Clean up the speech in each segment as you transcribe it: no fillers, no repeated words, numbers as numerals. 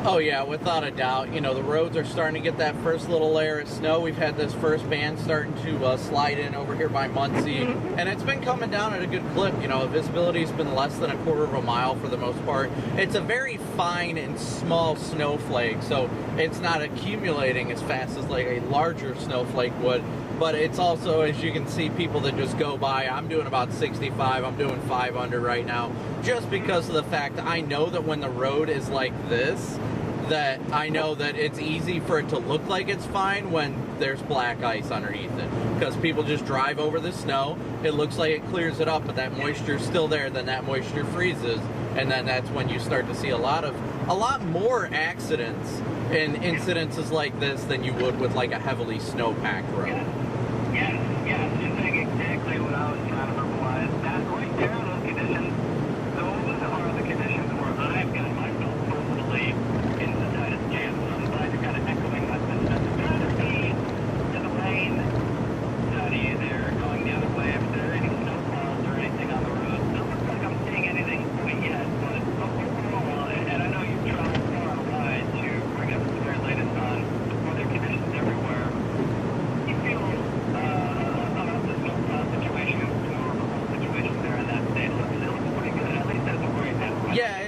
Oh yeah, without a doubt. You know, the roads are starting to get that first little layer of snow. We've had this first band starting to slide in over here by Muncie, and it's been coming down at a good clip. You know, visibility's been less than a quarter of a mile for the most part. It's a very fine and small snowflake, so it's not accumulating as fast as like a larger snowflake would. But it's also, as you can see, people that just go by. I'm doing about 65. I'm doing 5 under right now, just because of the fact that I know that when the road is like this, that I know that it's easy for it to look like it's fine when there's black ice underneath it, because people just drive over the snow. It looks like it clears it up, but that moisture's still there. Then that moisture freezes, and then that's when you start to see a lot more accidents and incidences like this than you would with like a heavily snow-packed road. Yes, you think exactly what I was trying to verbalize. That right there, those conditions, those are the conditions where I've got myself personally in the tightest jam. So I'm glad you're kind of echoing that sentiment. Trying to see to the lane study there going the other way if there are any snowfalls or anything on the road. Doesn't look like I'm seeing anything quite yet, but overall, and I know you've traveled far and wide to bring us the very latest on weather conditions everywhere. You feel about the snowfall situation, or the whole situation there in that state. It looks pretty good, at least as of right now. Yeah,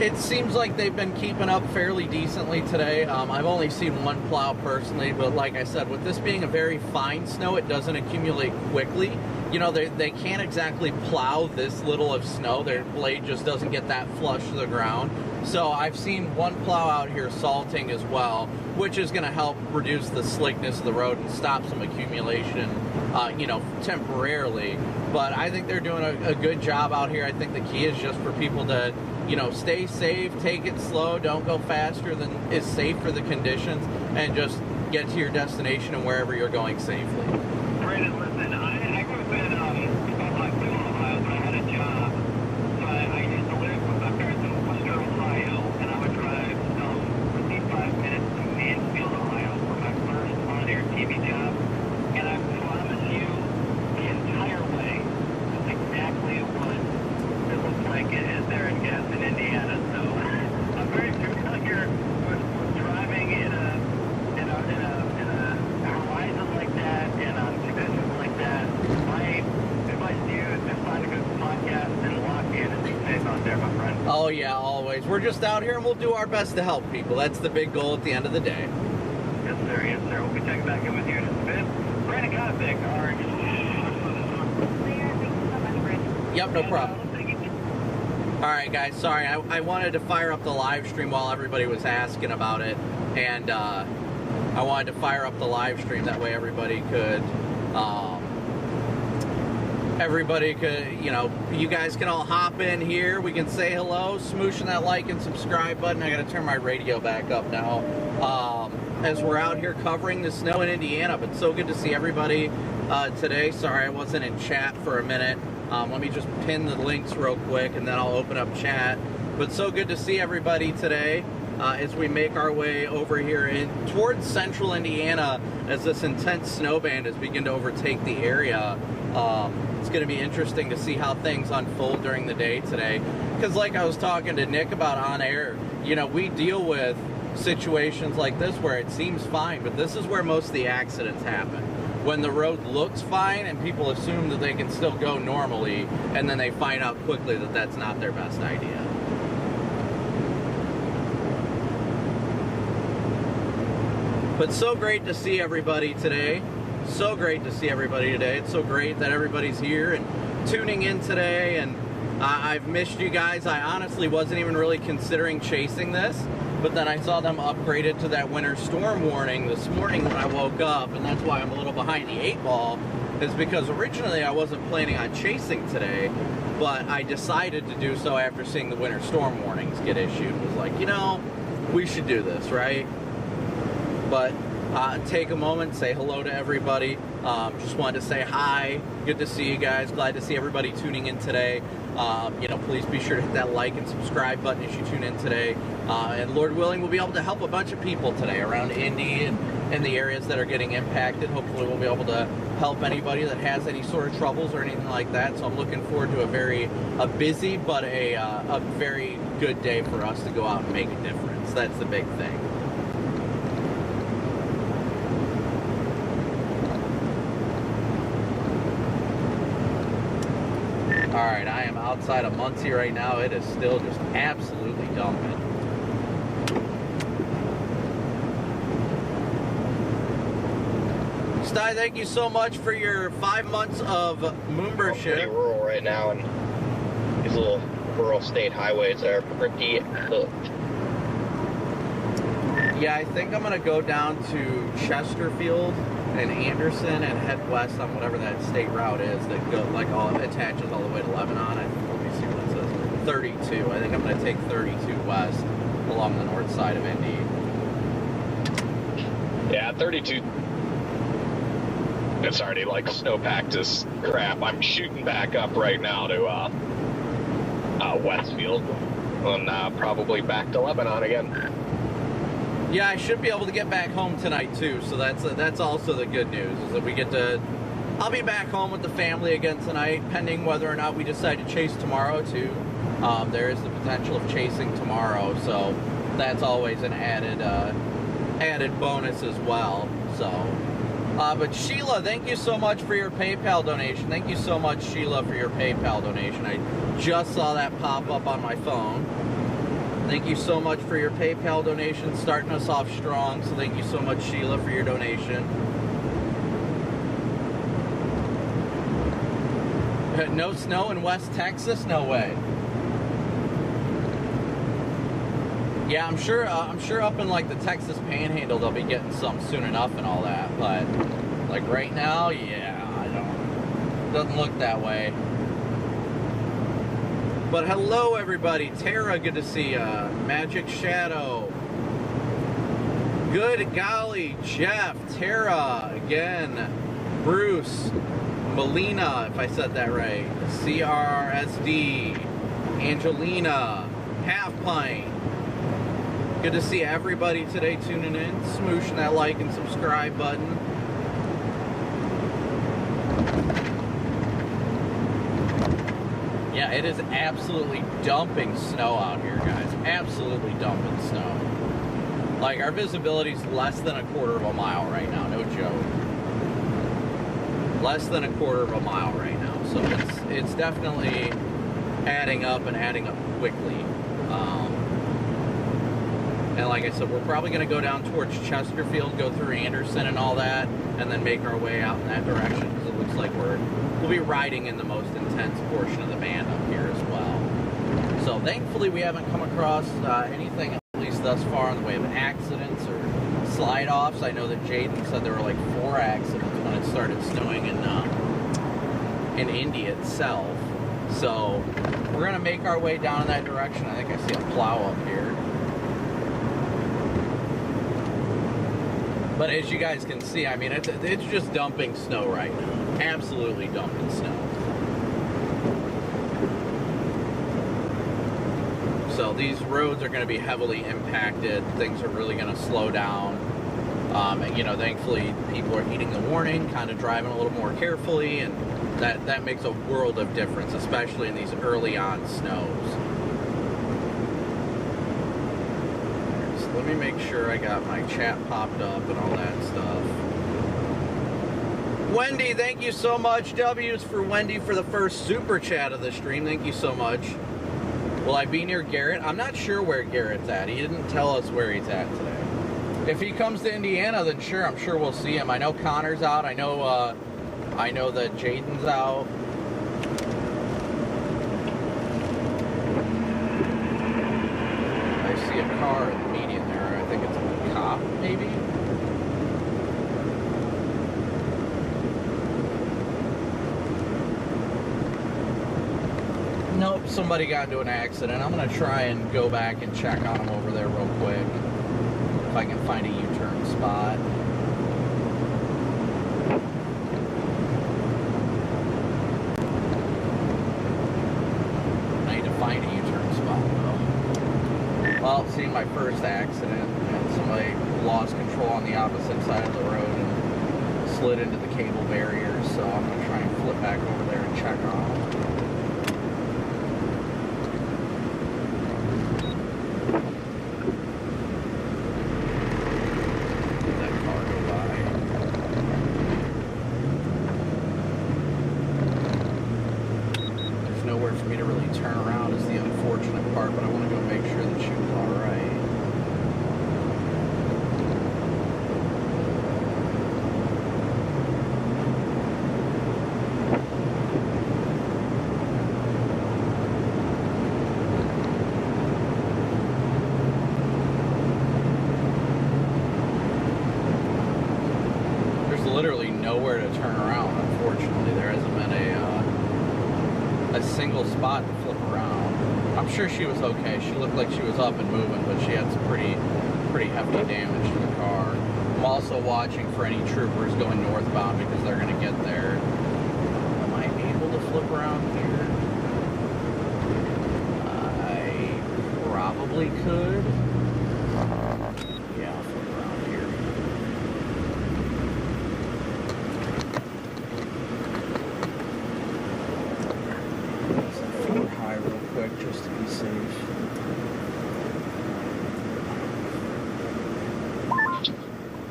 it seems like they've been keeping up fairly decently today. I've only seen one plow personally, but like I said, with this being a very fine snow, it doesn't accumulate quickly. You know, they can't exactly plow this little of snow. Their blade just doesn't get that flush to the ground. So I've seen one plow out here salting as well, which is going to help reduce the slickness of the road and stop some accumulation, you know, temporarily. But I think they're doing a good job out here. I think the key is just for people to, you know, stay safe, take it slow, don't go faster than is safe for the conditions, and just get to your destination and wherever you're going safely. Brandon, listen, I grew up in Cleveland, Ohio, but I had a job. So I used to live with my parents in Western Ohio, and I would drive 55 minutes to Mansfield, Ohio for my first on-air TV job. And I promise you, the entire way, that's exactly what it looks like it is there in Gadsden, Indiana. So I'm very familiar with driving in a horizon like that and on conditions like that. My advice to you is just find a good podcast and lock in and be safe out there, my friend. Oh yeah, always. We're just out here and we'll do our best to help people. That's the big goal at the end of the day. Yes, sir. Yes, sir. We'll be checking back in with you in just a bit. Brandon Copic, Thank you so much, Brandon. Yep, no problem. Alright guys, sorry, I wanted to fire up the live stream while everybody was asking about it, and I wanted to fire up the live stream, that way everybody could, you know, you guys can all hop in here, we can say hello, smooshing that like and subscribe button. I gotta turn my radio back up now, as we're out here covering the snow in Indiana, but so good to see everybody today. Sorry I wasn't in chat for a minute. Let me just pin the links real quick and then I'll open up chat. But so good to see everybody today as we make our way over here towards central Indiana as this intense snow band has begun to overtake the area. It's going to be interesting to see how things unfold during the day today. Because like I was talking to Nick about on air, you know, we deal with situations like this where it seems fine, but this is where most of the accidents happen. When the road looks fine and people assume that they can still go normally, and then they find out quickly that that's not their best idea. But so great to see everybody today. So great to see everybody today. It's so great that everybody's here and tuning in today, and I've missed you guys. I honestly wasn't even really considering chasing this, but then I saw them upgrade it to that winter storm warning this morning when I woke up, and that's why I'm a little behind the 8 ball, is because originally I wasn't planning on chasing today, but I decided to do so after seeing the winter storm warnings get issued. It was like, you know, we should do this, right? But take a moment, say hello to everybody. Just wanted to say hi. Good to see you guys. Glad to see everybody tuning in today. Please be sure to hit that like and subscribe button as you tune in today. And Lord willing, we'll be able to help a bunch of people today around Indy and the areas that are getting impacted. Hopefully we'll be able to help anybody that has any sort of troubles or anything like that. So I'm looking forward to a busy but a very good day for us to go out and make a difference. That's the big thing. Alright, I am outside of Muncie right now. It is still just absolutely dumping. Sty, thank you so much for your 5 months of membership. Pretty rural right now, and these little rural state highways are pretty cooked. Yeah, I think I'm going to go down to Chesterfield and Anderson and head west on whatever that state route is that attaches all the way to Lebanon. Let me see what it says. 32. I think I'm going to take 32 west along the north side of Indy. Yeah, 32. It's already like snowpacked as crap. I'm shooting back up right now to Westfield and probably back to Lebanon again. Yeah, I should be able to get back home tonight too, so that's also the good news, is that I'll be back home with the family again tonight, pending whether or not we decide to chase tomorrow too. There is the potential of chasing tomorrow, so that's always an added bonus as well. So, but Sheila, thank you so much for your PayPal donation. Thank you so much, Sheila, for your PayPal donation. I just saw that pop up on my phone. Thank you so much for your PayPal donation, starting us off strong. So thank you so much, Sheila, for your donation. No snow in West Texas? No way. Yeah, I'm sure up in like the Texas Panhandle they'll be getting some soon enough and all that. But like right now, yeah, doesn't look that way. But hello, everybody. Tara, good to see ya. Magic Shadow. Good golly. Jeff, Tara, again. Bruce, Melina, if I said that right. CRSD, Angelina, Half Pint. Good to see everybody today tuning in. Smooshing that like and subscribe button. Yeah, it is absolutely dumping snow out here, guys. Absolutely dumping snow. Like, our visibility is less than a quarter of a mile right now, no joke. Less than a quarter of a mile right now. So it's definitely adding up and adding up quickly. And like I said, we're probably going to go down towards Chesterfield, go through Anderson and all that, and then make our way out in that direction, because it looks like we'll be riding in the most intense portion of the band up here as well. So thankfully we haven't come across anything, at least thus far, in the way of accidents or slide-offs. I know that Jaden said there were like 4 accidents when it started snowing in Indy itself. So we're going to make our way down in that direction. I think I see a plow up here. But as you guys can see, I mean, it's just dumping snow right now. Absolutely dumping snow. So these roads are going to be heavily impacted. Things are really going to slow down. And, thankfully, people are heeding the warning, kind of driving a little more carefully, and that makes a world of difference, especially in these early on snows. Let me make sure I got my chat popped up and all that stuff. Wendy, thank you so much. W's for Wendy for the first super chat of the stream. Thank you so much. Will I be near Garrett? I'm not sure where Garrett's at. He didn't tell us where he's at today. If he comes to Indiana, then sure, I'm sure we'll see him. I know Connor's out. I know that Jaden's out. I see a car in the median there. I think it's a cop, maybe? Nope, somebody got into an accident. I'm going to try and go back and check on him over there real quick. If I can find a U-turn spot. my first accident, and somebody lost control on the opposite side of the road and slid into the cable barriers. So I'm gonna try and flip back over there and check on them. For me to really turn around is the unfortunate part, but I want to go make sure that she was all right. There's literally nowhere to turn around, unfortunately. There hasn't been a single spot to flip around. I'm sure she was okay. She looked like she was up and moving, but she had some pretty hefty damage to the car. I'm also watching for any troopers going northbound because they're going to get there. Am I able to flip around here? I probably could. Yeah, I'll flip around here. Real quick just to be safe.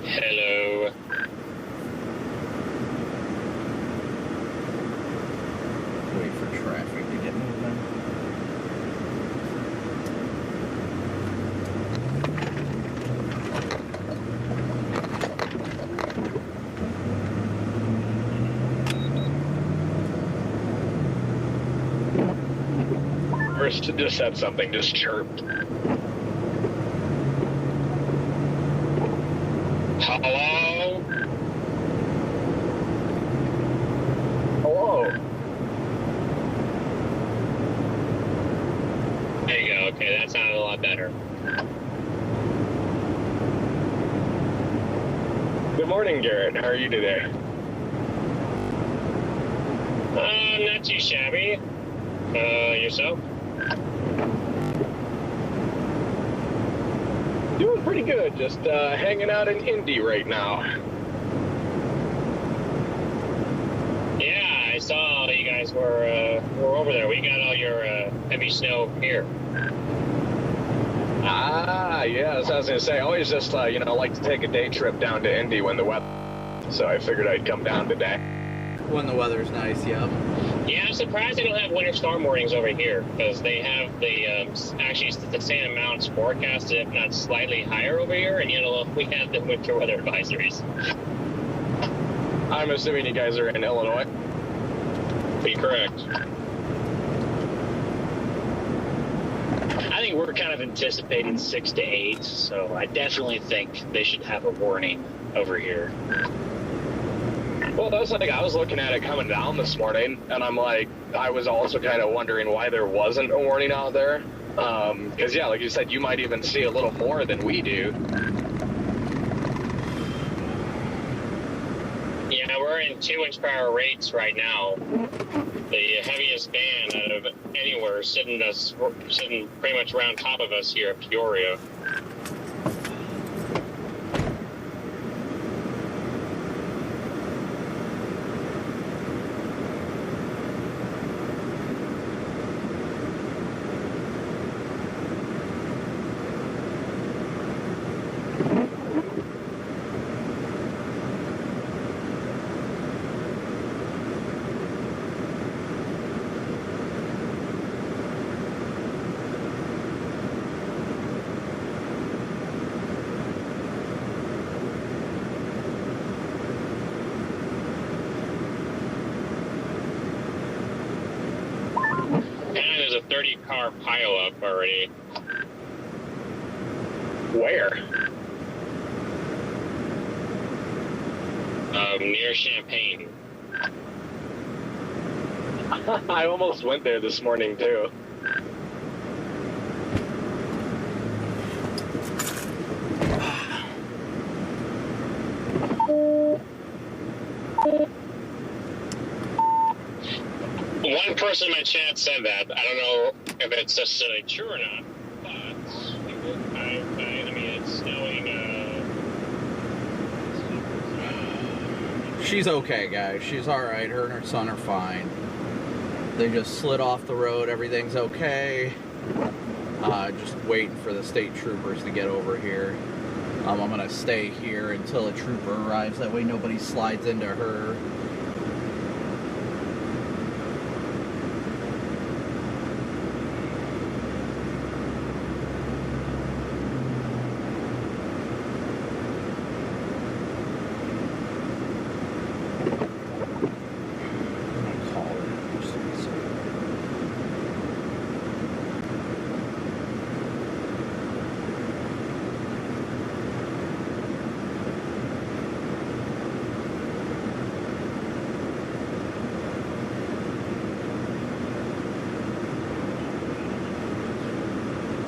Hello. Wait for traffic to get moving. First, just said something, just chirped. Hello? Hello? There you go, okay, that sounded a lot better. Good morning, Garrett. How are you today? Not too shabby. Yourself? Doing pretty good, just hanging out in Indy right now. Yeah, I saw you guys were over there. We got all your heavy snow here. Ah, yeah, as I was gonna say, I always just like to take a day trip down to Indy when the weather. So I figured I'd come down today. When the weather's nice, yep. Yeah, I'm surprised they don't have winter storm warnings over here, because they have actually the same amounts forecasted, if not slightly higher over here, and we have the winter weather advisories. I'm assuming you guys are in Illinois. Be correct. I think we're kind of anticipating 6 to 8, so I definitely think they should have a warning over here. Well, that's like I was looking at it coming down this morning, and I was also kind of wondering why there wasn't a warning out there. Because, yeah, like you said, you might even see a little more than we do. Yeah, we're in 2-inch per hour rates right now. The heaviest band out of anywhere sitting pretty much around top of us here at Peoria. And there's a 30-car pileup already. Where? Near Champaign. I almost went there this morning, too. One person in my chat said that. I don't know if it's necessarily true or not, but I She's okay, guys. She's all right. Her and her son are fine. They just slid off the road. Everything's okay. Just waiting for the state troopers to get over here. I'm going to stay here until a trooper arrives. That way nobody slides into her.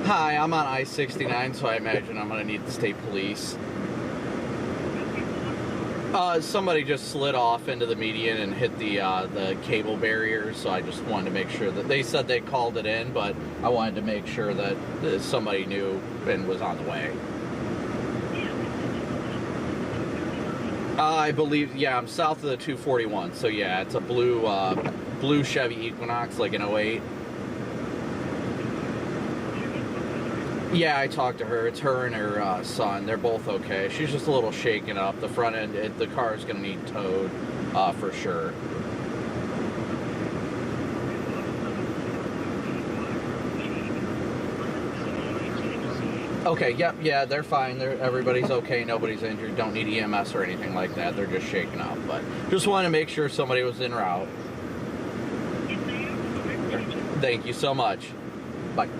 Hi, I'm on I-69, so I imagine I'm going to need the state police. Somebody just slid off into the median and hit the cable barrier, so I just wanted to make sure that they said they called it in, but I wanted to make sure that somebody knew and was on the way. I believe, yeah, I'm south of the 241, so yeah, it's a blue Chevy Equinox, like an 08. Yeah, I talked to her. It's her and her son. They're both okay. She's just a little shaken up. The front end, the car is going to need towed for sure. Okay, yep, yeah, they're fine. Everybody's okay. Nobody's injured. Don't need EMS or anything like that. They're just shaken up. But just wanted to make sure somebody was en route. Thank you so much. Bye.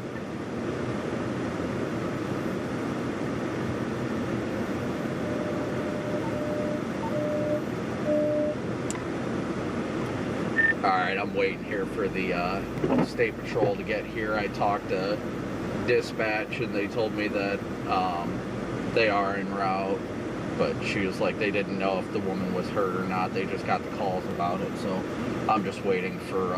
Alright, I'm waiting here for the state patrol to get here. I talked to dispatch and they told me that they are en route, but she was like they didn't know if the woman was hurt or not. They just got the calls about it, so I'm just waiting for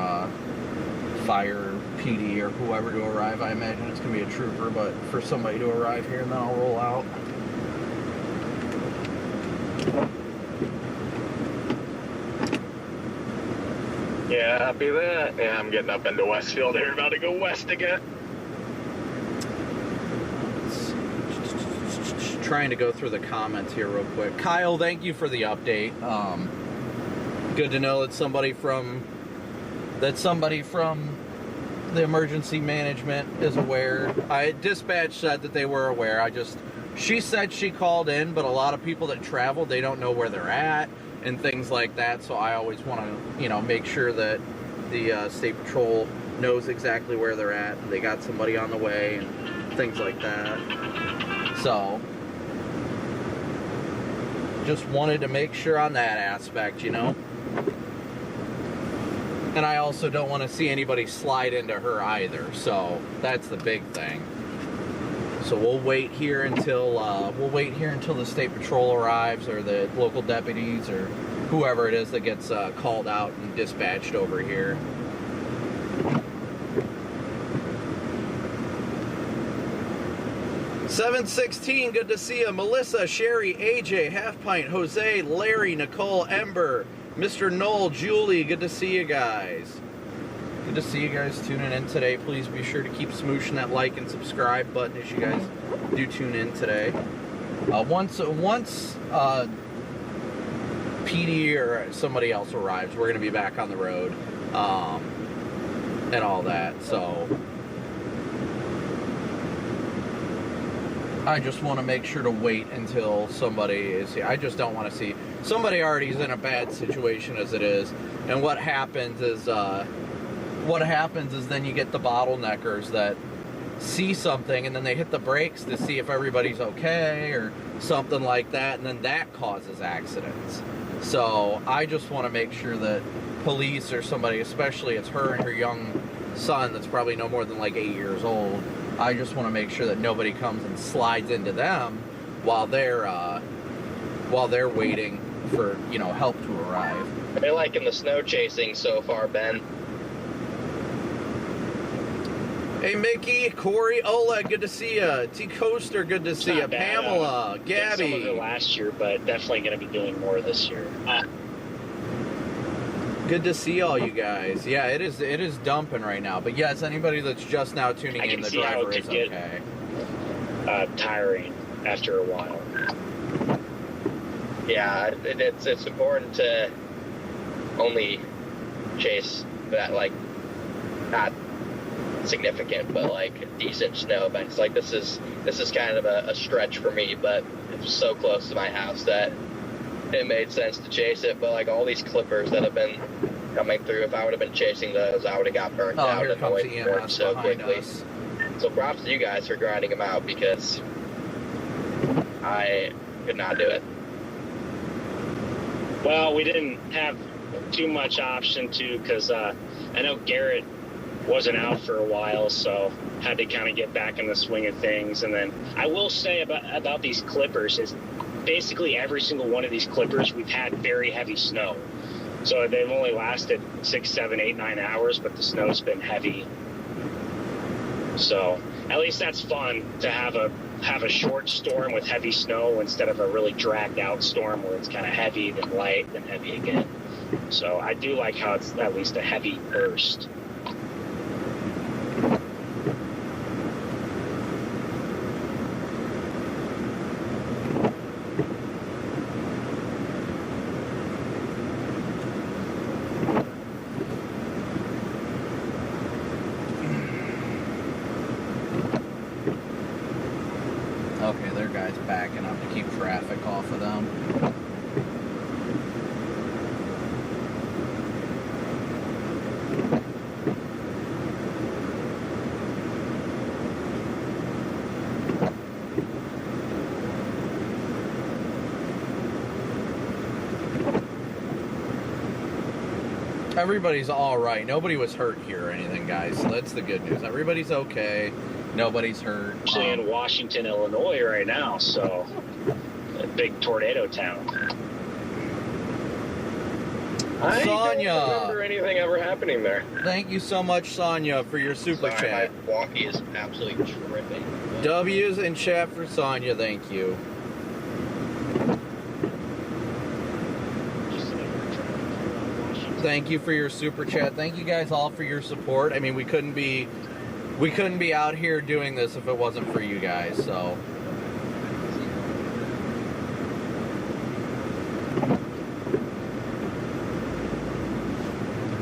fire, PD, or whoever to arrive. I imagine it's going to be a trooper, but for somebody to arrive here and then I'll roll out. Yeah, happy that. Yeah, I'm getting up into Westfield here, about to go west again. Just trying to go through the comments here real quick. Kyle, thank you for the update. Good to know that somebody from the emergency management is aware. Dispatch said that they were aware. She said she called in, but a lot of people that travel, they don't know where they're at and things like that, so I always want to, make sure that the state patrol knows exactly where they're at. They got somebody on the way and things like that. So, just wanted to make sure on that aspect, And I also don't want to see anybody slide into her either, so that's the big thing. So we'll wait here until the state patrol arrives, or the local deputies, or whoever it is that gets called out and dispatched over here. $716, good to see you. Melissa, Sherry, AJ, Half Pint, Jose, Larry, Nicole, Ember, Mr. Knoll, Julie, good to see you guys. Good to see you guys tuning in today. Please be sure to keep smooshing that like and subscribe button as you guys do tune in today. Once PD or somebody else arrives, we're going to be back on the road and all that. So I just want to make sure to wait until somebody is here. I just don't want to see somebody already is in a bad situation as it is. And what happens is then you get the bottleneckers that see something and then they hit the brakes to see if everybody's okay or something like that, and then that causes accidents. So I just want to make sure that police or somebody, especially it's her and her young son that's probably no more than like 8 years old, I just want to make sure that nobody comes and slides into them while they're waiting for help to arrive. They're liking the snow chasing so far, Ben. Hey, Mickey, Corey, Oleg, good to see you. T. Coaster, good to see you. Pamela, Gabby. Some of it last year, but definitely going to be doing more this year. Good to see all you guys. Yeah, it is dumping right now. But yes, anybody that's just now tuning in, the driver is okay. Tiring after a while. Yeah, it's important to only chase that, like, not significant, but like decent snow events. Like this is kind of a stretch for me, but it's so close to my house that it made sense to chase it. But like all these clippers that have been coming through, if I would have been chasing those, I would have got burnt out and away from work so quickly. Us. So props to you guys for grinding them out, because I could not do it. Well, we didn't have too much option to, because I know Garrett wasn't out for a while, so had to kind of get back in the swing of things. And then I will say about these clippers is basically every single one of these clippers we've had very heavy snow. So they've only lasted 6, 7, 8, 9 hours, but the snow's been heavy. So at least that's fun to have a short storm with heavy snow instead of a really dragged out storm where it's kind of heavy, then light, then heavy again. So I do like how it's at least a heavy burst. Okay, their guy's backing up to keep traffic off of them. Everybody's all right. Nobody was hurt here or anything, guys. So that's the good news. Everybody's okay. Nobody's hurt. Actually in Washington, Illinois right now, so a big tornado town. I Sonia, don't remember anything ever happening there. thank you so much, Sonia, for your super Sorry, chat. my walkie is absolutely tripping. W's in chat for Sonia. Thank you. Thank you for your super chat. Thank you guys all for your support. I mean, we couldn't be out here doing this if it wasn't for you guys. So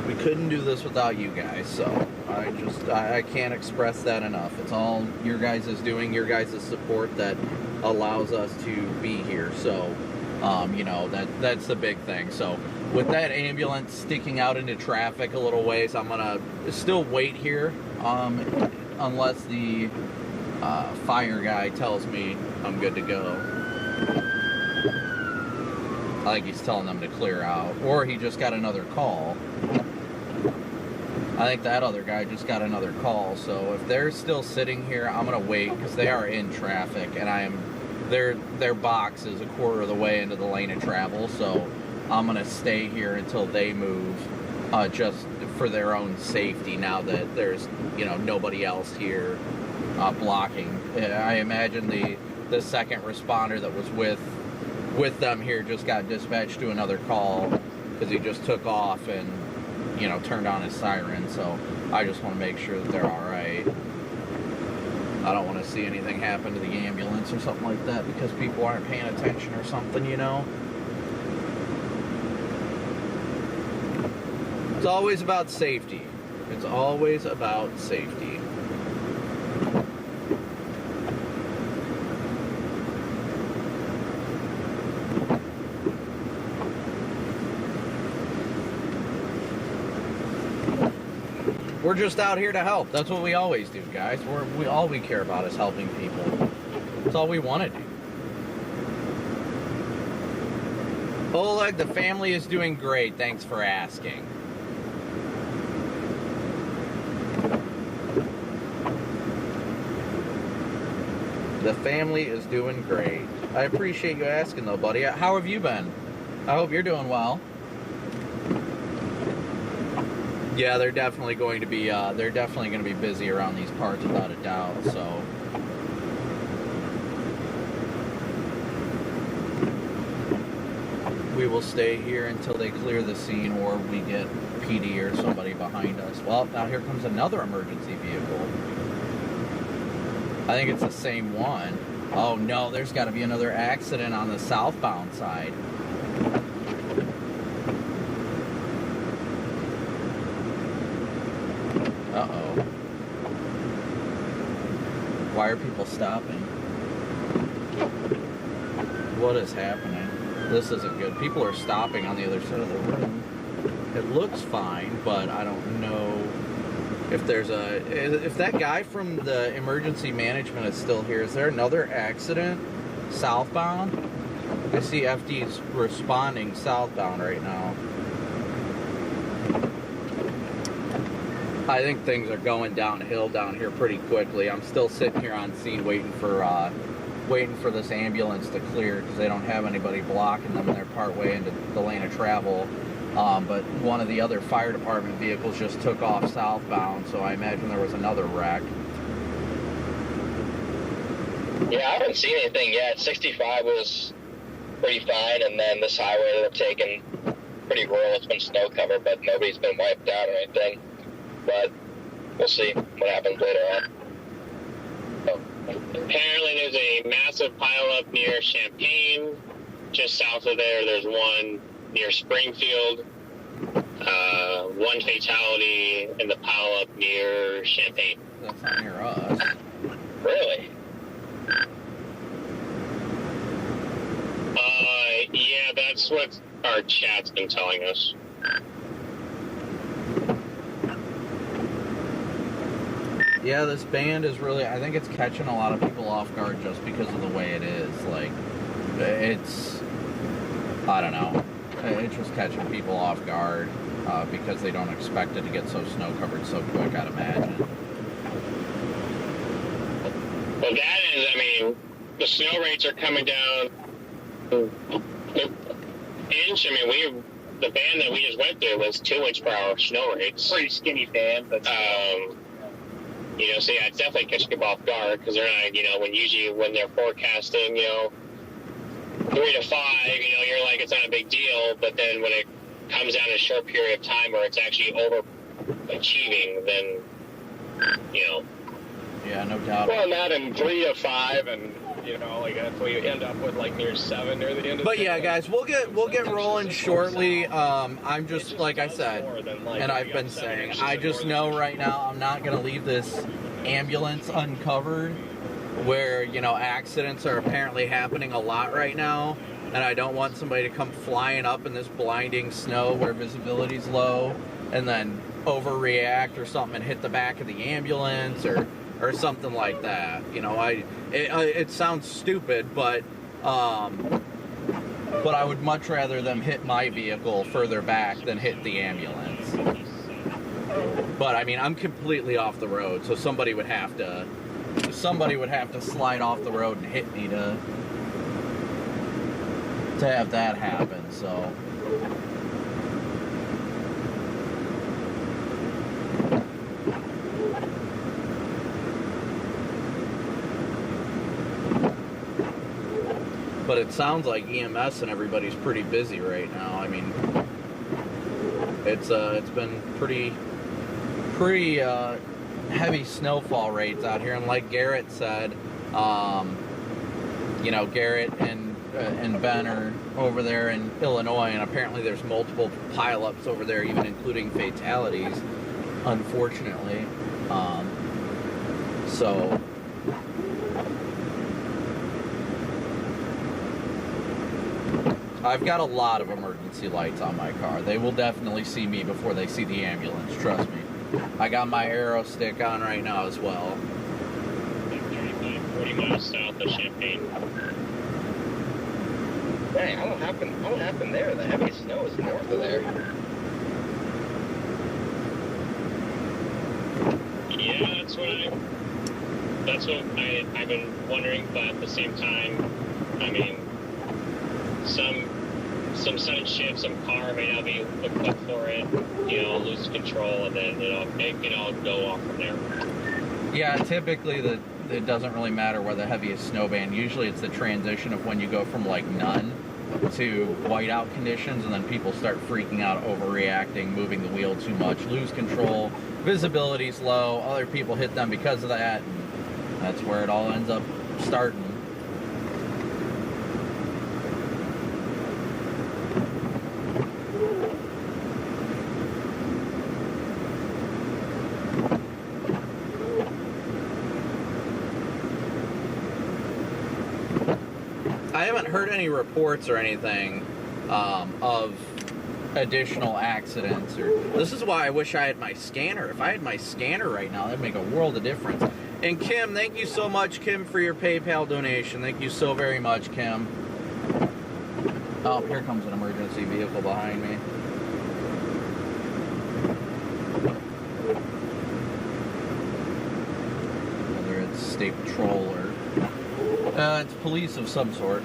we couldn't do this without you guys. So I can't express that enough. It's all your guys is doing, your guys' support that allows us to be here. So you know, that's the big thing. So with that ambulance sticking out into traffic a little ways, I'm gonna still wait here unless the fire guy tells me I'm good to go. I think he's telling them to clear out, or he just got another call. I think that other guy just got another call. So if they're still sitting here, I'm gonna wait, because they are in traffic, and their box is a quarter of the way into the lane of travel. So I'm gonna stay here until they move, just for their own safety. Now that there's, you know, nobody else here blocking. I imagine the second responder that was with them here just got dispatched to another call because he just took off and, you know, turned on his siren. So I just want to make sure that they're all right. I don't want to see anything happen to the ambulance or something like that because people aren't paying attention or something, you know. It's always about safety. It's always about safety. We're just out here to help. That's what we always do, guys. All we care about is helping people. That's all we want to do. Oleg, the family is doing great. Thanks for asking. The family is doing great. I appreciate you asking, though, buddy. How have you been? I hope you're doing well. Yeah, they're definitely going to be busy around these parts without a doubt. So we will stay here until they clear the scene or we get PD or somebody behind us. Well, now here comes another emergency vehicle. I think it's the same one. Oh no, there's got to be another accident on the southbound side. Uh-oh. Why are people stopping? What is happening? This isn't good. People are stopping on the other side of the room. It looks fine, but I don't know if there's if that guy from the emergency management is still here. Is there another accident southbound? I see FD's responding southbound right now. I think things are going downhill down here pretty quickly. I'm still sitting here on scene waiting for this ambulance to clear because they don't have anybody blocking them and they're part way into the lane of travel. But one of the other fire department vehicles just took off southbound, so I imagine there was another wreck. Yeah, I haven't seen anything yet. 65 was pretty fine, and then this highway ended up taking pretty rural. It's been snow covered, but nobody's been wiped out or anything. But we'll see what happens later on. Apparently there's a massive pileup near Champaign. Just south of there, there's one near Springfield. One fatality in the pileup near Champaign. That's not near us. Really? Yeah, that's what our chat's been telling us. Yeah, this band is really, I think it's catching a lot of people off guard just because of the way it is. Like, it's, I don't know, it's just catching people off guard because they don't expect it to get so snow covered so quick, I'd imagine. Well, that is, I mean, the snow rates are coming down inch. I mean, the band that we just went through was 2 inch per hour snow rates. Pretty skinny band, but you know, so yeah, it's definitely catching people off guard because they're not, you know, when they're forecasting, you know, 3 to 5, you know, you're like, it's not a big deal, but then when it comes down to a short period of time where it's actually overachieving, then, you know. Yeah, no doubt. Well, not in 3 to 5, and you know, like that's where you end up with like near 7 near the end of But the yeah, day. guys, we'll get rolling shortly. I'm just, like I said, and I've been saying, I just know right now I'm not gonna leave this ambulance uncovered, where, you know, accidents are apparently happening a lot right now, and I don't want somebody to come flying up in this blinding snow where visibility's low and then overreact or something and hit the back of the ambulance or something like that. You know, it sounds stupid, but I would much rather them hit my vehicle further back than hit the ambulance. But I mean, I'm completely off the road, so somebody would have to slide off the road and hit me to have that happen. So but it sounds like EMS and everybody's pretty busy right now. I mean, it's been pretty heavy snowfall rates out here, and like Garrett said, you know, Garrett and Ben are over there in Illinois, and apparently there's multiple pileups over there, even including fatalities, unfortunately. So I've got a lot of emergency lights on my car. They will definitely see me before they see the ambulance, trust me. I got my arrow stick on right now as well. 40 miles south of Champaign. Dang, what happened there? The heavy snow is north of there. Yeah, that's what I've been wondering, but at the same time, I mean, some sudden shift, some car may not be equipped for it, you know, lose control, and then, you know, it can all go off from there. Yeah, typically it doesn't really matter where the heaviest snow band. Usually it's the transition of when you go from like none to whiteout conditions, and then people start freaking out, overreacting, moving the wheel too much, lose control, visibility's low, other people hit them because of that, and that's where it all ends up starting. I haven't heard any reports or anything of additional accidents. This is why I wish I had my scanner. If I had my scanner right now, that'd make a world of difference. And Kim, thank you so much, Kim, for your PayPal donation. Thank you so very much, Kim. Oh, here comes an emergency vehicle behind me. Whether it's state patrol or it's police of some sort.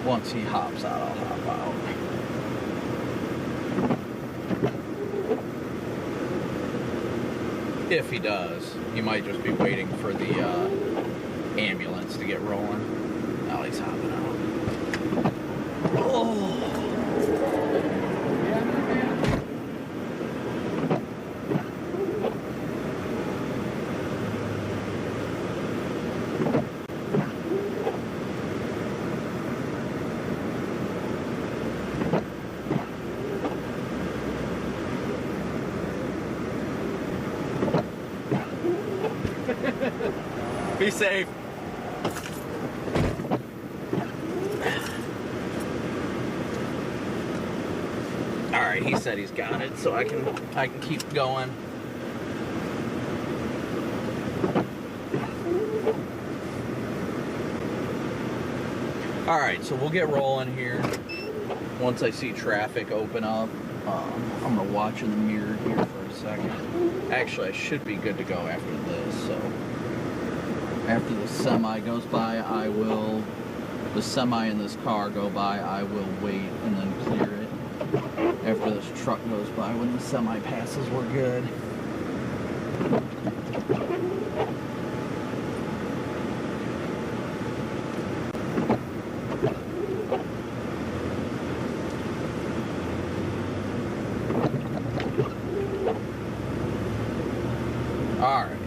Once he hops out, I'll hop out. If he does, he might just be waiting for the ambulance to get rolling. Now he's hopping out. Oh. Be safe. All right, he said he's got it, so I can keep going. All right, so we'll get rolling here. Once I see traffic open up, I'm gonna watch in the mirror here for a second. Actually, I should be good to go after this, so. After the semi goes by, the semi and this car go by, I will wait and then clear it. After this truck goes by, when the semi passes, we're good. All right.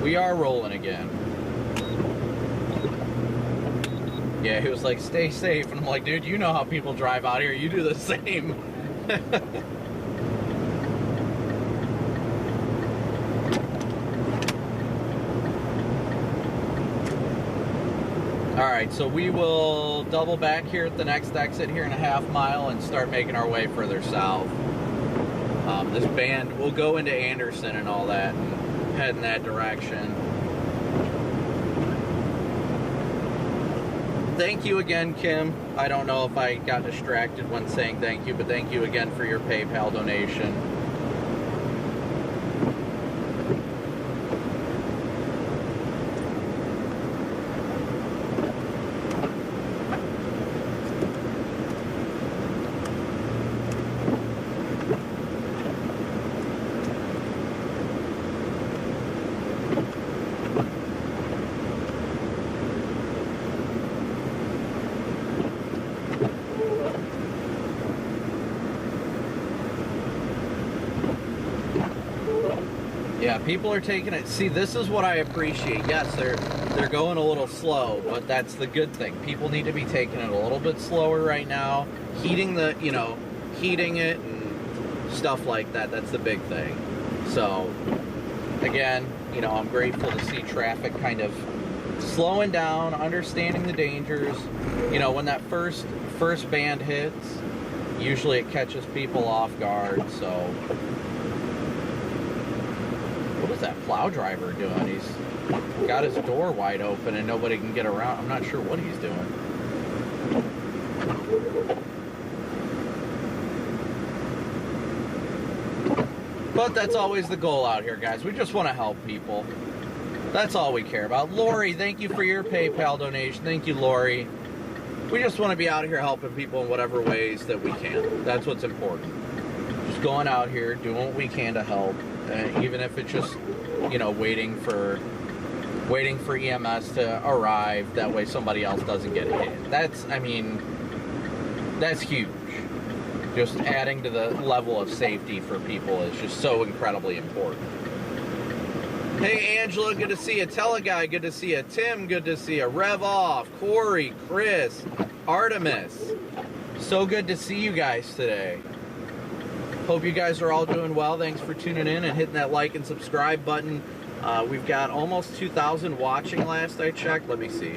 We are rolling again. Yeah, he was like, stay safe. And I'm like, dude, you know how people drive out here. You do the same. All right, so we will double back here at the next exit here in a half mile and start making our way further south. This band, we'll go into Anderson and all that and head in that direction. Thank you again, Kim. I don't know if I got distracted when saying thank you, but thank you again for your PayPal donation. Yeah, people are taking it. See, this is what I appreciate. Yes, they're going a little slow, but that's the good thing. People need to be taking it a little bit slower right now, heating it and stuff like that. That's the big thing. So, again, I'm grateful to see traffic kind of slowing down, understanding the dangers. When that first band hits, usually it catches people off guard, so. What is that plow driver doing? He's got his door wide open and nobody can get around. I'm not sure what he's doing. But that's always the goal out here, guys. We just want to help people. That's all we care about. Lori, thank you for your PayPal donation. Thank you, Lori. We just want to be out here helping people in whatever ways that we can. That's what's important. Just going out here, doing what we can to help, even if it's just, you know, waiting for EMS to arrive. That way somebody else doesn't get hit. That's, I mean, that's huge. Just adding to the level of safety for people is just so incredibly important. Hey, Angela, good to see you. Teleguy, good to see you. Tim, good to see you. Rev Off, Corey, Chris, Artemis. So good to see you guys today. Hope you guys are all doing well. Thanks for tuning in and hitting that like and subscribe button. We've got almost 2,000 watching last I checked. Let me see.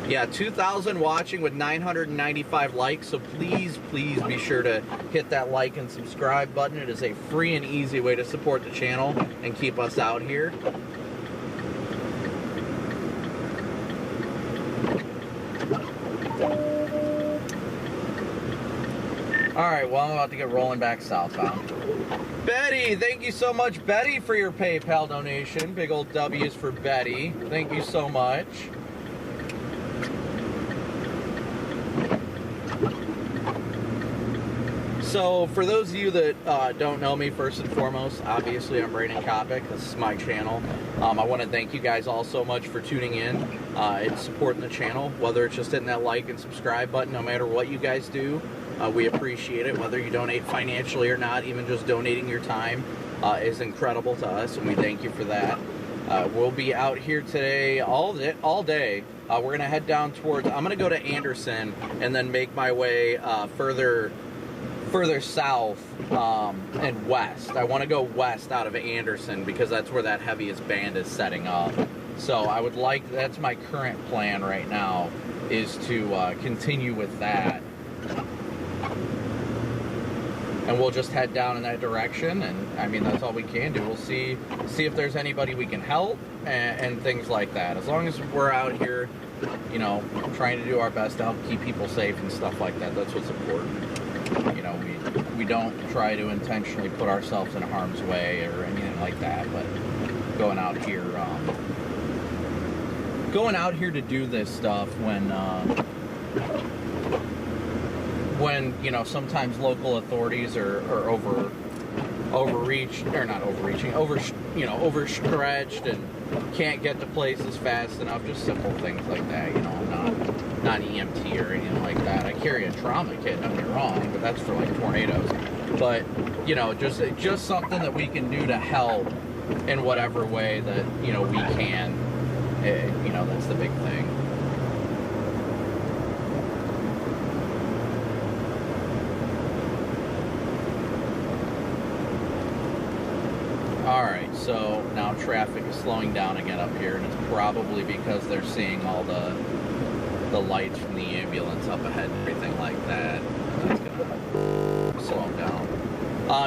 Yeah, 2,000 watching with 995 likes, so please be sure to hit that like and subscribe button. It is a free and easy way to support the channel and keep us out here. Alright, well, I'm about to get rolling back southbound. Betty, thank you so much, Betty, for your PayPal donation. Big old W's for Betty. Thank you so much. So, for those of you that don't know me, first and foremost, obviously I'm Brandon Copic. This is my channel. I want to thank you guys all so much for tuning in and supporting the channel, whether it's just hitting that like and subscribe button, no matter what you guys do. We appreciate it, whether you donate financially or not. Even just donating your time is incredible to us, and we thank you for that. We'll be out here today all day. We're going to head down towards, I'm going to go to Anderson and then make my way further south and west. I want to go west out of Anderson because that's where that heaviest band is setting up. So I would like, that's my current plan right now, is to continue with that. And we'll just head down in that direction, and I mean, that's all we can do. We'll see if there's anybody we can help and things like that. As long as we're out here, you know, trying to do our best to help keep people safe and stuff like that, that's what's important. You know, we don't try to intentionally put ourselves in harm's way or anything like that, but going out here to do this stuff when you know, sometimes local authorities are overstretched and can't get to places fast enough. Just simple things like that. You know, I'm not an EMT or anything like that. I carry a trauma kit, don't get me wrong, but that's for like tornadoes. But you know, just something that we can do to help in whatever way that, you know, we can. You know, that's the big thing. Alright, so now traffic is slowing down again up here, and it's probably because they're seeing all the lights from the ambulance up ahead and everything like that. That's gonna slow them down.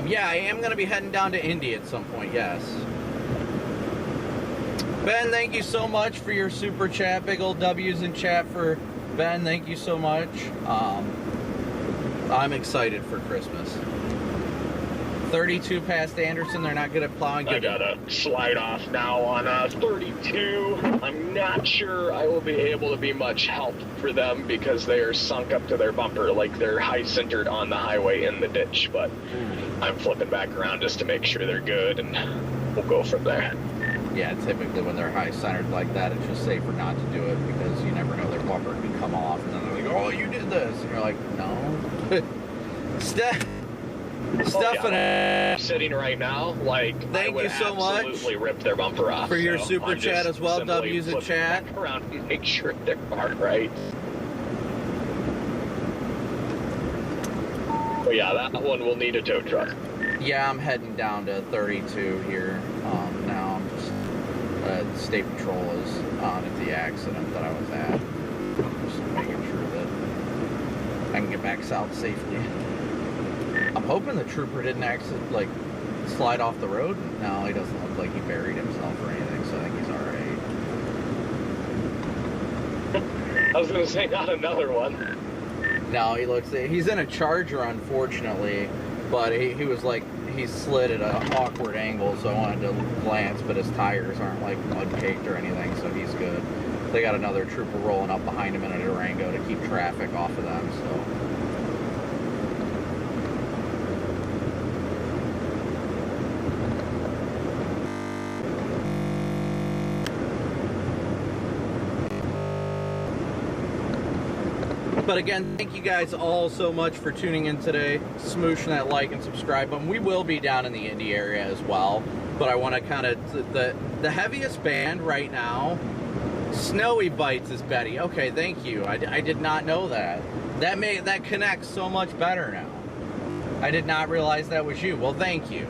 Yeah, I am gonna be heading down to Indy at some point, yes. Ben, thank you so much for your super chat. Big old W's in chat for Ben. Thank you so much. I'm excited for Christmas. 32 past Anderson. They're not good at plowing. I gotta slide off now on 32. I'm not sure I will be able to be much help for them because they are sunk up to their bumper, like they're high centered on the highway in the ditch. But I'm flipping back around just to make sure they're good, and we'll go from there. Yeah, typically when they're high centered like that, it's just safer not to do it because you never know, their bumper can come off, and then they're like, "Oh, you did this," and you're like, "No." Stephanie, yeah, sitting right now, like, thank you so much. Absolutely rip their bumper off for your super chat as well. W's in chat. Back around and make sure they're right. But yeah, that one will need a tow truck. Yeah, I'm heading down to 32 here now. I'm just State Patrol is on at the accident that I was at. Just making sure that I can get back south safely. I'm hoping the trooper didn't actually, like, slide off the road. No, he doesn't look like he buried himself or anything, so I think he's alright. I was going to say, not another one. No, he's in a Charger, unfortunately, but he was like, he slid at an awkward angle, so I wanted to glance, but his tires aren't like mud caked or anything, so he's good. They got another trooper rolling up behind him in a Durango to keep traffic off of them, so. But again, thank you guys all so much for tuning in today, smooshing that like and subscribe button. We will be down in the Indy area as well, but I want to kind of, the heaviest band right now, Snowy Bites, is Betty. Okay, thank you. I did not know that. That connects so much better now. I did not realize that was you. Well, thank you.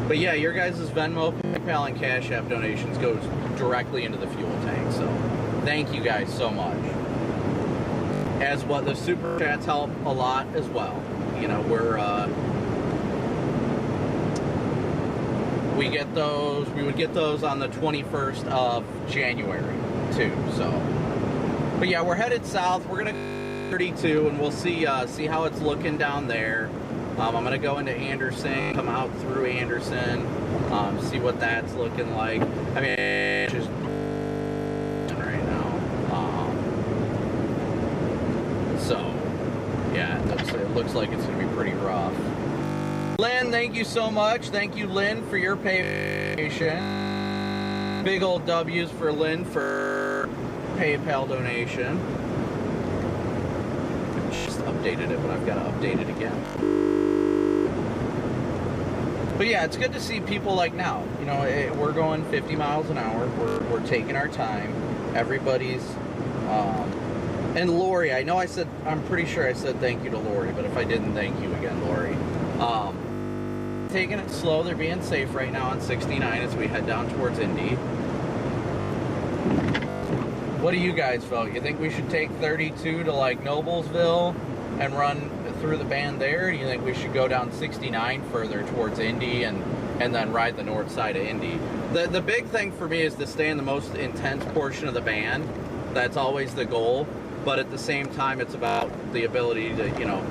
But yeah, your guys' Venmo, PayPal, and Cash App donations goes directly into the fuel tank. So thank you guys so much. As what the super chats help a lot as well. You know, we would get those on the 21st of January too. So, but yeah, we're headed south. We're gonna 32, and we'll see how it's looking down there. I'm going to go into Anderson, come out through Anderson, see what that's looking like. I mean, it's just right now. So, yeah, it looks like it's going to be pretty rough. Lynn, thank you so much. Thank you, Lynn, for your patient. Big old W's for Lynn for PayPal donation. Just updated it, but I've got to update it again. But yeah, it's good to see people like now. You know, we're going 50 miles an hour. We're taking our time. Everybody's, and Lori, I'm pretty sure I said thank you to Lori, but if I didn't, thank you again, Lori. Taking it slow. They're being safe right now on 69 as we head down towards Indy. What do you guys feel? You think we should take 32 to like Noblesville and run through the band there? Do you think we should go down 69 further towards Indy and then ride the north side of Indy? The big thing for me is to stay in the most intense portion of the band. That's always the goal. But at the same time, it's about the ability to, you know,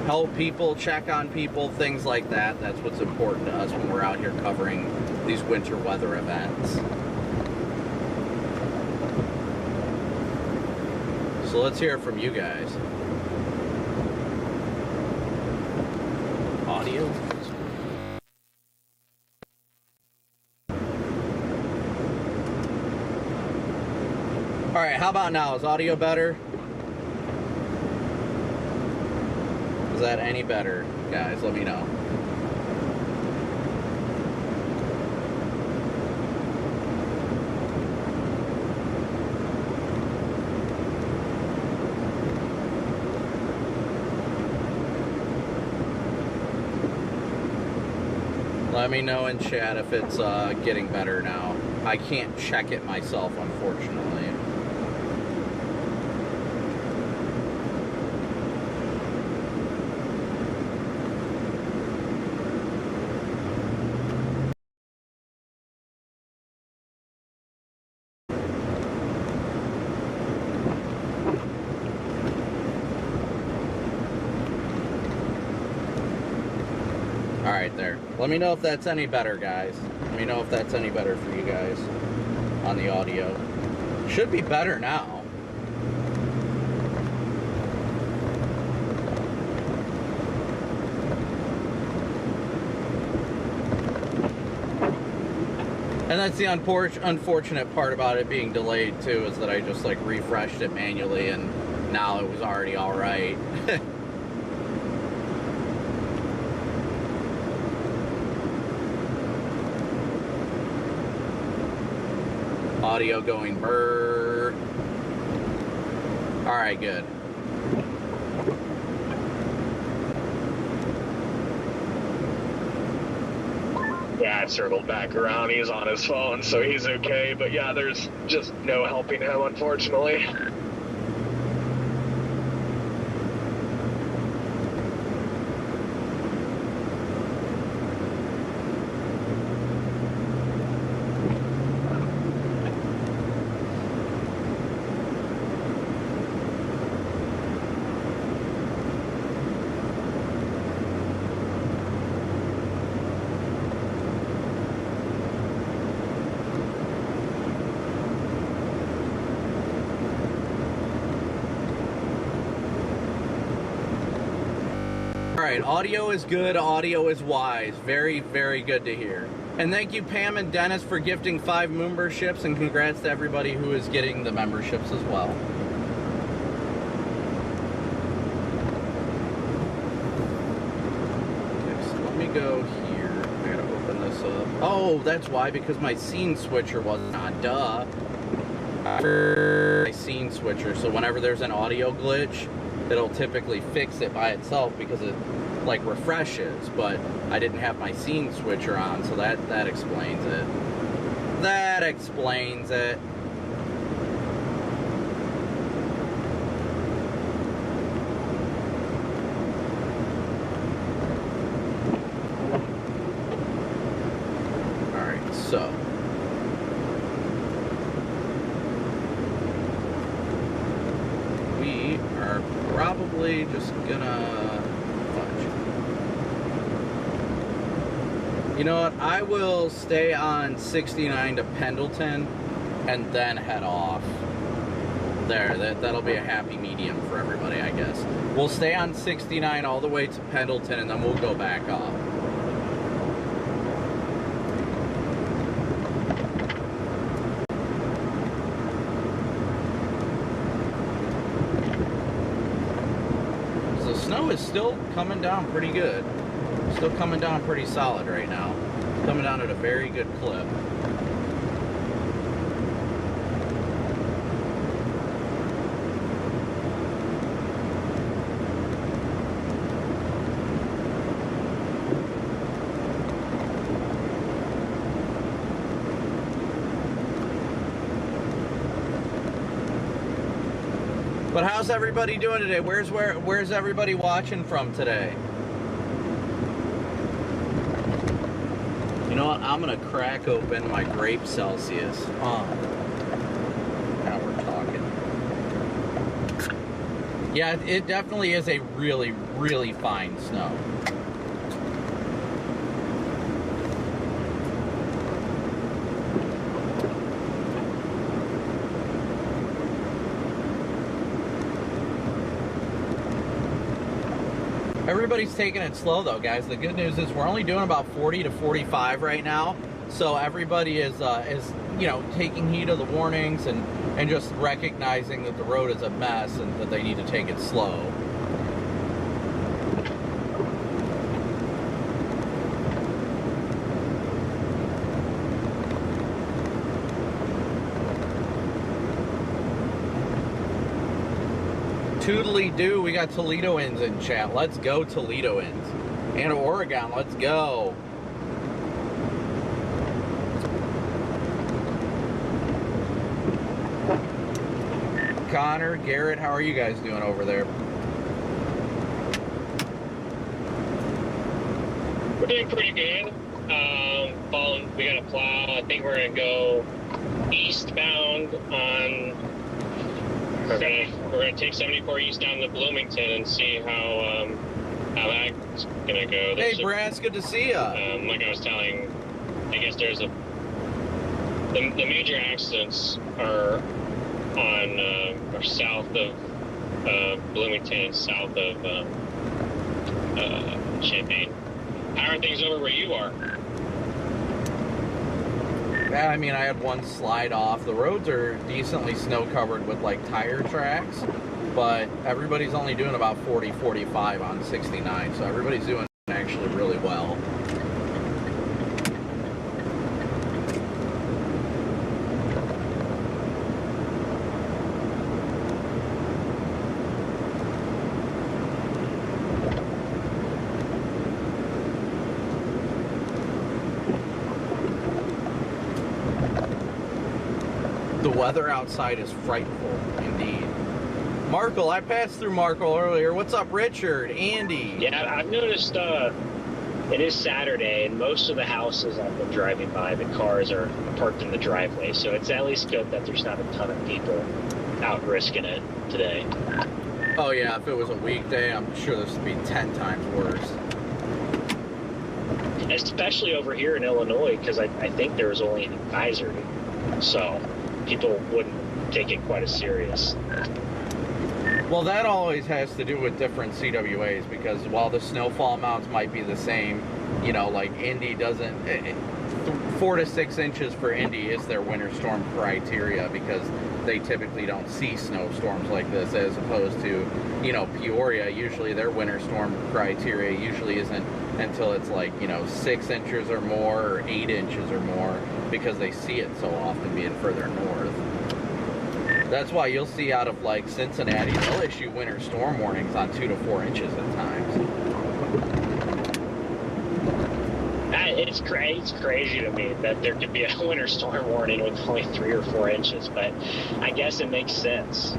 help people, check on people, things like that. That's what's important to us when we're out here covering these winter weather events. So let's hear it from you guys. Audio. All right, how about now? Is audio better? Is that any better? Guys, let me know. Let me know in chat if it's getting better now. I can't check it myself, unfortunately. Alright, there. Let me know if that's any better, guys. Let me know if that's any better for you guys on the audio. Should be better now. And that's the unfortunate part about it being delayed, too, is that I just, like, refreshed it manually, and now it was already alright. Audio going brrr. Alright, good. Yeah, I circled back around. He's on his phone, so he's okay. But yeah, there's just no helping him, unfortunately. right, audio is good, audio is wise. Very, very good to hear. And thank you, Pam and Dennis, for gifting 5 memberships, and congrats to everybody who is getting the memberships as well. Okay, so let me go here. I gotta open this up. Oh, that's why, because my scene switcher was not. Duh. My scene switcher, so whenever there's an audio glitch, it'll typically fix it by itself because it like refreshes, but I didn't have my scene switcher on, so that explains it. That explains it. Alright, so we are probably just gonna fudge. You know what? I will stay on 69 to Pendleton and then head off. There, that'll be a happy medium for everybody, I guess. We'll stay on 69 all the way to Pendleton and then we'll go back off. Snow is still coming down pretty good. Still coming down pretty solid right now. Coming down at a very good clip. But how's everybody doing today? Where's everybody watching from today? You know what? I'm gonna crack open my grape Celsius. Now we're talking. Yeah, it definitely is a really, really fine snow. Everybody's taking it slow though, guys. The good news is we're only doing about 40 to 45 right now, so everybody is you know, taking heed of the warnings and just recognizing that the road is a mess and that they need to take it slow. Toodly-doo, we got Toledoans in chat. Let's go, Toledoans. And Oregon, let's go. Connor, Garrett, how are you guys doing over there? We're doing pretty good. We got a plow. I think we're gonna go eastbound on. We're gonna take 74 east down to Bloomington and see how that's gonna go. Hey, Brad, it's good to see ya. Like I was telling, I guess there's the major accidents are on or south of Bloomington, south of Champaign. How are things over where you are? Yeah, I mean, I had one slide off. The roads are decently snow covered with like tire tracks, but everybody's only doing about 40, 45 on 69, so everybody's doing actually really well. The weather outside is frightful, indeed. Markle, I passed through Markle earlier. What's up, Richard? Andy? Yeah, I've noticed it is Saturday, and most of the houses I've been driving by, the cars are parked in the driveway, so it's at least good that there's not a ton of people out risking it today. Oh yeah, if it was a weekday, I'm sure this would be 10 times worse. Especially over here in Illinois, because I think there was only an advisory, so people wouldn't take it quite as serious. Well, that always has to do with different CWAs, because while the snowfall amounts might be the same, you know, like Indy doesn't, 4 to 6 inches for Indy is their winter storm criteria, because they typically don't see snowstorms like this, as opposed to, you know, Peoria. Usually their winter storm criteria usually isn't until it's like, you know, 6 inches or more, or 8 inches or more, because they see it so often being further north. That's why you'll see out of like Cincinnati, they'll issue winter storm warnings on 2 to 4 inches at times. It's crazy to me that there could be a winter storm warning with only 3 or 4 inches, but I guess it makes sense.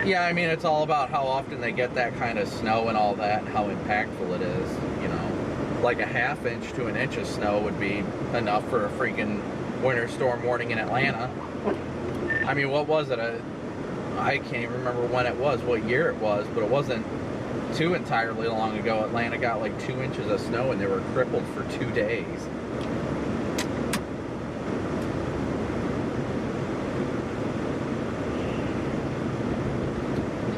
Yeah, I mean, it's all about how often they get that kind of snow and all that, and how impactful it is, you know. Like a ½ inch to an inch of snow would be enough for a freaking winter storm warning in Atlanta. I mean, what was it? I can't even remember when it was, what year it was, but it wasn't too entirely long ago. Atlanta got like 2 inches of snow and they were crippled for 2 days.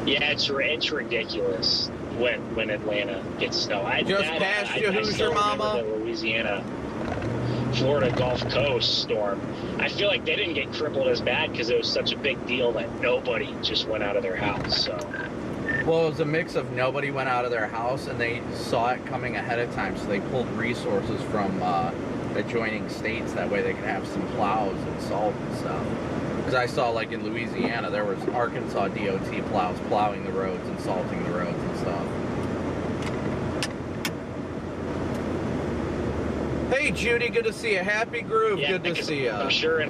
Yeah, it's ridiculous when Atlanta gets snow. Just past you, who's your mama? The Louisiana, Florida Gulf Coast storm. I feel like they didn't get crippled as bad because it was such a big deal that nobody just went out of their house. So, well, it was a mix of nobody went out of their house and they saw it coming ahead of time, so they pulled resources from adjoining states. That way they could have some plows and salt and stuff. Because I saw, like in Louisiana, there was Arkansas DOT plows plowing the roads and salting the roads and stuff. Hey Judy, good to see you. Happy Groove, yeah, good to see you. I'm sure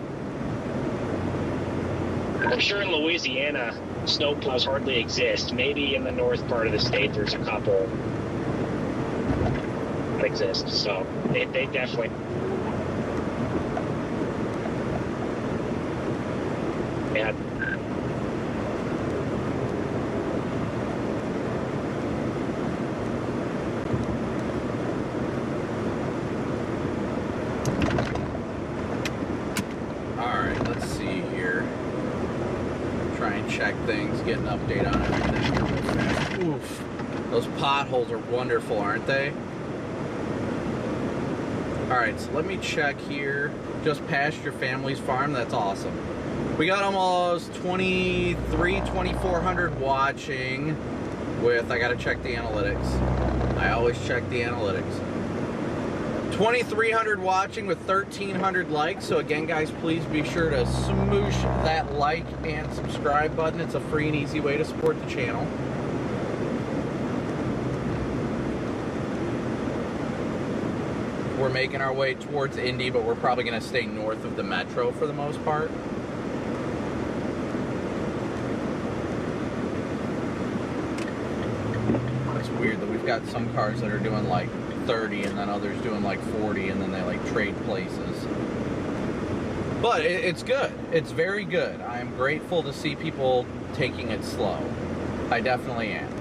in Louisiana, snow plows hardly exist. Maybe in the north part of the state, there's a couple that exist. So they definitely. Yeah. Alright, let's see here. Try and check things, get an update on everything here real fast. Oof. Those potholes are wonderful, aren't they? Alright, so let me check here. Just past your family's farm, that's awesome. We got almost 2,400 watching with, I gotta check the analytics. I always check the analytics. 2,300 watching with 1,300 likes. So again, guys, please be sure to smoosh that like and subscribe button. It's a free and easy way to support the channel. We're making our way towards Indy, but we're probably gonna stay north of the metro for the most part. Weird that we've got some cars that are doing like 30 and then others doing like 40, and then they like trade places. But it's good. It's very good. I am grateful to see people taking it slow. I definitely am.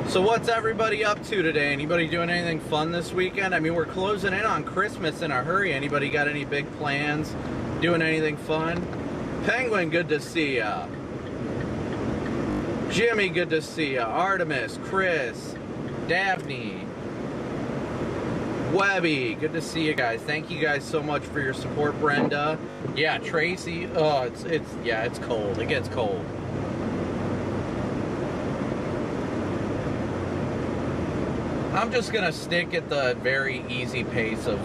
So what's everybody up to today? Anybody doing anything fun this weekend? I mean, we're closing in on Christmas in a hurry. Anybody got any big plans? Doing anything fun? Penguin, good to see ya. Jimmy, good to see ya. Artemis, Chris, Dabney, Webby, good to see you guys. Thank you guys so much for your support, Brenda. Yeah, Tracy. Oh, it's cold. It gets cold. I'm just gonna stick at the very easy pace of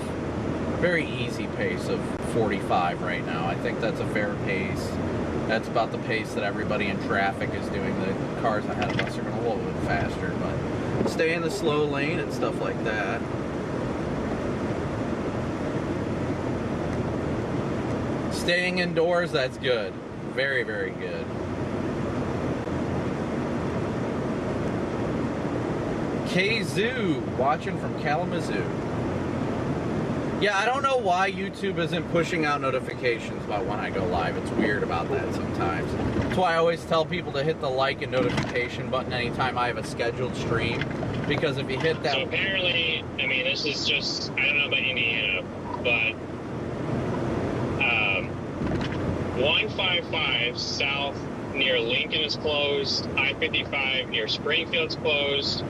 45 right now. I think that's a fair pace. That's about the pace that everybody in traffic is doing. The cars ahead of us are gonna roll a little bit faster, but stay in the slow lane and stuff like that. Staying indoors, that's good. Very, very good. Kazoo, watching from Kalamazoo. Yeah, I don't know why YouTube isn't pushing out notifications about when I go live. It's weird about that sometimes. That's why I always tell people to hit the like and notification button anytime I have a scheduled stream. Because if you hit that... So apparently, I mean, this is just, I don't know about Indiana, but 155 south near Lincoln is closed. I-55 near Springfield's closed.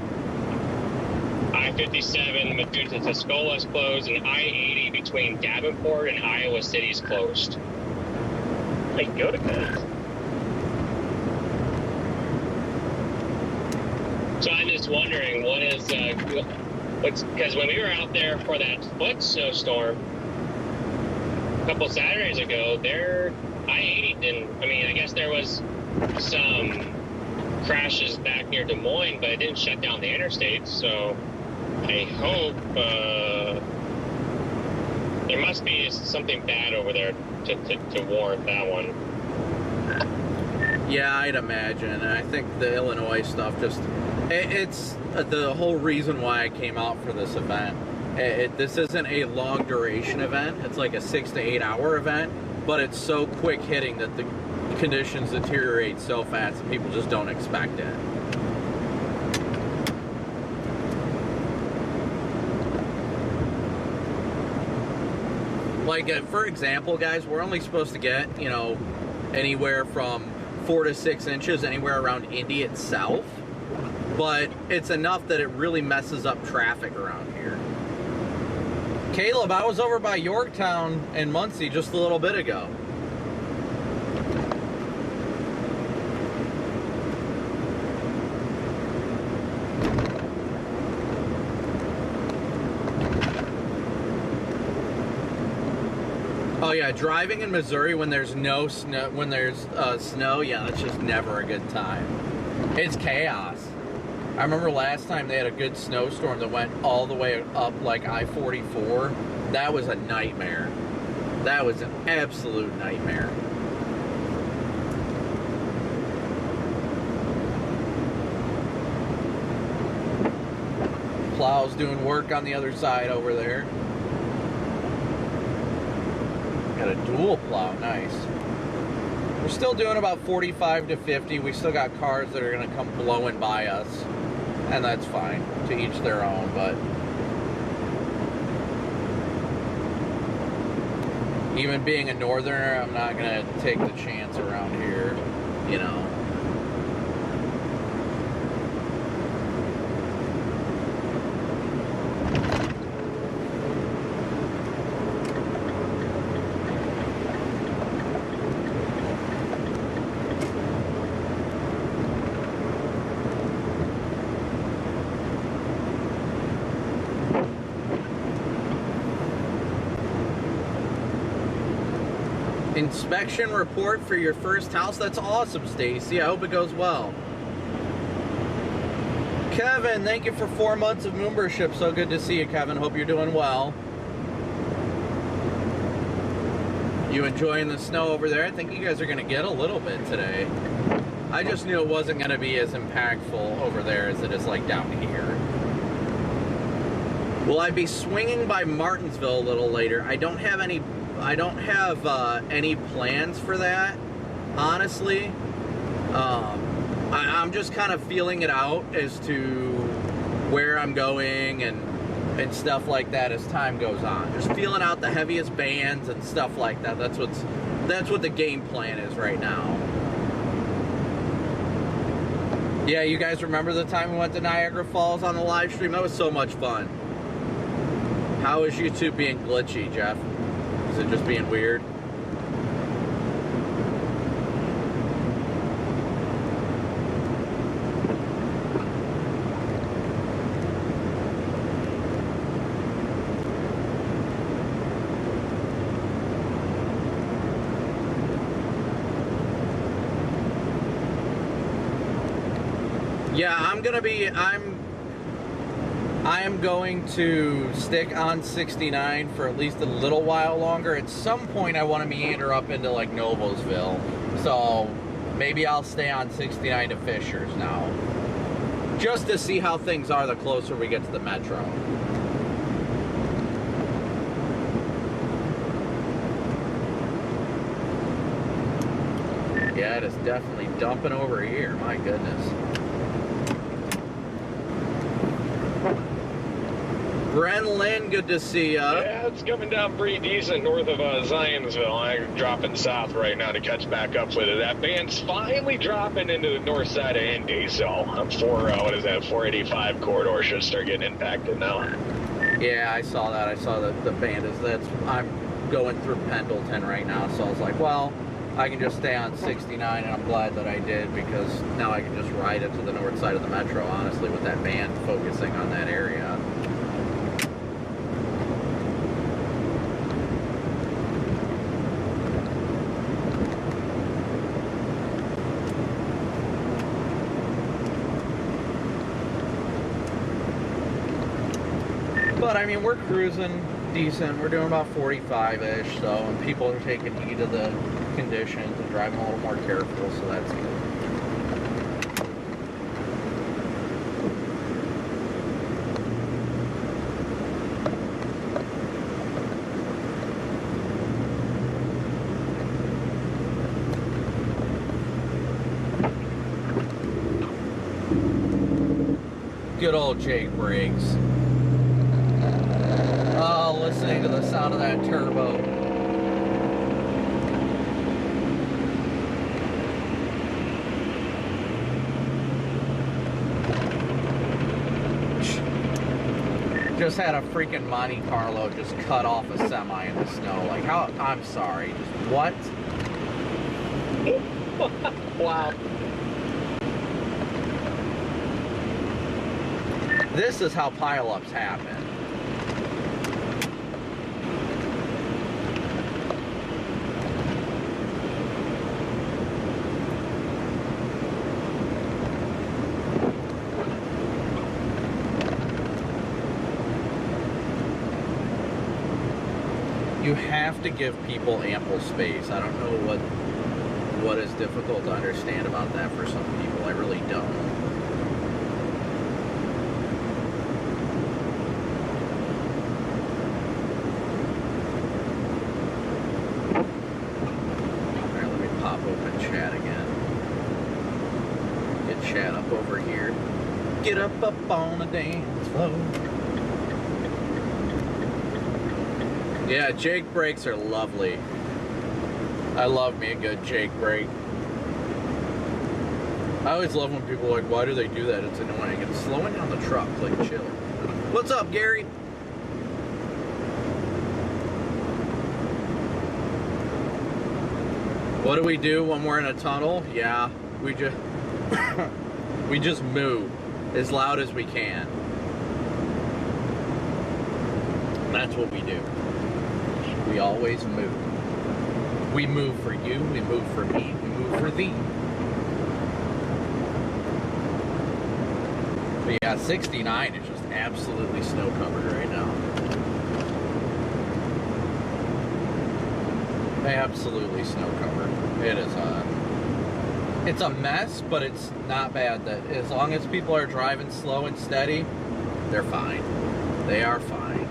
I-57 Matute to Tuscola is closed, and I-80 between Davenport and Iowa City is closed. Like, go to bed. So I'm just wondering, what is, what's, because when we were out there for that foot snowstorm a couple Saturdays ago, there, I-80 didn't, I mean, I guess there was some crashes back near Des Moines, but it didn't shut down the interstate, so I hope there must be something bad over there to warrant that one. Yeah, I'd imagine. I think the Illinois stuff just... It's the whole reason why I came out for this event. This isn't a long duration event. It's like a 6 to 8 hour event, but it's so quick hitting that the conditions deteriorate so fast that people just don't expect it. Like, for example, guys, we're only supposed to get, you know, anywhere from 4 to 6 inches anywhere around Indy itself. But it's enough that it really messes up traffic around here. Caleb, I was over by Yorktown and Muncie just a little bit ago. Oh yeah, driving in Missouri when there's no snow, snow, yeah, that's just never a good time. It's chaos. I remember last time they had a good snowstorm that went all the way up like I-44. That was a nightmare. That was an absolute nightmare. Plow's doing work on the other side over there. Got a dual plow, nice. We're still doing about 45 to 50. We still got cars that are going to come blowing by us. And that's fine, to each their own, but even being a northerner, I'm not going to take the chance around here, you know. Inspection report for your first house. That's awesome, Stacy. I hope it goes well. Kevin, thank you for 4 months of membership. So good to see you, Kevin. Hope you're doing well. You enjoying the snow over there? I think you guys are going to get a little bit today. I just knew it wasn't going to be as impactful over there as it is like down here. Will I be swinging by Martinsville a little later? I don't have any plans for that, honestly. I'm just kind of feeling it out as to where I'm going and stuff like that as time goes on. Just feeling out the heaviest bands and stuff like that. That's what the game plan is right now. Yeah, you guys remember the time we went to Niagara Falls on the live stream? That was so much fun. How is YouTube being glitchy, Jeff? Is it just being weird? Yeah, I am going to stick on 69 for at least a little while longer. At some point, I want to meander up into like Noblesville. So maybe I'll stay on 69 to Fishers now. Just to see how things are the closer we get to the metro. Yeah, it is definitely dumping over here. My goodness. Brenlin, good to see ya. Yeah, it's coming down pretty decent north of Zionsville. I'm dropping south right now to catch back up with it. That band's finally dropping into the north side of Indy, so I'm 485 corridor should start getting impacted now. Yeah, I saw that. I saw that the band is I'm going through Pendleton right now, so I was like, well, I can just stay on 69, and I'm glad that I did, because now I can just ride it to the north side of the metro, honestly, with that band focusing on that area. But I mean, we're cruising decent. We're doing about 45-ish, so, and people are taking heed of the conditions and driving a little more careful, so that's good. Good old Jake Briggs. Oh, listening to the sound of that turbo. Just had a freaking Monte Carlo just cut off a semi in the snow. Like, how? I'm sorry. Just what? Wow. This is how pileups happen. You have to give people ample space. I don't know what is difficult to understand about that for some people. I really don't. Alright, let me pop open chat again. Get chat up over here. Get up on the dance floor. Yeah, Jake brakes are lovely. I love me a good Jake brake. I always love when people are like, why do they do that? It's annoying. It's slowing down the truck, like chill. What's up, Gary? What do we do when we're in a tunnel? Yeah, we just we just move as loud as we can. That's what we do. We always move. We move for you, we move for me, we move for thee. But yeah, 69 is just absolutely snow covered right now. Absolutely snow covered. It is it's a mess, but it's not bad. That as long as people are driving slow and steady, they're fine. They are fine.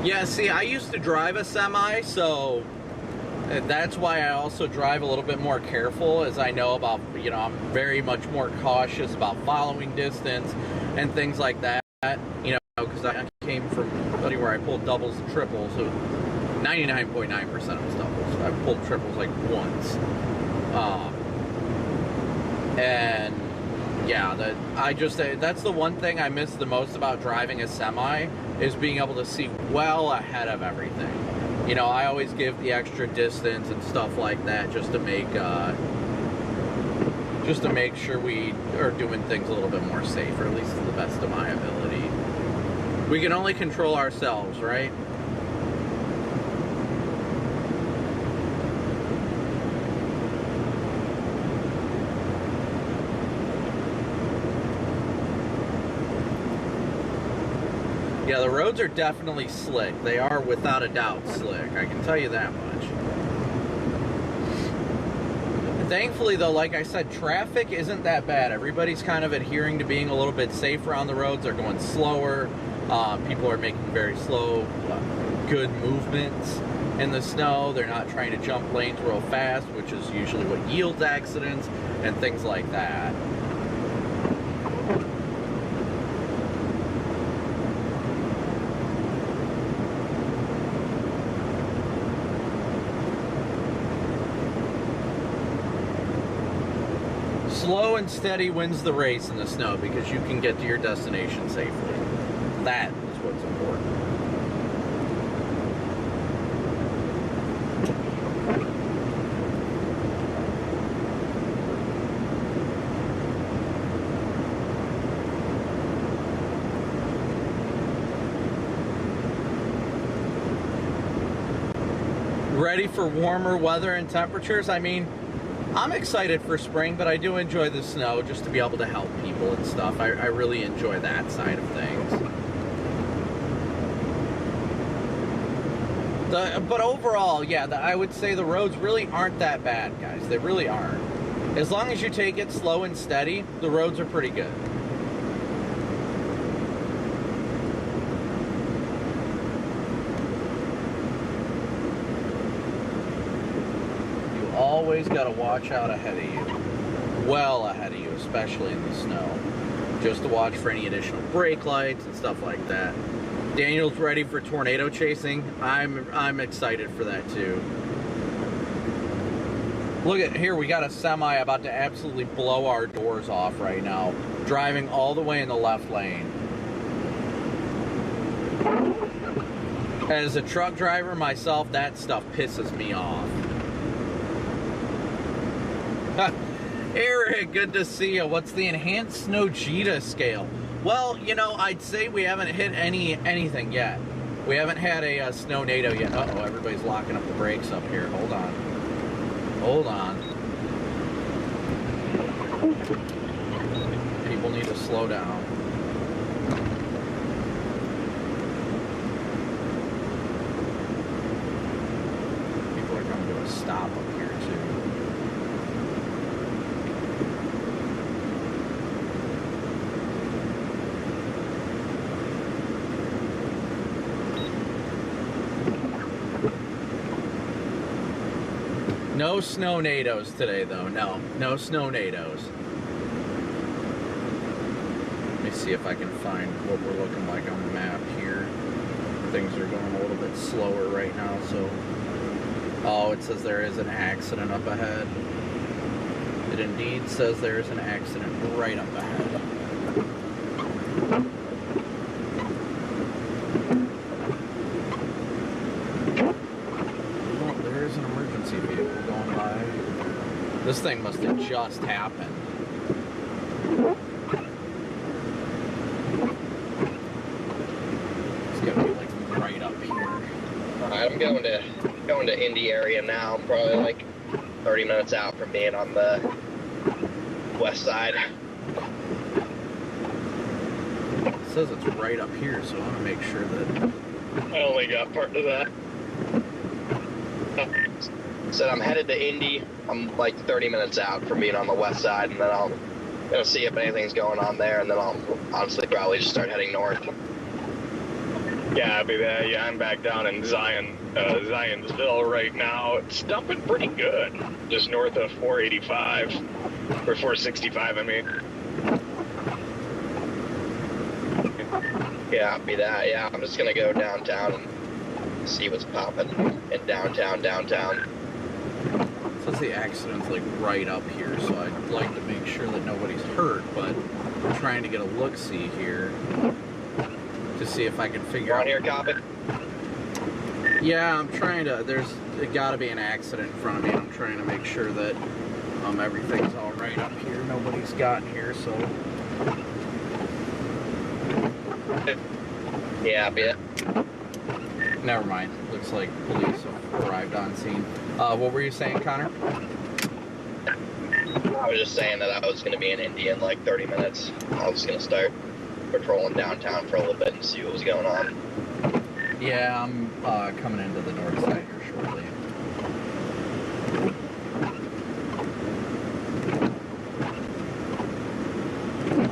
Yeah, see, I used to drive a semi, so that's why I also drive a little bit more careful, as I know about, you know, I'm very much more cautious about following distance and things like that, you know, because I came from where I pulled doubles and triples, so 99.9% was doubles. I pulled triples like once. And Yeah, that's the one thing I miss the most about driving a semi, is being able to see well ahead of everything. You know, I always give the extra distance and stuff like that just to make sure we are doing things a little bit more safe, or at least to the best of my ability. We can only control ourselves, right? Yeah, the roads are definitely slick. They are without a doubt slick. I can tell you that much. Thankfully, though, like I said, traffic isn't that bad. Everybody's kind of adhering to being a little bit safer on the roads. They're going slower. People are making very slow, good movements in the snow. They're not trying to jump lanes real fast, which is usually what yields accidents and things like that. Slow and steady wins the race in the snow, because you can get to your destination safely. That is what's important. Ready for warmer weather and temperatures? I mean, I'm excited for spring, but I do enjoy the snow just to be able to help people and stuff. I really enjoy that side of things. But overall, yeah, I would say the roads really aren't that bad, guys. They really aren't. As long as you take it slow and steady, the roads are pretty good. Always got to watch out ahead of you, well ahead of you, especially in the snow, just to watch for any additional brake lights and stuff like that. Daniel's ready for tornado chasing. I'm excited for that too. Look at here, we got a semi about to absolutely blow our doors off right now, driving all the way in the left lane. As a truck driver myself, that stuff pisses me off. Eric, good to see you. What's the enhanced snow Jita scale? Well, you know, I'd say we haven't hit anything yet. We haven't had a snow NATO yet. Uh-oh, everybody's locking up the brakes up here. Hold on. Hold on. People need to slow down. People are coming to a stop up here, too. No snow NATOs today, though. No snow NATOs. Let me see if I can find what we're looking like on the map here. Things are going a little bit slower right now, so... Oh, it says there is an accident up ahead. It indeed says there is an accident right up ahead. This thing must have just happened. It's gotta be like right up here. Alright, I'm going to Indy area now. I'm probably like 30 minutes out from being on the west side. It says it's right up here, so I want to make sure that... I only got part of that. Said I'm headed to Indy. I'm like 30 minutes out from being on the west side, and then I'll see if anything's going on there, and then I'll honestly probably just start heading north. Yeah, I'll be there. Yeah, I'm back down in Zionsville right now. It's dumping pretty good, just north of 485 or 465. I mean. Yeah, I'll be that. Yeah, I'm just gonna go downtown and see what's popping in downtown. says the accident's like right up here, so I'd like to make sure that nobody's hurt, but I'm trying to get a look-see here to see if I can figure out. On here, Copic? Yeah, I'm trying to. There's got to be an accident in front of me. I'm trying to make sure that everything's all right up here. Nobody's gotten here, so. Yeah, a bit. Never mind. Looks like police have arrived on scene. What were you saying, Connor? I was just saying that I was going to be in Indy in like 30 minutes. I was going to start patrolling downtown for a little bit and see what was going on. Yeah, I'm coming into the north side here shortly.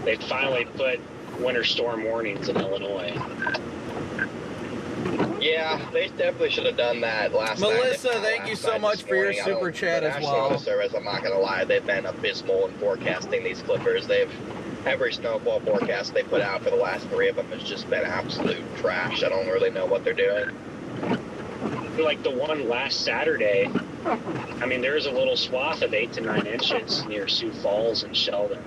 They finally put winter storm warnings in Illinois. Yeah, they definitely should have done that last night. Melissa, thank you so much for your super chat as well. National Service, I'm not going to lie, they've been abysmal in forecasting these clippers. Every snowfall forecast they put out for the last 3 of them has just been absolute trash. I don't really know what they're doing. Like the one last Saturday, I mean, there's a little swath of 8 to 9 inches near Sioux Falls and Sheldon.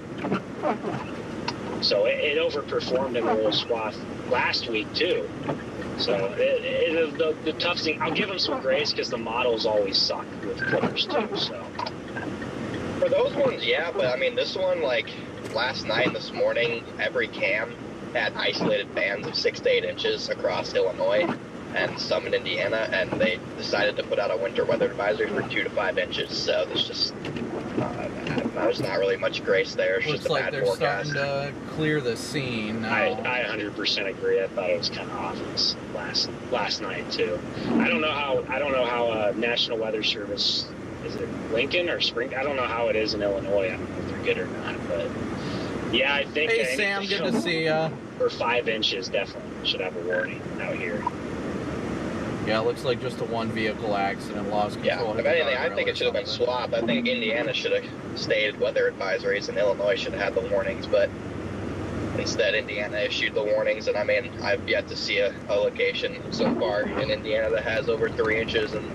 So it overperformed in the little swath last week too. So the tough thing, I'll give them some grace because the models always suck with clippers too. So for those ones, yeah, but I mean this one, like last night and this morning, every cam had isolated bands of 6 to 8 inches across Illinois and some in Indiana, and they decided to put out a winter weather advisory for 2 to 5 inches. So there's just there's not really much grace there. It's Looks just a like bad they're forecast. starting to clear the scene now. I 100% agree. I thought it was kind of awful last night too. I don't know how National Weather Service, is it Lincoln or Spring? I don't know how it is in Illinois. I don't know if they're good or not, but yeah, I think. Hey Sam, good to see ya. For 5 inches, definitely should have a warning out here. Yeah, it looks like just a one vehicle accident, lost Yeah, control. if anything, I think it should have been swapped. I think Indiana should have stated weather advisories and Illinois should have had the warnings, but instead Indiana issued the warnings. And I mean, I've yet to see a location so far in Indiana that has over 3 inches, and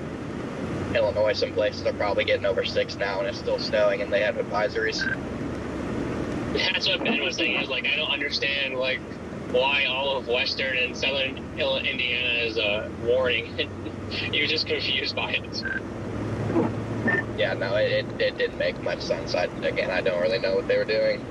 Illinois, some places are probably getting over 6 now and it's still snowing and they have advisories. That's what Ben was saying, is like, I don't understand, like, why all of western and southern Indiana is a warning. He was just confused by it. Yeah, no, it didn't make much sense. I don't really know what they were doing.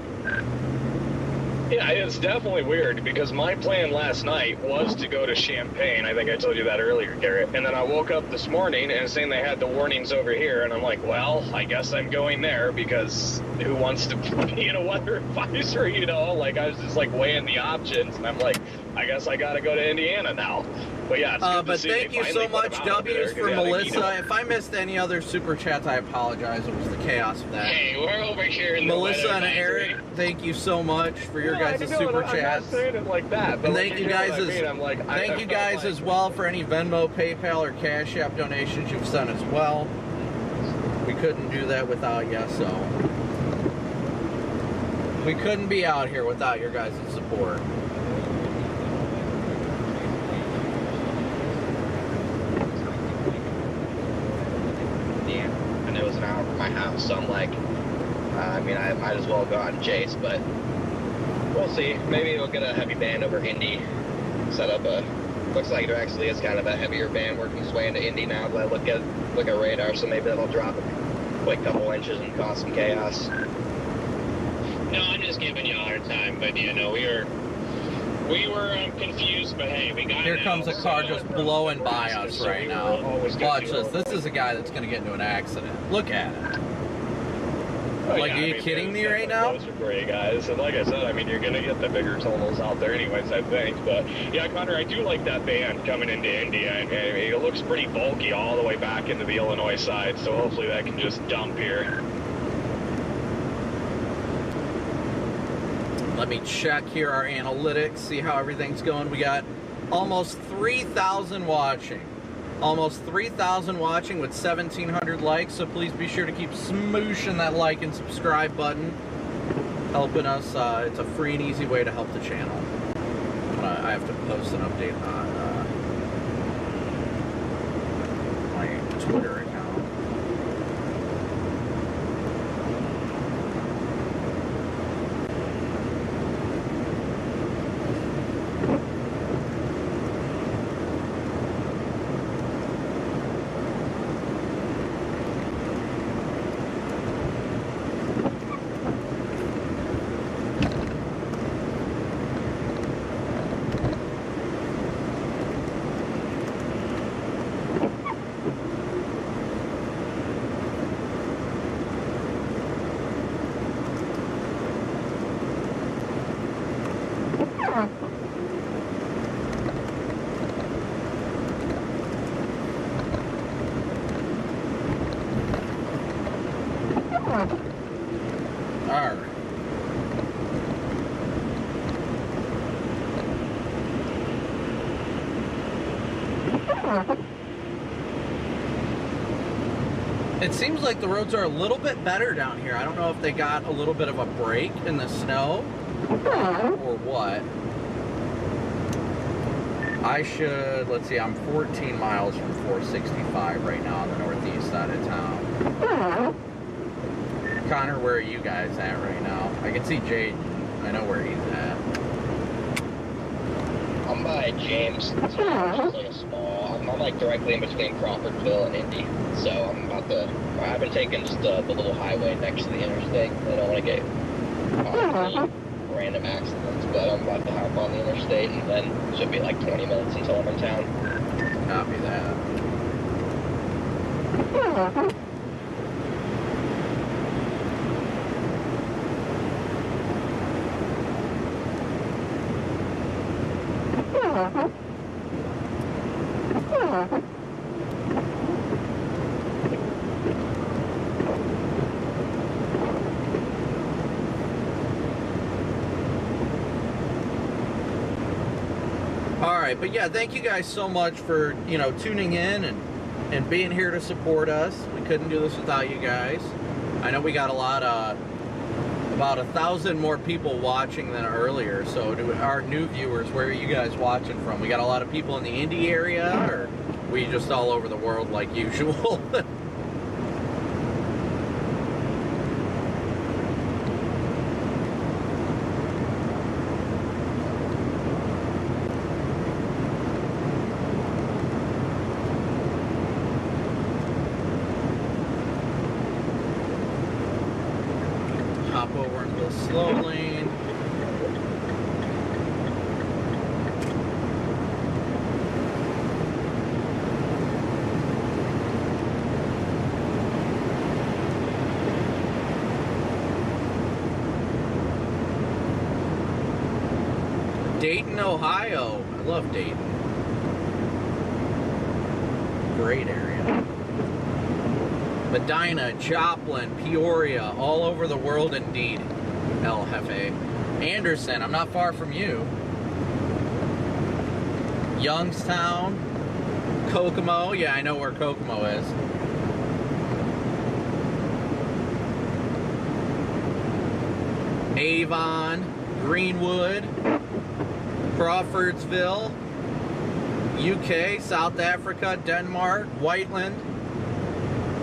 Yeah, it's definitely weird because my plan last night was to go to Champaign. I think I told you that earlier, Garrett. And then I woke up this morning and saying they had the warnings over here. And I'm like, well, I guess I'm going there because who wants to be in a weather advisory, you know? Like, I was just like weighing the options. And I'm like, I guess I got to go to Indiana now. But yeah, it's good to but see thank they you finally so put much, them out over there, W's 'cause, for yeah, they need Melissa. them. If I missed any other super chats, I apologize. It was the chaos of that. Hey, we're over here in Melissa the and weather Eric, advisory. thank you so much for your Yeah, guys' I know, super I'm not chats. saying it like that, but And like, thank you know guys what I mean? I'm like, thank you guys as well for any Venmo, PayPal, or Cash App donations you've sent as well. We couldn't do that without you, so we couldn't be out here without your guys' support. And it was an hour from my house, so I'm like, I mean, I might as well go out and chase, but we'll see. Maybe we'll get a heavy band over Indy, set up a, looks like there actually is kind of a heavier band working its way into Indy now, but I look at radar, so maybe that'll drop a quick couple inches and cause some chaos. No, I'm just giving you a hard time, but you know, we were confused, but hey, we got Here it comes now, a car so- just blowing by us so right we now. were always good Watch to this. go. This is a guy that's going to get into an accident. Look at it. Oh, Like, yeah, are you I mean, kidding it's me right definitely now? closer for you guys. And like I said, I mean, you're going to get the bigger tonals out there anyways, I think. But yeah, Connor, I do like that band coming into India. And it looks pretty bulky all the way back into the Illinois side. So hopefully that can just dump here. Let me check here our analytics, see how everything's going. We got almost 3,000 watching. Almost 3,000 watching with 1,700 likes, so please be sure to keep smooshing that like and subscribe button. Helping us, it's a free and easy way to help the channel. I have to post an update on my Twitter account. All right. It seems like the roads are a little bit better down here. I don't know if they got a little bit of a break in the snow or what. I should, let's see, I'm 14 miles from 465 right now on the northeast side of town. Connor, where are you guys at right now? I can see Jade. I know where he's at. I'm by James, which is like a small. I'm like directly in between Crawfordville and Indy, so I'm about to. I've been taking just the little highway next to the interstate. I don't want to get random accidents, but I'm about to hop on the interstate, and then it should be like 20 minutes until I'm in town. Copy that. But yeah, thank you guys so much for, you know, tuning in and being here to support us. We couldn't do this without you guys. I know we got a lot of, about 1,000 more people watching than earlier. So to our new viewers, where are you guys watching from? We got a lot of people in the Indy area, or we just all over the world like usual? Hop over into the slow lane. Dayton, Ohio. I love Dayton. Great area. Medina, Joplin, Peoria, all over the world indeed, El Jefe. Anderson, I'm not far from you. Youngstown, Kokomo, yeah, I know where Kokomo is. Avon, Greenwood, Crawfordsville, UK, South Africa, Denmark, Whiteland.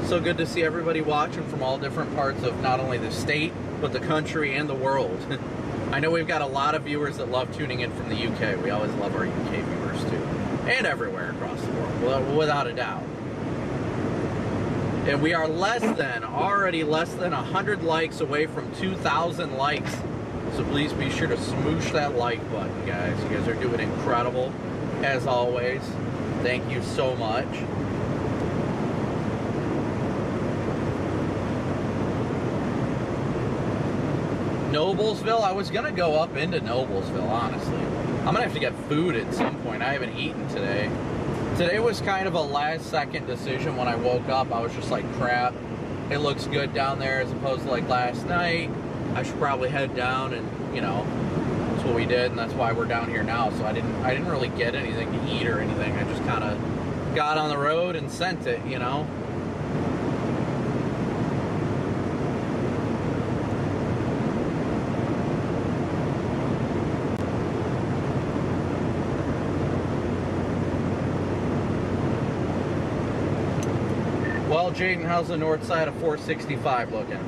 So good to see everybody watching from all different parts of not only the state, but the country and the world. I know we've got a lot of viewers that love tuning in from the UK. We always love our UK viewers too. And everywhere across the world, without a doubt. And we are already less than 100 likes away from 2,000 likes. So please be sure to smoosh that like button, guys. You guys are doing incredible, as always. Thank you so much. Noblesville, I was gonna go up into Noblesville, honestly. I'm gonna have to get food at some point. I haven't eaten today. Today was kind of a last second decision. When I woke up, I was just like, crap, it looks good down there as opposed to like last night. I should probably head down, and you know, that's what we did, and that's why we're down here now. So I didn't really get anything to eat or anything. I just kind of got on the road and sent it, you know. Well, Jaden, how's the north side of 465 looking?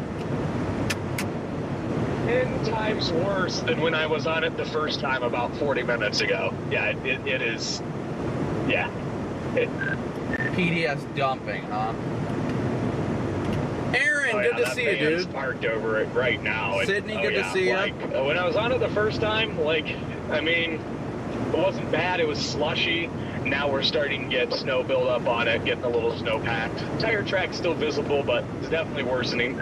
10 times worse than when I was on it the first time about 40 minutes ago. Yeah, it is. Yeah. PDS dumping, huh? Aaron, good to see you, dude. Parked over it right now. Sydney, good to see you. When I was on it the first time, I mean, it wasn't bad. It was slushy. Now we're starting to get snow build up on it, getting a little snow packed. Tire track's still visible, but it's definitely worsening.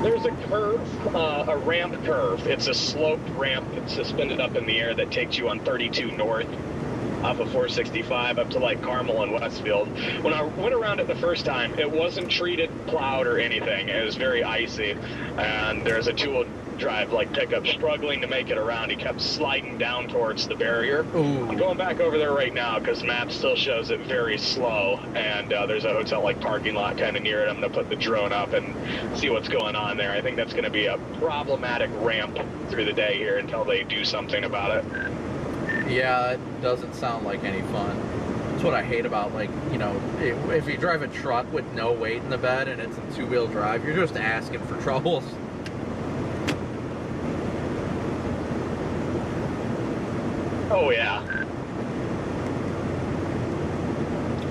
There's a curve, a ramp curve. It's a sloped ramp that's suspended up in the air that takes you on 32 north. off of 465 up to like Carmel and Westfield. When I went around it the first time, it wasn't treated, plowed, or anything. It was very icy, and there's a two-wheel drive like pickup struggling to make it around. He kept sliding down towards the barrier. Ooh. I'm going back over there right now because map still shows it very slow, and there's a hotel like parking lot kind of near it. I'm going to put the drone up and see what's going on there. I think that's going to be a problematic ramp through the day here until they do something about it. Yeah, it doesn't sound like any fun. That's what I hate about, like, you know, if you drive a truck with no weight in the bed and it's a two-wheel drive, you're just asking for troubles. Oh, yeah.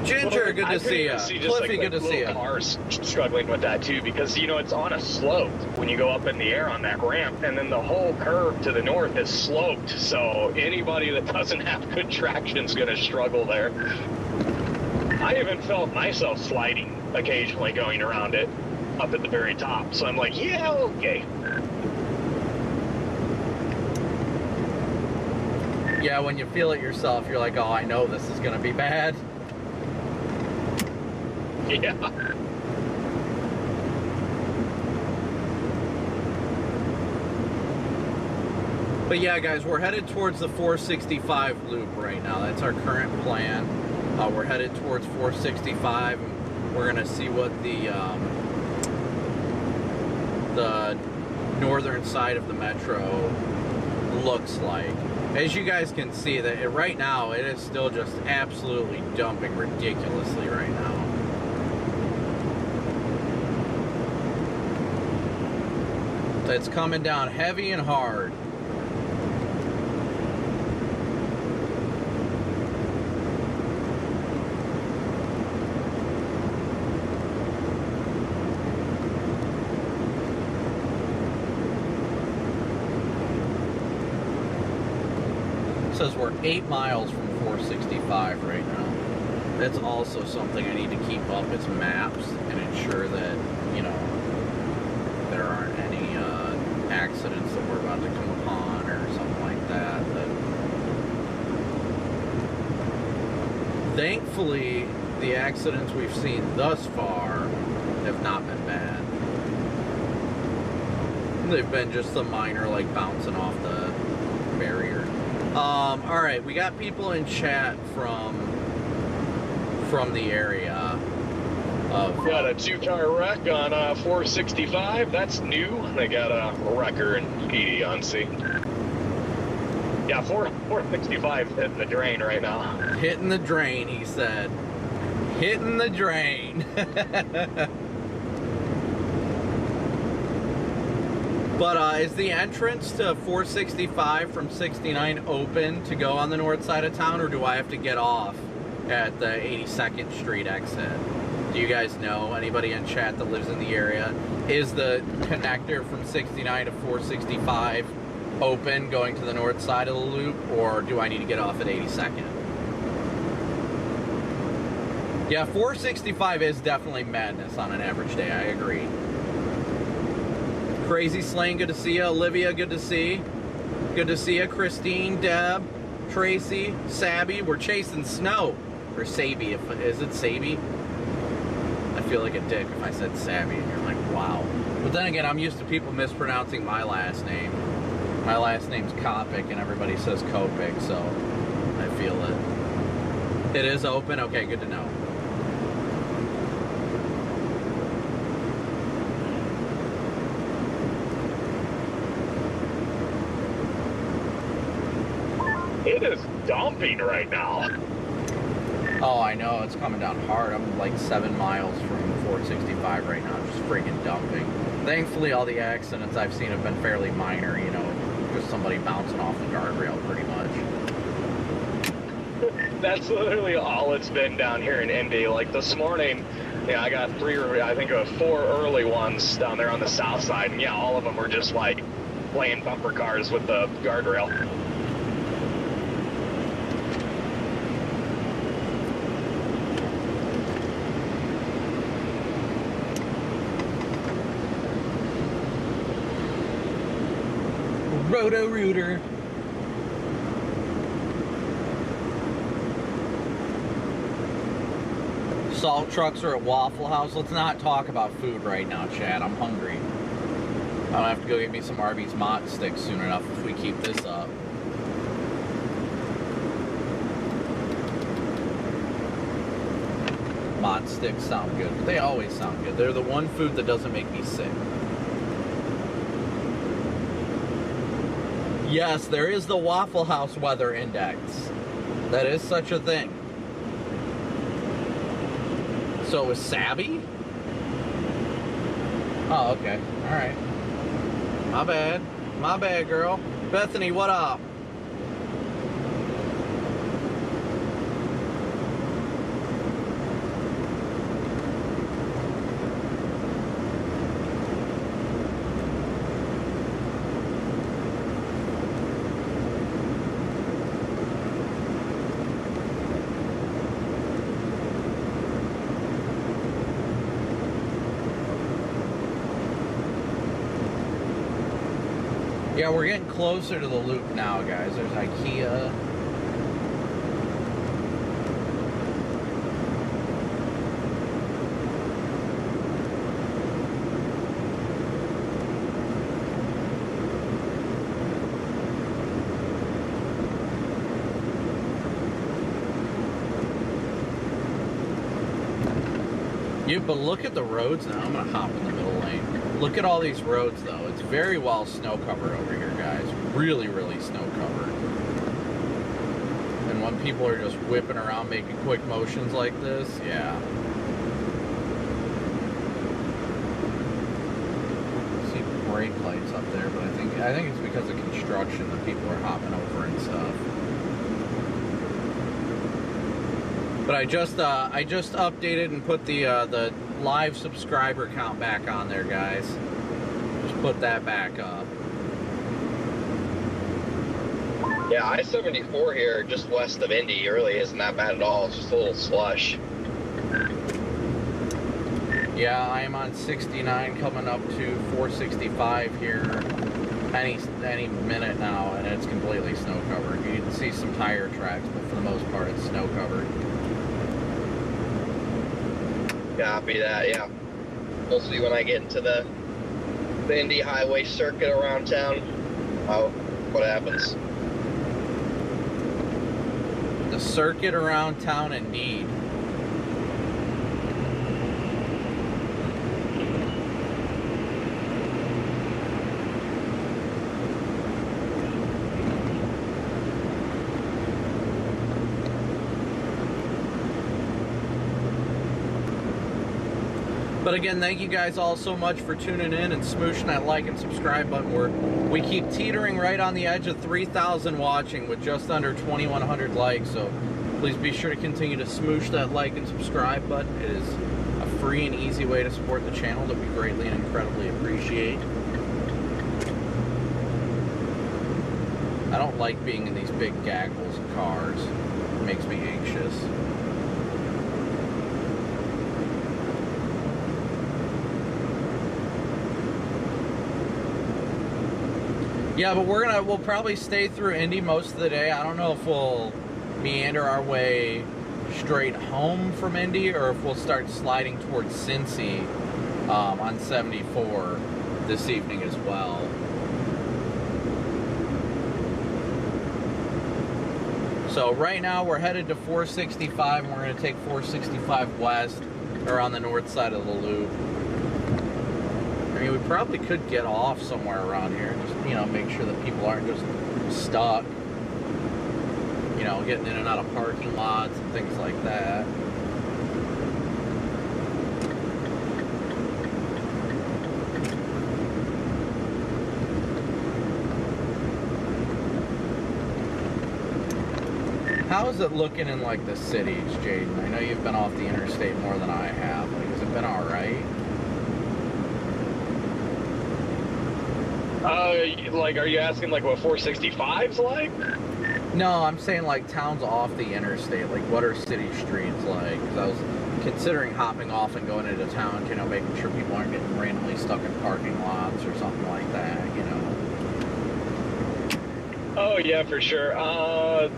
Ginger, good to see ya. Cliffy, good to see ya. Cars struggling with that too, because you know it's on a slope when you go up in the air on that ramp, and then the whole curve to the north is sloped. So anybody that doesn't have good traction is going to struggle there. I even felt myself sliding occasionally going around it up at the very top. So I'm like, yeah, okay. Yeah, when you feel it yourself, you're like, oh, I know this is going to be bad. Yeah. But yeah, guys, we're headed towards the 465 loop right now. That's our current plan. We're headed towards 465. And we're going to see what the northern side of the metro looks like. As you guys can see, that right now it is still just absolutely dumping ridiculously right now. It's coming down heavy and hard. It says we're 8 miles from 465 right now. That's also something I need to keep up is maps and ensure that, you know, there aren't any accidents that we're about to come upon or something like that. But thankfully, the accidents we've seen thus far have not been bad. They've been just the minor, like, bouncing off the barrier. Alright, we got people in chat from the area. Got a 2-car wreck on 465. That's new. They got a wrecker and PD on scene. Yeah, 465 hitting the drain right now. Hitting the drain, he said. Hitting the drain. But is the entrance to 465 from 69 open to go on the north side of town, or do I have to get off at the 82nd Street exit? Do you guys know? Anybody in chat that lives in the area? Is the connector from 69 to 465 open going to the north side of the loop, or do I need to get off at 82nd? Yeah, 465 is definitely madness on an average day, I agree. Crazy Slane, good to see you. Olivia, good to see. Good to see you. Christine, Deb, Tracy, Sabby. We're chasing snow. Or Saby, is it Saby? I feel like a dick if I said Sabby and you're like, wow. But then again, I'm used to people mispronouncing my last name. My last name's Copic and everybody says Copic, so I feel it. It is open? Okay, good to know. It is dumping right now. Oh, I know, it's coming down hard. I'm like 7 miles from 465 right now, just freaking dumping. Thankfully, all the accidents I've seen have been fairly minor, you know, just somebody bouncing off the guardrail pretty much. That's literally all it's been down here in Indy. Like this morning, yeah, I got 4 early ones down there on the south side, and yeah, all of them were just like playing bumper cars with the guardrail. Roto-Rooter. Salt trucks are at Waffle House. Let's not talk about food right now, Chad. I'm hungry. I'll have to go get me some Arby's Mott sticks soon enough if we keep this up. Mott sticks sound good. They always sound good. They're the one food that doesn't make me sick. Yes, there is the Waffle House weather index. That is such a thing. So is Savvy? Oh, okay. Alright. My bad. My bad, girl. Bethany, what up? Yeah, we're getting closer to the loop now, guys. There's IKEA. Yeah, but look at the roads now. I'm gonna hop in the middle lane. Look at all these roads, though. It's very well snow covered over here, guys. Really, really snow covered. And when people are just whipping around making quick motions like this, yeah. See brake lights up there, but I think it's because of construction that people are hopping over and stuff. But I just updated and put the live subscriber count back on there, guys. Just put that back up. Yeah, I-74 here, just west of Indy, really isn't that bad at all. It's just a little slush. Yeah, I am on 69, coming up to 465 here any minute now, and it's completely snow covered. You can see some tire tracks, but for the most part, it's snow covered. Copy that, yeah. We'll see when I get into the Indy highway circuit around town, what happens. The circuit around town indeed. But again, thank you guys all so much for tuning in and smooshing that like and subscribe button. We keep teetering right on the edge of 3,000 watching with just under 2,100 likes. So please be sure to continue to smoosh that like and subscribe button. It is a free and easy way to support the channel that we greatly and incredibly appreciate. I don't like being in these big gaggles of cars. It makes me anxious. Yeah, but we'll probably stay through Indy most of the day. I don't know if we'll meander our way straight home from Indy or if we'll start sliding towards Cincy on 74 this evening as well. So right now we're headed to 465 and we're going to take 465 west around the north side of the loop. I mean, we probably could get off somewhere around here, just, you know, make sure that people aren't just stuck, you know, getting in and out of parking lots and things like that. How is it looking in, like, the cities, Jaden? I know you've been off the interstate more than I have. Like, has it been all right? Like, are you asking, like, what 465's like? No, I'm saying, like, towns off the interstate. Like, what are city streets like? Because I was considering hopping off and going into town, you know, making sure people aren't getting randomly stuck in parking lots or something like that, you know. Oh yeah, for sure.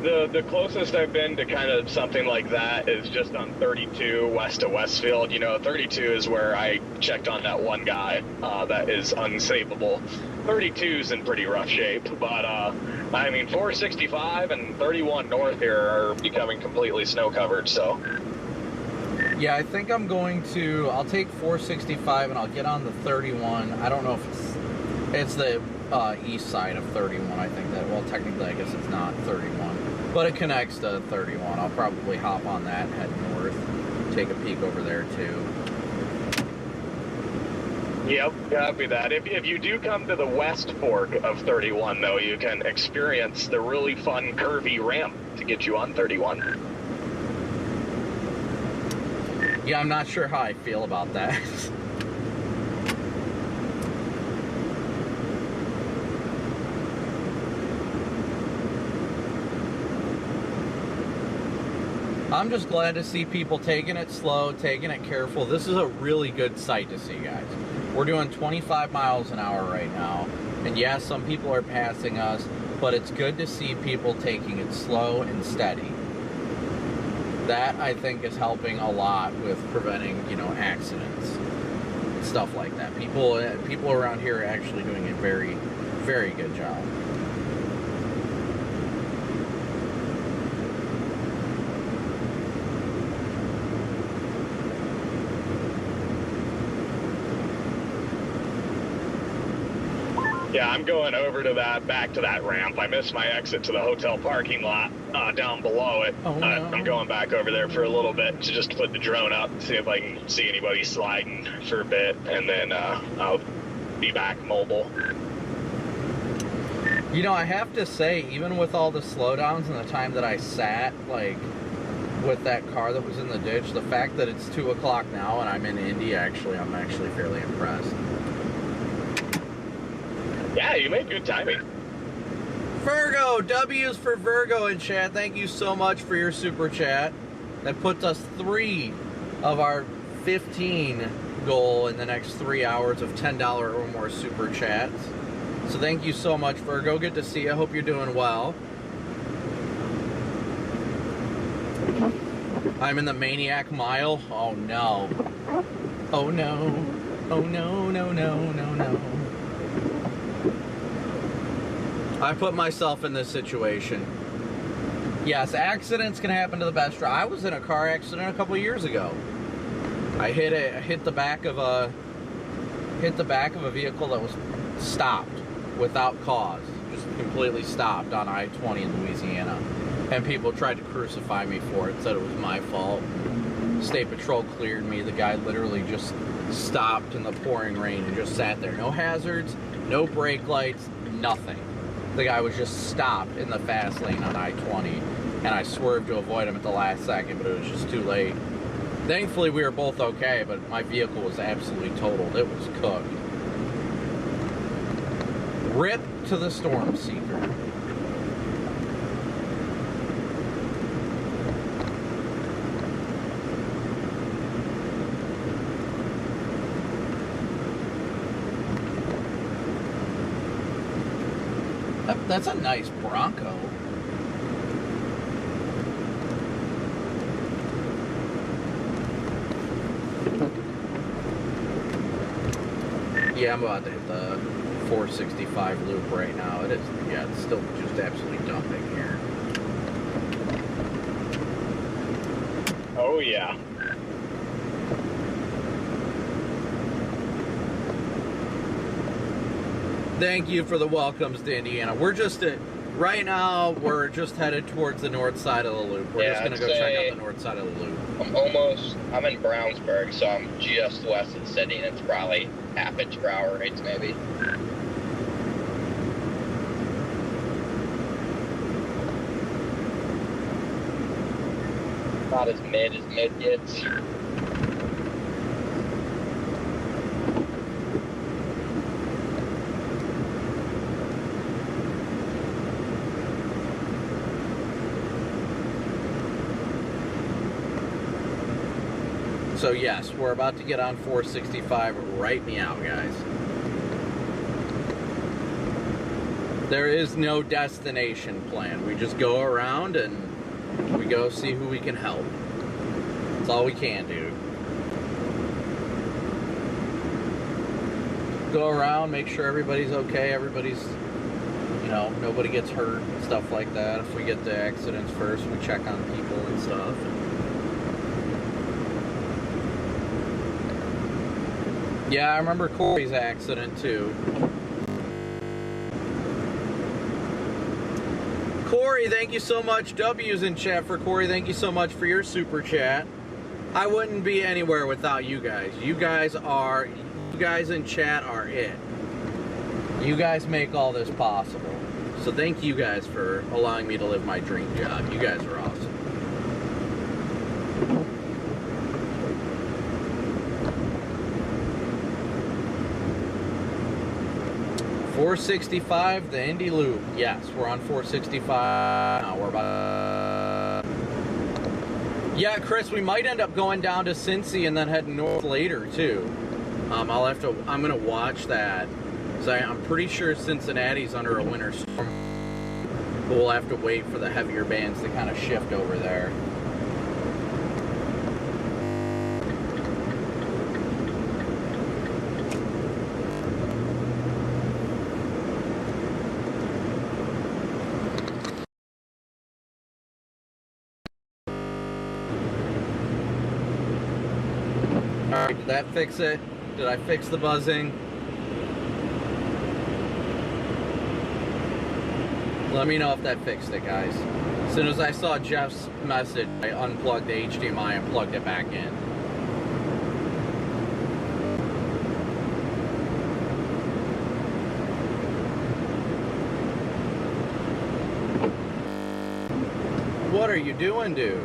The closest I've been to kind of something like that is just on 32 west of Westfield. You know, 32 is where I checked on that one guy that is unsavable. 32's in pretty rough shape, but I mean 465 and 31 north here are becoming completely snow covered. So Yeah, I think I'm going to. I'll take 465 and I'll get on the 31. I don't know if it's the east side of 31. I think that. Well, technically, I guess it's not 31, but it connects to 31. I'll probably hop on that and head north. Take a peek over there too. yep, copy that. If you do come to the west fork of 31, though, you can experience the really fun curvy ramp to get you on 31. Yeah, I'm not sure how I feel about that. I'm just glad to see people taking it slow, taking it careful. This is a really good sight to see, guys. We're doing 25 miles an hour right now. And yes, some people are passing us, but it's good to see people taking it slow and steady. That, I think, is helping a lot with preventing, you know, accidents. Stuff like that. People around here are actually doing a very, very good job. Yeah, I'm going over to back to that ramp. I missed my exit to the hotel parking lot down below it. Oh, no. I'm going back over there for a little bit to just put the drone up, see if I can see anybody sliding for a bit, and then I'll be back mobile. You know, I have to say, even with all the slowdowns and the time that I sat, like, with that car that was in the ditch, the fact that it's 2 o'clock now and I'm in Indy, I'm actually fairly impressed. Yeah, you made good timing. Virgo, W's for Virgo in chat. Thank you so much for your super chat. That puts us 3 of our 15 goal in the next 3 hours of $10 or more super chats. So thank you so much, Virgo. Good to see you. I hope you're doing well. I'm in the Maniac Mile. Oh no. Oh no. Oh no, no, no, no, no. I put myself in this situation. Yes, accidents can happen to the best. I was in a car accident a couple years ago. I hit the back of a vehicle that was stopped without cause, just completely stopped on I-20 in Louisiana, and people tried to crucify me for it, said it was my fault. State Patrol cleared me. The guy literally just stopped in the pouring rain and just sat there. No hazards, no brake lights, nothing. The guy was just stopped in the fast lane on I-20, and I swerved to avoid him at the last second, but it was just too late. Thankfully, we were both okay, but my vehicle was absolutely totaled. It was cooked. Rip to the Storm Seeker. That's a nice Bronco. Yeah, I'm about to hit the 465 loop right now. It is, yeah, it's still just absolutely dumping here. Oh yeah. Thank you for the welcomes to Indiana. We're just right now. We're just headed towards the north side of the loop. We're just gonna go check out the north side of the loop. I'm in Brownsburg, so I'm just west of the city, and it's probably half inch per hour rates, maybe. Not as mid gets. So yes, we're about to get on 465. Right me out, guys. There is no destination plan. We just go around and we go see who we can help. That's all we can do. Go around, make sure everybody's okay, everybody's, you know, nobody gets hurt, stuff like that. If we get to accidents first, we check on people and stuff. Yeah, I remember Corey's accident too. Corey, thank you so much. W's in chat for Corey. Thank you so much for your super chat. I wouldn't be anywhere without you guys. You guys in chat are it. You guys make all this possible. So thank you guys for allowing me to live my dream job. You guys are awesome. .465, the Indy Loop. Yes, we're on 465. Now we're about. Yeah, Chris, we might end up going down to Cincy and then heading north later too. I'm gonna watch that. So I'm pretty sure Cincinnati's under a winter storm. But we'll have to wait for the heavier bands to kind of shift over there. Alright, did that fix it? Did I fix the buzzing? Let me know if that fixed it, guys. As soon as I saw Jeff's message, I unplugged the HDMI and plugged it back in. What are you doing, dude?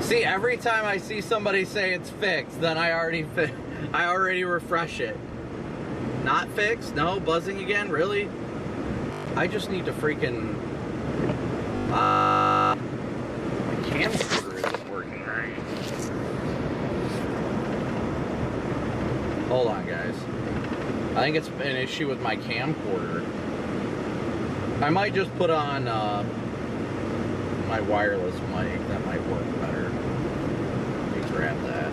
See, every time I see somebody say it's fixed, then I already refresh it. Not fixed? No, buzzing again? Really? I just need to freaking my camcorder isn't working right. Hold on, guys. I think it's an issue with my camcorder. I might just put on my wireless mic. That might work better. Let me grab that.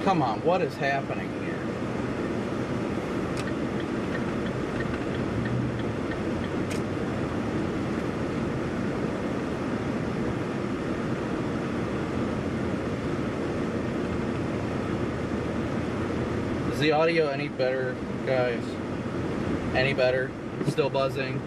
Come on, what is happening here? Is the audio any better, guys? Any better? Still buzzing?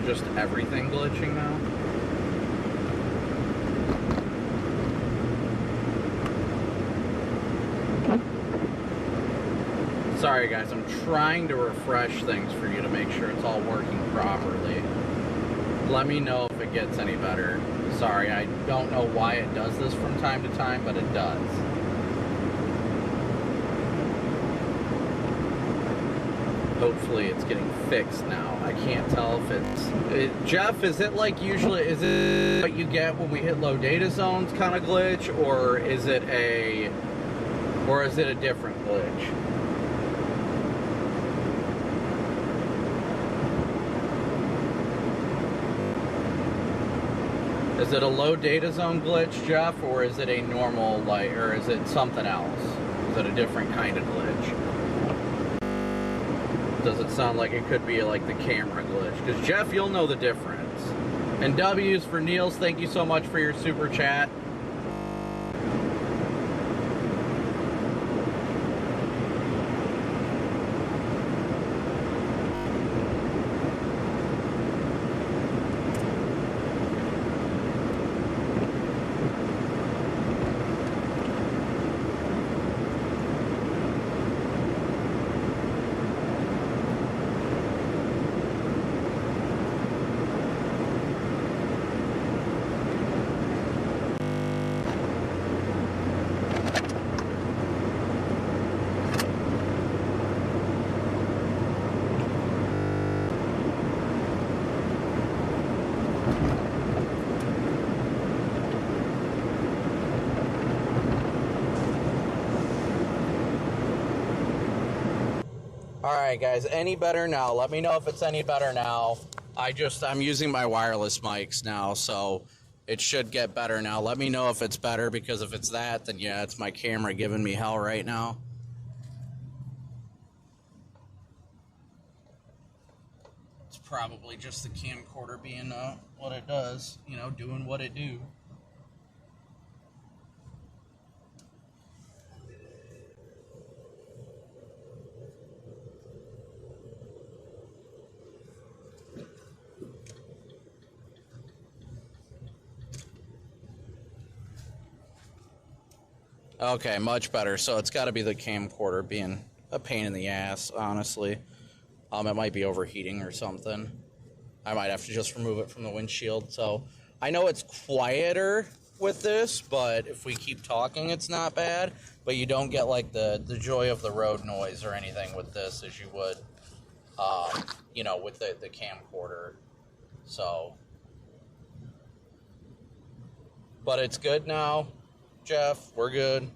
Just everything glitching now? Sorry guys, I'm trying to refresh things for you to make sure it's all working properly. Let me know if it gets any better. Sorry, I don't know why it does this from time to time, but it does. Hopefully it's getting fixed now. I can't tell if it's... Jeff, is it like usually... Is it what you get when we hit low data zones kind of glitch? Or is it a... Or is it a different glitch? Is it a low data zone glitch, Jeff? Or is it a normal, like... Or is it something else? Is it a different kind of glitch? Does it sound like it could be like the camera glitch? Because Jeff, you'll know the difference. And W's for Niels, thank you so much for your super chat. Alright guys, any better now? Let me know if it's any better now. I'm using my wireless mics now, so it should get better now. Let me know if it's better, because if it's that, then yeah, it's my camera giving me hell right now. It's probably just the camcorder being what it does, you know, doing what it do. Okay, much better. So it's got to be the camcorder being a pain in the ass, honestly. It might be overheating or something. I might have to just remove it from the windshield. So I know it's quieter with this, but if we keep talking, it's not bad. But you don't get like the joy of the road noise or anything with this as you would, you know, with the camcorder. So, but it's good now. Jeff, we're good.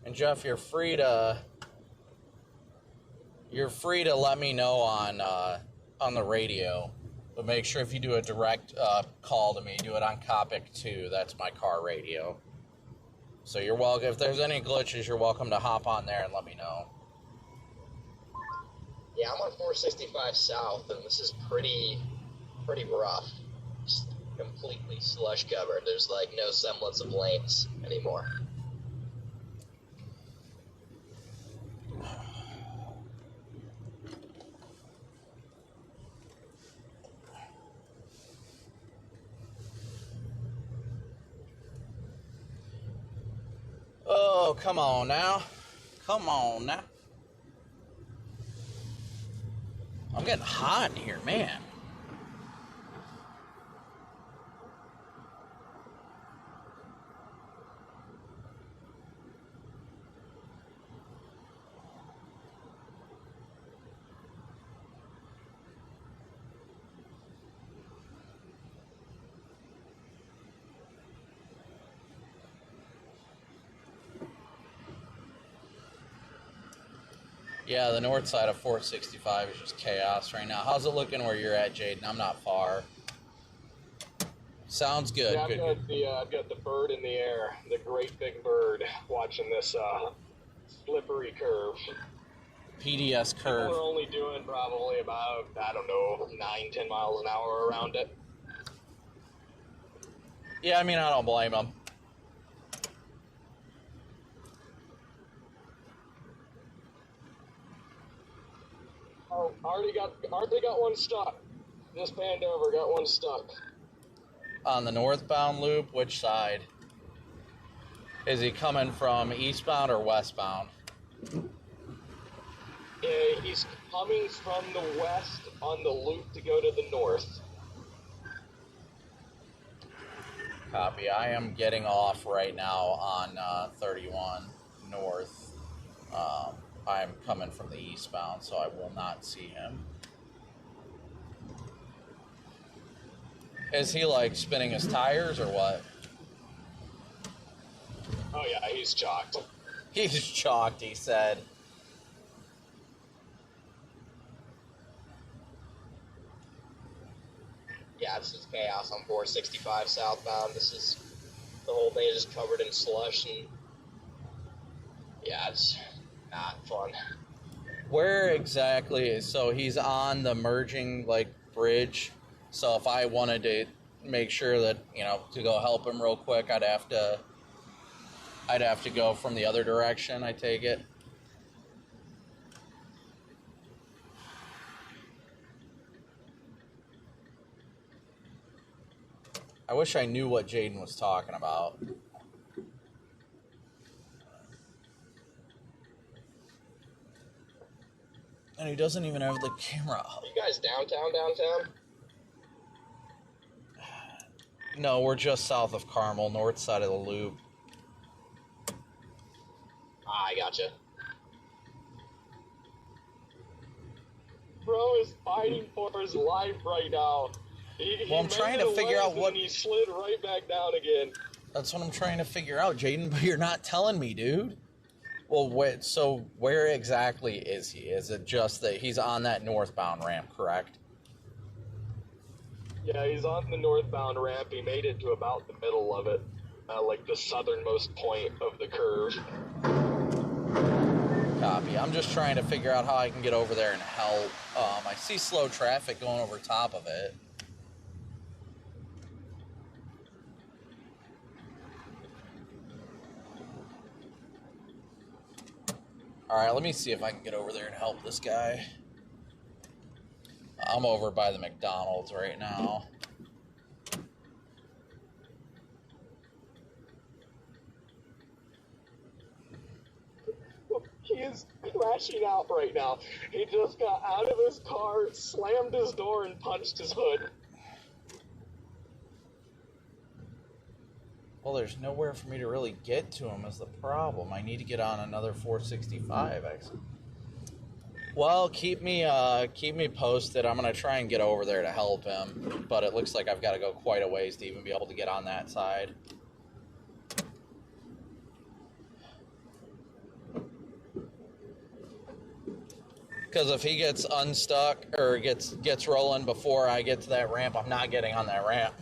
And Jeff, you're free to let me know on the radio. But make sure if you do a direct call to me, do it on Copic 2. That's my car radio. So you're welcome. If there's any glitches, you're welcome to hop on there and let me know. Yeah, I'm on 465 South, and this is pretty rough. Just completely slush covered. There's like no semblance of lanes anymore. Oh, come on now. Come on now. I'm getting hot in here, man. Yeah, the north side of 465 is just chaos right now. How's it looking where you're at, Jaden? I'm not far. Sounds good. Yeah, I've got the bird in the air, the great big bird, watching this slippery curve. PDS curve. We're only doing probably about, I don't know, 9-10 miles an hour around it. Yeah, I mean, I don't blame them. Oh, already got one stuck. Just panned over, got one stuck. On the northbound loop, which side? Is he coming from eastbound or westbound? He's coming from the west on the loop to go to the north. Copy. I am getting off right now on 31 north. I'm coming from the eastbound, so I will not see him. Is he like spinning his tires or what? Oh yeah, he's chalked. He's chalked, he said. Yeah, this is chaos on 465 southbound. This is, the whole thing is just covered in slush, and yeah, it's not fun. Where exactly is, so he's on the merging like bridge, so if I wanted to make sure that, you know, to go help him real quick, I'd have to go from the other direction, I take it. I wish I knew what Jaden was talking about. And he doesn't even have the camera up. Are you guys downtown? No, we're just south of Carmel, north side of the loop. Ah, I gotcha. Bro is fighting for his life right now. Well, I'm trying to figure out what... And he slid right back down again. That's what I'm trying to figure out, Jaden, but you're not telling me, dude. Well, wait, so where exactly is he? Is it just that he's on that northbound ramp, correct? Yeah, he's on the northbound ramp. He made it to about the middle of it, like the southernmost point of the curve. Copy. I'm just trying to figure out how I can get over there and help. I see slow traffic going over top of it. Alright, let me see if I can get over there and help this guy. I'm over by the McDonald's right now. He is crashing out right now. He just got out of his car, slammed his door, and punched his hood. Well, there's nowhere for me to really get to him is the problem. I need to get on another 465 exit. Well, keep me posted. I'm going to try and get over there to help him, but it looks like I've got to go quite a ways to even be able to get on that side. Because if he gets unstuck or gets rolling before I get to that ramp, I'm not getting on that ramp.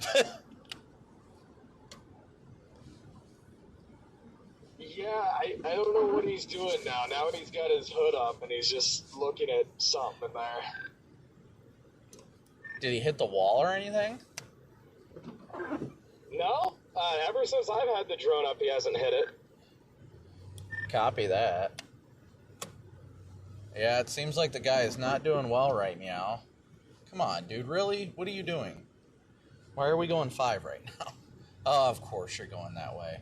Yeah, I don't know what he's doing now. Now he's got his hood up and he's just looking at something in there. Did he hit the wall or anything? No, ever since I've had the drone up, he hasn't hit it. Copy that. Yeah, it seems like the guy is not doing well right now. Come on, dude, really? What are you doing? Why are we going 5 right now? Oh, of course you're going that way.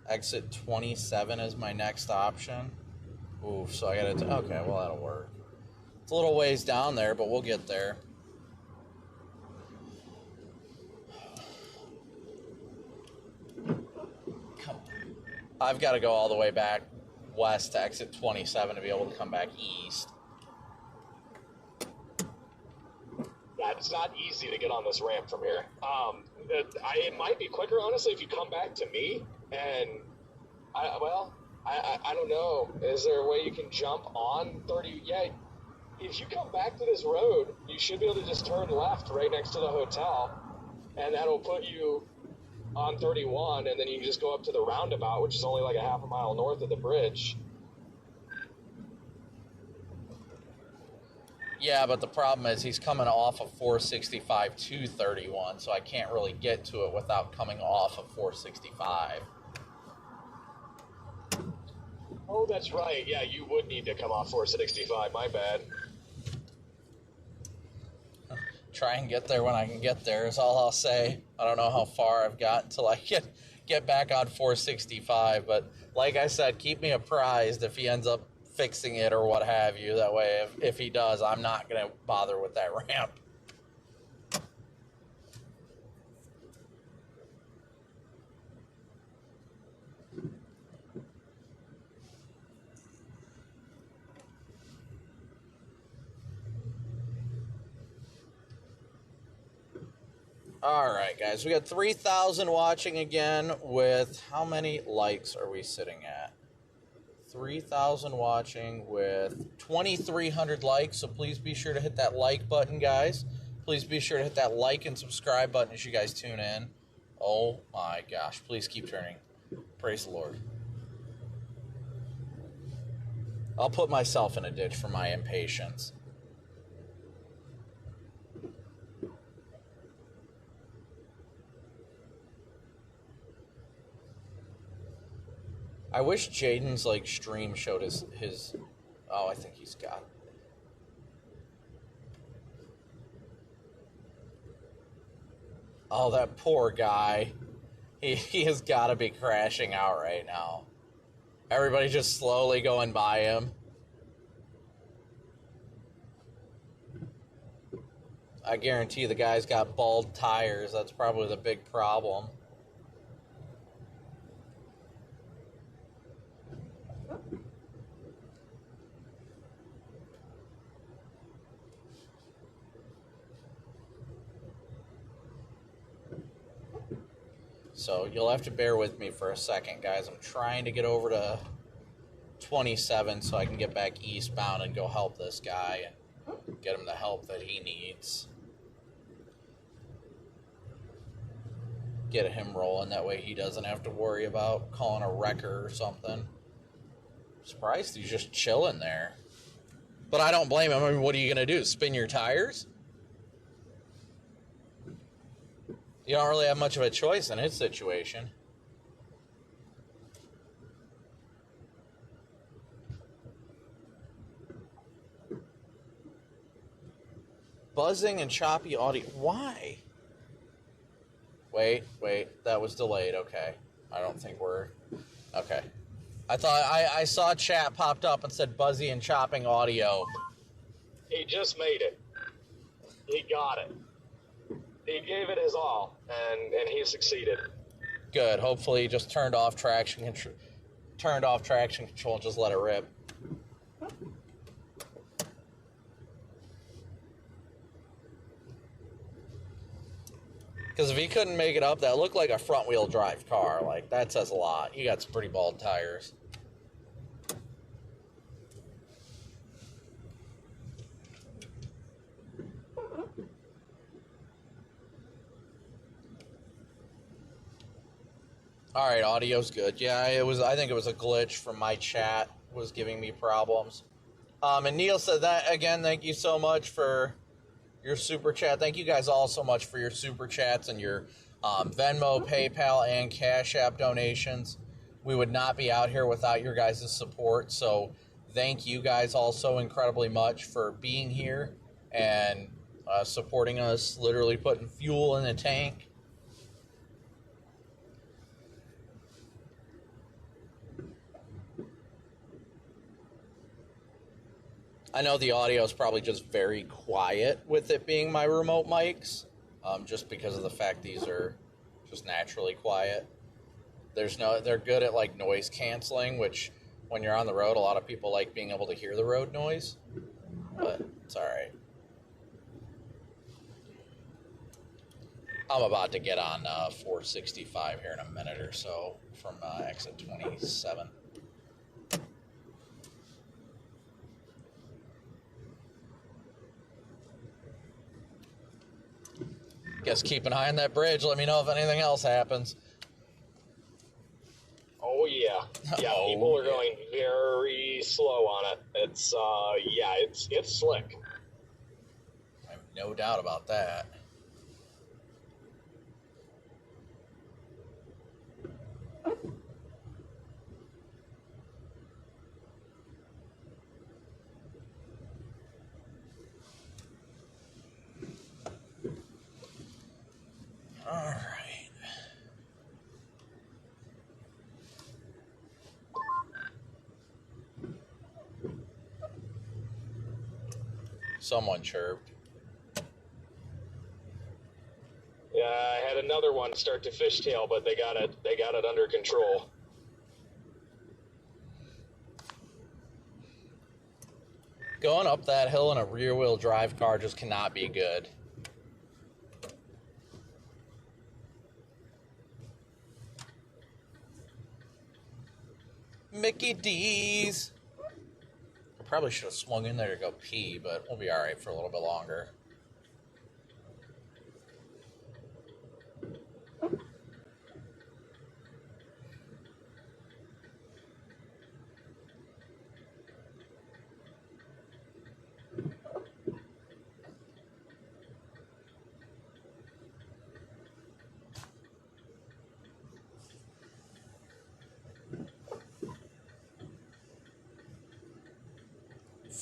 Exit 27 is my next option. Ooh, so I gotta... okay, well, that'll work. It's a little ways down there, but we'll get there. Come on. I've got to go all the way back west to exit 27 to be able to come back east. Yeah, it's not easy to get on this ramp from here. It might be quicker, honestly, if you come back to me. And, I don't know. Is there a way you can jump on 30? Yeah, if you come back to this road, you should be able to just turn left right next to the hotel. And that'll put you on 31, and then you can just go up to the roundabout, which is only like a half a mile north of the bridge. Yeah, but the problem is he's coming off of 465 to 31, so I can't really get to it without coming off of 465. Oh, that's right. Yeah, you would need to come off 465. My bad. Try and get there when I can get there is all I'll say. I don't know how far I've got until I get back on 465. But like I said, keep me apprised if he ends up fixing it or what have you. That way, if he does, I'm not going to bother with that ramp. Alright, guys, we got 3,000 watching again with how many likes are we sitting at? 3,000 watching with 2,300 likes, so please be sure to hit that like button, guys. Please be sure to hit that like and subscribe button as you guys tune in. Oh my gosh, please keep turning. Praise the Lord. I'll put myself in a ditch for my impatience. I wish Jaden's like stream showed his oh, I think he's got it. Oh, that poor guy. He has got to be crashing out right now. Everybody's just slowly going by him. I guarantee the guy's got bald tires. That's probably the big problem. So you'll have to bear with me for a second, guys. I'm trying to get over to 27 so I can get back eastbound and go help this guy and get him the help that he needs. Get him rolling, that way he doesn't have to worry about calling a wrecker or something. I'm surprised he's just chilling there. But I don't blame him. I mean, what are you going to do, spin your tires? You don't really have much of a choice in his situation. Buzzing and choppy audio. Why? Wait, that was delayed. Okay. I don't think we're... Okay. I thought I saw chat popped up and said buzzy and chopping audio. He just made it. He got it. He gave it his all, and he succeeded. Good. Hopefully he just turned off traction control and just let it rip. Because if he couldn't make it up, that looked like a front-wheel drive car. Like, that says a lot. You got some pretty bald tires. All right, audio's good. Yeah, I think it was a glitch from my chat was giving me problems. And Neil said that again. Thank you so much for your super chat. Thank you guys all so much for your super chats and your Venmo, PayPal, and Cash App donations. We would not be out here without your guys' support. So thank you guys all so incredibly much for being here and supporting us, literally putting fuel in the tank. I know the audio is probably just very quiet with it being my remote mics, just because of the fact these are just naturally quiet. They're good at like noise canceling, which when you're on the road, a lot of people like being able to hear the road noise, but it's all right. I'm about to get on 465 here in a minute or so from exit 27. Guess keep an eye on that bridge. Let me know if anything else happens. Oh yeah, yeah. Oh, people are going very slow on it. It's slick. I have no doubt about that. All right. Someone chirped. Yeah, I had another one start to fishtail, but they got it under control. Going up that hill in a rear-wheel drive car just cannot be good. Mickey D's. I probably should have swung in there to go pee, but we'll be all right for a little bit longer.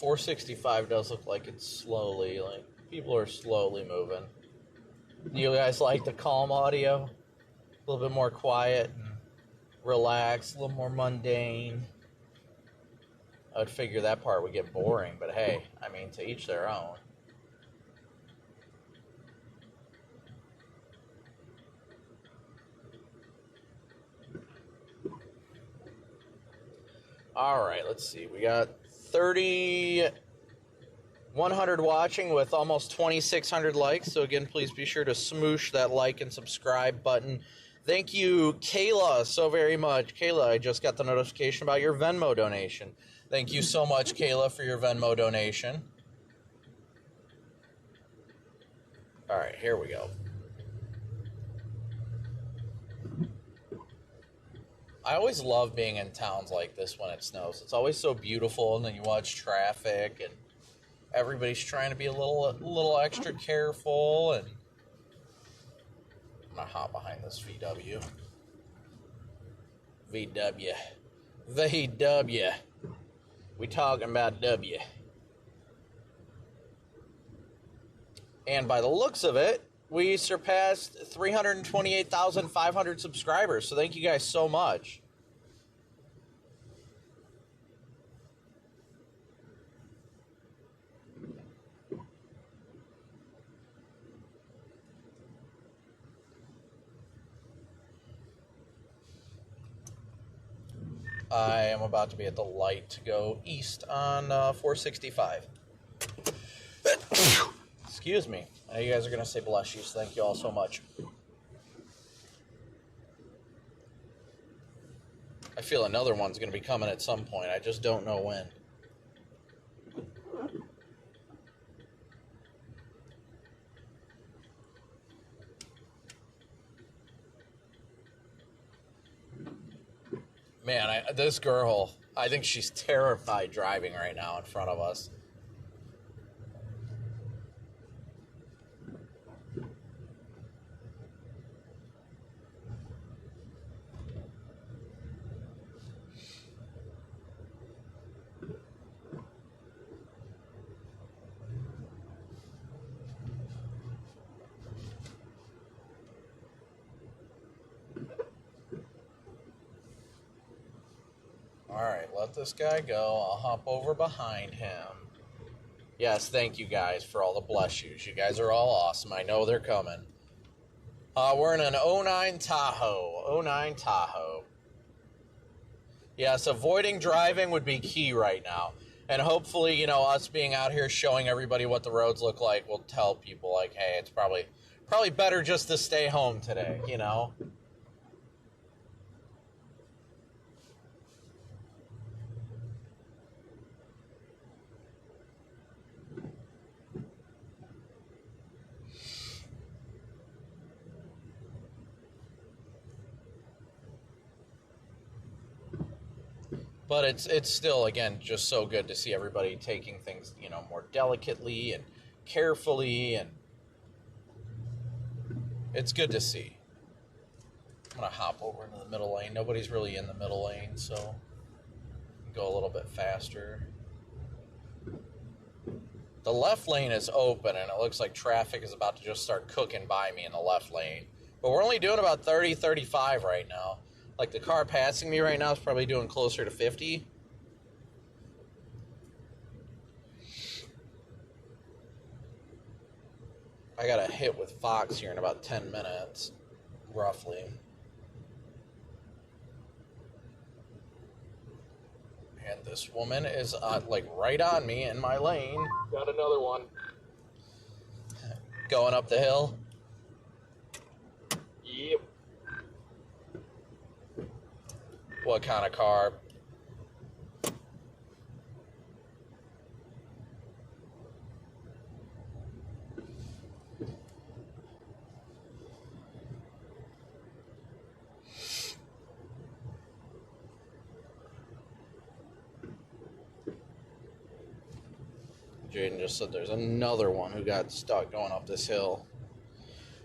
.465 does look like it's slowly, like people are slowly moving. You guys like the calm audio? A little bit more quiet and relaxed, a little more mundane. I would figure that part would get boring, but hey, I mean, to each their own. All right, let's see. We got 3,100 watching with almost 2,600 likes. So again, please be sure to smoosh that like and subscribe button. Thank you, Kayla, so very much. Kayla, I just got the notification about your Venmo donation. Thank you so much, Kayla, for your Venmo donation. All right, here we go. I always love being in towns like this when it snows. It's always so beautiful, and then you watch traffic, and everybody's trying to be a little extra careful, and I'm going to hop behind this VW. VW. We talking about W. And by the looks of it, we surpassed 328,500 subscribers. So thank you guys so much. I am about to be at the light to go east on 465. Excuse me. I know you guys are going to say bless you, so thank you all so much. I feel another one's going to be coming at some point. I just don't know when. Man, this girl, I think she's terrified driving right now in front of us. Alright, let this guy go. I'll hop over behind him. Yes, thank you guys for all the bless yous. You guys are all awesome. I know they're coming. We're in an 09 Tahoe. 09 Tahoe. Yes, avoiding driving would be key right now. And hopefully, you know, us being out here showing everybody what the roads look like will tell people, like, hey, it's probably better just to stay home today, you know? But it's still, again, just so good to see everybody taking things, you know, more delicately and carefully, and it's good to see. I'm going to hop over into the middle lane. Nobody's really in the middle lane, so go a little bit faster. The left lane is open, and it looks like traffic is about to just start cooking by me in the left lane. But we're only doing about 30, 35 right now. Like, the car passing me right now is probably doing closer to 50. I got a hit with Fox here in about 10 minutes, roughly. And this woman is like right on me in my lane. Got another one. Going up the hill. Yep. What kind of car? Jaden just said there's another one who got stuck going up this hill.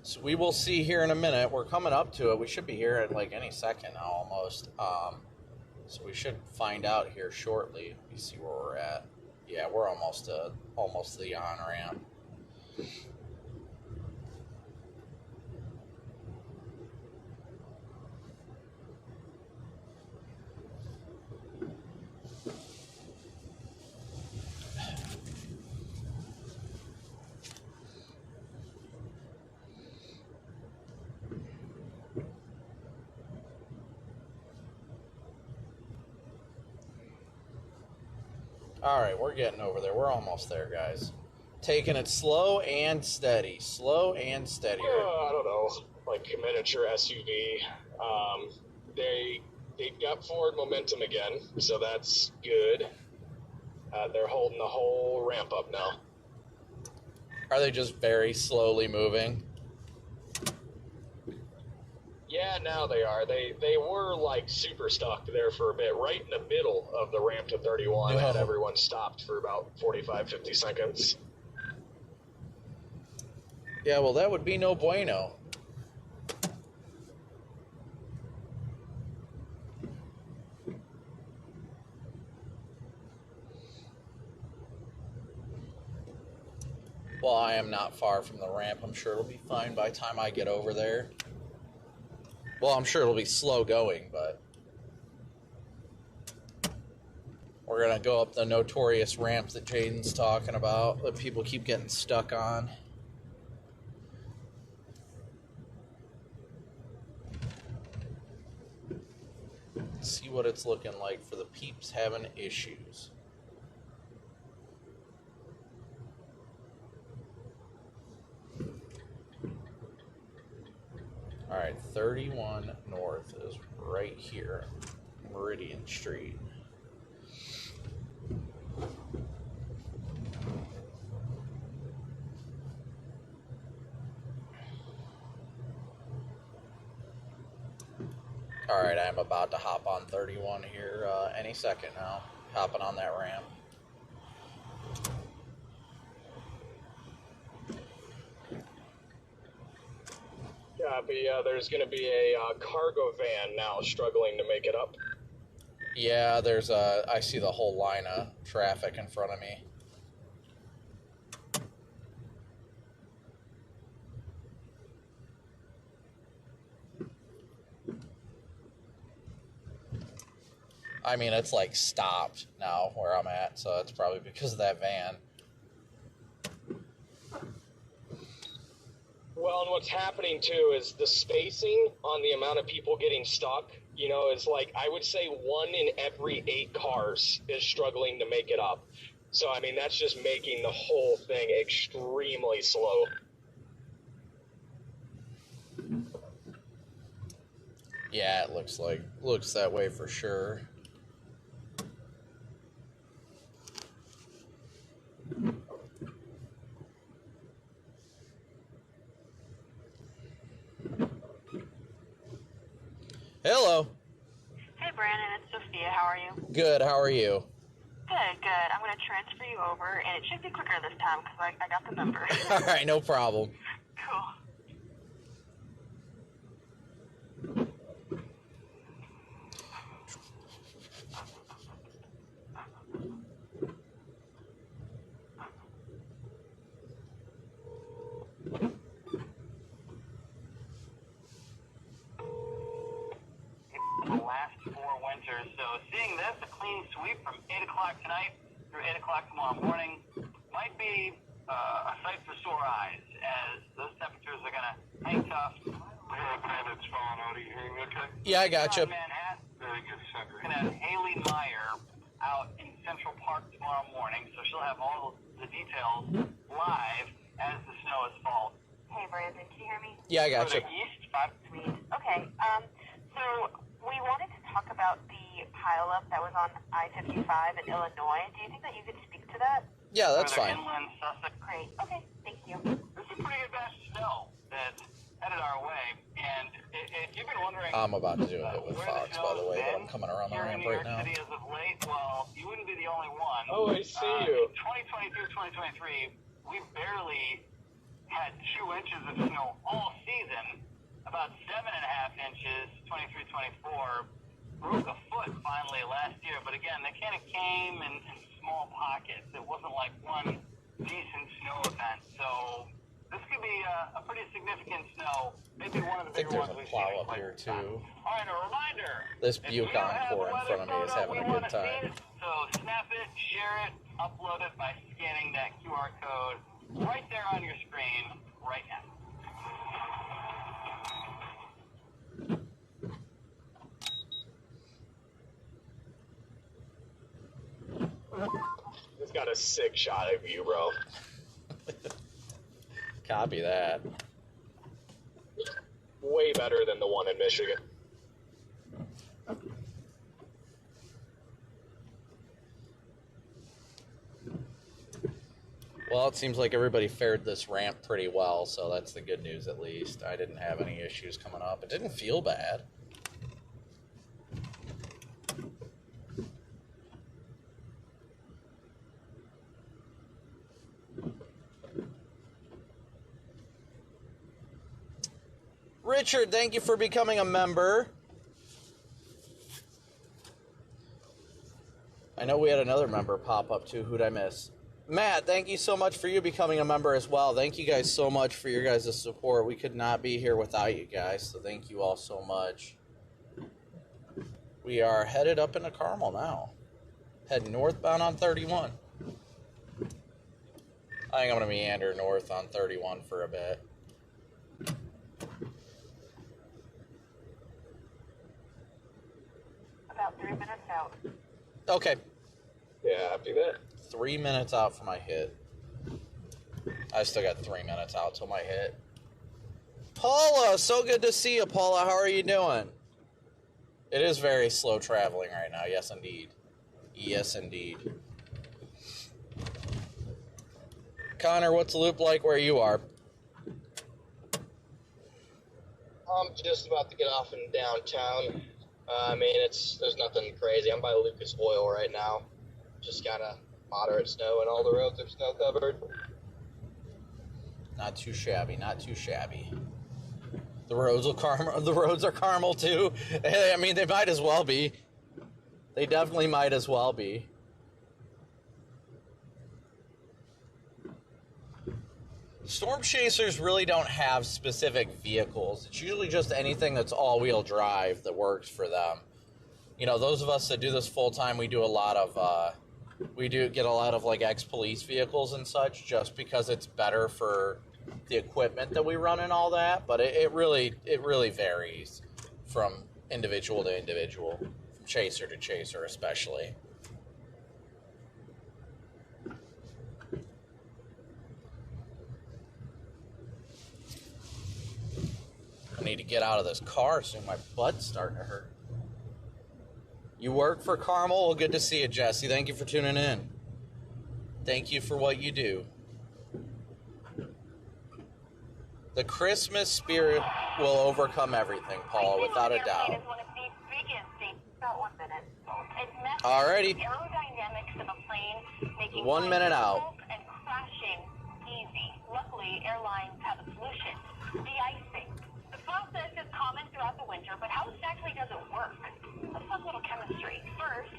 So we will see here in a minute. We're coming up to it. We should be here at like any second now almost. So we should find out here shortly. Let me see where we're at. Yeah, we're almost to the on-ramp. All right, we're getting over there. We're almost there, guys. Taking it slow and steady. Slow and steady. I don't know, like a miniature SUV. They got forward momentum again, so that's good. They're holding the whole ramp up now. Are they just very slowly moving? Yeah, now they are. They were like super stuck there for a bit, right in the middle of the ramp to 31, and everyone stopped for about 45, 50 seconds. Yeah, well, that would be no bueno. Well, I am not far from the ramp. I'm sure it'll be fine by the time I get over there. Well, I'm sure it'll be slow going, but we're going to go up the notorious ramp that Jaden's talking about that people keep getting stuck on. See what it's looking like for the peeps having issues. All right, 31 North is right here, Meridian Street. All right, I'm about to hop on 31 here any second now, hopping on that ramp. Copy. There's going to be a cargo van now struggling to make it up. Yeah, I see the whole line of traffic in front of me. I mean, it's like stopped now where I'm at, so it's probably because of that van. Well, and what's happening too is the spacing on the amount of people getting stuck, is like, I would say 1 in every 8 cars is struggling to make it up. So, I mean, that's just making the whole thing extremely slow. Yeah, it looks that way for sure. Hello. Hey, Brandon, it's Sophia. How are you? Good, how are you? Good, good. I'm going to transfer you over, and it should be quicker this time because I got the number. All right, no problem. Cool. The last 4 winters. So seeing this, a clean sweep from 8 o'clock tonight through 8 o'clock tomorrow morning might be a sight for sore eyes, as Hang tough. It's falling out. Are you hearing me okay? Yeah, I gotcha. Manhattan. Very good, sucker. We're going to have Haley Meyer out in Central Park tomorrow morning, so she'll have all the details live as the snow is falling. Hey, Brandon, can you hear me? Yeah, I gotcha. East, 5. Sweet. Okay, so we wanted to talk about the pileup that was on I-55 in Illinois. Do you think that you could speak to that? Yeah, that's Further fine. Inland, Sussex. Great. Okay, thank you. There's some pretty good batch of snow that's headed our way, and if you've been wondering... I'm about to do a hit with where Fox, by the way, but I'm coming around the here in ramp New right York now. City as of late, well, you wouldn't be the only one. Oh, I see you. 2022, 2023, we barely had 2 inches of snow all season. About 7.5 inches, 23, 24. Broke a foot finally last year, but again, they kind of came in small pockets. It wasn't like one decent snow event, so this could be a pretty significant snow. Maybe one of the I think bigger there's ones a we've plow seen. up here, too. All right, a reminder. This If you Buick have Encore in weather front of me is photo, having a we good wanna see time. it. So snap it, share it, upload it by scanning that QR code right there on your screen right now. It's got a sick shot of you, bro. Copy that. Way better than the one in Michigan. Well, it seems like everybody fared this ramp pretty well, so that's the good news at least. I didn't have any issues coming up. It didn't feel bad. Richard, thank you for becoming a member. I know we had another member pop up too. Who'd I miss? Matt, thank you so much for you becoming a member as well. Thank you guys so much for your guys' support. We could not be here without you guys, so thank you all so much. We are headed up into Carmel now. Heading northbound on 31. I think I'm going to meander north on 31 for a bit. About 3 minutes out. Okay. Yeah, after that. 3 minutes out for my hit. I still got 3 minutes out till my hit. Paula, so good to see you, Paula. How are you doing? It is very slow traveling right now. Yes, indeed. Yes, indeed. Connor, what's the loop like where you are? I'm just about to get off in downtown. There's nothing crazy. I'm by Lucas Oil right now. Just kind of moderate snow, and all the roads are snow covered. Not too shabby. Not too shabby. The roads are Carmel too. I mean, they might as well be. They definitely might as well be. Storm chasers really don't have specific vehicles. It's usually just anything that's all-wheel drive that works for them. You know, those of us that do this full-time, we do a lot of, we do get a lot of, like, ex-police vehicles and such, just because it's better for the equipment that we run and all that. But it really varies from individual to individual, from chaser to chaser especially. I need to get out of this car soon. My butt's starting to hurt. You work for Carmel? Well, good to see you, Jesse. Thank you for tuning in. Thank you for what you do. The Christmas spirit will overcome everything, Paul, without a doubt. About 1 minute. Alrighty. Aerodynamics of a plane making 1 minute out. And crashing easy. Luckily, airlines have a solution: de-icing. The process is common throughout the winter, but how exactly does it work? Let's talk a little chemistry. First,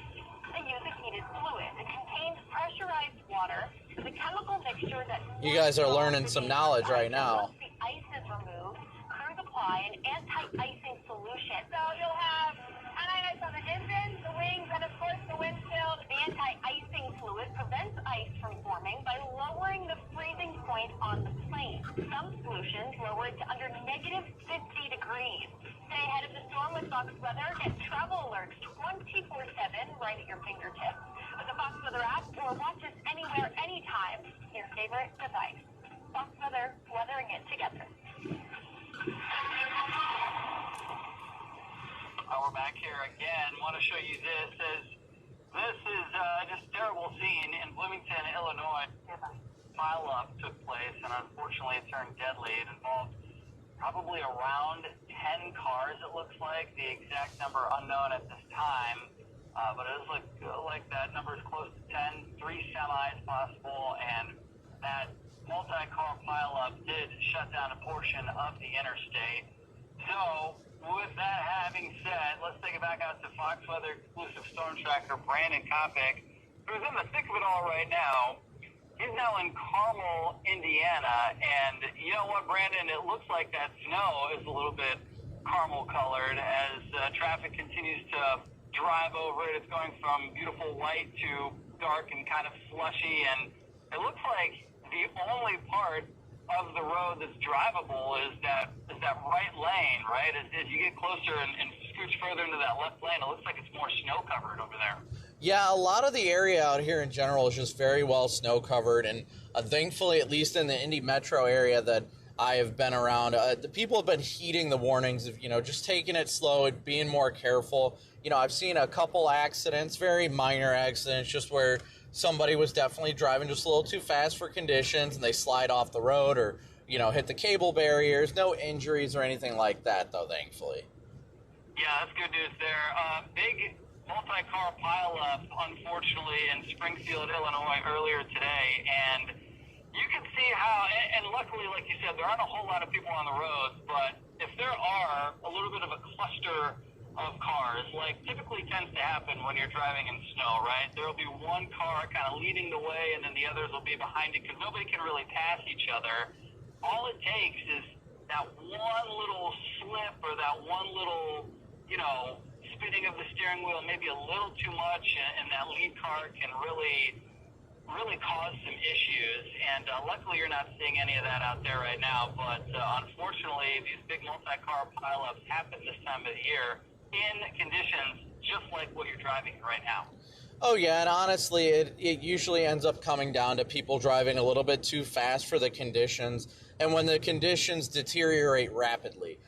they use a heated fluid. It contains pressurized water. The chemical mixture that You guys are learning some knowledge right now. Once the ice is removed, crews apply an anti-icing solution. So you'll have ice on the engine, the wings, and of course the windshield. The anti-icing fluid prevents ice from forming by lowering the freezing point on the plane. Some solutions lower it to under -50 Fox Weather, get travel alerts 24/7 right at your fingertips with the Fox Weather app, or watch us anywhere, anytime, your favorite device. Fox Weather, weathering it together. We're back here again. Want to show you this. This is just a terrible scene in Bloomington, Illinois. Pile-up took place, and unfortunately it turned deadly. It involved probably around 10 cars, it looks like. The exact number unknown at this time, but it does look like that number is close to 10, 3 semis possible, and that multi-car pile-up did shut down a portion of the interstate. So, with that having said, let's take it back out to Fox Weather exclusive storm tracker Brandon Copic, who's in the thick of it all right now. He's now in Carmel, Indiana, and you know what, Brandon? It looks like that snow is a little bit caramel-colored as traffic continues to drive over it. It's going from beautiful white to dark and kind of slushy, and it looks like the only part of the road that's drivable is that right lane, right? As you get closer and scooch further into that left lane, it looks like it's more snow-covered over there. Yeah, a lot of the area out here in general is just very well snow covered, and thankfully, at least in the Indy metro area that I have been around, the people have been heeding the warnings of, just taking it slow and being more careful. I've seen a couple accidents, very minor accidents, just where somebody was definitely driving just a little too fast for conditions and they slide off the road or, hit the cable barriers. No injuries or anything like that, though, thankfully. Yeah, that's good news there. Big multi-car pileup, unfortunately, in Springfield, Illinois earlier today, and you can see how, and luckily, like you said, there aren't a whole lot of people on the roads, but if there are a little bit of a cluster of cars, like typically tends to happen when you're driving in snow, right? There will be one car kind of leading the way, and then the others will be behind it because nobody can really pass each other. All it takes is that one little slip or that one little, spinning of the steering wheel, maybe a little too much, and that lead car can really cause some issues. And luckily, you're not seeing any of that out there right now. But unfortunately, these big multi-car pileups happen this time of the year in conditions just like what you're driving right now. Oh, yeah, and honestly, it usually ends up coming down to people driving a little bit too fast for the conditions, and when the conditions deteriorate rapidly.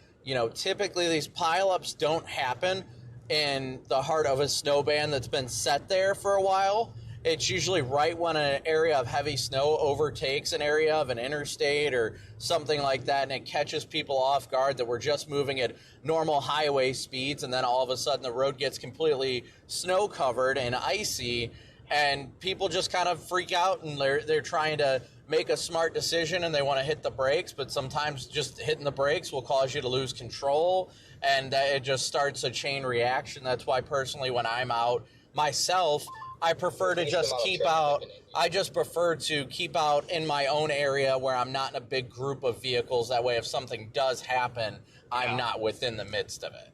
Typically these pileups don't happen in the heart of a snow band that's been set there for a while. It's usually right when an area of heavy snow overtakes an area of an interstate or something like that, and it catches people off guard that we're just moving at normal highway speeds, and then all of a sudden the road gets completely snow covered and icy, and people just kind of freak out, and they're trying to make a smart decision and they want to hit the brakes, but sometimes just hitting the brakes will cause you to lose control, and it just starts a chain reaction. That's why personally when I'm out myself, I prefer to just keep out. I just prefer to keep out in my own area where I'm not in a big group of vehicles. That way, if something does happen, I'm not within the midst of it.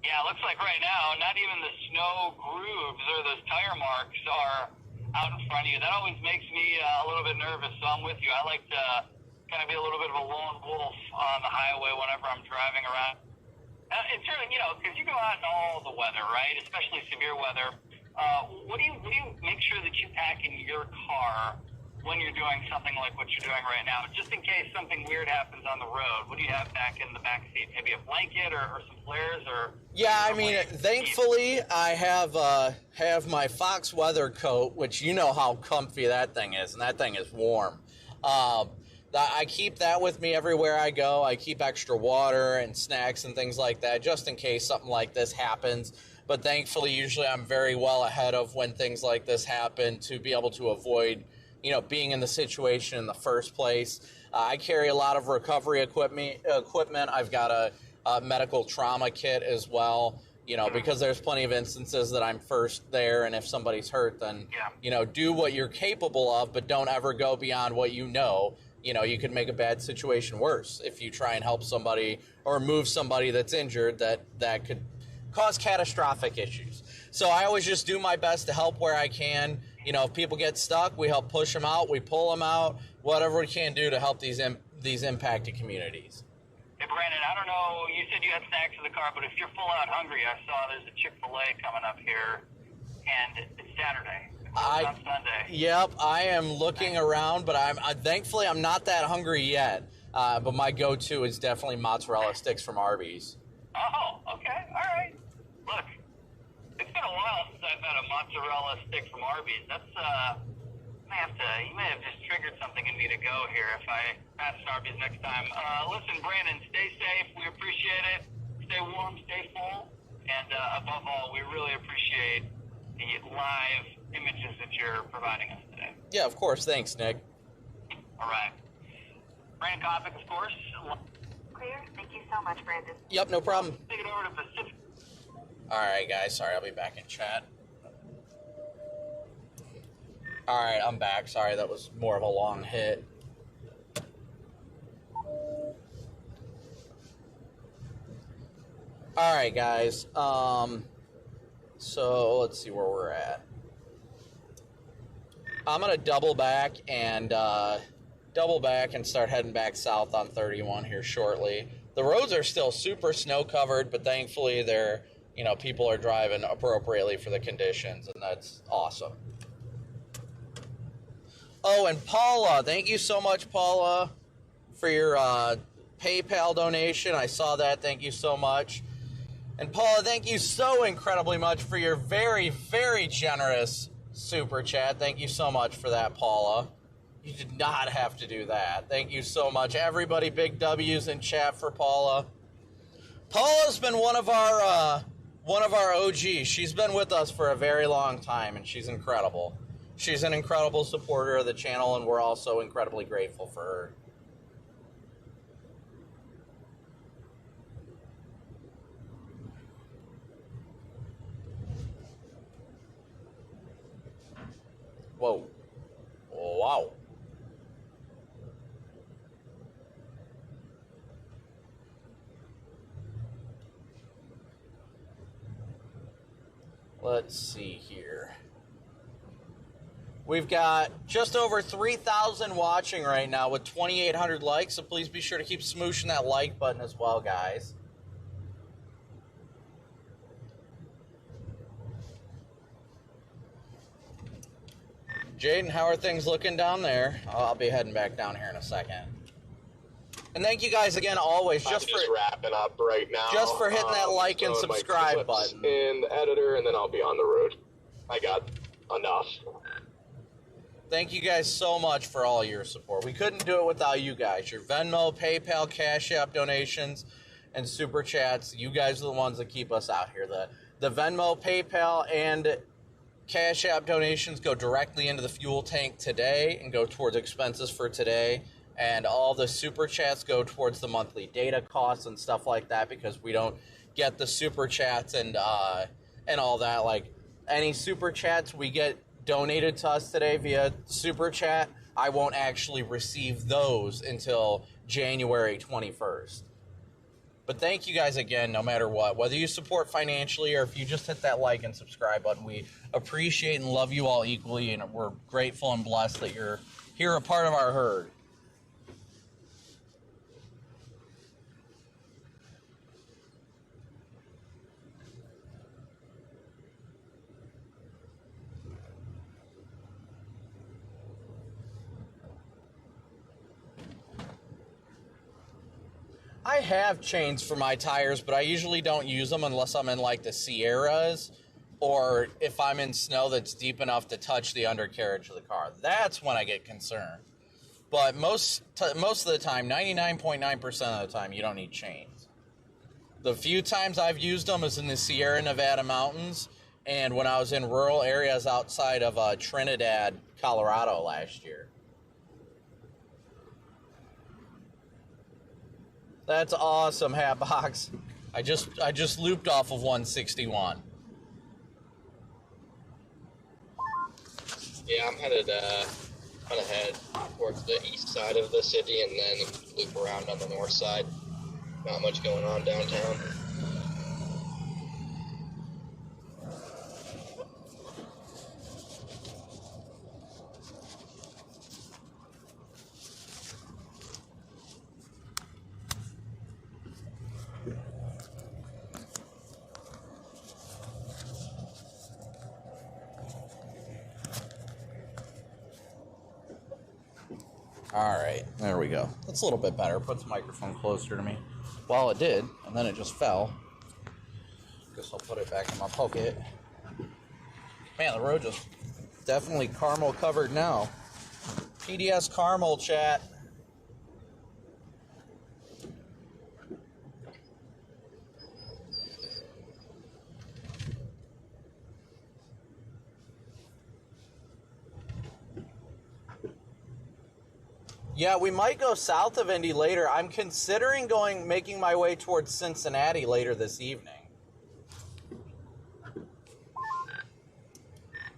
Yeah, it looks like right now, not even the snow grooves or those tire marks are out in front of you. That always makes me a little bit nervous, so I'm with you. I like to kind of be a little bit of a lone wolf on the highway whenever I'm driving around. It's really, because you go out in all the weather, right, especially severe weather. What do you make sure that you pack in your car when you're doing something like what you're doing right now, just in case something weird happens on the road? What do you have back in the back seat? Maybe a blanket or some flares or? Yeah, I mean, thankfully I have my Fox Weather coat, which you know how comfy that thing is, and that thing is warm. I keep that with me everywhere I go. I keep extra water and snacks and things like that, just in case something like this happens. But thankfully, usually I'm very well ahead of when things like this happen to be able to avoid, being in the situation in the first place. I carry a lot of recovery equipment. I've got a medical trauma kit as well, because there's plenty of instances that I'm first there, and if somebody's hurt, then, do what you're capable of, but don't ever go beyond what you know. You could make a bad situation worse if you try and help somebody or move somebody that's injured that could cause catastrophic issues. So I always just do my best to help where I can. If people get stuck, we help push them out, we pull them out, whatever we can do to help these impacted communities. Hey, Brandon, I don't know, you said you had snacks in the car, but if you're full out hungry, I saw there's a Chick-fil-A coming up here, and it's Saturday. On Sunday. Yep, I am looking around, but thankfully I'm not that hungry yet. But my go-to is definitely mozzarella sticks from Arby's. Oh, okay, all right. Look, it's been a while since I've had a mozzarella stick from Arby's. That's you may have just triggered something in me to go here if I pass Arby's next time. Listen, Brandon, stay safe. We appreciate it. Stay warm, stay full, and above all, we really appreciate the live images that you're providing us today. Yeah, of course. Thanks, Nick. All right. Brandon Copic, of course. Clear. Thank you so much, Brandon. Yep, no problem. Take it over to Pacific. All right, guys. Sorry, I'll be back in chat. All right, I'm back. Sorry, that was more of a long hit. All right, guys. So let's see where we're at. I'm gonna double back and start heading back south on 31 here shortly. The roads are still super snow covered, but thankfully people are driving appropriately for the conditions, and that's awesome. Oh, and Paula, thank you so much, Paula, for your PayPal donation. I saw that. Thank you so much. And Paula, thank you so incredibly much for your very, very generous super chat. Thank you so much for that, Paula. You did not have to do that. Thank you so much. Everybody, big W's in chat for Paula. Paula's been one of our OGs. She's been with us for a very long time, and she's incredible. She's an incredible supporter of the channel, and we're also incredibly grateful for her. Whoa. Wow. Let's see here. We've got just over 3,000 watching right now with 2,800 likes, so please be sure to keep smooshing that like button as well, guys. Jaden, how are things looking down there? I'll be heading back down here in a second. And thank you guys again always I'm just wrapping up right now. Just for hitting that like and subscribe button. In the editor, and then I'll be on the road. I got enough. Thank you guys so much for all your support. We couldn't do it without you guys. Your Venmo, PayPal, Cash App donations, and Super Chats. You guys are the ones that keep us out here. The Venmo, PayPal, and Cash App donations go directly into the fuel tank today and go towards expenses for today. And all the Super Chats go towards the monthly data costs and stuff like that, because we don't get the Super Chats and all that. Like, any Super Chats we get donated to us today via Super Chat, I won't actually receive those until January 21st. But thank you guys again, no matter what. Whether you support financially or if you just hit that like and subscribe button, we appreciate and love you all equally, and we're grateful and blessed that you're here, a part of our herd. I have chains for my tires, but I usually don't use them unless I'm in like the Sierras, or if I'm in snow that's deep enough to touch the undercarriage of the car. That's when I get concerned. But most of the time, 99.9% of the time, you don't need chains. The few times I've used them is in the Sierra Nevada mountains, and when I was in rural areas outside of Trinidad, Colorado last year. That's awesome, Hatbox. I just looped off of 161. Yeah, I'm headed on ahead towards the east side of the city and then loop around on the north side. Not much going on downtown. Alright, there we go. That's a little bit better. Puts the microphone closer to me. Well, it did, and then it just fell. Guess I'll put it back in my pocket. Man, the road just definitely caramel covered now. PDS caramel, chat. Yeah, we might go south of Indy later. I'm considering making my way towards Cincinnati later this evening.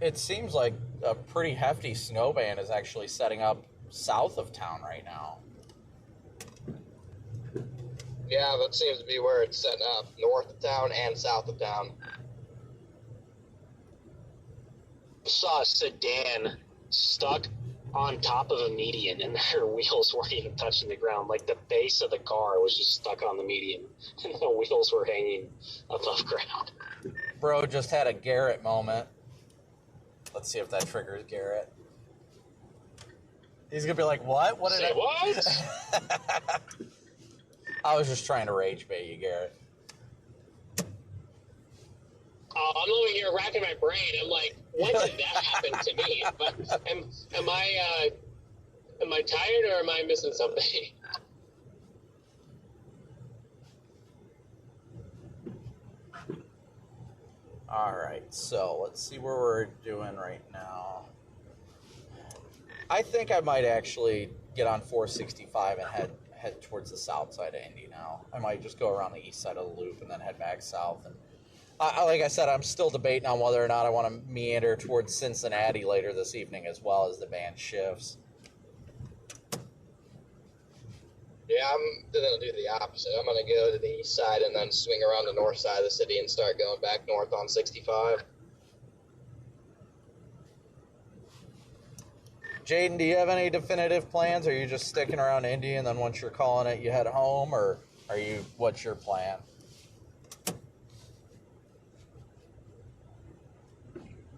It seems like a pretty hefty snow band is actually setting up south of town right now. Yeah, that seems to be where it's setting up, north of town and south of town. I saw a sedan stuck on top of a median, and their wheels weren't even touching the ground. Like, the base of the car was just stuck on the median, and the wheels were hanging above ground. Bro just had a Garrett moment. Let's see if that triggers Garrett. He's gonna be like, what? What did What? I was just trying to rage bait you, Garrett. I'm over here racking my brain. I'm like, when did that happen to me? Am I tired, or am I missing something? Alright, so let's see where we're doing right now. I think I might actually get on 465 and head towards the south side of Indy now. I might just go around the east side of the loop and then head back south. And like I said, I'm still debating on whether or not I want to meander towards Cincinnati later this evening as well as the band shifts. Yeah, I'm going to do the opposite. I'm going to go to the east side and then swing around the north side of the city and start going back north on 65. Jaden, do you have any definitive plans? Or are you just sticking around Indy and then once you're calling it, you head home? Or what's your plan?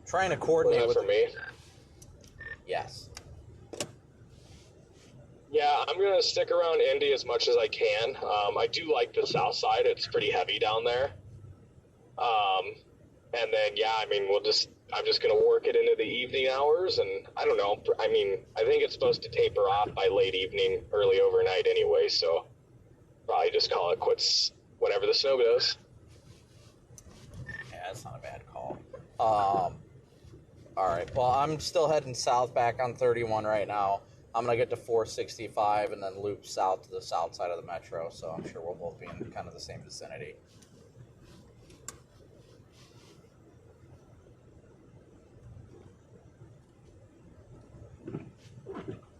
Trying to coordinate with for me. Yes. Yeah, I'm going to stick around Indy as much as I can. I do like the south side. It's pretty heavy down there. And then, yeah, I mean, I'm just going to work it into the evening hours. And I don't know. I mean, I think it's supposed to taper off by late evening, early overnight anyway. So probably just call it quits whenever the snow goes. Yeah, that's not a bad call. All right. Well, I'm still heading south back on 31 right now. I'm going to get to 465 and then loop south to the south side of the metro, so I'm sure we'll both be in kind of the same vicinity.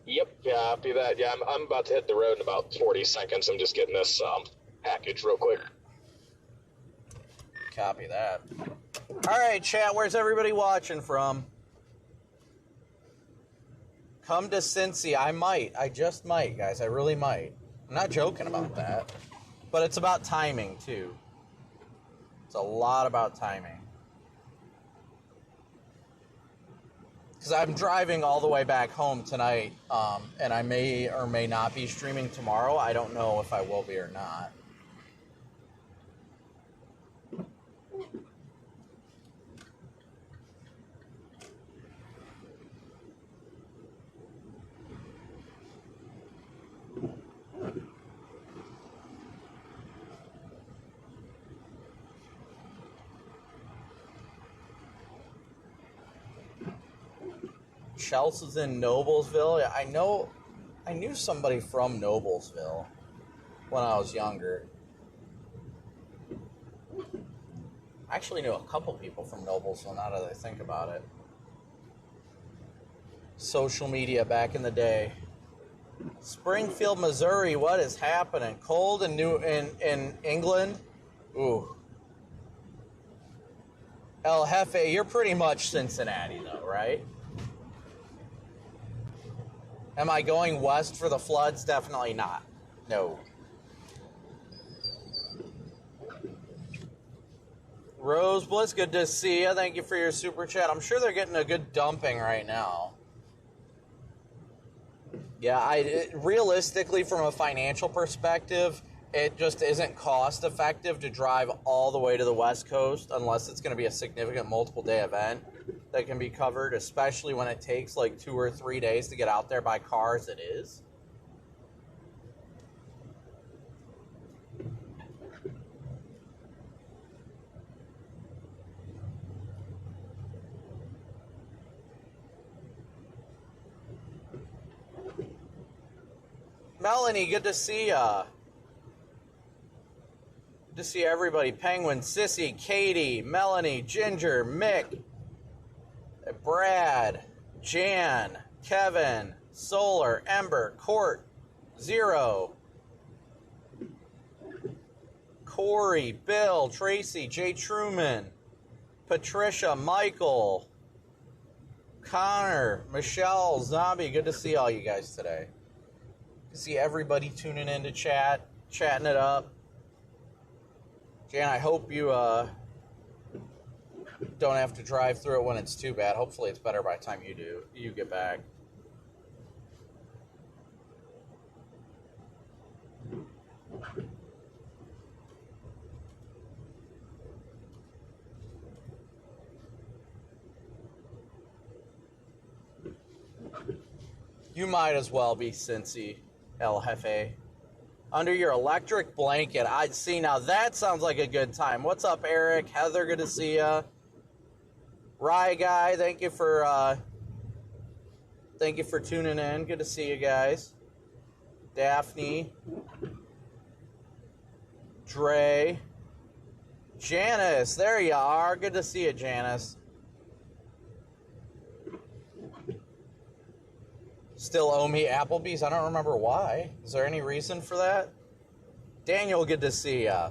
Yep, yeah, after that, yeah, I'm about to hit the road in about 40 seconds. I'm just getting this package real quick. Copy that. All right, chat, where's everybody watching from? Come to Cincy. I just might, guys. I really might. I'm not joking about that. But it's about timing, too. It's a lot about timing. Because I'm driving all the way back home tonight, and I may or may not be streaming tomorrow. I don't know if I will be or not. Chelsea's in Noblesville. I knew somebody from Noblesville when I was younger. I actually knew a couple people from Noblesville now that I think about it. Social media back in the day. Springfield, Missouri, what is happening? Cold and new in England? Ooh. El Jefe, you're pretty much Cincinnati though, right? Am I going west for the floods? Definitely not. No. Rose Bliss, good to see you. Thank you for your super chat. I'm sure they're getting a good dumping right now. Yeah, realistically, from a financial perspective, it just isn't cost effective to drive all the way to the West Coast unless it's going to be a significant multiple day event that can be covered, especially when it takes like 2 or 3 days to get out there by car as it is. Melanie, good to see ya. Good to see everybody. Penguin, Sissy, Katie, Melanie, Ginger, Mick, Brad, Jan, Kevin, Solar, Ember, Court, Zero, Corey, Bill, Tracy, Jay Truman, Patricia, Michael, Connor, Michelle, Zombie. Good to see all you guys today. Good to see everybody tuning in to chat, chatting it up. Jan, I hope you don't have to drive through it when it's too bad. Hopefully it's better by the time you get back. You might as well be Cincy, El Jefe. Under your electric blanket. I'd see, now that sounds like a good time. What's up, Eric? Heather, good to see ya. Rye Guy, thank you for tuning in. Good to see you guys. Daphne. Dre. Janice, there you are. Good to see you, Janice. Still owe me Applebee's? I don't remember why. Is there any reason for that? Daniel, good to see ya.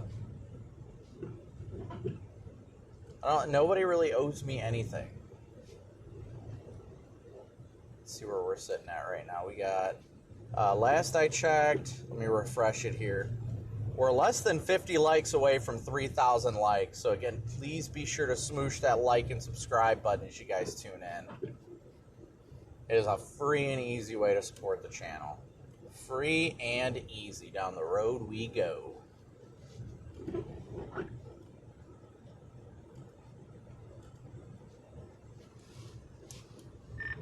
Nobody really owes me anything. Let's see where we're sitting at right now. We got, last I checked, let me refresh it here. We're less than 50 likes away from 3,000 likes. So again, please be sure to smoosh that like and subscribe button as you guys tune in. It is a free and easy way to support the channel. Free and easy. Down the road we go.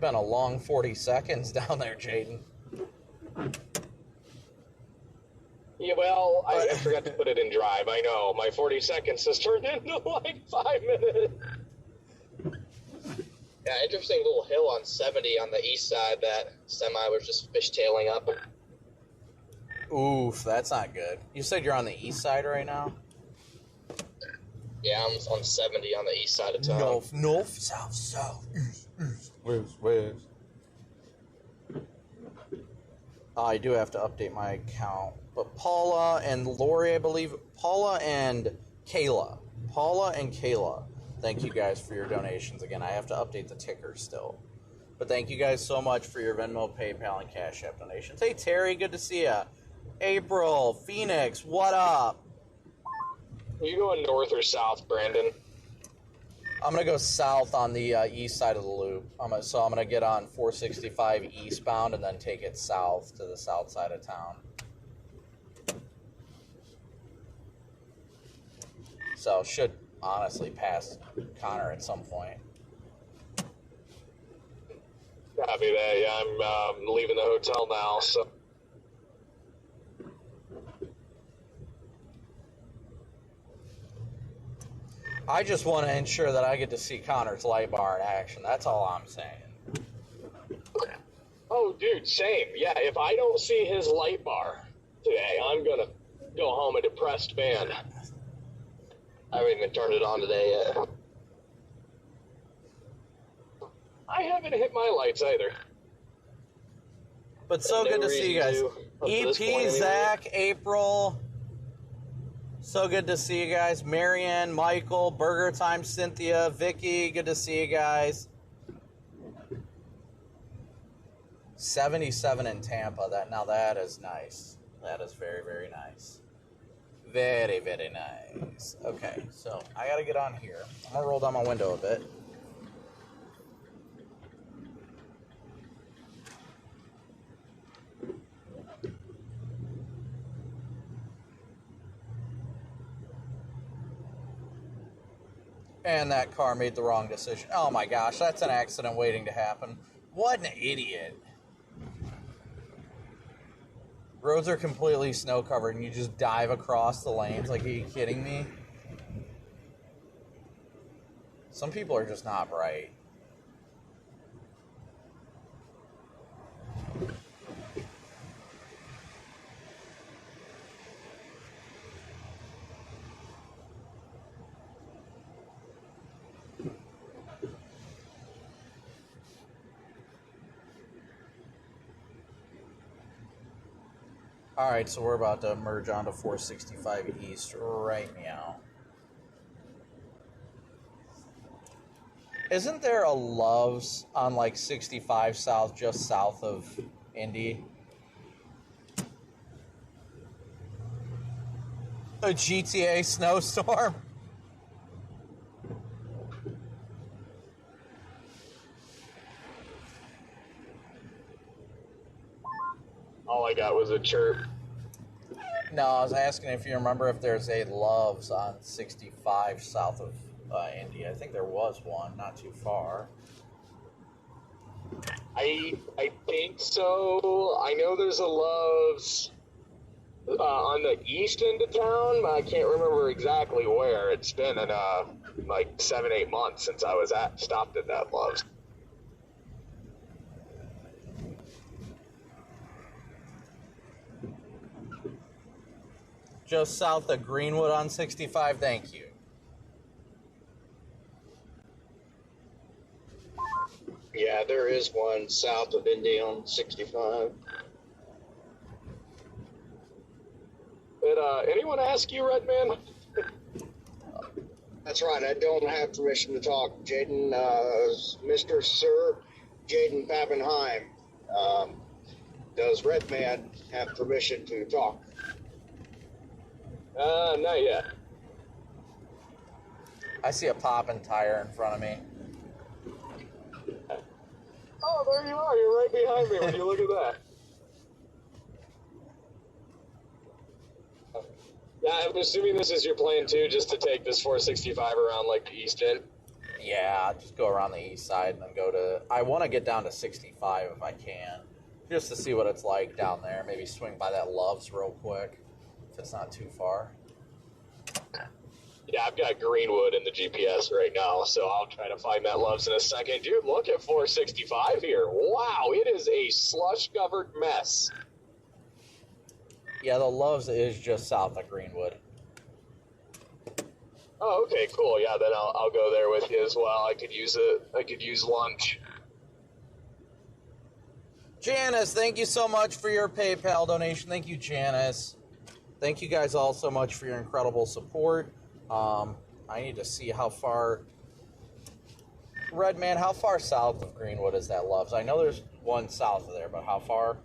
Been a long 40 seconds down there, Jaden. Yeah, well, I forgot to put it in drive. I know. My 40 seconds has turned into like 5 minutes. Yeah, interesting little hill on 70 on the east side that semi was just fishtailing up. Oof, that's not good. You said you're on the east side right now? Yeah, I'm on 70 on the east side of town. North, south, east, west. I do have to update my account. But Paula and Lori, I believe. Paula and Kayla. Thank you guys for your donations. Again, I have to update the ticker still. But thank you guys so much for your Venmo, PayPal, and Cash App donations. Hey, Terry, good to see ya. April, Phoenix, what up? Are you going north or south, Brandon? I'm going to go south on the east side of the loop. So I'm going to get on 465 eastbound and then take it south to the south side of town. So should honestly pass Connor at some point. Copy that. Yeah, I'm leaving the hotel now, so. I just want to ensure that I get to see Connor's light bar in action. That's all I'm saying. Oh, dude, same. Yeah, if I don't see his light bar today, I'm going to go home a depressed man. I haven't even turned it on today yet. I haven't hit my lights either. But so good to see you guys. EP, Zach, April. So good to see you guys. Marianne, Michael, Burger Time, Cynthia, Vicky. Good to see you guys. 77 in Tampa. Now that is nice. That is very, very nice. Very, very nice. Okay, so I gotta get on here. I'm gonna roll down my window a bit. And that car made the wrong decision. Oh my gosh, that's an accident waiting to happen. What an idiot. Roads are completely snow covered and you just dive across the lanes. Like, are you kidding me? Some people are just not bright. Alright, so we're about to merge onto 465 East right now. Isn't there a Love's on like 65 South, just south of Indy? A GTA snowstorm? All I got was a chirp. No, I was asking if you remember if there's a Love's on 65 south of Indy. I think there was one, not too far. I think so. I know there's a Love's on the east end of town, but I can't remember exactly where. It's been in like 7-8 months since I was stopped at that Love's. Just south of Greenwood on 65, thank you. Yeah, there is one south of Indy on 65. Did anyone ask you, Redman? That's right, I don't have permission to talk. Jaden, Mr. Sir Jaden Pappenheim, does Redman have permission to talk? Not yet. I see a popping tire in front of me. Oh, there you are. You're right behind me when you look at that. Yeah, I'm assuming this is your plan too, just to take this 465 around like the east end. Yeah, just go around the east side and then go to... I want to get down to 65 if I can, just to see what it's like down there. Maybe swing by that Love's real quick, if it's not too far. Yeah, I've got Greenwood in the GPS right now, so I'll try to find that Love's in a second. Dude, look at 465 here. Wow, it is a slush-covered mess. Yeah, the Love's is just south of Greenwood. Oh, okay, cool. Yeah, then I'll go there with you as well. I could use lunch. Janice, thank you so much for your PayPal donation. Thank you, Janice. Thank you guys all so much for your incredible support. I need to see how far... Redman, how far south of Greenwood is that Love's? I know there's one south of there, but how far?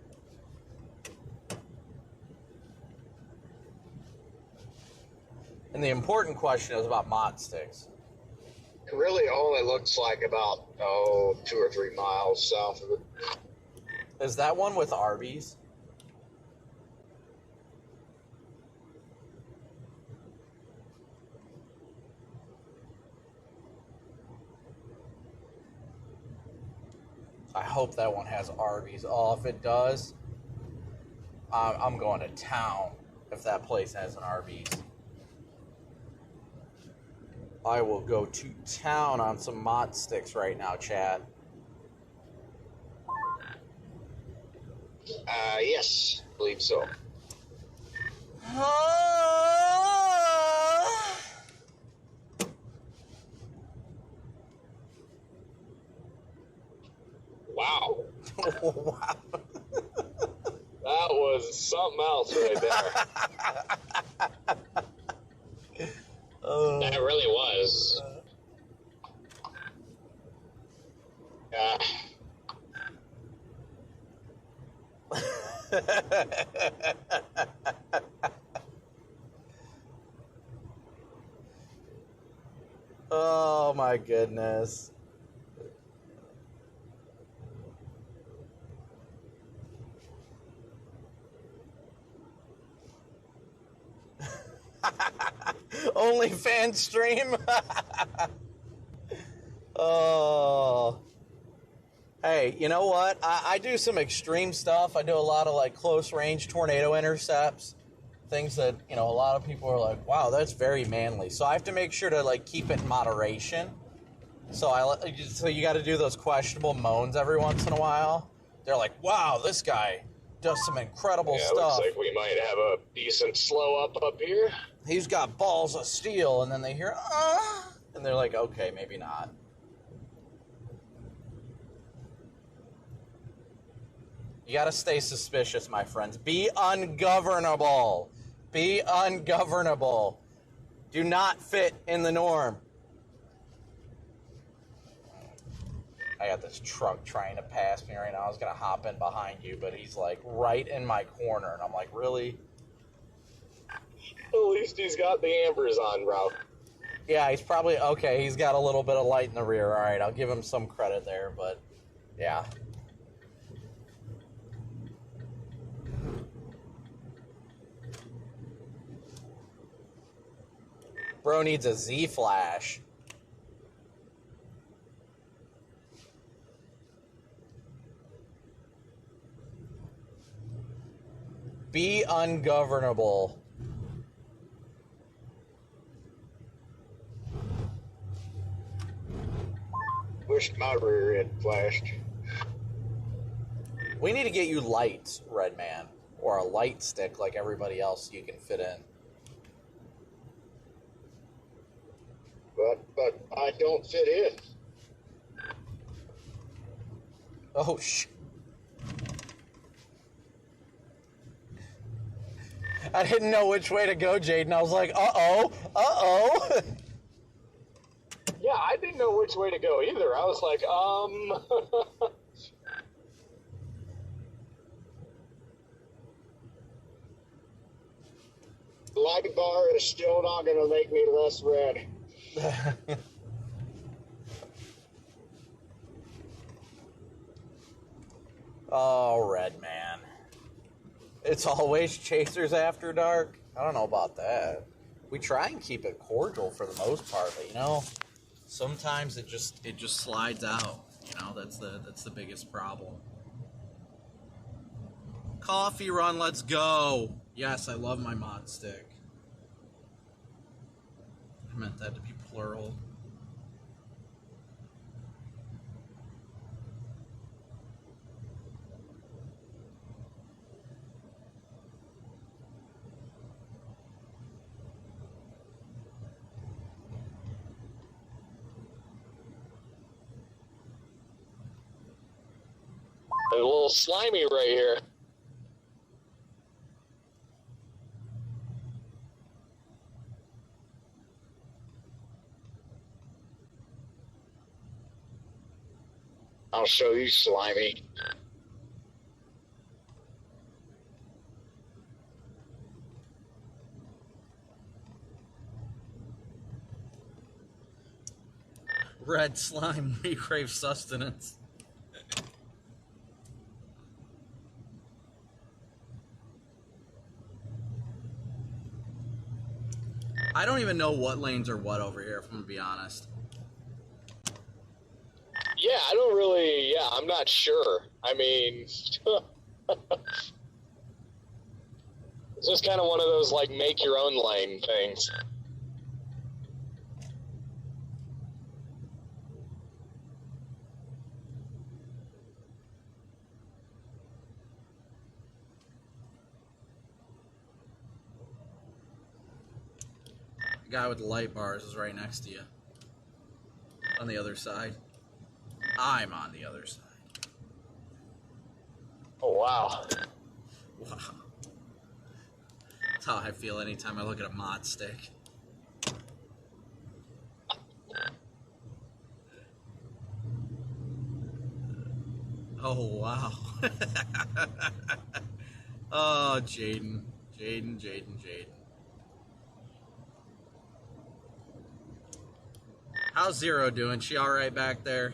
And the important question is about mott sticks. Really only looks like about, 2 or 3 miles south of it. Is that one with Arby's? I hope that one has Arby's. Oh, if it does, I'm going to town if that place has an Arby's. I will go to town on some mott sticks right now, Chad. Yes, I believe so. Wow. Wow. That was something else right there. That really was. Oh my goodness. Only fan stream. Oh. Hey, you know what? I do some extreme stuff. I do a lot of like close range tornado intercepts. Things that, you know, a lot of people are like, wow, that's very manly. So I have to make sure to like keep it in moderation. So you got to do those questionable moans every once in a while. They're like, wow, this guy does some incredible stuff. Looks like we might have a decent slow up here. He's got balls of steel. And then they hear, and they're like, okay, maybe not. You gotta stay suspicious, my friends. Be ungovernable. Be ungovernable. Do not fit in the norm. I got this truck trying to pass me right now. I was gonna hop in behind you, but he's like right in my corner, and I'm like, really? At least he's got the ambers on, bro. Yeah, he's probably okay. He's got a little bit of light in the rear. All right, I'll give him some credit there, but yeah. Bro needs a Z flash. Be ungovernable. Wished my rear end flashed. We need to get you lights, Red Man, or a light stick like everybody else you can fit in. But I don't fit in. Oh, shit. I didn't know which way to go, Jaden. I was like, uh-oh. Yeah, I didn't know which way to go either. I was like, Light bar is still not going to make me less red. Oh, Red Man. It's always Chasers After Dark. I don't know about that. We try and keep it cordial for the most part, but you know, sometimes it just slides out. You know, that's the biggest problem. Coffee run, let's go. Yes, I love my mod stick. I meant that to be plural. a little slimy right here. I'll show you, slimy. Red slime, we crave sustenance. I don't even know what lanes are what over here, if I'm gonna be honest. Yeah, I don't really, I'm not sure. I mean, it's just kind of one of those, like, make your own lane things. The guy with the light bars is right next to you. On the other side. I'm on the other side. Oh, wow. Wow. That's how I feel anytime I look at a mod stick. Oh, wow. Oh, Jaden. Jaden. How's Zero doing? She all right back there?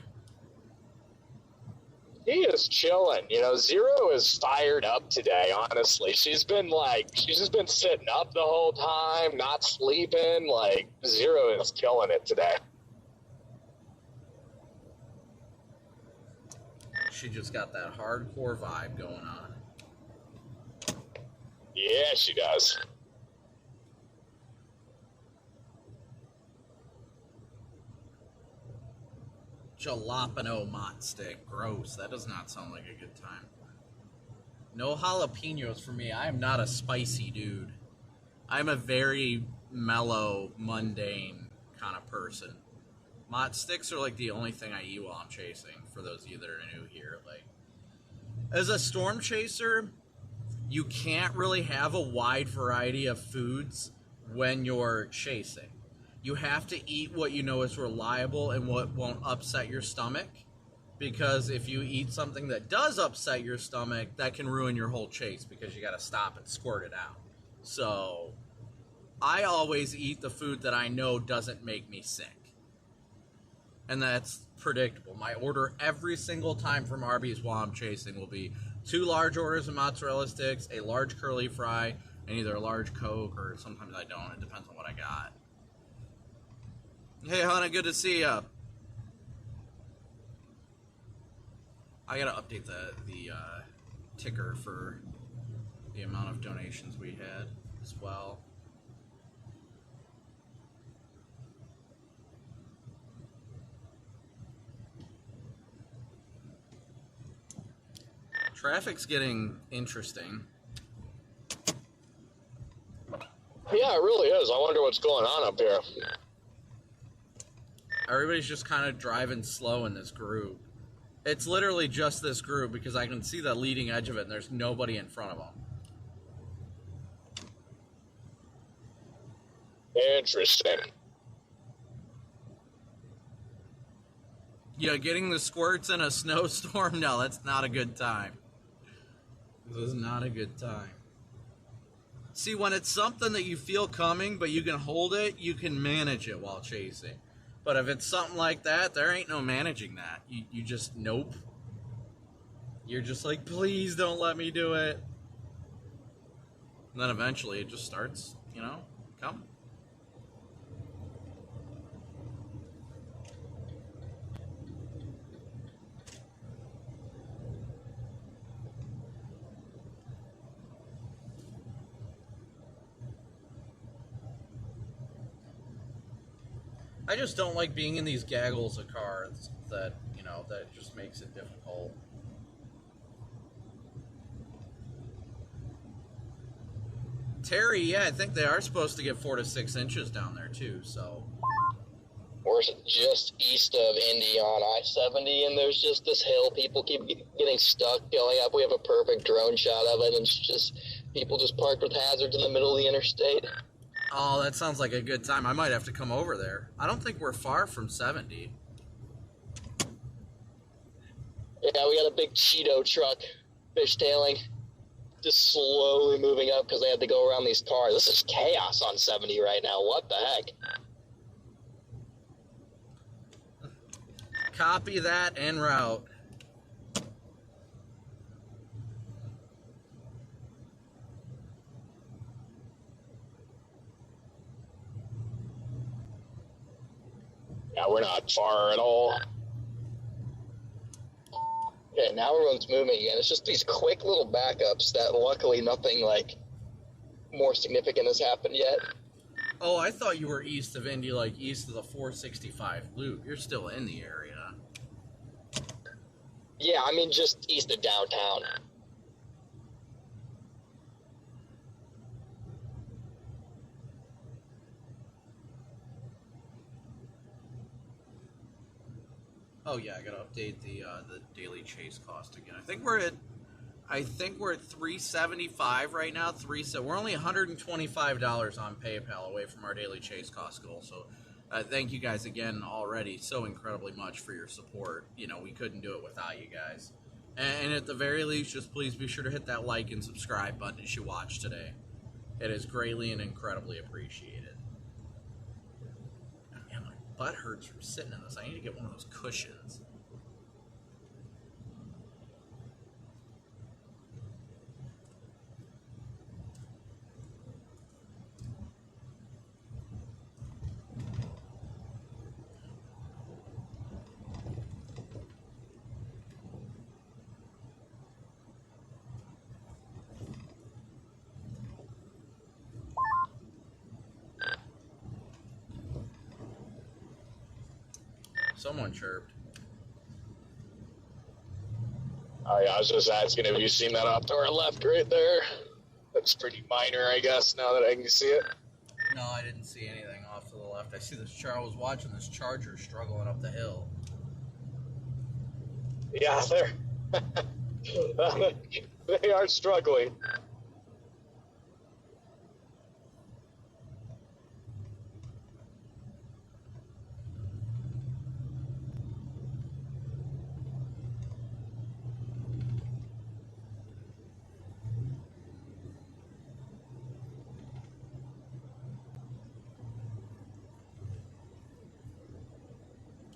He is chilling. You know, Zero is fired up today, honestly. She's just been sitting up the whole time, not sleeping. Like, Zero is killing it today. she just got that hardcore vibe going on. Yeah, she does. Jalapeno mott stick. Gross. That does not sound like a good time. No jalapenos for me. I am not a spicy dude. I'm a very mellow, mundane kind of person. Mott sticks are like the only thing I eat while I'm chasing, for those of you that are new here. Like, as a storm chaser, you can't really have a wide variety of foods when you're chasing. You have to eat what you know is reliable and what won't upset your stomach, because if you eat something that does upset your stomach, that can ruin your whole chase because you got to stop and squirt it out. So I always eat the food that I know doesn't make me sick. And that's predictable. My order every single time from Arby's while I'm chasing will be 2 large orders of mozzarella sticks, a large curly fry, and either a large Coke, or sometimes I don't. It depends on what I got. Hey, Hannah, good to see ya. I gotta update the ticker for the amount of donations we had as well. Traffic's getting interesting. Yeah, it really is. I wonder what's going on up here. Everybody's just kind of driving slow in this group. It's literally just this group because I can see the leading edge of it and there's nobody in front of them. Interesting. Yeah, getting the squirts in a snowstorm? No, that's not a good time. This is not a good time. See, when it's something that you feel coming, but you can hold it, you can manage it while chasing. But if it's something like that, there ain't no managing that. You just, nope. You're just like, please don't let me do it. And then eventually it just starts, coming. I just don't like being in these gaggles of cars that, that just makes it difficult. Terry, yeah, I think they are supposed to get 4 to 6 inches down there too, so. We're just east of Indy on I-70, and there's just this hill. People keep getting stuck going up. We have a perfect drone shot of it, and it's just people just parked with hazards in the middle of the interstate. Oh, that sounds like a good time. I might have to come over there. I don't think we're far from 70. Yeah, we got a big Cheeto truck fishtailing, just slowly moving up because they had to go around these cars. This is chaos on 70 right now. What the heck? Copy that en route. Yeah, we're not far at all. Okay, now everyone's moving again. It's just these quick little backups that luckily nothing like more significant has happened yet. Oh, I thought you were east of Indy, like east of the 465 loop. You're still in the area. Yeah, I mean just east of downtown. Oh yeah, I gotta update the daily chase cost again. I think we're at 375 right now. We're only $125 on PayPal away from our daily chase cost goal. So thank you guys again already so incredibly much for your support. We couldn't do it without you guys. And at the very least, just please be sure to hit that like and subscribe button as you watch today. It is greatly and incredibly appreciated. Man, my butt hurts from sitting in this. I need to get one of those cushions. Someone chirped. Oh, yeah, I was just asking if you seen that off to our left right there. That's pretty minor, I guess, now that I can see it. No, I didn't see anything off to the left. I see this I was watching this Charger struggling up the hill. Yeah, they are struggling.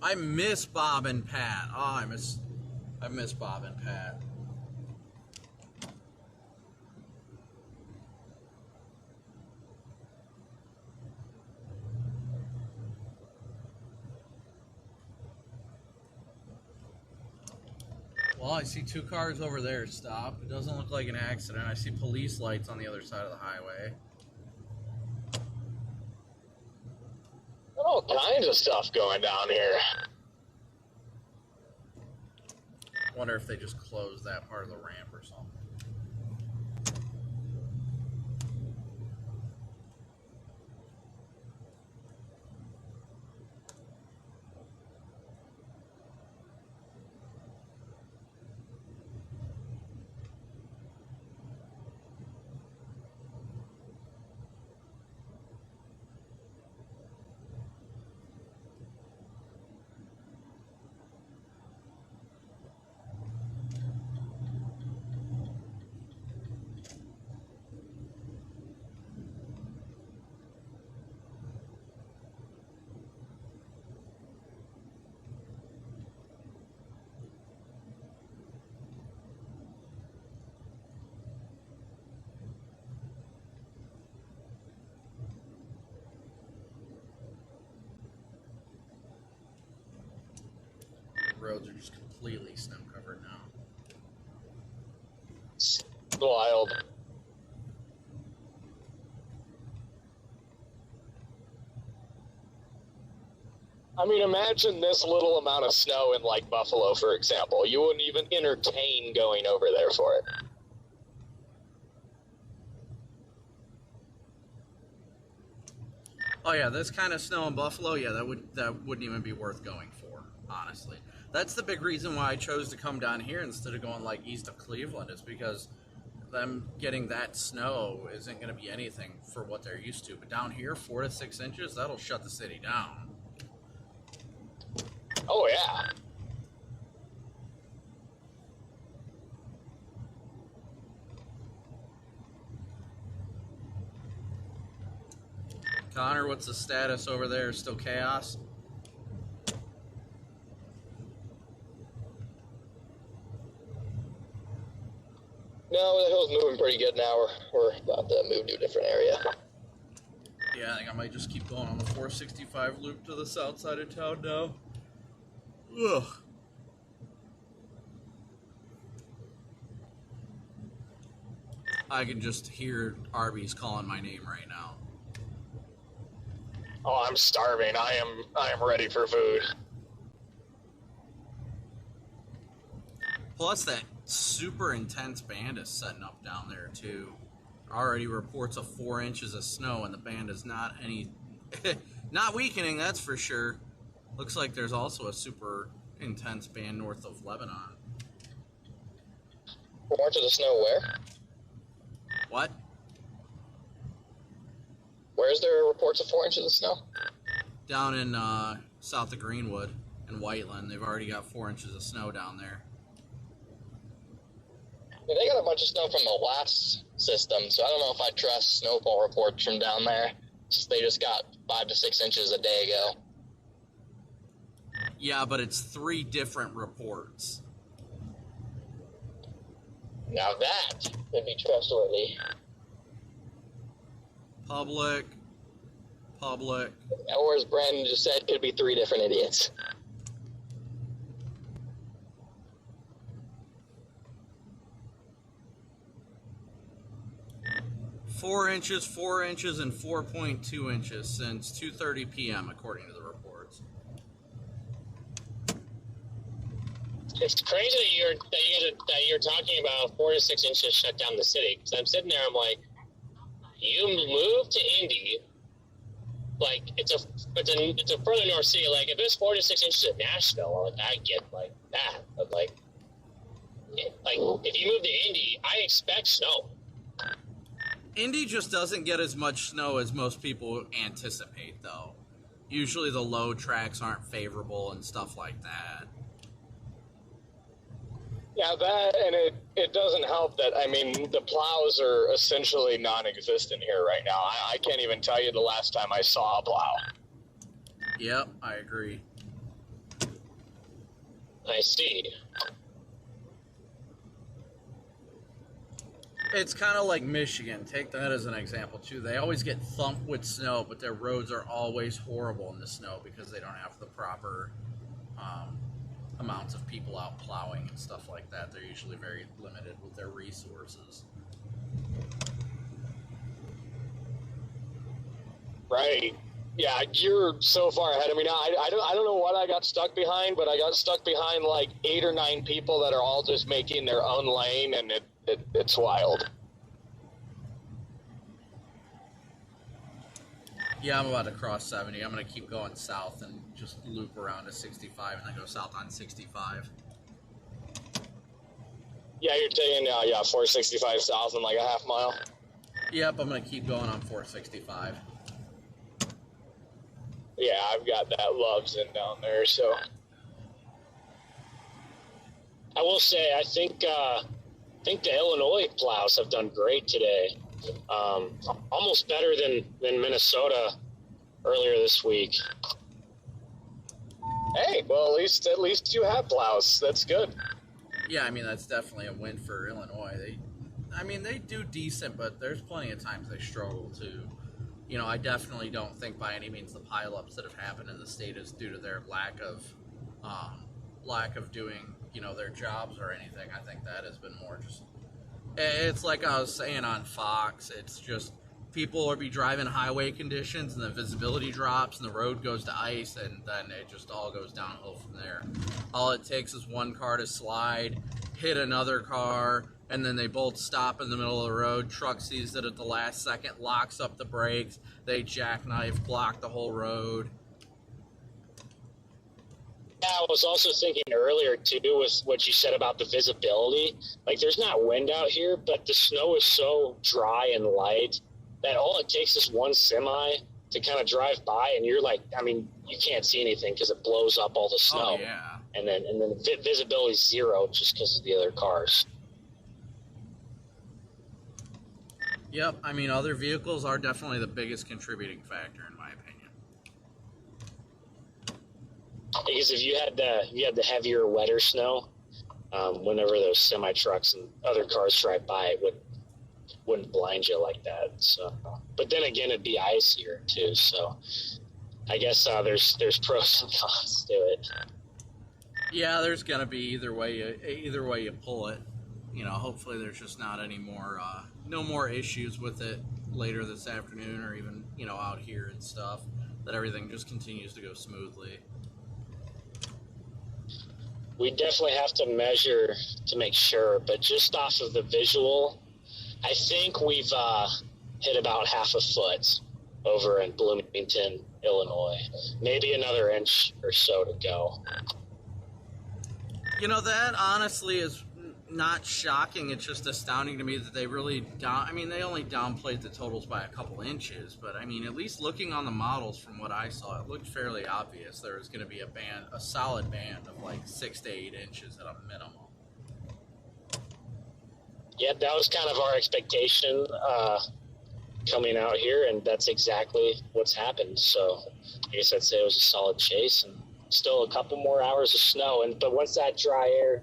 I miss Bob and Pat. Oh, I miss Bob and Pat. Well, I see 2 cars over there stop. It doesn't look like an accident. I see police lights on the other side of the highway. All kinds of stuff going down here. Wonder if they just closed that part of the ramp or something. Roads are just completely snow covered now. It's wild. I mean, imagine this little amount of snow in, like, Buffalo, for example. You wouldn't even entertain going over there for it. Oh yeah, this kind of snow in Buffalo, yeah, that wouldn't even be worth going for, honestly. That's the big reason why I chose to come down here instead of going like east of Cleveland, is because them getting that snow isn't going to be anything for what they're used to. But down here, 4 to 6 inches, that'll shut the city down. Oh, yeah. Connor, what's the status over there? Still chaos? No, the hill's moving pretty good now. We're about to move to a different area. Yeah, I think I might just keep going on the 465 loop to the south side of town now. Ugh. I can just hear Arby's calling my name right now. Oh, I'm starving. I am ready for food. Plus, that super intense band is setting up down there, too. Already reports of 4 inches of snow, and the band is not not weakening, that's for sure. Looks like there's also a super intense band north of Lebanon. 4 inches of snow where? What? Where's there reports of 4 inches of snow? Down in south of Greenwood and Whiteland. They've already got 4 inches of snow down there. Yeah, they got a bunch of snow from the last system, so I don't know if I trust snowfall reports from down there. They just got 5 to 6 inches a day ago. Yeah, but it's 3 different reports. Now that could be trustworthy. Public. Or as Brandon just said, could be 3 different idiots. Four inches, and 4.2 inches since 2:30 p.m. according to the reports. It's crazy that you're talking about 4 to 6 inches shut down the city. Because I'm sitting there, I'm like, you moved to Indy, like it's a further north city. Like if it's 4 to 6 inches in Nashville, like I get like that, but like if you move to Indy, I expect snow. Indy just doesn't get as much snow as most people anticipate, though. Usually the low tracks aren't favorable and stuff like that. Yeah, that, and it doesn't help that, I mean, the plows are essentially non-existent here right now. I can't even tell you the last time I saw a plow. Yep, I agree. I see. It's kind of like Michigan. Take that as an example, too. They always get thumped with snow, but their roads are always horrible in the snow because they don't have the proper amounts of people out plowing and stuff like that. They're usually very limited with their resources. Right. Yeah, you're so far ahead of me now. I don't know what I got stuck behind, but I got stuck behind like 8 or 9 people that are all just making their own lane, and it's wild. Yeah, I'm about to cross 70. I'm going to keep going south and just loop around to 65 and then go south on 65. Yeah, you're taking 465 south in like a half mile. Yep, I'm going to keep going on 465. Yeah, I've got that Loves in down there, so. I will say, I think the Illinois plows have done great today. Almost better than Minnesota earlier this week. Hey, well, at least you have plows. That's good. Yeah, I mean, that's definitely a win for Illinois. They do decent, but there's plenty of times they struggle too. You know, I definitely don't think by any means the pileups that have happened in the state is due to their lack of doing, their jobs or anything. I think that has been more just, it's like I was saying on Fox, it's just people will be driving highway conditions and the visibility drops and the road goes to ice and then it just all goes downhill from there. All it takes is one car to slide, hit another car, and then they both stop in the middle of the road. Truck sees it at the last second, locks up the brakes, they jackknife, block the whole road. Yeah, I was also thinking earlier, too, with what you said about the visibility. Like, there's not wind out here, but the snow is so dry and light that all it takes is one semi to kind of drive by, and you're like, you can't see anything because it blows up all the snow. Oh, yeah. And then visibility is zero just because of the other cars. Yep, other vehicles are definitely the biggest contributing factor in my opinion. Because if you had the heavier, wetter snow, whenever those semi trucks and other cars drive by, it wouldn't blind you like that. So, but then again, it'd be icier too. So, I guess there's pros and cons to it. Yeah, there's gonna be either way you pull it. Hopefully there's just not any more no more issues with it later this afternoon or even out here and stuff. That everything just continues to go smoothly. We definitely have to measure to make sure, but just off of the visual, I think we've hit about half a foot over in Bloomington, Illinois. Maybe another inch or so to go. That honestly is not shocking. It's just astounding to me that they really they only downplayed the totals by a couple inches, but at least looking on the models from what I saw, it looked fairly obvious there was going to be a solid band of like 6 to 8 inches at a minimum. Yeah, that was kind of our expectation coming out here, and that's exactly what's happened. So I guess I'd say it was a solid chase, and still a couple more hours of snow. But once that dry air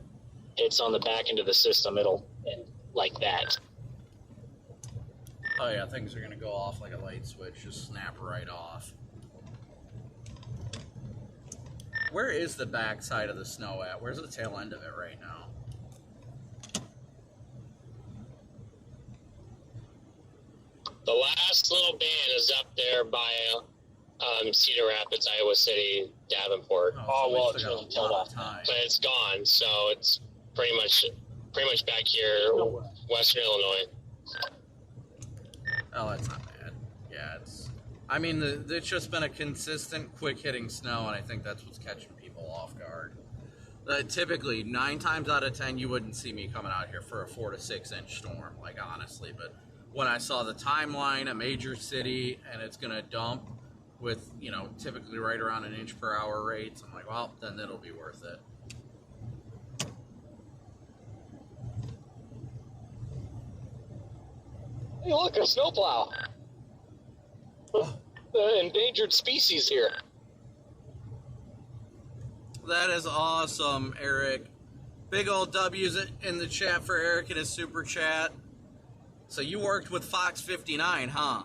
hits on the back end of the system, it'll end like that. Oh yeah, things are going to go off like a light switch, just snap right off. Where is the back side of the snow at? Where's the tail end of it right now? The last little band is up there by Cedar Rapids, Iowa City, Davenport. Oh, so we well, still got it's a lot of time. But it's gone, so it's pretty much back here, Western Illinois. Oh, that's not bad. Yeah, it's. I mean, it's just been a consistent, quick-hitting snow, and I think that's what's catching people off guard. Typically, 9 times out of 10, you wouldn't see me coming out here for a 4 to 6 inch storm, like honestly. But when I saw the timeline, a major city, and it's gonna dump with typically right around an inch per hour rates, I'm like, well, then it'll be worth it. Hey, look, a snowplow. The endangered species here. That is awesome, Eric. Big old W's in the chat for Eric in his super chat. So you worked with Fox 59, huh?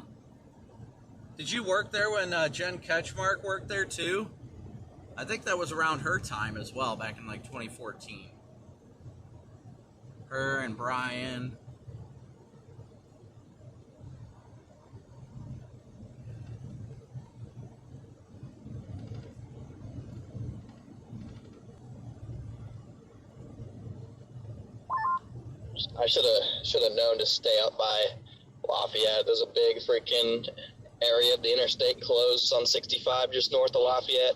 Did you work there when Jen Ketchmark worked there too? I think that was around her time as well, back in like 2014. Her and Brian. I should have known to stay up by Lafayette. There's a big freaking area of the interstate closed on 65 just north of Lafayette.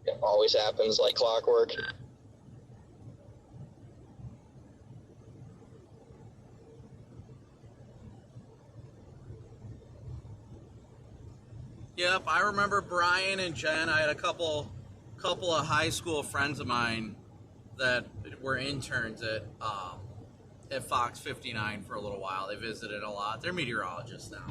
It always happens like clockwork. Yep, I remember Brian and Jen. I had a couple of high school friends of mine that were interns at Fox 59 for a little while. They visited a lot. They're meteorologists now.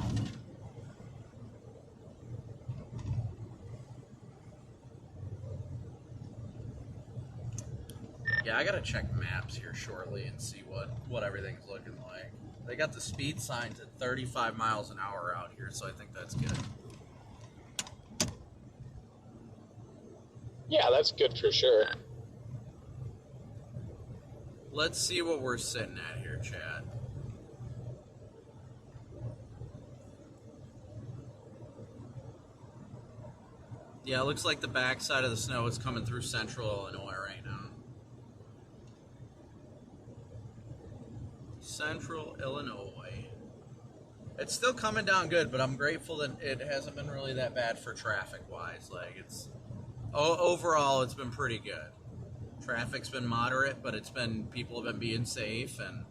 Yeah, I gotta check maps here shortly and see what everything's looking like. They got the speed signs at 35 miles an hour out here, so I think that's good. Yeah, that's good for sure. Let's see what we're sitting at here, Chad. Yeah, it looks like the backside of the snow is coming through central Illinois right now. Central Illinois. It's still coming down good, but I'm grateful that it hasn't been really that bad for traffic-wise. Like, it's... overall, it's been pretty good. Traffic's been moderate, but people have been being safe, and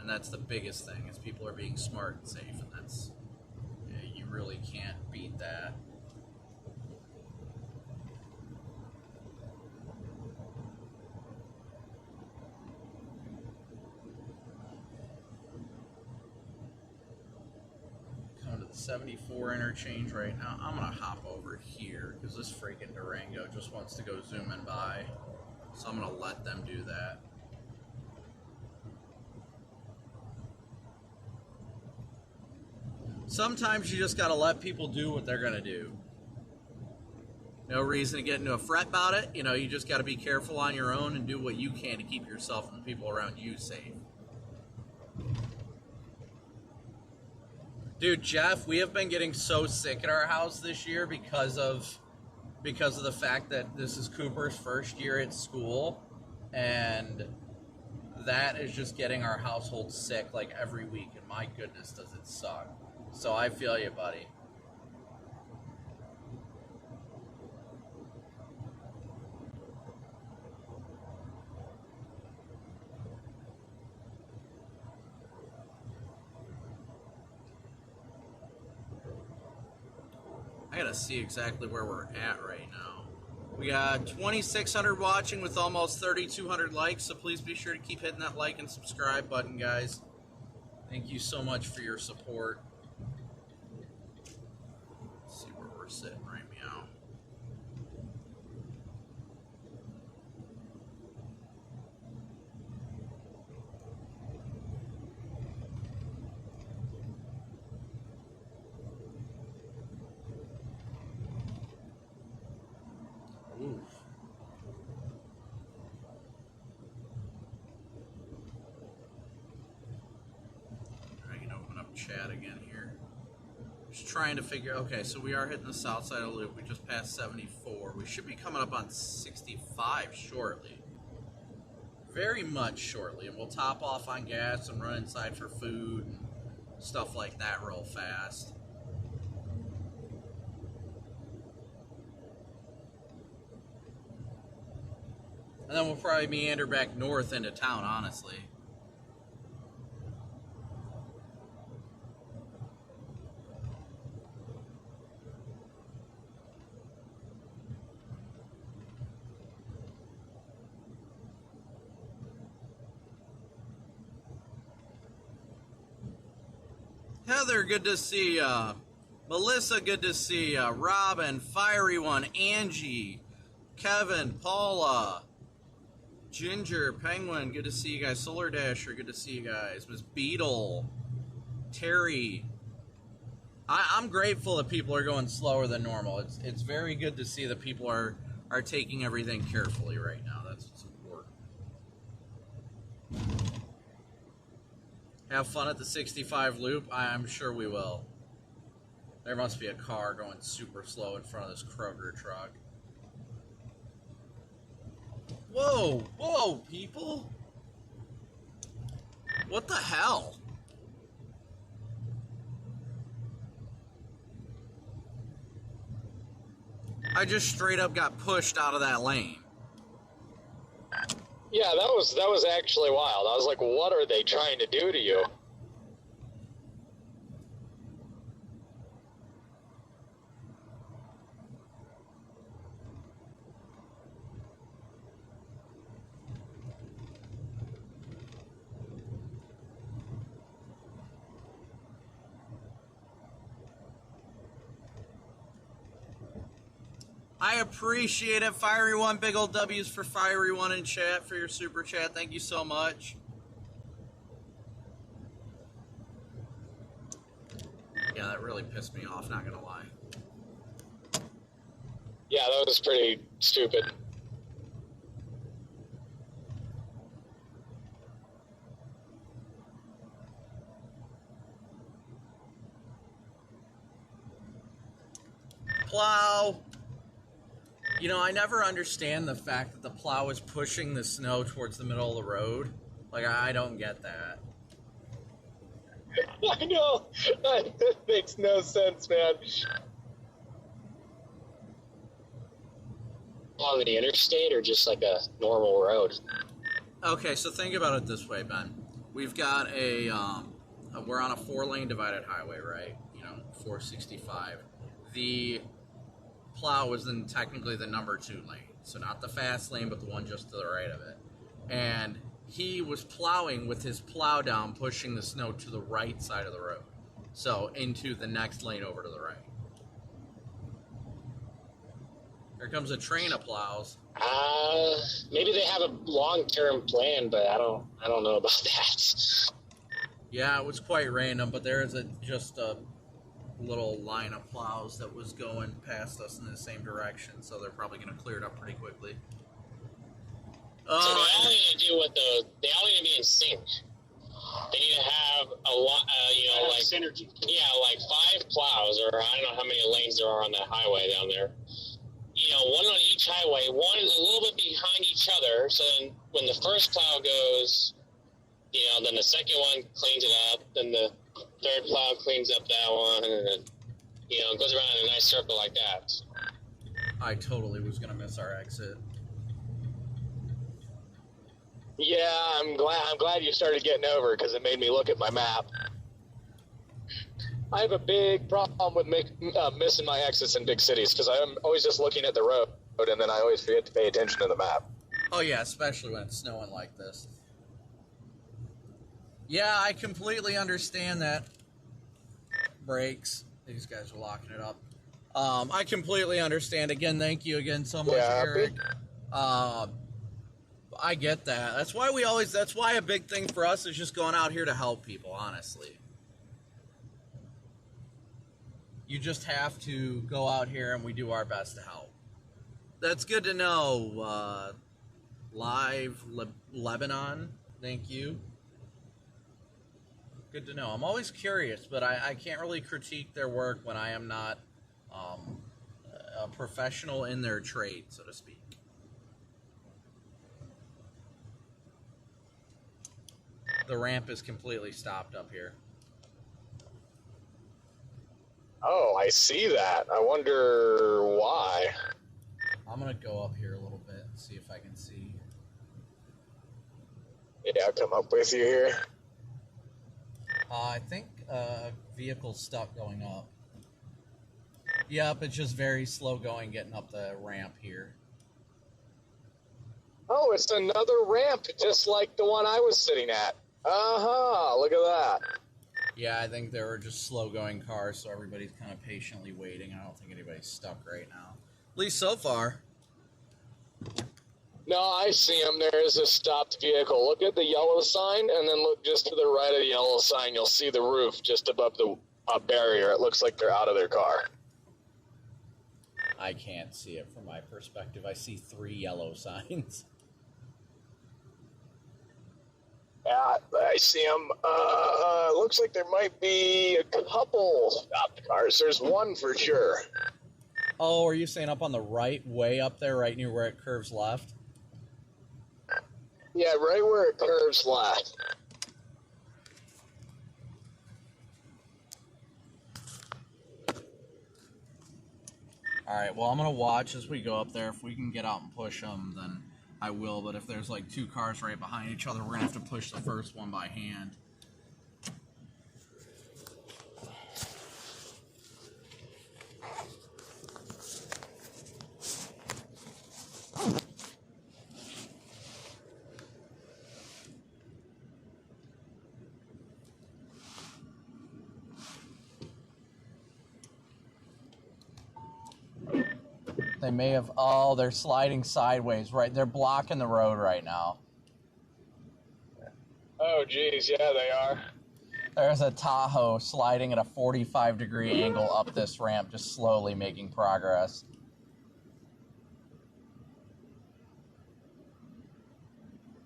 that's the biggest thing, is people are being smart and safe, and that's, you really can't beat that. Coming to the 74 interchange right now. I'm gonna hop over here, because this freaking Durango just wants to go zooming by. So I'm going to let them do that. Sometimes you just got to let people do what they're going to do. No reason to get into a fret about it. You just got to be careful on your own and do what you can to keep yourself and the people around you safe. Dude, Jeff, we have been getting so sick at our house this year because of the fact that this is Cooper's first year at school, and that is just getting our household sick like every week, and my goodness does it suck. So I feel you, buddy. I gotta see exactly where we're at right now. We got 2,600 watching with almost 3,200 likes, so please be sure to keep hitting that like and subscribe button, guys. Thank you so much for your support. Let's see where we're sitting right now. Oof. I can open up chat again here. Just trying to figure. Okay, so we are hitting the south side of the loop. We just passed 74. We should be coming up on 65 shortly. Very much shortly. And we'll top off on gas and run inside for food and stuff like that real fast. And then we'll probably meander back north into town, honestly. Heather, good to see ya. Melissa, good to see ya. Robin, Fiery One, Angie, Kevin, Paula, Ginger, Penguin, good to see you guys. Solar Dasher, good to see you guys. Miss Beetle, Terry. I'm grateful that people are going slower than normal. It's very good to see that people are taking everything carefully right now. That's what's important. Have fun at the 65 loop? I'm sure we will. There must be a car going super slow in front of this Kroger truck. Whoa, whoa, people. What the hell? I just straight up got pushed out of that lane. Yeah, that was actually wild. I was like, what are they trying to do to you? I appreciate it, Fiery One. Big old W's for Fiery One in chat for your super chat. Thank you so much. Yeah, that really pissed me off, not gonna lie. Yeah, that was pretty stupid. Plow. You know, I never understand the fact that the plow is pushing the snow towards the middle of the road. Like, I don't get that. I know. That makes no sense, man. On the interstate or just like a normal road? Okay, so think about it this way, Ben. We've got we're on a 4-lane divided highway, right? You know, 465. The plow was then technically the number 2 lane. So not the fast lane, but the one just to the right of it. And he was plowing with his plow down, pushing the snow to the right side of the road. So into the next lane over to the right. Here comes a train of plows. Maybe they have a long-term plan, but I don't know about that. Yeah, it was quite random, but there is just a little line of plows that was going past us in the same direction, so they're probably going to clear it up pretty quickly. So they all need to do they all need to be in sync. They need to have a lot, like synergy. Yeah, like 5 plows, or I don't know how many lanes there are on that highway down there. You know, one on each highway, one a little bit behind each other. So then, when the first plow goes, then the second one cleans it up. Then the third plow cleans up that one, and then it goes around in a nice circle like that. I totally was going to miss our exit. Yeah, I'm glad you started getting over because it made me look at my map. I have a big problem with missing my exits in big cities because I'm always just looking at the road, and then I always forget to pay attention to the map. Oh yeah, especially when it's snowing like this. Yeah, I completely understand that. Brakes. These guys are locking it up. I completely understand. Again, thank you again so much, Eric. I get that. That's why a big thing for us is just going out here to help people, honestly. You just have to go out here and we do our best to help. That's good to know. Live Lebanon, thank you. Good to know. I'm always curious, but I can't really critique their work when I am not a professional in their trade, so to speak. The ramp is completely stopped up here. Oh, I see that. I wonder why. I'm going to go up here a little bit and see if I can see. Yeah, I'll come up with you here. I think vehicle's stuck going up. Yep, it's just very slow going getting up the ramp here. Oh, it's another ramp, just like the one I was sitting at. Uh-huh, look at that. Yeah, I think there were just slow-going cars, so everybody's kind of patiently waiting. I don't think anybody's stuck right now. At least so far. No, I see him. There is a stopped vehicle. Look at the yellow sign, and then look just to the right of the yellow sign. You'll see the roof just above the barrier. It looks like they're out of their car. I can't see it from my perspective. I see 3 yellow signs. Yeah, I see them. Looks like there might be a couple stopped cars. There's one for sure. Oh, are you saying up on the right, way up there, right near where it curves left? Yeah, right where it curves left. Alright, well, I'm going to watch as we go up there. If we can get out and push them, then I will. But if there's like 2 cars right behind each other, we're going to have to push the first one by hand. They may have... Oh, they're sliding sideways, right? They're blocking the road right now. Oh, geez, yeah, they are. There's a Tahoe sliding at a 45-degree angle up this ramp, just slowly making progress.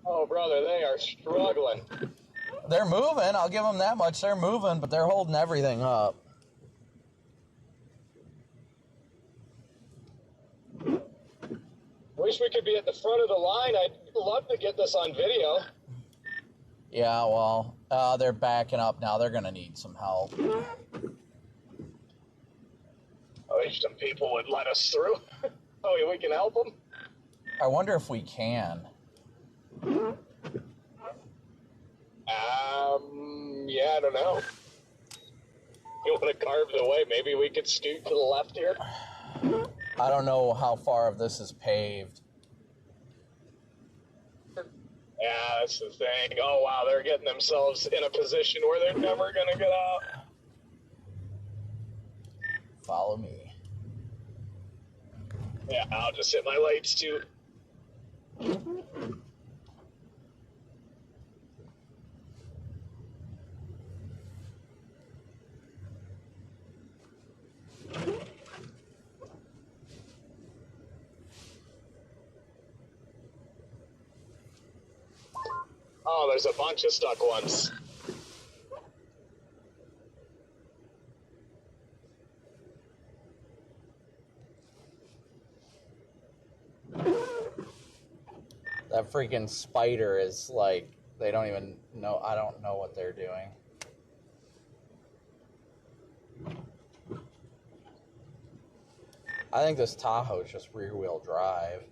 Oh, brother, they are struggling. They're moving, I'll give them that much. They're moving, but they're holding everything up. Wish we could be at the front of the line. I'd love to get this on video. Yeah, well, they're backing up now. They're going to need some help. I wish some people would let us through. Oh, we can help them? I wonder if we can. Yeah, I don't know. You want to carve the way? Maybe we could scoot to the left here? I don't know how far of this is paved. Yeah, that's the thing. Oh, wow, they're getting themselves in a position where they're never going to get out. Follow me. Yeah, I'll just hit my lights, too. Oh, there's a bunch of stuck ones. That freaking spider is like, they don't even know, I don't know what they're doing. I think this Tahoe is just rear-wheel drive.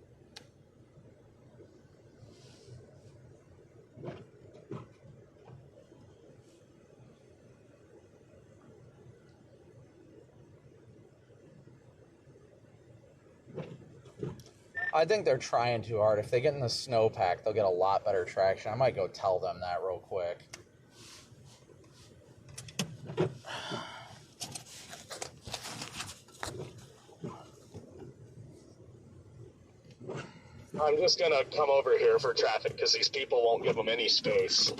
I think they're trying too hard. If they get in the snowpack, they'll get a lot better traction. I might go tell them that real quick. I'm just going to come over here for traffic because these people won't give them any space.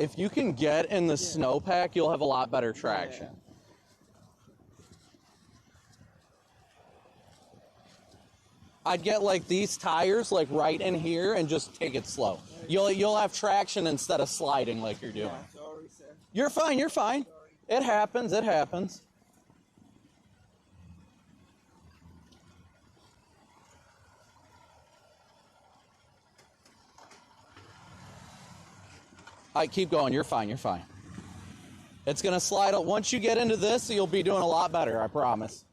if you can get in the snowpack, you'll have a lot better traction. I'd get like these tires like right in here and just take it slow. You'll have traction instead of sliding like you're doing. You're fine, you're fine. It happens, it happens. All right, keep going. You're fine, you're fine. It's going to slide. Once you get into this, you'll be doing a lot better, I promise.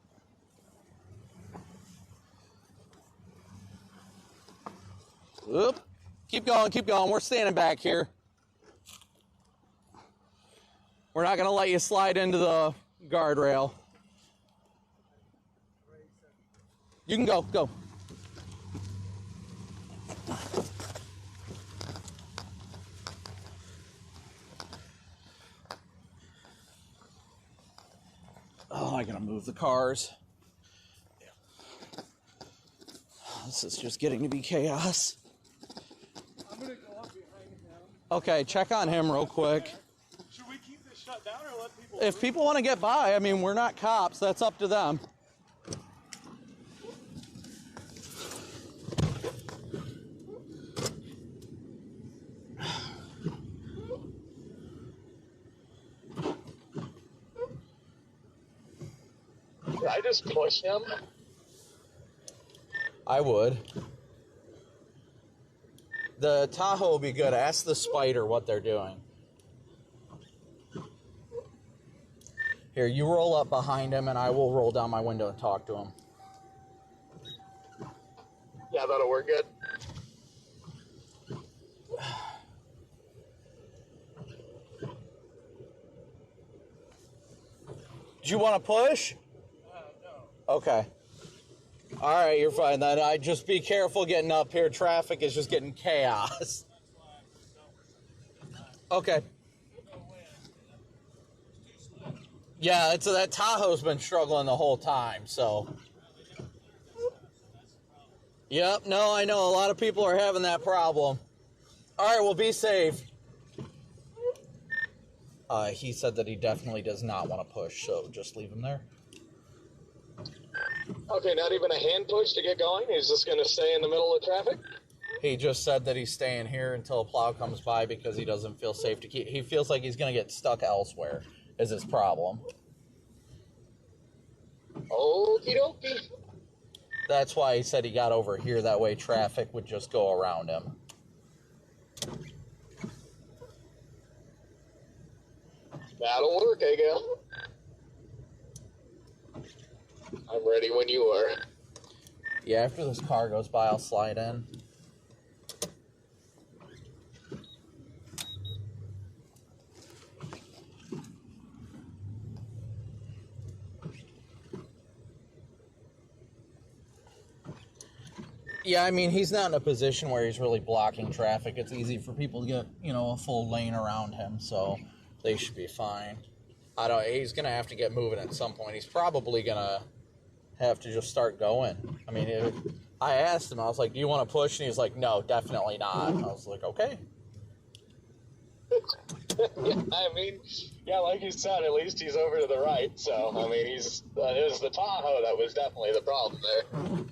Oop. Keep going, keep going. We're standing back here. We're not going to let you slide into the guardrail. You can go, go. Oh, I gotta move the cars. This is just getting to be chaos. I'm gonna go up behind him. Okay, check on him real quick. Should we keep this shut down or let people? If people want to get by, I mean, we're not cops. That's up to them. Did I just push him? I would. The Tahoe will be good. Ask the Spider what they're doing. Here, you roll up behind him, and I will roll down my window and talk to him. Yeah, that'll work good. Do you want to push? No. Okay. All right, you're fine then. I just be careful getting up here. Traffic is just getting chaos. Okay. Yeah, it's that Tahoe's been struggling the whole time, so. Yep, no, I know a lot of people are having that problem. All right, well, be safe. He said that he definitely does not want to push, so just leave him there. Okay, not even a hand push to get going? He's just going to stay in the middle of traffic? He just said that he's staying here until a plow comes by because he doesn't feel safe to keep. He feels like he's going to get stuck elsewhere, is his problem. Okie dokie. That's why he said he got over here. That way traffic would just go around him. That'll work, Agale. I'm ready when you are. Yeah, after this car goes by, I'll slide in. Yeah, I mean, he's not in a position where he's really blocking traffic. It's easy for people to get, you know, a full lane around him, so they should be fine. He's going to have to get moving at some point. He's probably going to have to just start going. I mean, I asked him, I was like, do you want to push? And he's like, no, definitely not. I was like, okay. Yeah, I mean, yeah, like you said, at least he's over to the right. So, I mean, it was the Tahoe that was definitely the problem there.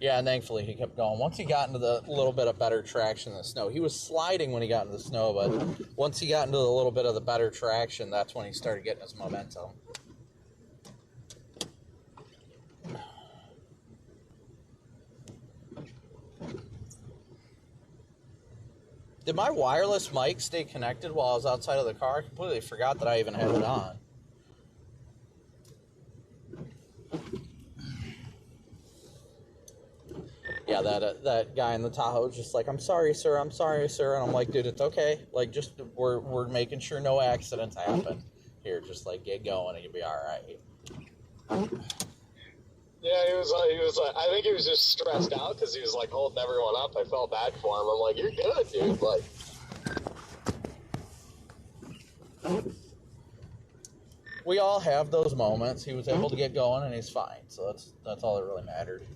Yeah, and thankfully he kept going. Once he got into the little bit of better traction in the snow, he was sliding when he got into the snow, but once he got into a little bit of the better traction, that's when he started getting his momentum. Did my wireless mic stay connected while I was outside of the car? I completely forgot that I even had it on. Yeah, that guy in the Tahoe was just like, I'm sorry, sir, and I'm like, dude, it's okay. Like, just, we're making sure no accidents happen. Here, just, like, get going and you'll be all right. Yeah, he was like, I think he was just stressed out because he was, like, holding everyone up. I felt bad for him. I'm like, you're good, dude. Like, we all have those moments. He was able to get going and he's fine, so that's all that really mattered.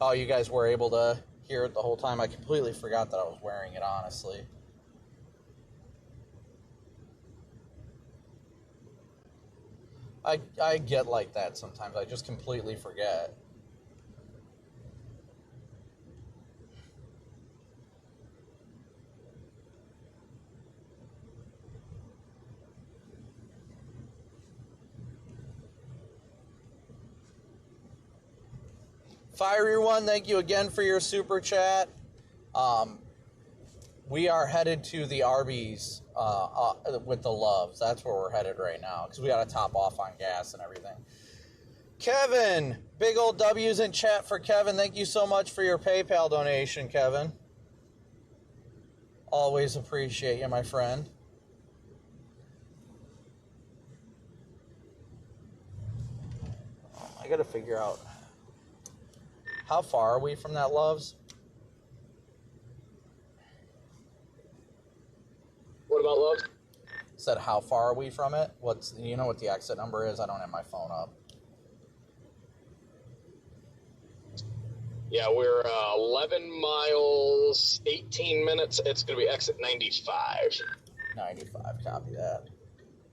Oh, you guys were able to hear it the whole time? I completely forgot that I was wearing it, honestly. I get like that sometimes. I just completely forget. Fiery One, thank you again for your super chat. We are headed to the Arby's with the Loves. That's where we're headed right now because we got to top off on gas and everything. Kevin, big old W's in chat for Kevin. Thank you so much for your PayPal donation, Kevin. Always appreciate you, my friend. I got to figure out, how far are we from that Loves? What about Loves? Said how far are we from it? You know what the exit number is? I don't have my phone up. Yeah, we're 11 miles, 18 minutes. It's going to be exit 95. 95, copy that.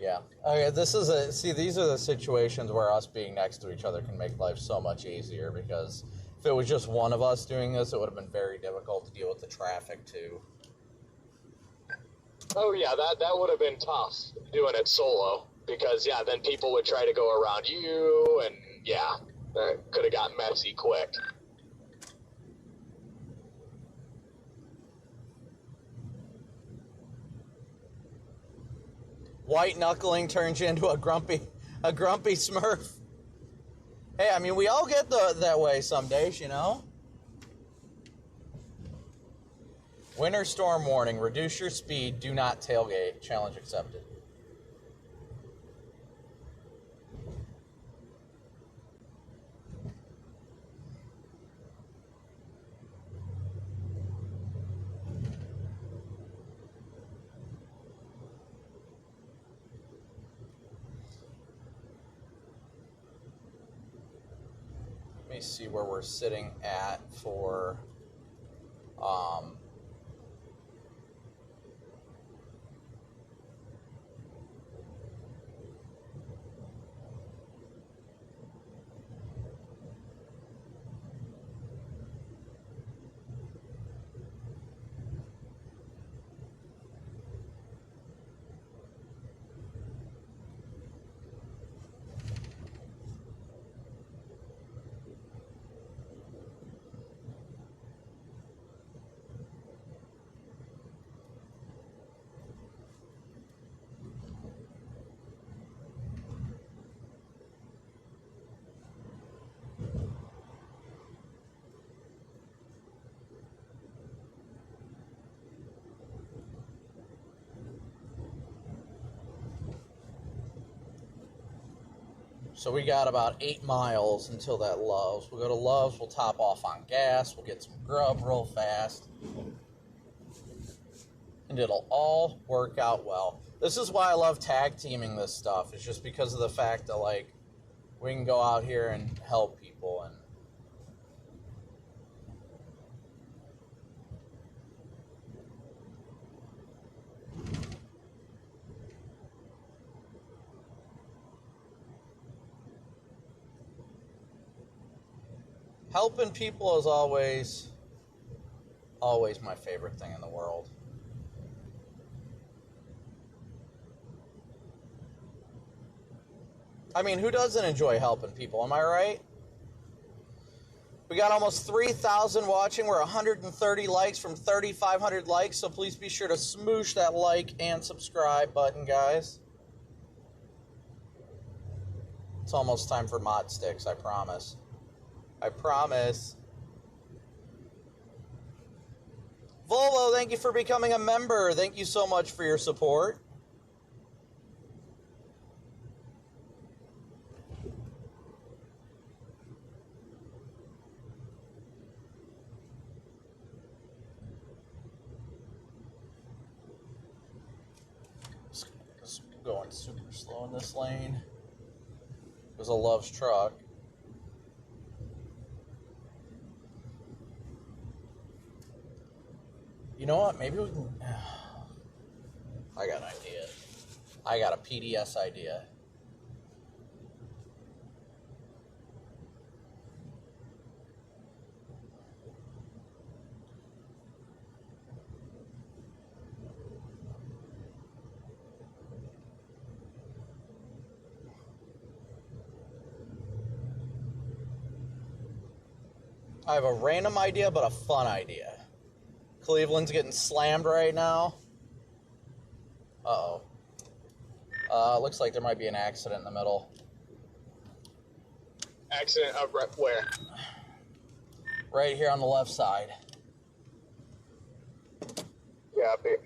Yeah. Okay, these are the situations where us being next to each other can make life so much easier, because if it was just one of us doing this, it would have been very difficult to deal with the traffic too. Oh yeah, that would have been tough doing it solo, because yeah, then people would try to go around you, and yeah, that could have got messy quick. White knuckling turns you into a grumpy Smurf. Hey, I mean, we all get that way some days, you know? Winter storm warning. Reduce your speed. Do not tailgate. Challenge accepted. Let me see where we're sitting at for so we got about 8 miles until that Love's. We'll go to Love's, we'll top off on gas, we'll get some grub real fast, and it'll all work out well. This is why I love tag teaming this stuff. It's just because of the fact that, like, we can go out here and help people and helping people is always my favorite thing in the world. I mean, who doesn't enjoy helping people? Am I right? We got almost 3,000 watching. We're 130 likes from 3,500 likes, so please be sure to smoosh that like and subscribe button, guys. It's almost time for mod sticks, I promise. I promise. Volvo, thank you for becoming a member. Thank you so much for your support. Just going super slow in this lane. There's a Love's truck. know what? Maybe we can... I got an idea. I got a PDS idea. I have a random idea, but a fun idea. Cleveland's getting slammed right now. Uh-oh. Looks like there might be an accident in the middle. Accident up right where? Right here on the left side. Yeah, up here.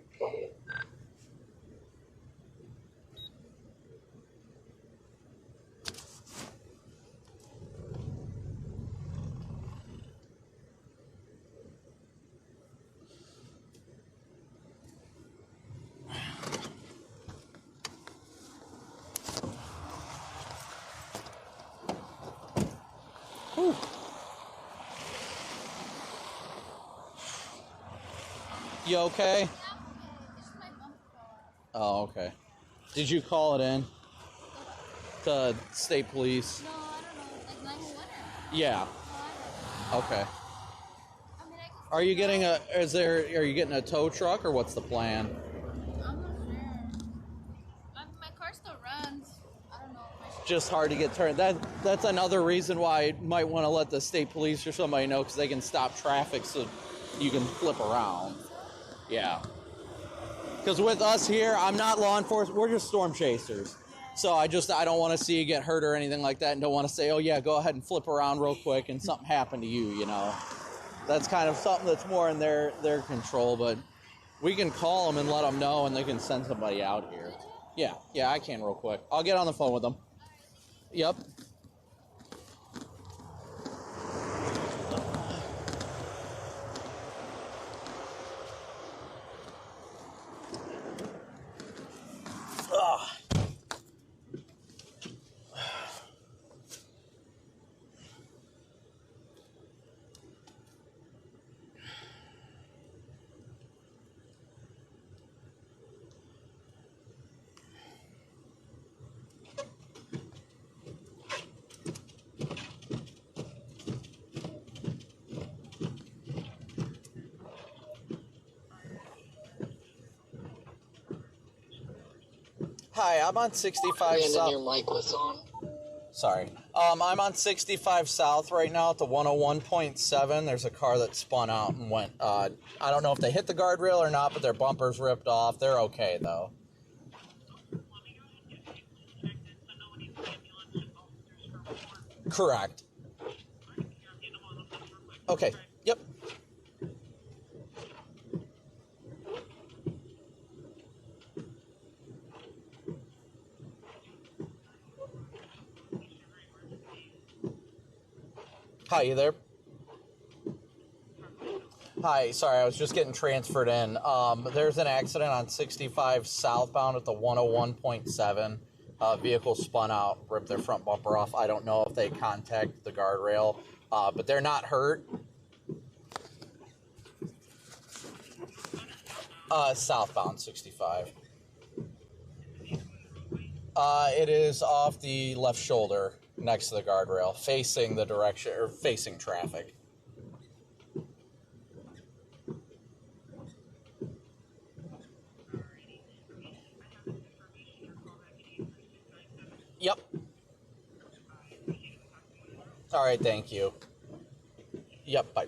Whew. You okay? Oh, okay. Did you call it in to state police? No, I don't know. Like 911? Yeah. No, Okay. I mean, Are you getting a? Are you getting a tow truck or what's the plan? I'm not sure. My car still runs. I don't know. Just hard to get turned. That's another reason why I might want to let the state police or somebody know, because they can stop traffic so you can flip around. Yeah. Because with us here, I'm not law enforcement. We're just storm chasers. So I don't want to see you get hurt or anything like that, and don't want to say, oh yeah, go ahead and flip around real quick and something happened to you, you know. That's kind of something that's more in their control, but we can call them and let them know, and they can send somebody out here. Yeah, I can real quick. I'll get on the phone with them. Yep. Ugh. Hi, I'm on 65 South. Your mic was on. Sorry. I'm on 65 South right now at the 101.7. There's a car that spun out and went, I don't know if they hit the guardrail or not, but their bumper's ripped off. They're okay, though. Correct. Okay, yep. Hi, you there? Hi, sorry, I was just getting transferred in. There's an accident on 65 southbound at the 101.7. Vehicle spun out, ripped their front bumper off. I don't know if they contacted the guardrail, but they're not hurt. Southbound 65. It is off the left shoulder next to the guardrail, facing the direction, or facing traffic. Yep. All right, thank you. Yep, bye.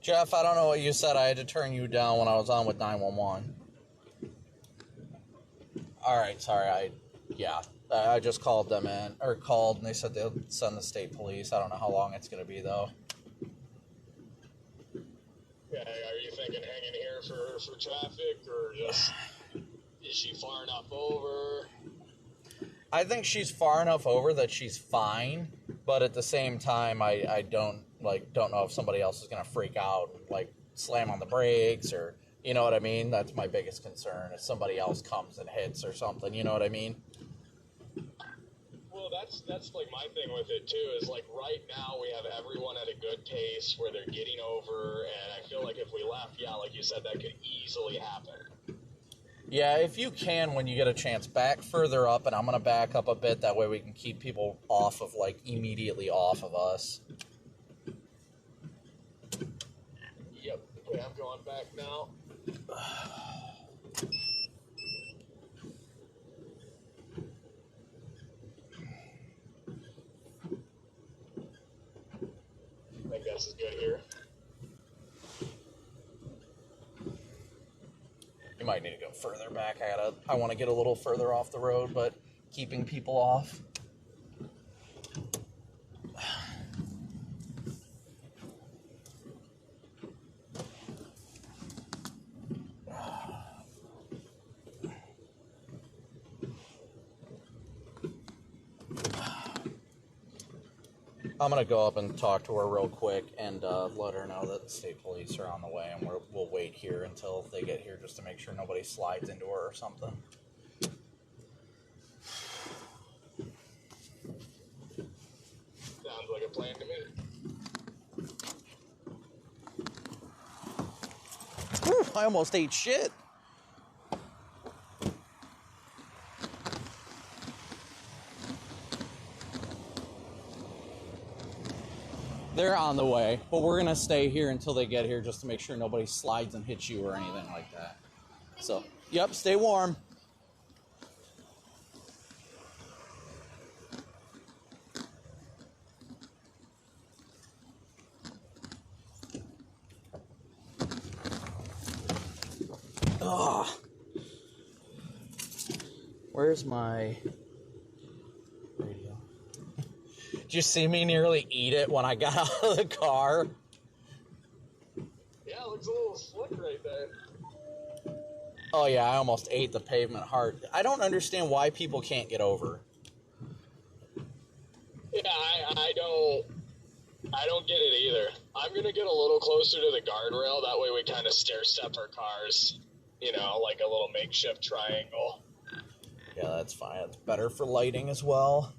Jeff, I don't know what you said. I had to turn you down when I was on with 911. All right, sorry. I just called them in, or called, and they said they'll send the state police. I don't know how long it's going to be, though. Yeah, are you thinking hanging here for traffic, or just is she far enough over? I think she's far enough over that she's fine, but at the same time, I don't know if somebody else is going to freak out and, like, slam on the brakes, or, you know what I mean? That's my biggest concern, if somebody else comes and hits or something, you know what I mean? Well, that's like my thing with it too. Is like right now we have everyone at a good pace where they're getting over, and I feel like if we left, yeah, like you said, that could easily happen. Yeah, if you can, when you get a chance, back further up, and I'm going to back up a bit. That way we can keep people off of, like, immediately off of us. Yep. Okay, I'm going back now. I think this is good here. You might need to go further back. I want to get a little further off the road, but keeping people off. I'm going to go up and talk to her real quick and let her know that the state police are on the way, and we'll wait here until they get here just to make sure nobody slides into her or something. Sounds like a plan to me. Whew, I almost ate shit. They're on the way, but we're going to stay here until they get here just to make sure nobody slides and hits you or anything like that. So, yep, stay warm. Ugh. Where's my radio? Did you see me nearly eat it when I got out of the car? Yeah, it looks a little slick right there. Oh yeah, I almost ate the pavement hard. I don't understand why people can't get over. Yeah, I don't get it either. I'm gonna get a little closer to the guardrail. That way we kind of stair step our cars. You know, like a little makeshift triangle. Yeah, that's fine. It's better for lighting as well.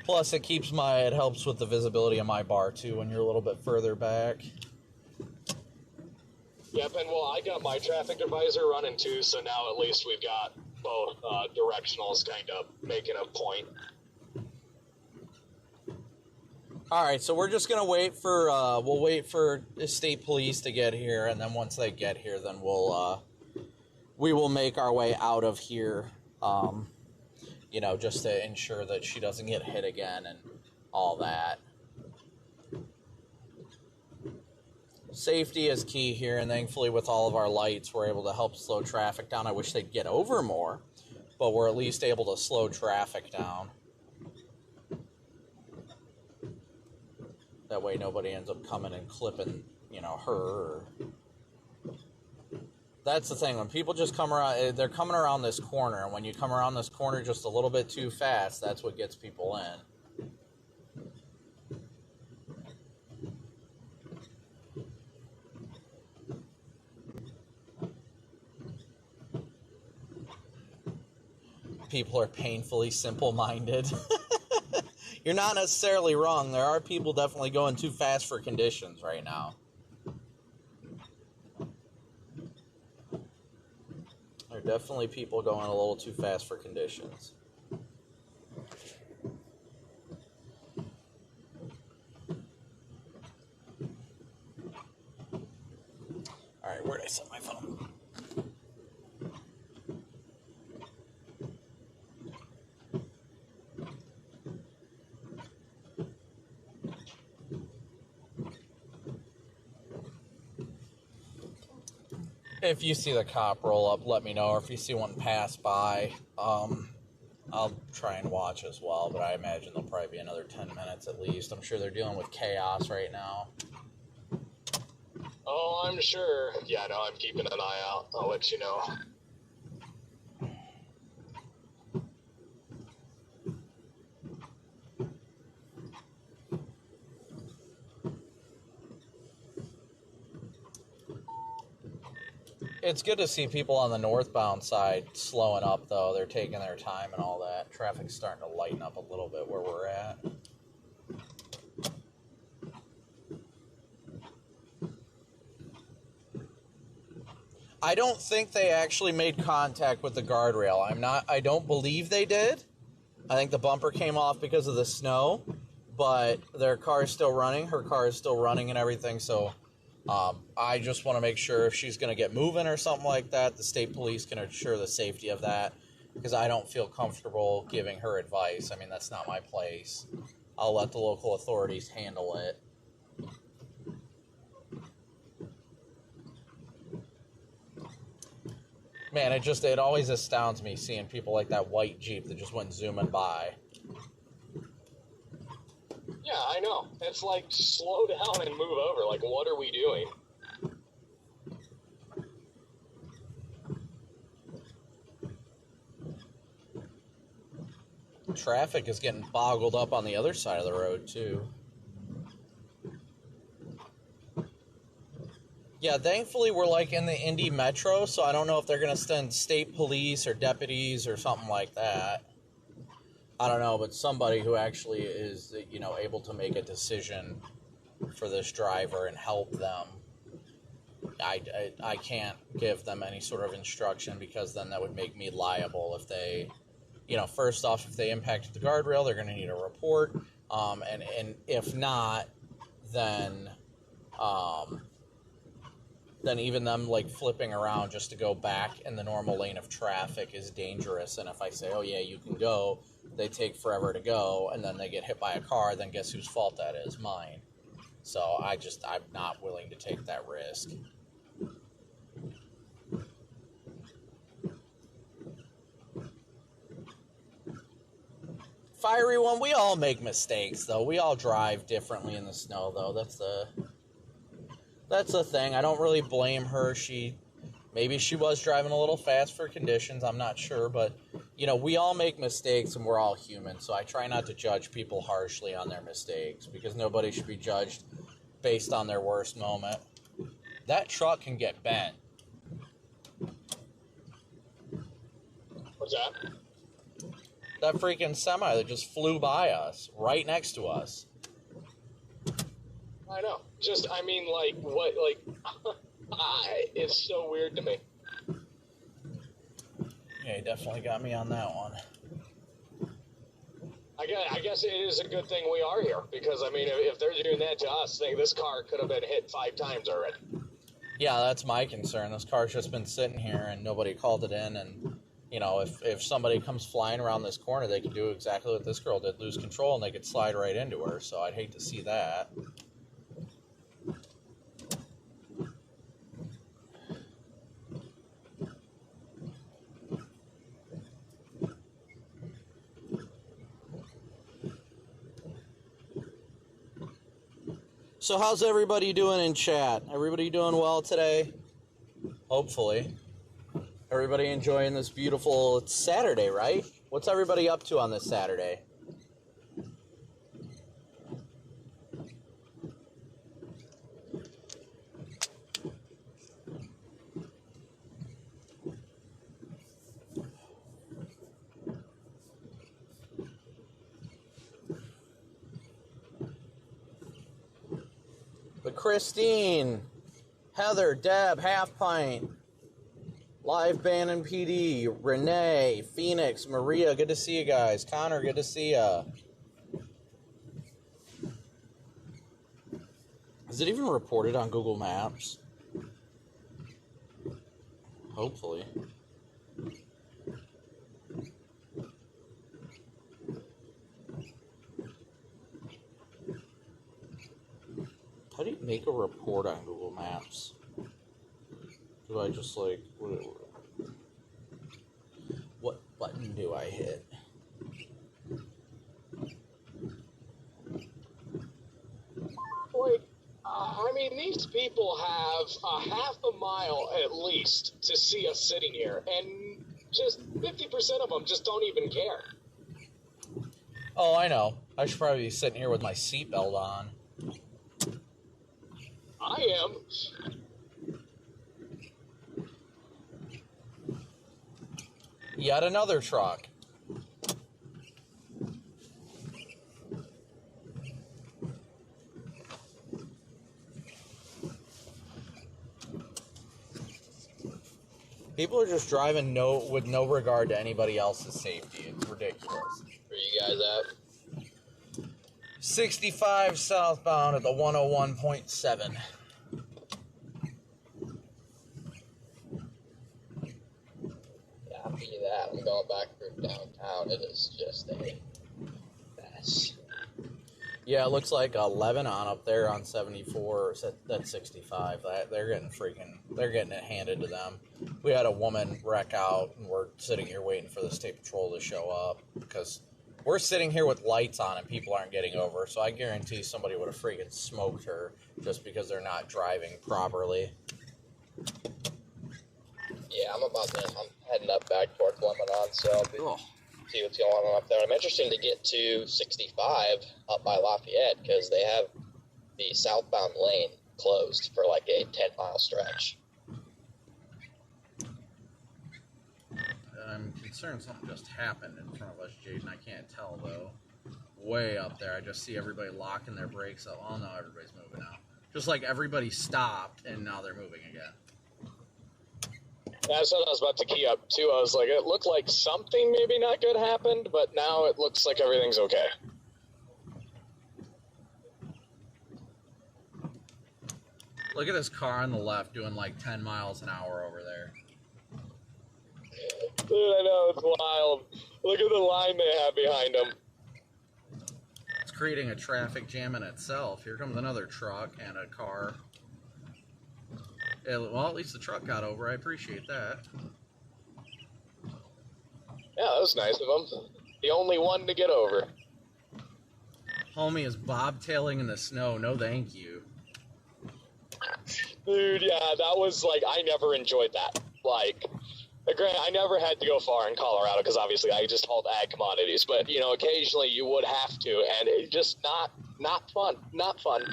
Plus, it helps with the visibility of my bar too when you're a little bit further back. Yep, and well, I got my traffic advisor running too, so now at least we've got both directionals kind of making a point. All right, so we're just gonna wait for we'll wait for the state police to get here, and then once they get here, then we will make our way out of here. You know, just to ensure that she doesn't get hit again and all that. Safety is key here, and thankfully with all of our lights, we're able to help slow traffic down. I wish they'd get over more, but we're at least able to slow traffic down. That way nobody ends up coming and clipping, you know, her. Or... That's the thing. When people just come around, they're coming around this corner, and when you come around this corner just a little bit too fast, that's what gets people in. People are painfully simple-minded. You're not necessarily wrong. There are people definitely going too fast for conditions right now. There are definitely people going a little too fast for conditions. Alright, where'd I set my phone? If you see the cop roll up, let me know. Or if you see one pass by, I'll try and watch as well. But I imagine there'll probably be another 10 minutes at least. I'm sure they're dealing with chaos right now. Oh, I'm sure. Yeah, no, I'm keeping an eye out. I'll let you know. It's good to see people on the northbound side slowing up, though. They're taking their time and all that. Traffic's starting to lighten up a little bit where we're at. I don't think they actually made contact with the guardrail. I don't believe they did. I think the bumper came off because of the snow, but their car is still running. Her car is still running and everything, so I just want to make sure if she's going to get moving or something like that, the state police can ensure the safety of that, because I don't feel comfortable giving her advice. I mean, that's not my place. I'll let the local authorities handle it. Man, it always astounds me seeing people like that white Jeep that just went zooming by. Yeah, I know. It's like, slow down and move over. Like, what are we doing? Traffic is getting boggled up on the other side of the road, too. Yeah, thankfully we're like in the Indy Metro, so I don't know if they're going to send state police or deputies or something like that. I don't know, but somebody who actually is, you know, able to make a decision for this driver and help them. I can't give them any sort of instruction, because then that would make me liable if they, you know, first off, if they impacted the guardrail, they're going to need a report. And if not, then even them, like, flipping around just to go back in the normal lane of traffic is dangerous. And if I say, oh, yeah, you can go, they take forever to go, and then they get hit by a car, then guess whose fault that is? Mine. So I'm not willing to take that risk. Fiery one, we all make mistakes, though. We all drive differently in the snow, though. That's the thing. I don't really blame her. Maybe she was driving a little fast for conditions. I'm not sure. But, you know, we all make mistakes, and we're all human. So I try not to judge people harshly on their mistakes, because nobody should be judged based on their worst moment. That truck can get bent. What's that? That freaking semi that just flew by us, right next to us. I know. Just, I mean, like, what, like, it's so weird to me. Yeah, you definitely got me on that one. I guess it is a good thing we are here, because, I mean, if they're doing that to us, this car could have been hit 5 times already. Yeah, that's my concern. This car's just been sitting here, and nobody called it in, and, you know, if somebody comes flying around this corner, they could do exactly what this girl did, lose control, and they could slide right into her, so I'd hate to see that. So how's everybody doing in chat? Everybody doing well today? Hopefully. Everybody enjoying this beautiful, it's Saturday, right? What's everybody up to on this Saturday? But Christine, Heather, Deb, Half Pint, Live Bannon PD, Renee, Phoenix, Maria, good to see you guys. Connor, good to see ya. Is it even reported on Google Maps? Hopefully. How do you make a report on Google Maps? Do I just, like, what button do I hit? Like, I mean, these people have a half a mile at least to see us sitting here, and just 50% of them just don't even care. Oh, I know. I should probably be sitting here with my seatbelt on. I am. Yet another truck. People are just driving with no regard to anybody else's safety. It's ridiculous. Where you guys at? 65 southbound at the 101.7. Yeah, after that, I'm going back through downtown. It is just a mess. Yeah, it looks like 11 on up there on 74. That's 65. They're getting it handed to them. We had a woman wreck out, and we're sitting here waiting for the state patrol to show up because we're sitting here with lights on and people aren't getting over. So I guarantee somebody would have freaking smoked her just because they're not driving properly. Yeah, I'm heading up back towards Lebanon, so see what's going on up there. I'm interested to get to 65 up by Lafayette because they have the southbound lane closed for like a 10-mile stretch. I'm concerned something just happened in front of us, Jaden. I can't tell, though. Way up there, I just see everybody locking their brakes up. Oh, no, everybody's moving now. Just like everybody stopped, and now they're moving again. That's what I was about to key up, too. I was like, it looked like something maybe not good happened, but now it looks like everything's okay. Look at this car on the left doing like 10 miles an hour over there. Dude, I know, it's wild. Look at the line they have behind them. It's creating a traffic jam in itself. Here comes another truck and a car. Well, at least the truck got over. I appreciate that. Yeah, that was nice of him. The only one to get over. Homie is bobtailing in the snow. No thank you. Dude, yeah, that was like, I never enjoyed that. Like, granted, I never had to go far in Colorado because obviously I just hauled ag commodities. But, you know, occasionally you would have to, and it just not fun. Not fun.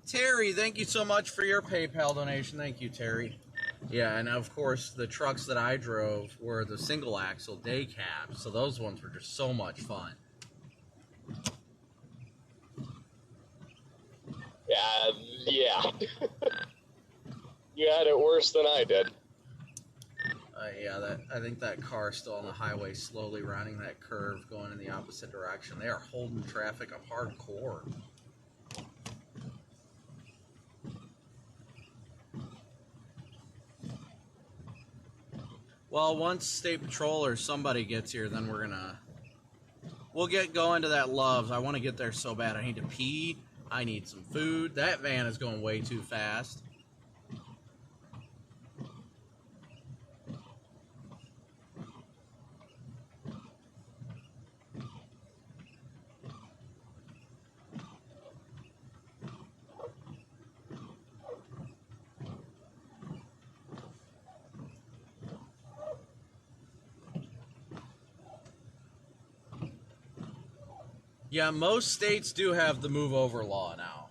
Terry, thank you so much for your PayPal donation. Thank you, Terry. Yeah, and of course, the trucks that I drove were the single-axle day cabs, so those ones were just so much fun. Yeah. You had it worse than I did. Yeah, I think that car's still on the highway, slowly rounding that curve, going in the opposite direction. They are holding traffic up hardcore. Well, once State Patrol or somebody gets here, then we'll get going to that Love's. I want to get there so bad. I need to pee. I need some food. That van is going way too fast. Yeah, most states do have the move over law now.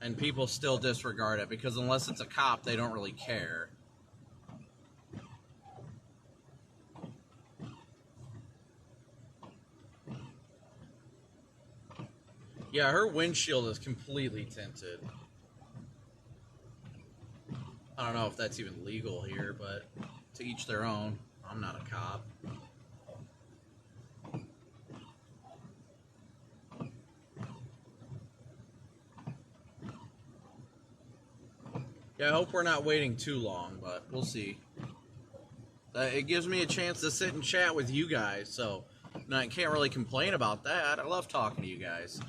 And people still disregard it because unless it's a cop, they don't really care. Yeah, her windshield is completely tinted. I don't know if that's even legal here, but to each their own. I'm not a cop. Yeah, I hope we're not waiting too long, but we'll see. It gives me a chance to sit and chat with you guys, so I can't really complain about that. I love talking to you guys.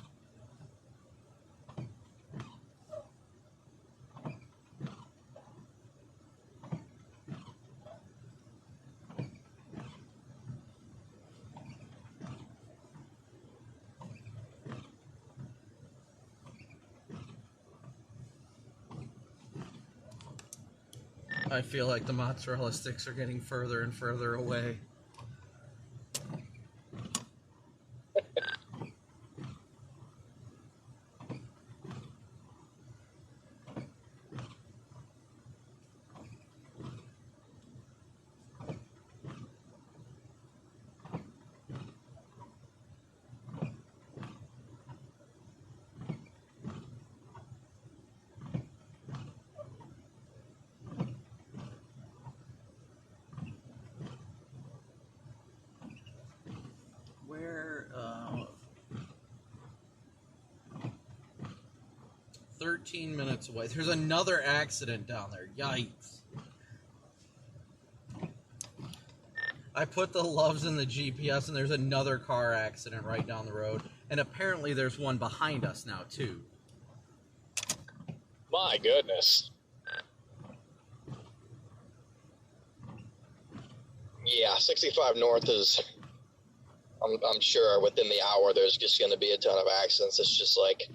I feel like the mozzarella sticks are getting further and further away. 13 minutes away. There's another accident down there. Yikes. I put the loves in the GPS, and there's another car accident right down the road. And apparently there's one behind us now, too. My goodness. Yeah, 65 north is, I'm sure within the hour there's just going to be a ton of accidents. It's just like,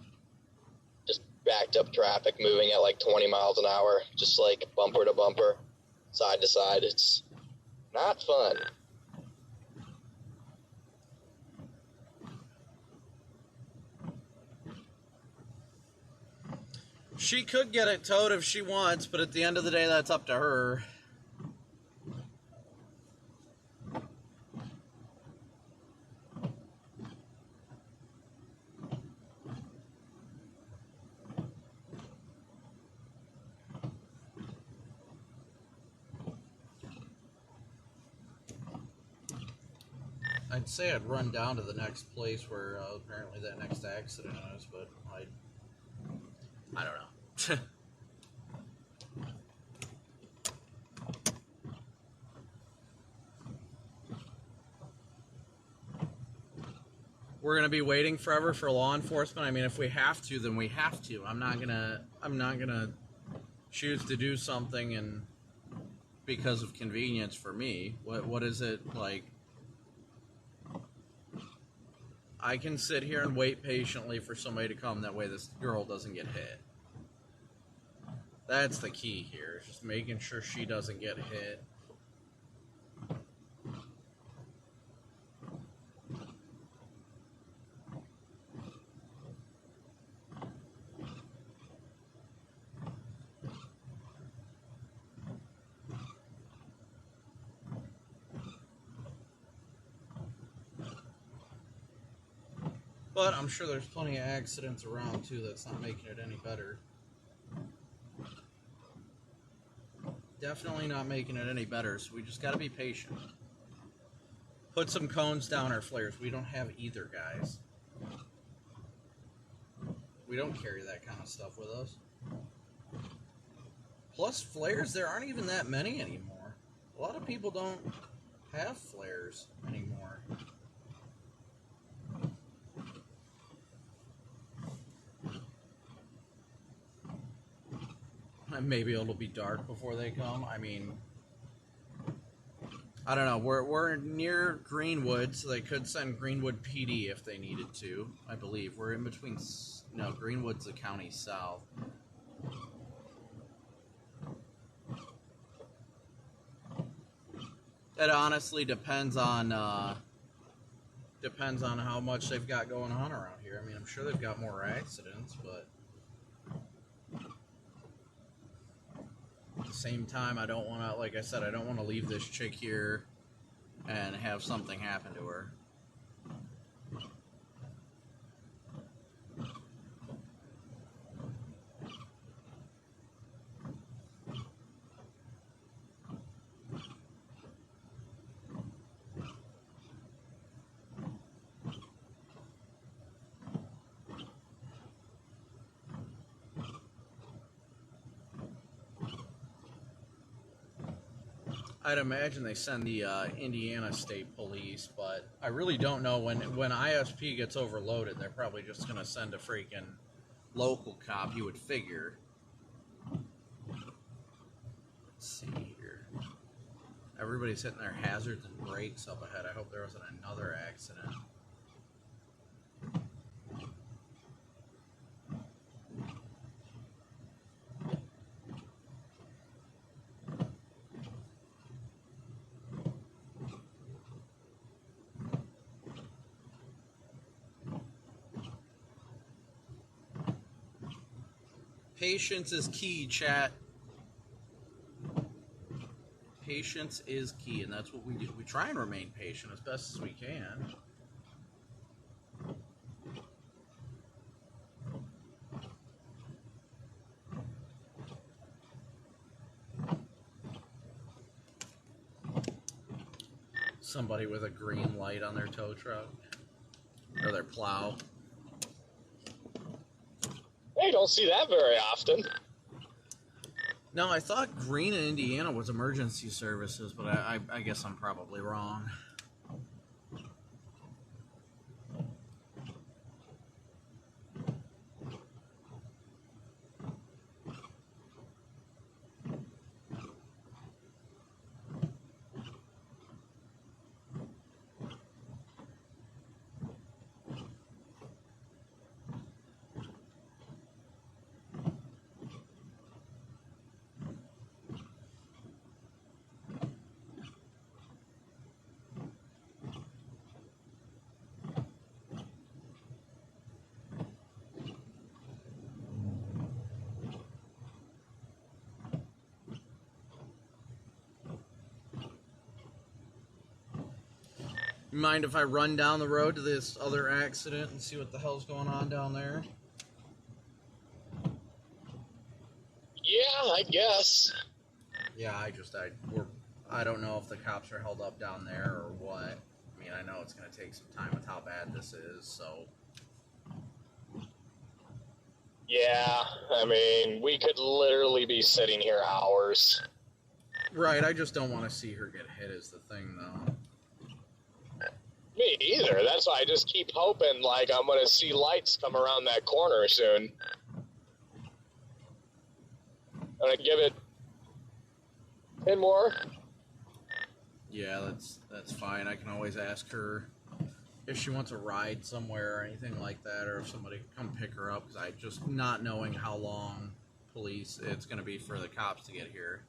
just backed up traffic moving at like 20 miles an hour, just like bumper to bumper, side to side. It's not fun. She could get it towed if she wants, but at the end of the day, that's up to her. I'd say I'd run down to the next place where apparently that next accident is, but I don't know. We're gonna be waiting forever for law enforcement. I mean, if we have to, then we have to. I'm not gonna choose to do something and because of convenience for me. What is it like? I can sit here and wait patiently for somebody to come. That way this girl doesn't get hit. That's the key here. Is just making sure she doesn't get hit. But I'm sure there's plenty of accidents around, too, that's not making it any better. Definitely not making it any better, so we just got to be patient. Put some cones down our flares. We don't have either, guys. We don't carry that kind of stuff with us. Plus, flares, there aren't even that many anymore. A lot of people don't have flares anymore. Maybe it'll be dark before they come. I mean, I don't know. We're near Greenwood, so they could send Greenwood PD if they needed to. I believe we're in between. No, Greenwood's the county south. It honestly depends on how much they've got going on around here. I mean, I'm sure they've got more accidents, but at the same time, I don't want to, like I said, I don't want to leave this chick here and have something happen to her. I'd imagine they send the Indiana State Police, but I really don't know. When ISP gets overloaded, they're probably just going to send a freaking local cop, you would figure. Let's see here. Everybody's hitting their hazards and brakes up ahead. I hope there wasn't another accident. Patience is key, chat. Patience is key, and that's what we do. We try and remain patient as best as we can. Somebody with a green light on their tow truck or their plow. Hey, you don't see that very often. No, I thought Green in Indiana was emergency services, but I guess I'm probably wrong. You mind if I run down the road to this other accident and see what the hell's going on down there? Yeah, I guess. Yeah, I don't know if the cops are held up down there or what. I mean, I know it's going to take some time with how bad this is, so. Yeah, I mean, we could literally be sitting here hours. Right, I just don't want to see her get hit is the thing, though. Me either. That's why I just keep hoping, like, I'm going to see lights come around that corner soon. I'm going to give it 10 more. Yeah, that's fine. I can always ask her if she wants a ride somewhere or anything like that, or if somebody can come pick her up, because I just not knowing how long it's going to be for the cops to get here.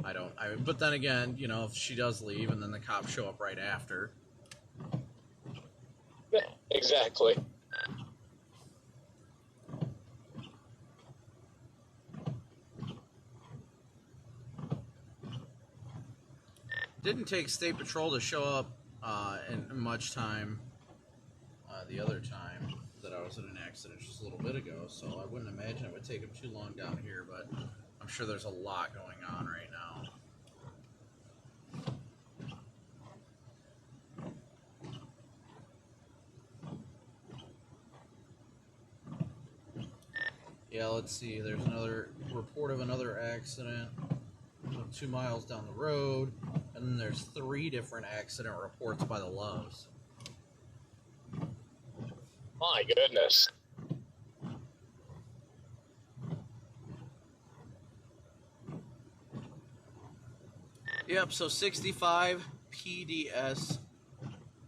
But then again, you know, if she does leave and then the cops show up right after. Yeah, exactly. Didn't take State Patrol to show up in much time the other time that I was in an accident just a little bit ago, so I wouldn't imagine it would take them too long down here, but I'm sure there's a lot going on right now. Yeah, let's see. There's another report of another accident 2 miles down the road, and then there's 3 different accident reports by the Loves. My goodness. Yep, so 65 PDS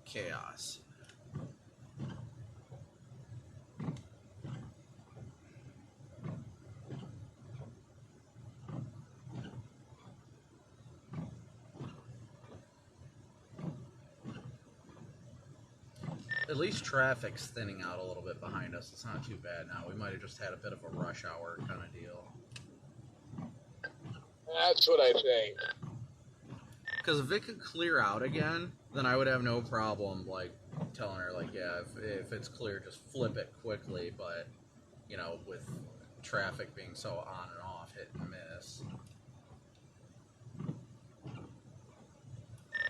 chaos. At least traffic's thinning out a little bit behind us. It's not too bad now. We might have just had a bit of a rush hour kind of deal. That's what I think. Because if it could clear out again, then I would have no problem, like, telling her, like, yeah, if it's clear, just flip it quickly. But, you know, with traffic being so on and off, hit and miss.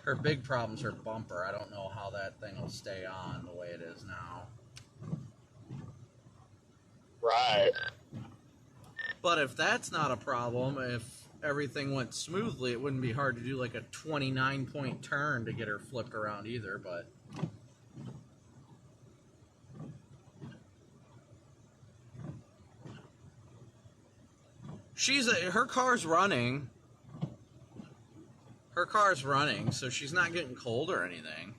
Her big problem's her bumper. I don't know how that thing will stay on the way it is now. Right. But if that's not a problem, if everything went smoothly, it wouldn't be hard to do like a 29-point turn to get her flipped around either, but... her car's running. Her car's running, so she's not getting cold or anything.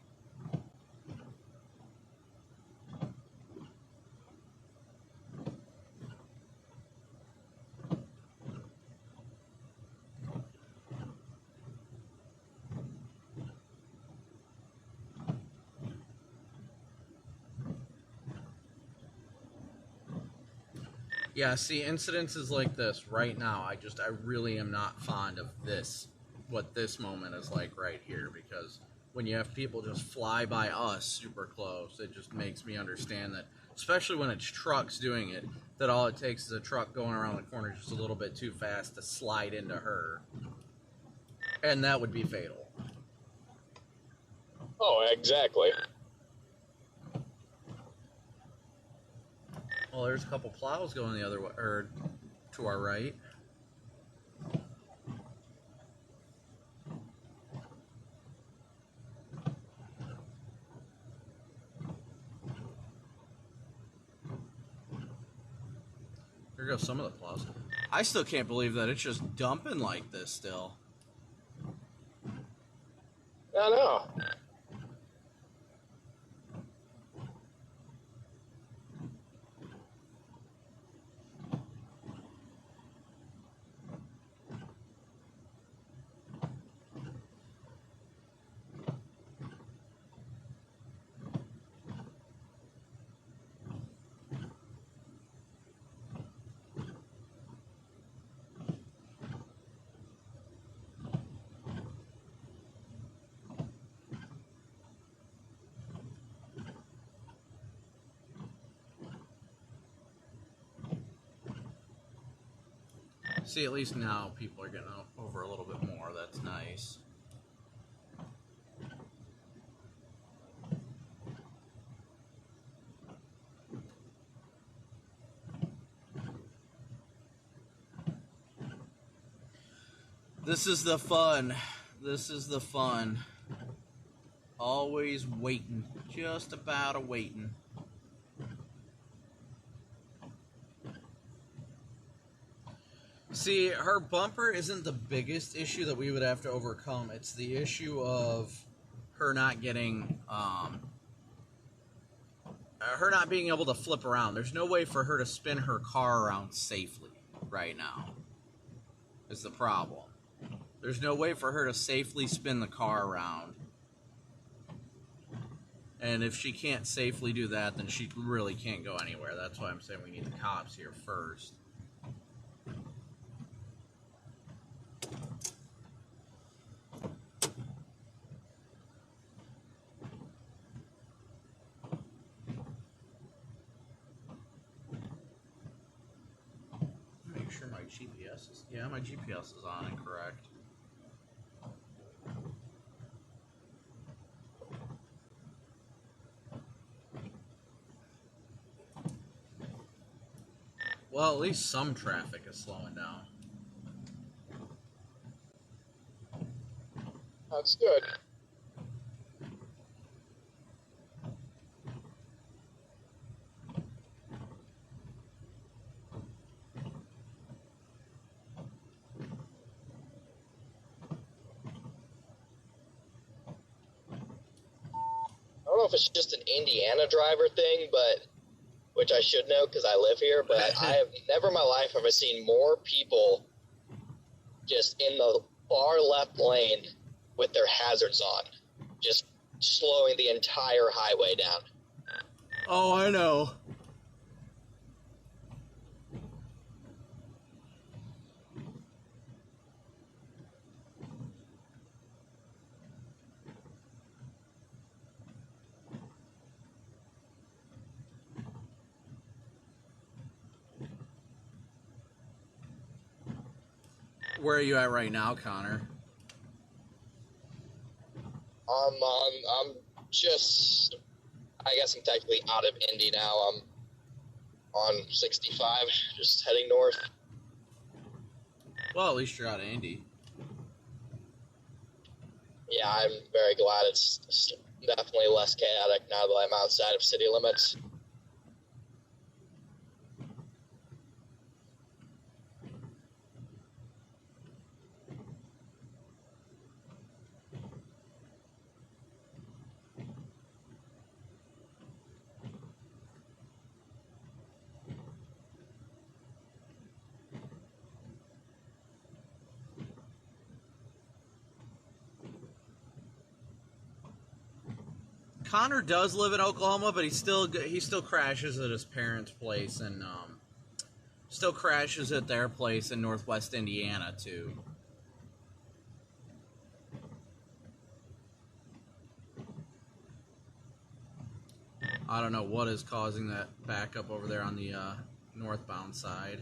Yeah, see, incidences like this right now, I really am not fond of this, what this moment is like right here, because when you have people just fly by us super close, it just makes me understand that, especially when it's trucks doing it, that all it takes is a truck going around the corner just a little bit too fast to slide into her. And that would be fatal. Oh, exactly. Well, there's a couple plows going the other way, or to our right. There goes some of the plows. I still can't believe that it's just dumping like this still. I know. See, at least now people are getting over a little bit more. That's nice. This is the fun. This is the fun. Always waiting. Just about a waiting. See, her bumper isn't the biggest issue that we would have to overcome. It's the issue of her not getting, her not being able to flip around. There's no way for her to spin her car around safely right now, is the problem. There's no way for her to safely spin the car around. And if she can't safely do that, then she really can't go anywhere. That's why I'm saying we need the cops here first. Make sure my GPS is... Yeah, my GPS is on and correct. Well, at least some traffic is slowing down. That's good. I don't know if it's just an Indiana driver thing, but which I should know because I live here, but I have never in my life ever seen more people just in the far left lane with their hazards on, just slowing the entire highway down. Oh, I know. Where are you at right now, Connor? I'm just, I guess I'm technically out of Indy now. I'm on 65, just heading north. Well, at least you're out of Indy. Yeah, I'm very glad it's definitely less chaotic now that I'm outside of city limits. Connor does live in Oklahoma, but he still crashes at his parents' place and still crashes at their place in Northwest Indiana too. I don't know what is causing that backup over there on the northbound side.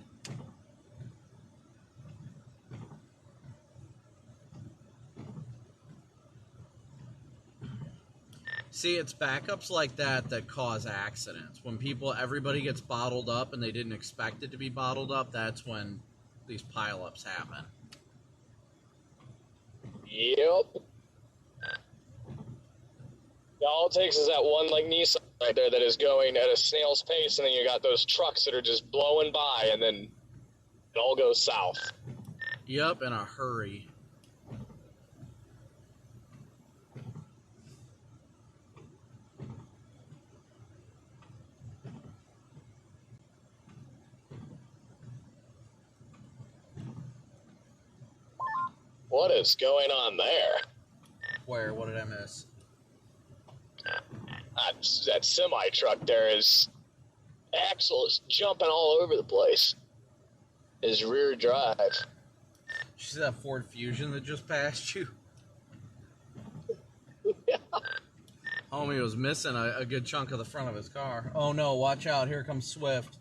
See, it's backups like that that cause accidents. When everybody gets bottled up and they didn't expect it to be bottled up, that's when these pileups happen. Yep. All it takes is that one like Nissan right there that is going at a snail's pace, and then you got those trucks that are just blowing by, and then it all goes south. Yep, in a hurry. What is going on there? Where? What did I miss? That semi truck there, his axle is jumping all over the place. His rear drive. You see that Ford Fusion that just passed you? Yeah. Homie was missing a good chunk of the front of his car. Oh no, watch out, here comes Swift.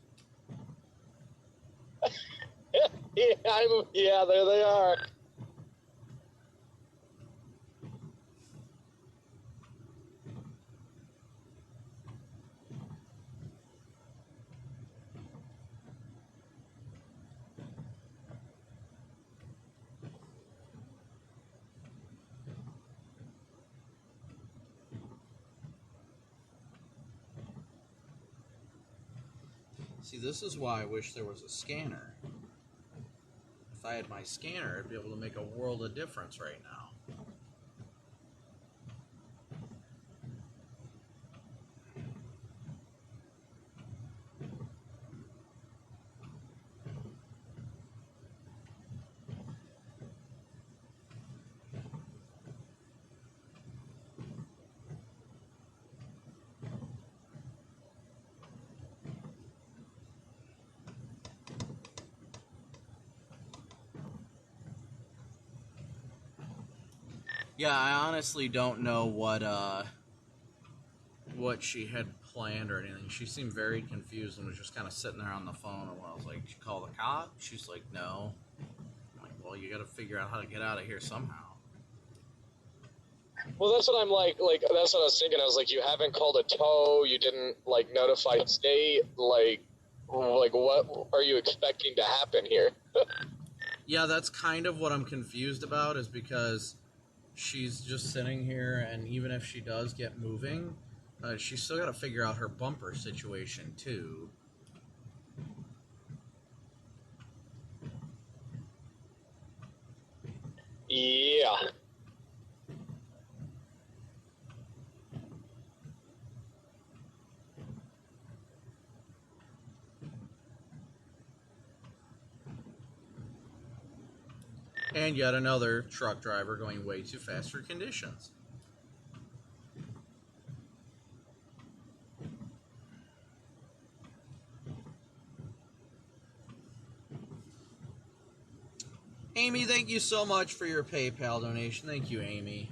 Yeah, there they are. See, this is why I wish there was a scanner. If I had my scanner, I'd be able to make a world of difference right now. Yeah, I honestly don't know what she had planned or anything. She seemed very confused and was just kind of sitting there on the phone. And when I was like, "Did you call the cop?" She's like, "No." I'm like, "Well, you got to figure out how to get out of here somehow." Well, that's what I'm like, that's what I was thinking. I was like, you haven't called a tow, you didn't, like, notify the state, like, what are you expecting to happen here? Yeah, that's kind of what I'm confused about, is because she's just sitting here, and even if she does get moving, she's still got to figure out her bumper situation, too. Yeah. And yet another truck driver going way too fast for conditions. Amy, thank you so much for your PayPal donation. Thank you, Amy.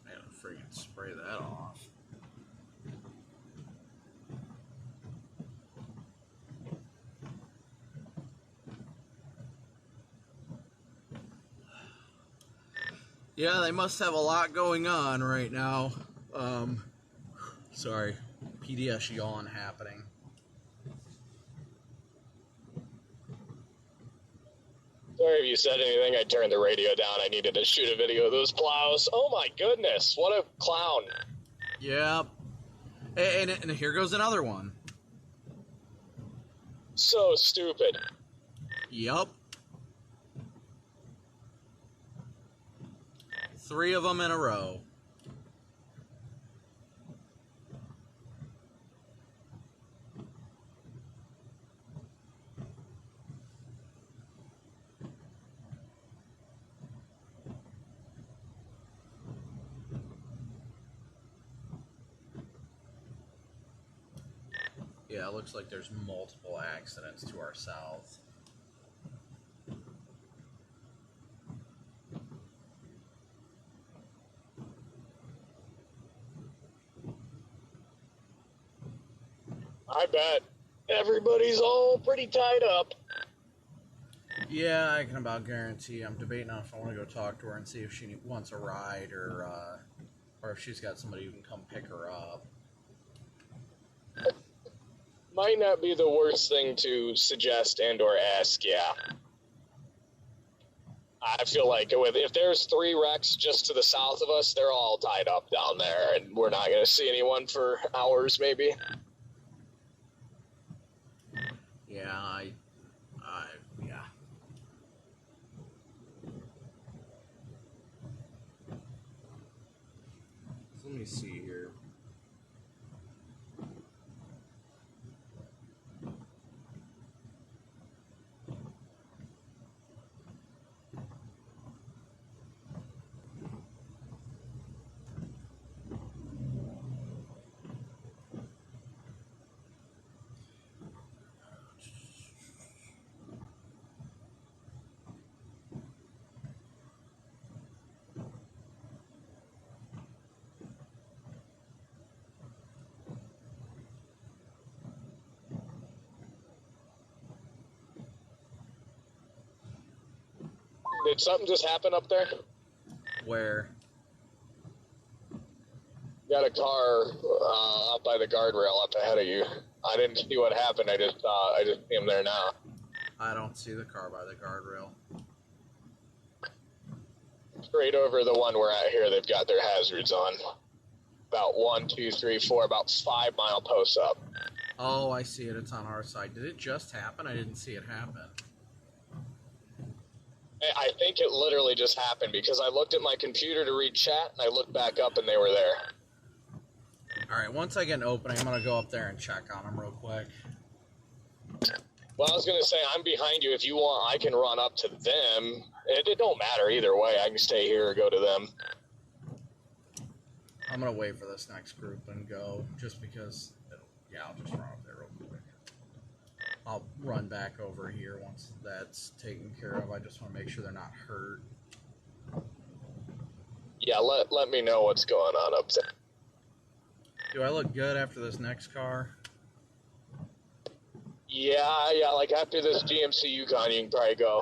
I gotta friggin' spray that off. Yeah, they must have a lot going on right now. Sorry, PDS yawn happening. Sorry if you said anything, I turned the radio down. I needed to shoot a video of those plows. Oh my goodness, what a clown. Yep. And here goes another one. So stupid. Yup. 3 of them in a row. Yeah, it looks like there's multiple accidents to our south. I bet everybody's all pretty tied up. Yeah, I can about guarantee. I'm debating on if I want to go talk to her and see if she wants a ride or if she's got somebody who can come pick her up. Might not be the worst thing to suggest and or ask, yeah. I feel like if there's 3 wrecks just to the south of us, they're all tied up down there, and we're not going to see anyone for hours, maybe. Yeah, yeah. So let me see here. Did something just happen up there? Where? Got a car up by the guardrail up ahead of you. I didn't see what happened. I just see him there now. I don't see the car by the guardrail. Straight over the one we're at here, they've got their hazards on. About 1, 2, 3, 4, about 5 mile posts up. Oh, I see it. It's on our side. Did it just happen? I didn't see it happen. I think it literally just happened because I looked at my computer to read chat and I looked back up and they were there. All right, once I get an opening, I'm going to go up there and check on them real quick. Well, I was going to say, I'm behind you. If you want, I can run up to them. It don't matter either way. I can stay here or go to them. I'm going to wait for this next group and go just because, I'll just run up there real quick. I'll run back over here once that's taken care of. I just want to make sure they're not hurt. Yeah, let me know what's going on up there. Do I look good after this next car? Yeah, like after this GMC Yukon, you can probably go.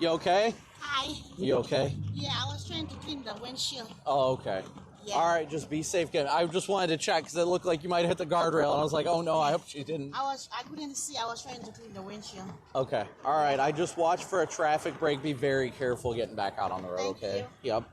You okay? Hi. You okay? Yeah, I was trying to clean the windshield. Oh, okay. Yeah. All right, just be safe. I just wanted to check because it looked like you might have hit the guardrail, and I was like, oh no, I hope she didn't. I couldn't see. I was trying to clean the windshield. Okay. All right. I just watched for a traffic break. Be very careful getting back out on the road, Thank okay? you. Yep.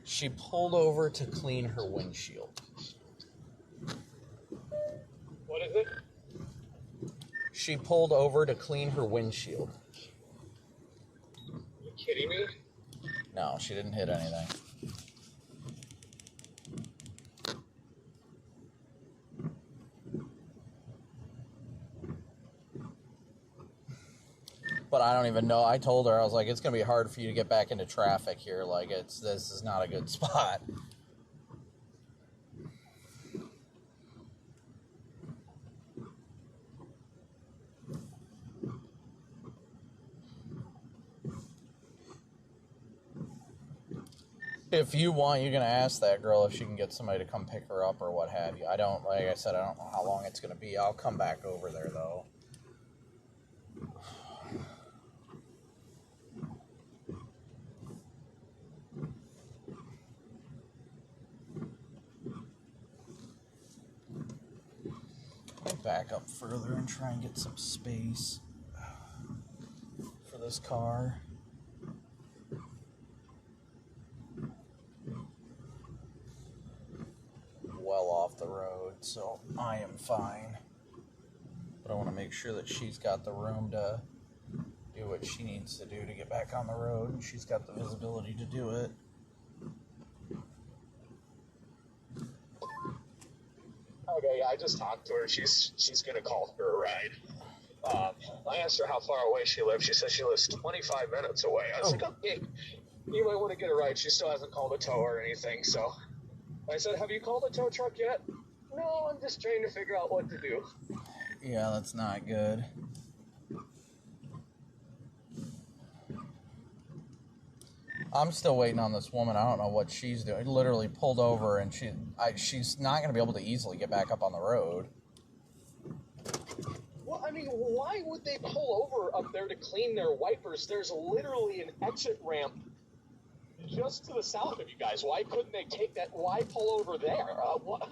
She pulled over to clean her windshield. What is it? She pulled over to clean her windshield. Are you kidding me? No, she didn't hit anything. But I don't even know. I told her, I was like, it's going to be hard for you to get back into traffic here. Like, this is not a good spot. If you want, you can ask that girl if she can get somebody to come pick her up or what have you. Like I said, I don't know how long it's going to be. I'll come back over there, though. I'll back up further and try and get some space for this car. Well off the road, so I am fine. But I want to make sure that she's got the room to do what she needs to do to get back on the road, and she's got the visibility to do it. Okay, yeah, I just talked to her. She's gonna call for a ride. I asked her how far away she lives. She says she lives 25 minutes away. I was like, okay, you might want to get a ride. She still hasn't called a tow or anything, so I said, have you called a tow truck yet? No, I'm just trying to figure out what to do. Yeah, that's not good. I'm still waiting on this woman. I don't know what she's doing. Literally pulled over, and she's not going to be able to easily get back up on the road. Well, I mean, why would they pull over up there to clean their wipers? There's literally an exit ramp just to the south of you guys. Why couldn't they take that? Why pull over there? What?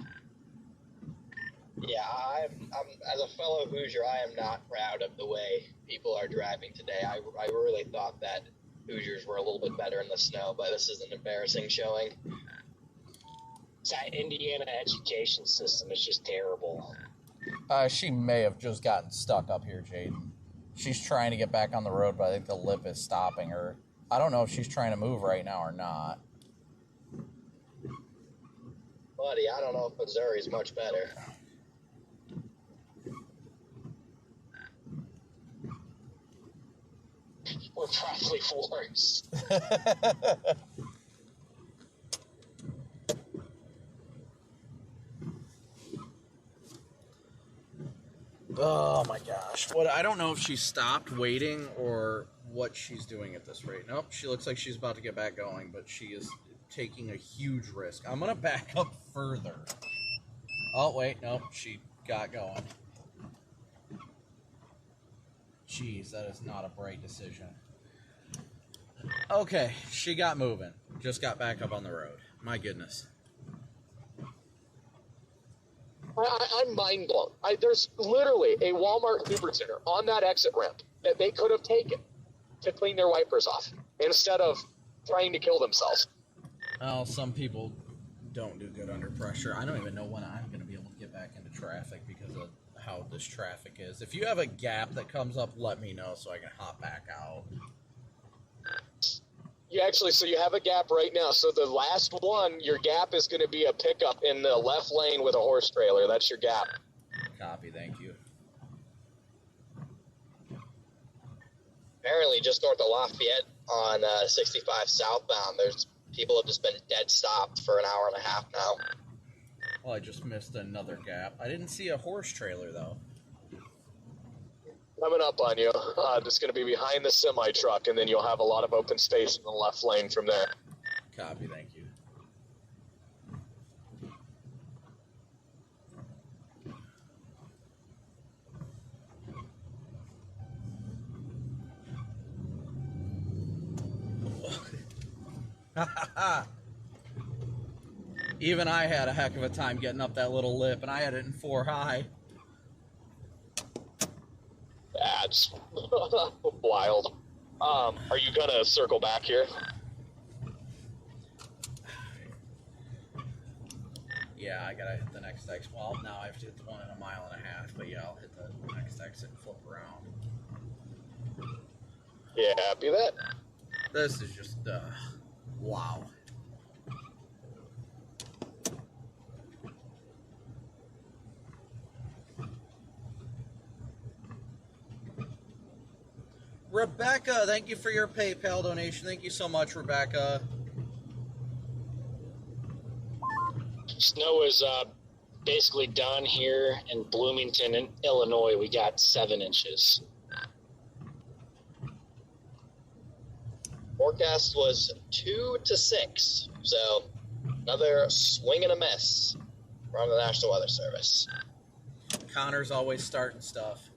Yeah, I'm as a fellow Hoosier, I am not proud of the way people are driving today. I really thought that Hoosiers were a little bit better in the snow, but this is an embarrassing showing. That Indiana education system is just terrible. She may have just gotten stuck up here, Jaden. She's trying to get back on the road, but I think the lip is stopping her. I don't know if she's trying to move right now or not. Buddy, I don't know if Missouri's much better. We're probably worse. Oh my gosh. I don't know if she stopped waiting or what she's doing at this rate. Nope, she looks like she's about to get back going, but she is taking a huge risk. I'm going to back up further. Oh, wait, nope, she got going. Jeez, that is not a bright decision. Okay, she got moving. Just got back up on the road. My goodness. I'm mind blown. There's literally a Walmart supercenter on that exit ramp that they could have taken to clean their wipers off instead of trying to kill themselves. Well, some people don't do good under pressure. I don't even know when I'm going to be able to get back into traffic because of how this traffic is. If you have a gap that comes up, let me know so I can hop back out. So you have a gap right now. So the last one, your gap is going to be a pickup in the left lane with a horse trailer. That's your gap. Copy, thank you. Apparently, just north of Lafayette on 65 southbound, there's people have just been dead stopped for an hour and a half now. Well, I just missed another gap. I didn't see a horse trailer, though. Coming up on you. It's going to be behind the semi-truck, and then you'll have a lot of open space in the left lane from there. Copy, thank you. Even I had a heck of a time getting up that little lip, and I had it in 4 high. That's wild. Are you going to circle back here? Yeah, I gotta hit the next exit. Well, now I have to hit the one in 1.5 miles, but yeah, I'll hit the next exit and flip around. Yeah, happy that. This is just, wow. Rebecca, thank you for your PayPal donation. Thank you so much, Rebecca. Snow is basically done here in Bloomington, Illinois. We got 7 inches. Forecast was 2 to 6, so another swing and a miss from the National Weather Service. Connor's always starting stuff.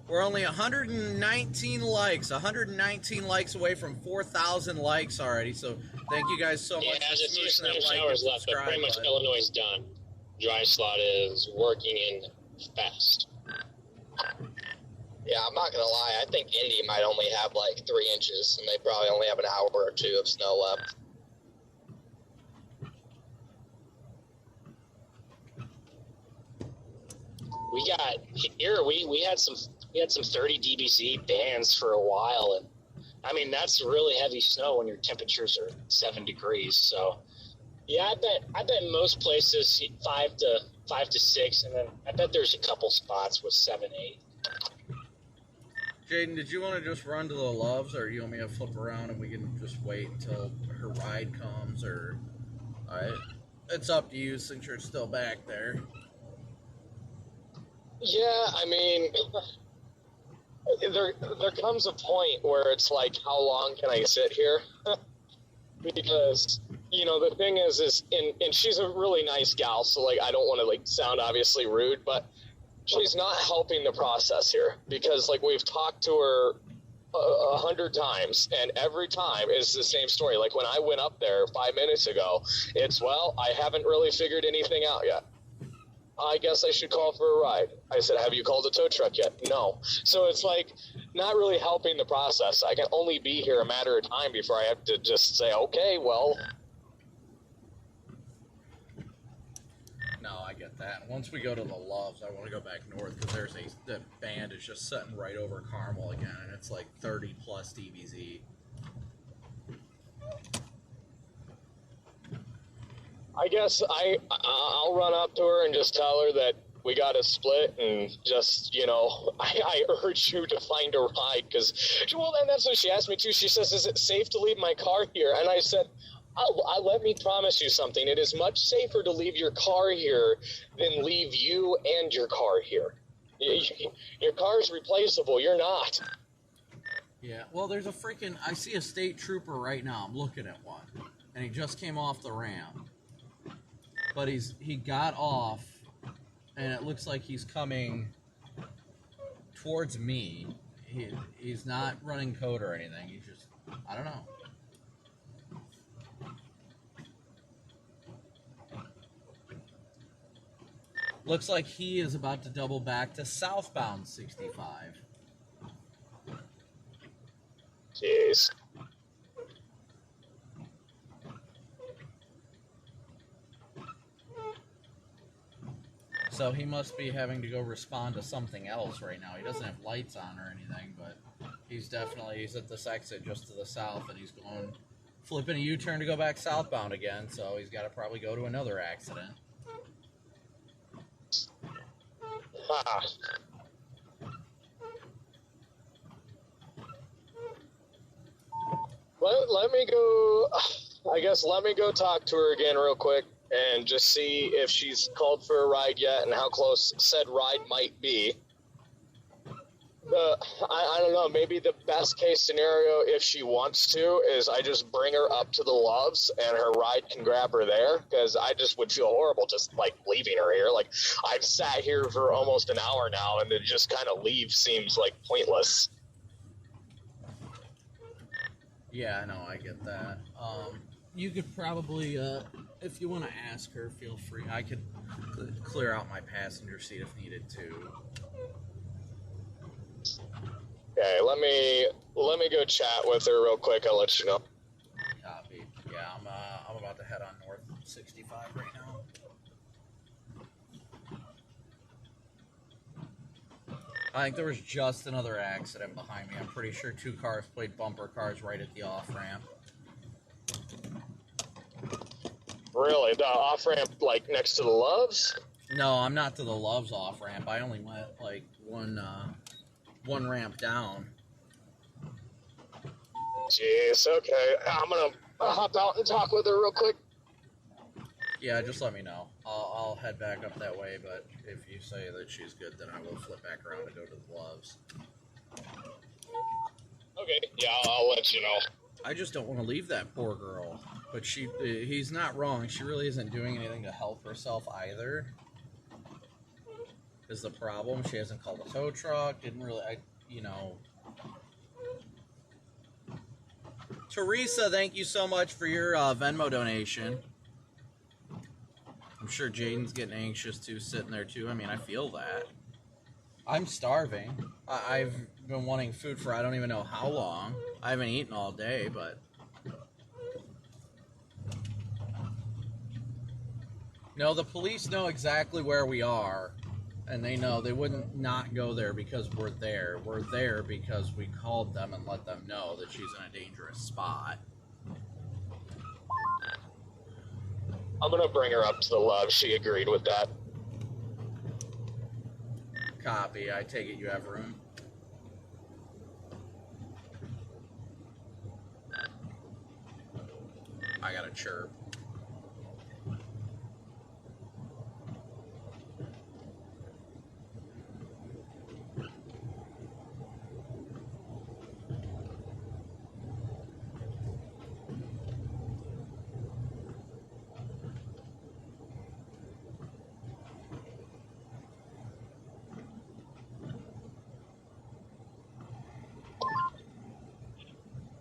We're only 119 likes away from 4,000 likes already. So thank you guys so much. Yeah, for there's a few smashing that like showers and left, but pretty much subscribe Illinois is done. Dry slot is working in fast. Yeah, I'm not going to lie. I think Indy might only have like 3 inches, and they probably only have an hour or 2 of snow left. We got here. We had some 30 dBz bands for a while, and I mean that's really heavy snow when your temperatures are 7 degrees. So yeah, I bet most places 5 to 6, and then I bet there's a couple spots with 7, 8. Jaden, did you want to just run to the Loves, or you want me to flip around and we can just wait until her ride comes? Or it's up to you since you're still back there. Yeah, I mean, there comes a point where it's like, how long can I sit here? Because, you know, the thing is and she's a really nice gal, so, like, I don't want to, like, sound obviously rude, but she's not helping the process here. Because, like, we've talked to her 100 times, and every time is the same story. Like, when I went up there 5 minutes ago, it's, well, I haven't really figured anything out yet. I guess I should call for a ride. I said, have you called a tow truck yet? No. So it's like not really helping the process. I can only be here a matter of time before I have to just say, okay, well. No, I get that. Once we go to the Loves, I want to go back north because the band is just sitting right over Carmel again, and it's like 30 plus dBz. I guess I'll run up to her and just tell her that we got to split and just, you know, I urge you to find a ride because, well, then that's what she asked me too. She says, is it safe to leave my car here? And I said, let me promise you something. It is much safer to leave your car here than leave you and your car here. Your car is replaceable. You're not. Yeah, well, there's I see a state trooper right now. I'm looking at one, and he just came off the ramp. But he got off, and it looks like he's coming towards me. He's not running code or anything. He's just, I don't know. Looks like he is about to double back to southbound 65. Jeez. So he must be having to go respond to something else right now. He doesn't have lights on or anything, but he's at this exit just to the south, and he's flipping a U-turn to go back southbound again, so he's got to probably go to another accident. Let me go, I guess let me go talk to her again real quick and just see if she's called for a ride yet and how close said ride might be. I don't know, maybe the best case scenario, if she wants to, is I just bring her up to the Loves and her ride can grab her there, because I just would feel horrible just, like, leaving her here. Like, I've sat here for almost an hour now, and to just kind of leave seems, like, pointless. Yeah, no, I get that. You could probably, if you want to ask her, feel free. I could clear out my passenger seat if needed to. Okay, let me go chat with her real quick. I'll let you know. Copy. Yeah, I'm about to head on north 65 right now. I think there was just another accident behind me. I'm pretty sure 2 cars played bumper cars right at the off-ramp. Really? The off-ramp, like, next to the Loves? No, I'm not to the Loves off ramp. I only went like one ramp down. Jeez, okay. I'm gonna hop out and talk with her real quick. Yeah, just let me know. I'll head back up that way, but if you say that she's good, then I will flip back around and go to the Loves. Okay, yeah, I'll let you know. I just don't want to leave that poor girl. But he's not wrong. She really isn't doing anything to help herself either. Is the problem. She hasn't called a tow truck. Didn't really, Teresa, thank you so much for your Venmo donation. I'm sure Jaden's getting anxious too, sitting there too. I mean, I feel that. I'm starving. I've been wanting food for I don't even know how long. I haven't eaten all day, but... No, the police know exactly where we are, and they know they wouldn't not go there because we're there. We're there because we called them and let them know that she's in a dangerous spot. I'm gonna bring her up to the Love. She agreed with that. Copy. I take it you have room. I got a chirp.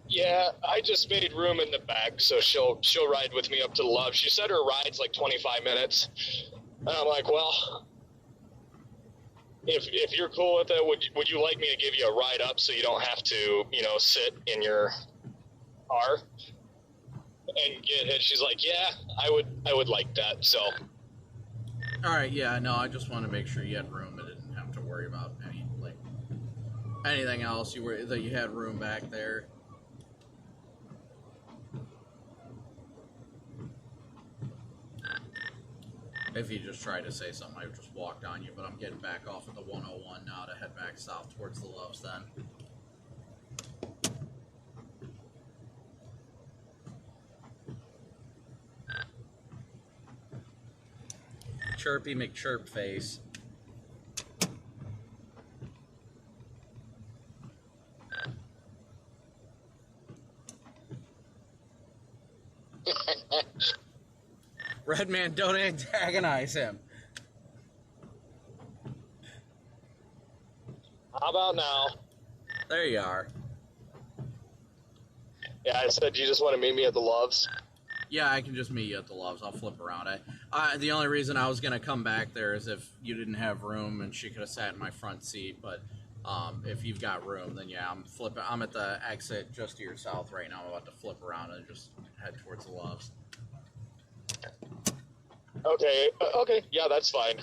Yeah, I just made room in the back, so she'll ride with me up to the Love. She said her ride's like 25 minutes. And I'm like, well, if you're cool with it, would you like me to give you a ride up so you don't have to, sit in your car and get hit? She's like, yeah, I would like that. So. All right, yeah, no, I just want to make sure you had room and didn't have to worry about anything else. That you had room back there. If you just tried to say something, I just walked on you, but I'm getting back off of the 101 now to head back south towards the Loves then. Chirpy McChirp face. Redman, don't antagonize him. How about now? There you are. Yeah, I said you just want to meet me at the Loves. Yeah, I can just meet you at the Loves. I'll flip around. The only reason I was going to come back there is if you didn't have room and she could have sat in my front seat. But if you've got room, then yeah, I'm at the exit just to your south right now. I'm about to flip around and just head towards the Loves. Okay, yeah, that's fine.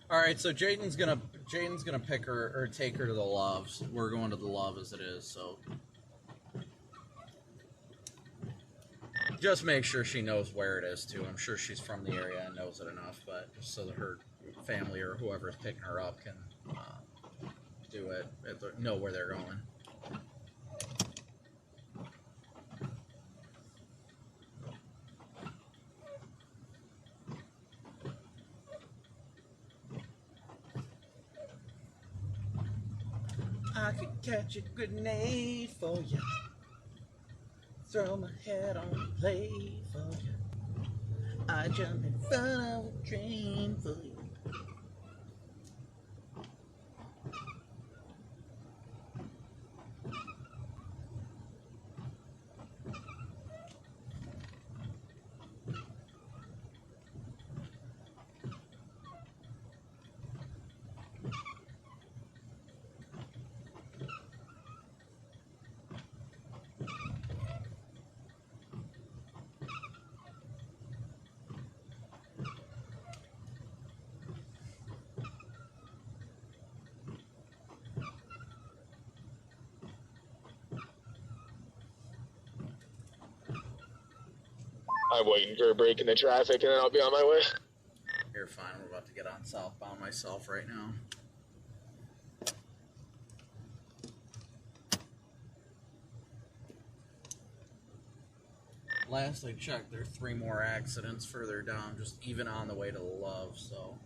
All right, so Jaden's gonna pick her or take her to the Loves. We're going to the Love as it is, so just make sure she knows where it is too. I'm sure she's from the area and knows it enough, but just so that her family or whoever's picking her up can do it, know where they're going. I could catch a grenade for you. Throw my head on the plate for you. I jump in front of a train for you. I'm waiting for a break in the traffic, and then I'll be on my way. You're fine. We're about to get on southbound myself right now. Last I checked, there are 3 more accidents further down, just even on the way to Love, so.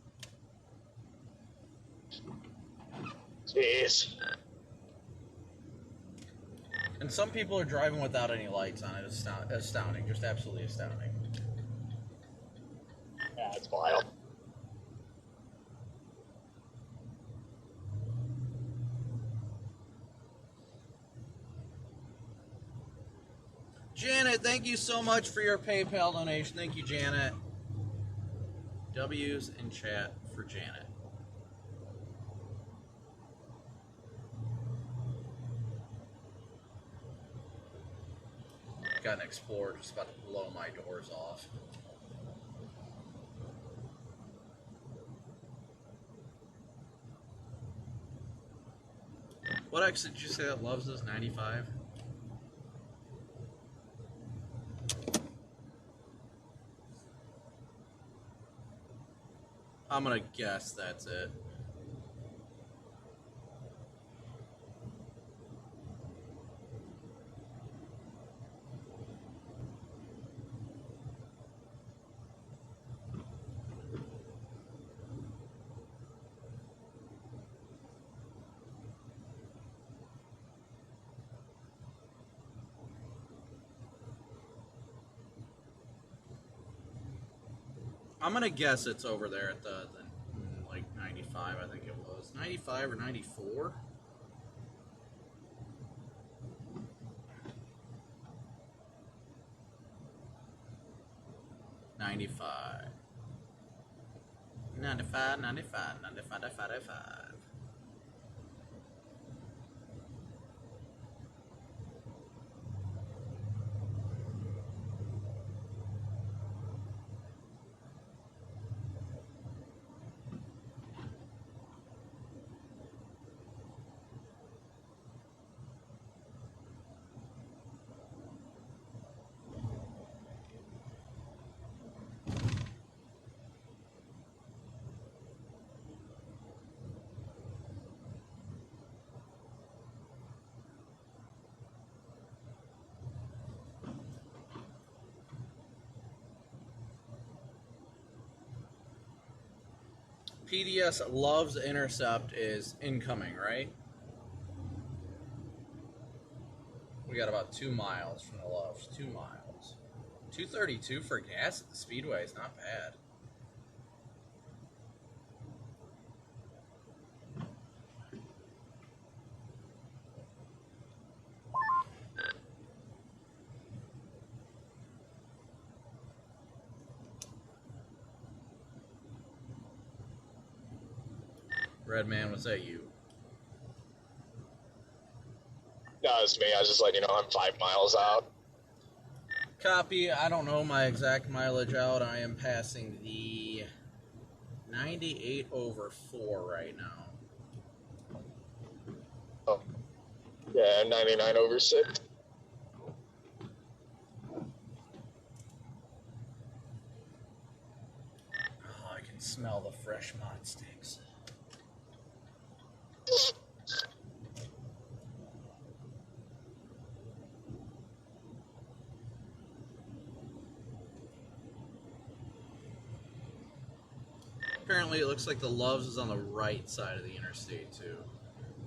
Jeez. And some people are driving without any lights on it. Astounding. Just absolutely astounding. Yeah, it's wild. Janet, thank you so much for your PayPal donation. Thank you, Janet. W's in chat for Janet. Got an Explorer just about to blow my doors off. What exit did you say that loves us? 95? I'm gonna guess that's it. I'm gonna guess it's over there at the like 95, I think it was. 95 or 94? $95. 95, 95, 95, 95. PDS loves intercept is incoming, right? We got about 2 miles from the Loves. 2 miles. 232 for gas at the Speedway is not bad. Red Man, was that you? No, it's me. I was just letting you know I'm 5 miles out. Copy. I don't know my exact mileage out. I am passing the 98/4 right now. Oh. Yeah, 99/6. Oh, I can smell the fresh mod sticks. Apparently, it looks like the Loves is on the right side of the interstate, too.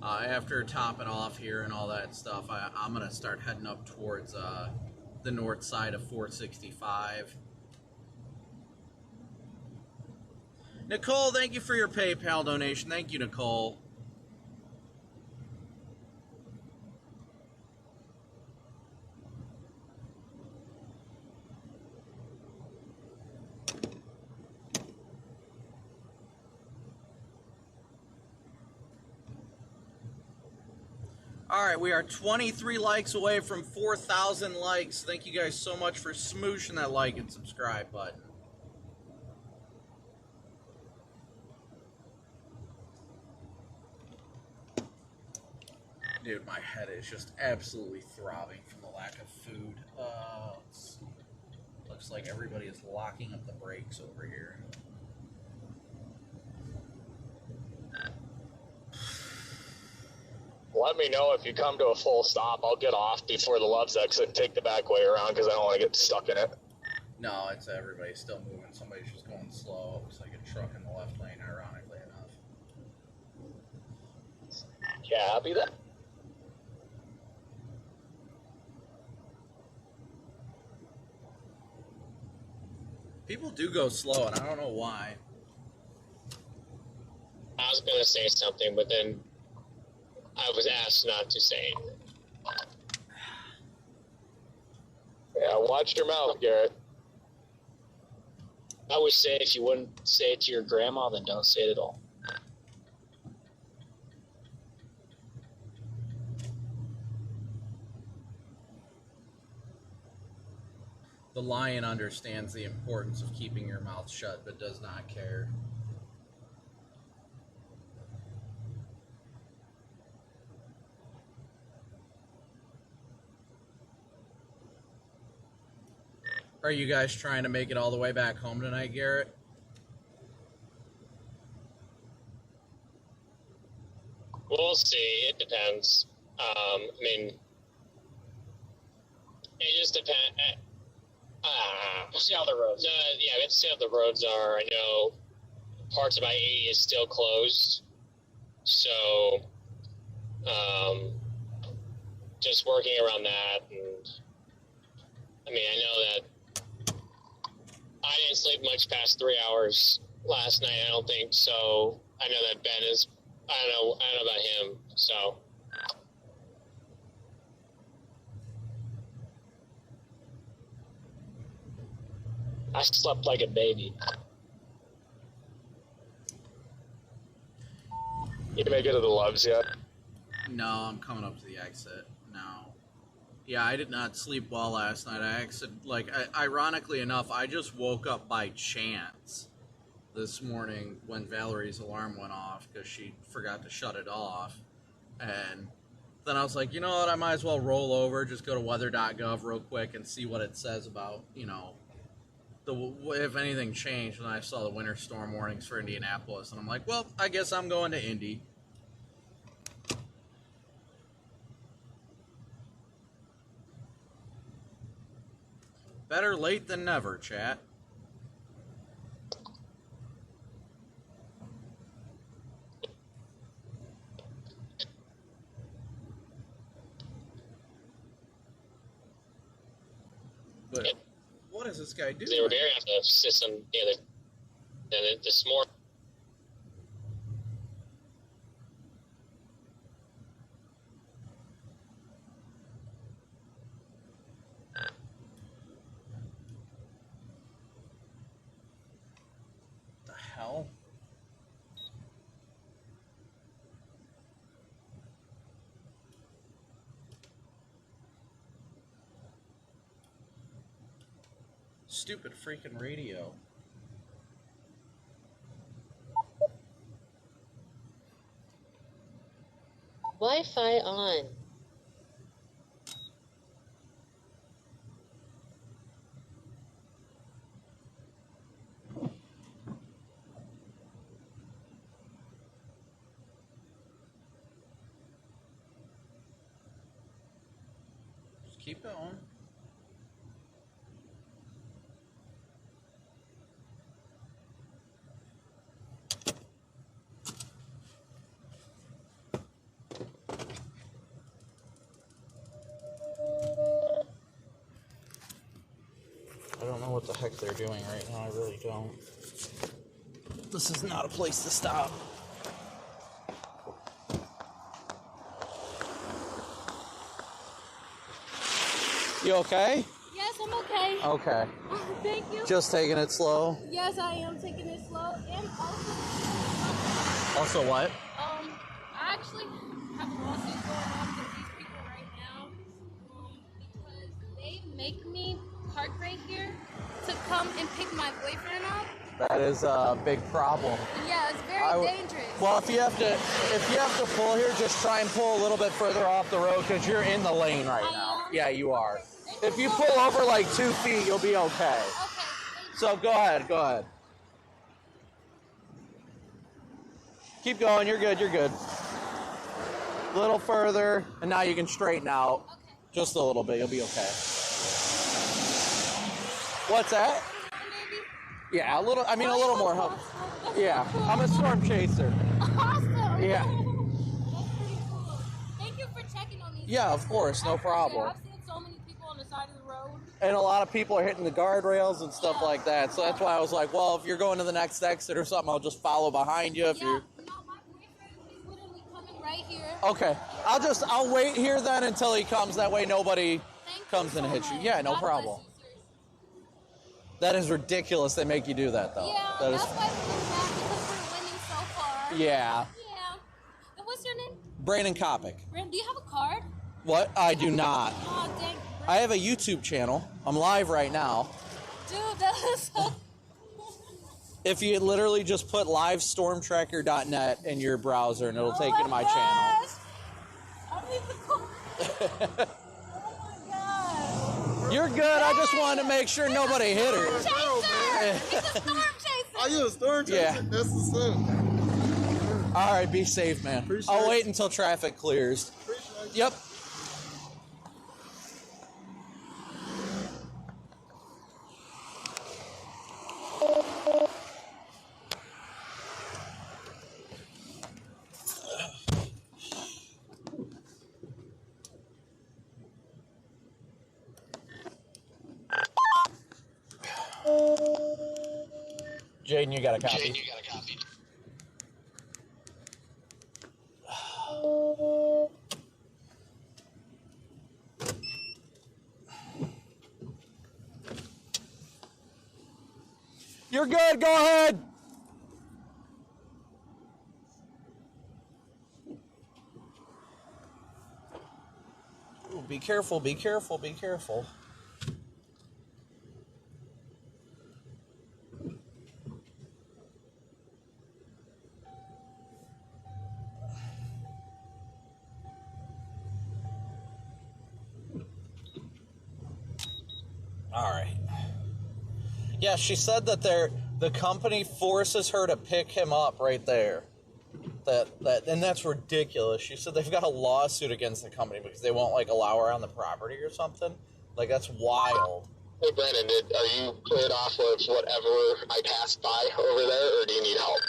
After topping off here and all that stuff, I'm going to start heading up towards the north side of 465. Nicole, thank you for your PayPal donation. Thank you, Nicole. All right, we are 23 likes away from 4,000 likes. Thank you guys so much for smooshing that like and subscribe button. Dude, my head is just absolutely throbbing from the lack of food. Let's Looks like everybody is locking up the brakes over here. Let me know if you come to a full stop. I'll get off before the Loves exit and take the back way around because I don't want to get stuck in it. No, it's everybody's still moving. Somebody's just going slow. It looks like a truck in the left lane, ironically enough. Yeah, I'll be there. People do go slow, and I don't know why. I was going to say something, but then I was asked not to say anything. Yeah, watch your mouth, Garrett. I would say if you wouldn't say it to your grandma, then don't say it at all. The lion understands the importance of keeping your mouth shut, but does not care. Are you guys trying to make it all the way back home tonight, Garrett? We'll see. It depends. I mean, it just depends. We'll see how the roads. Yeah, we have to see how the roads are. I know parts of I-80 is still closed, so just working around that. And I mean, I know that I didn't sleep much past 3 hours last night. I don't think so. I know that Ben is. I don't know about him. So. I slept like a baby. You make it to the Loves yet? No, I'm coming up to the exit now. Yeah, I did not sleep well last night. Ironically enough, I just woke up by chance this morning when Valerie's alarm went off because she forgot to shut it off. And then I was like, you know what, I might as well roll over, just go to weather.gov real quick and see what it says about, if anything changed. When I saw the winter storm warnings for Indianapolis, and I'm like, well, I guess I'm going to Indy. Better late than never, chat. But what is this guy doing? They were very on the system this morning. The hell? Stupid freaking radio. Wi-Fi on. Just keep going. I don't know what the heck they're doing right now, I really don't. This is not a place to stop. You okay? Yes, I'm okay. Okay. Thank you. Just taking it slow? Yes, I am taking it slow. And Also what? I actually have lawsuits going on with these people right now because they make me park right here to come and pick my boyfriend up. That is a big problem. Yeah, it's very dangerous. Well, if you have to pull here, just try and pull a little bit further off the road because you're in the lane right now. Yeah, you are. If you pull over like 2 feet, you'll be okay. Okay. So go ahead. Keep going. You're good. A little further, and now you can straighten out. Okay. Just a little bit. You'll be okay. What's that? Maybe. Yeah, a little more help. Yeah, I'm a storm chaser. Awesome. Yeah. That's pretty cool. Thank you for checking on me. Yeah, of course, no problem. I've seen so many people on the side of the road. And a lot of people are hitting the guardrails and stuff like that. So that's why I was like, well, if you're going to the next exit or something, I'll just follow behind you. If Yeah. you're No, my boyfriend, he's literally coming right here. okay, I'll wait here then until he comes. That way nobody Thank comes you and so hits you. much. Yeah, no God problem. bless you, seriously. That is ridiculous. They make you do that though. Yeah, That is, that's why we're back because we're winning so far. yeah. Yeah. And what's your name? Brandon Copic. Brandon, do you have a card? What? I do not. Oh, dang. I have a YouTube channel. I'm live right now. Dude, that is so... If you literally just put livestormtracker.net in your browser and it'll take you to my gosh. channel. I need the card. Oh my god. You're good. I just wanted to make sure nobody hit her. Chaser! He's a storm chaser! Are you a storm chaser? Yeah. That's the same. All right, be safe, man. Appreciate I'll it. wait until traffic clears. Appreciate it. Yep. Jaden, you got a copy. You're good. Go ahead. Ooh, be careful. Be careful. Be careful. All right. Yeah, she said that the company forces her to pick him up right there. And that's ridiculous. She said they've got a lawsuit against the company because they won't like allow her on the property or something. Like that's wild. Hey, Brandon, are you cleared off of whatever I passed by over there, or do you need help?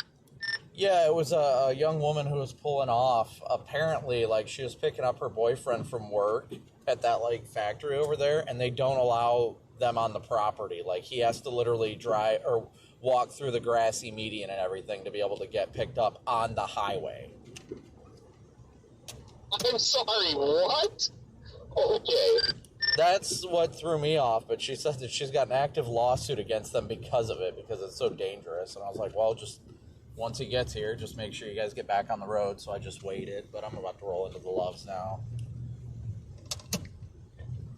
Yeah, it was a young woman who was pulling off. Apparently, like she was picking up her boyfriend from work at that like factory over there, and they don't allow them on the property. Like he has to literally drive or walk through the grassy median and everything to be able to get picked up on the highway. I'm sorry, what? Okay. That's what threw me off, but she said that she's got an active lawsuit against them because of it, because it's so dangerous. And I was like, well, just once he gets here, just make sure you guys get back on the road. So I just waited, but I'm about to roll into the Loves now.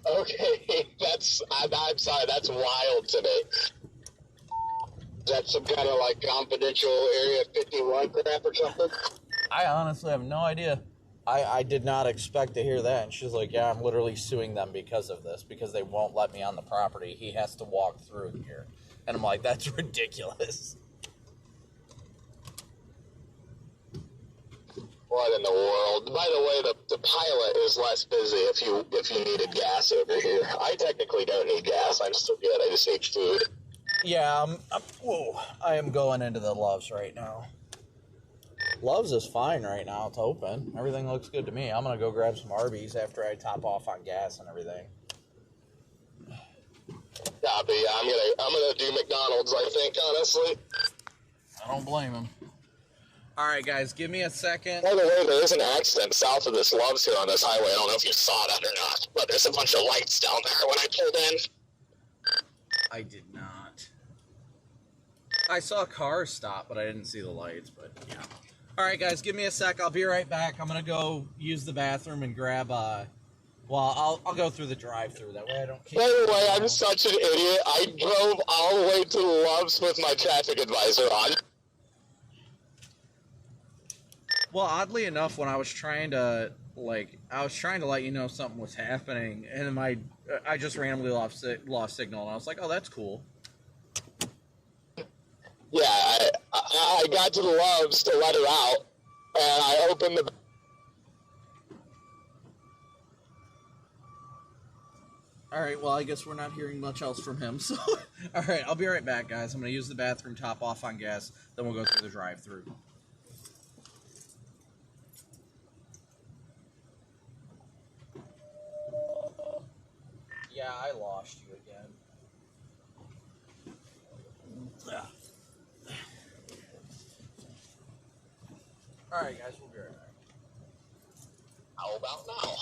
Okay, I'm sorry, that's wild to me. Is that some kind of like confidential Area 51 crap or something? I honestly have no idea. I did not expect to hear that. And she's like, yeah, I'm literally suing them because of this, because they won't let me on the property. He has to walk through here. And I'm like, that's ridiculous. What in the world? By the way, the pilot is less busy if you needed gas over here. I technically don't need gas. I'm still good. I just need food. Yeah, I am going into the Loves right now. Loves is fine right now. It's open. Everything looks good to me. I'm going to go grab some Arby's after I top off on gas and everything. Copy. I'm gonna do McDonald's, I think, honestly. I don't blame him. All right, guys, give me a second. By the way, there is an accident south of this Loves here on this highway. I don't know if you saw that or not, but there's a bunch of lights down there when I pulled in. I did not. I saw cars stop, but I didn't see the lights, but yeah. All right, guys, give me a sec. I'll be right back. I'm going to go use the bathroom and grab, well, I'll go through the drive-thru. That way I don't keep... By the way, I'm such an idiot. I drove all the way to Loves with my traffic advisor on. Well, oddly enough, when I was trying to let you know something was happening, and I just randomly lost signal, and I was like, oh, that's cool. Yeah, I got to the Loves to let her out, and I opened the. All right, well, I guess we're not hearing much else from him. So, all right, I'll be right back, guys. I'm going to use the bathroom, top off on gas, then we'll go through the drive-through. Yeah, I lost you again. All right, guys, we'll be right back. How about now?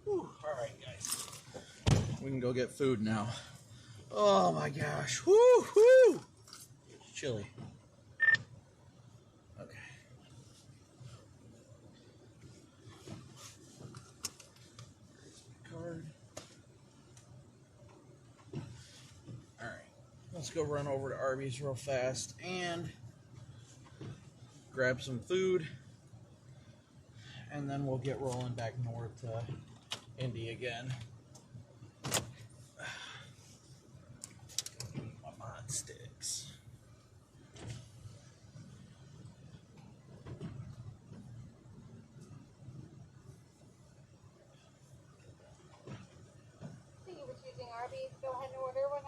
Whew, all right, guys. We can go get food now. Oh my gosh. Woo, woo. It's chilly. Okay. Card. All right. Let's go run over to Arby's real fast and grab some food. And then we'll get rolling back north to Indy again. My mod sticks.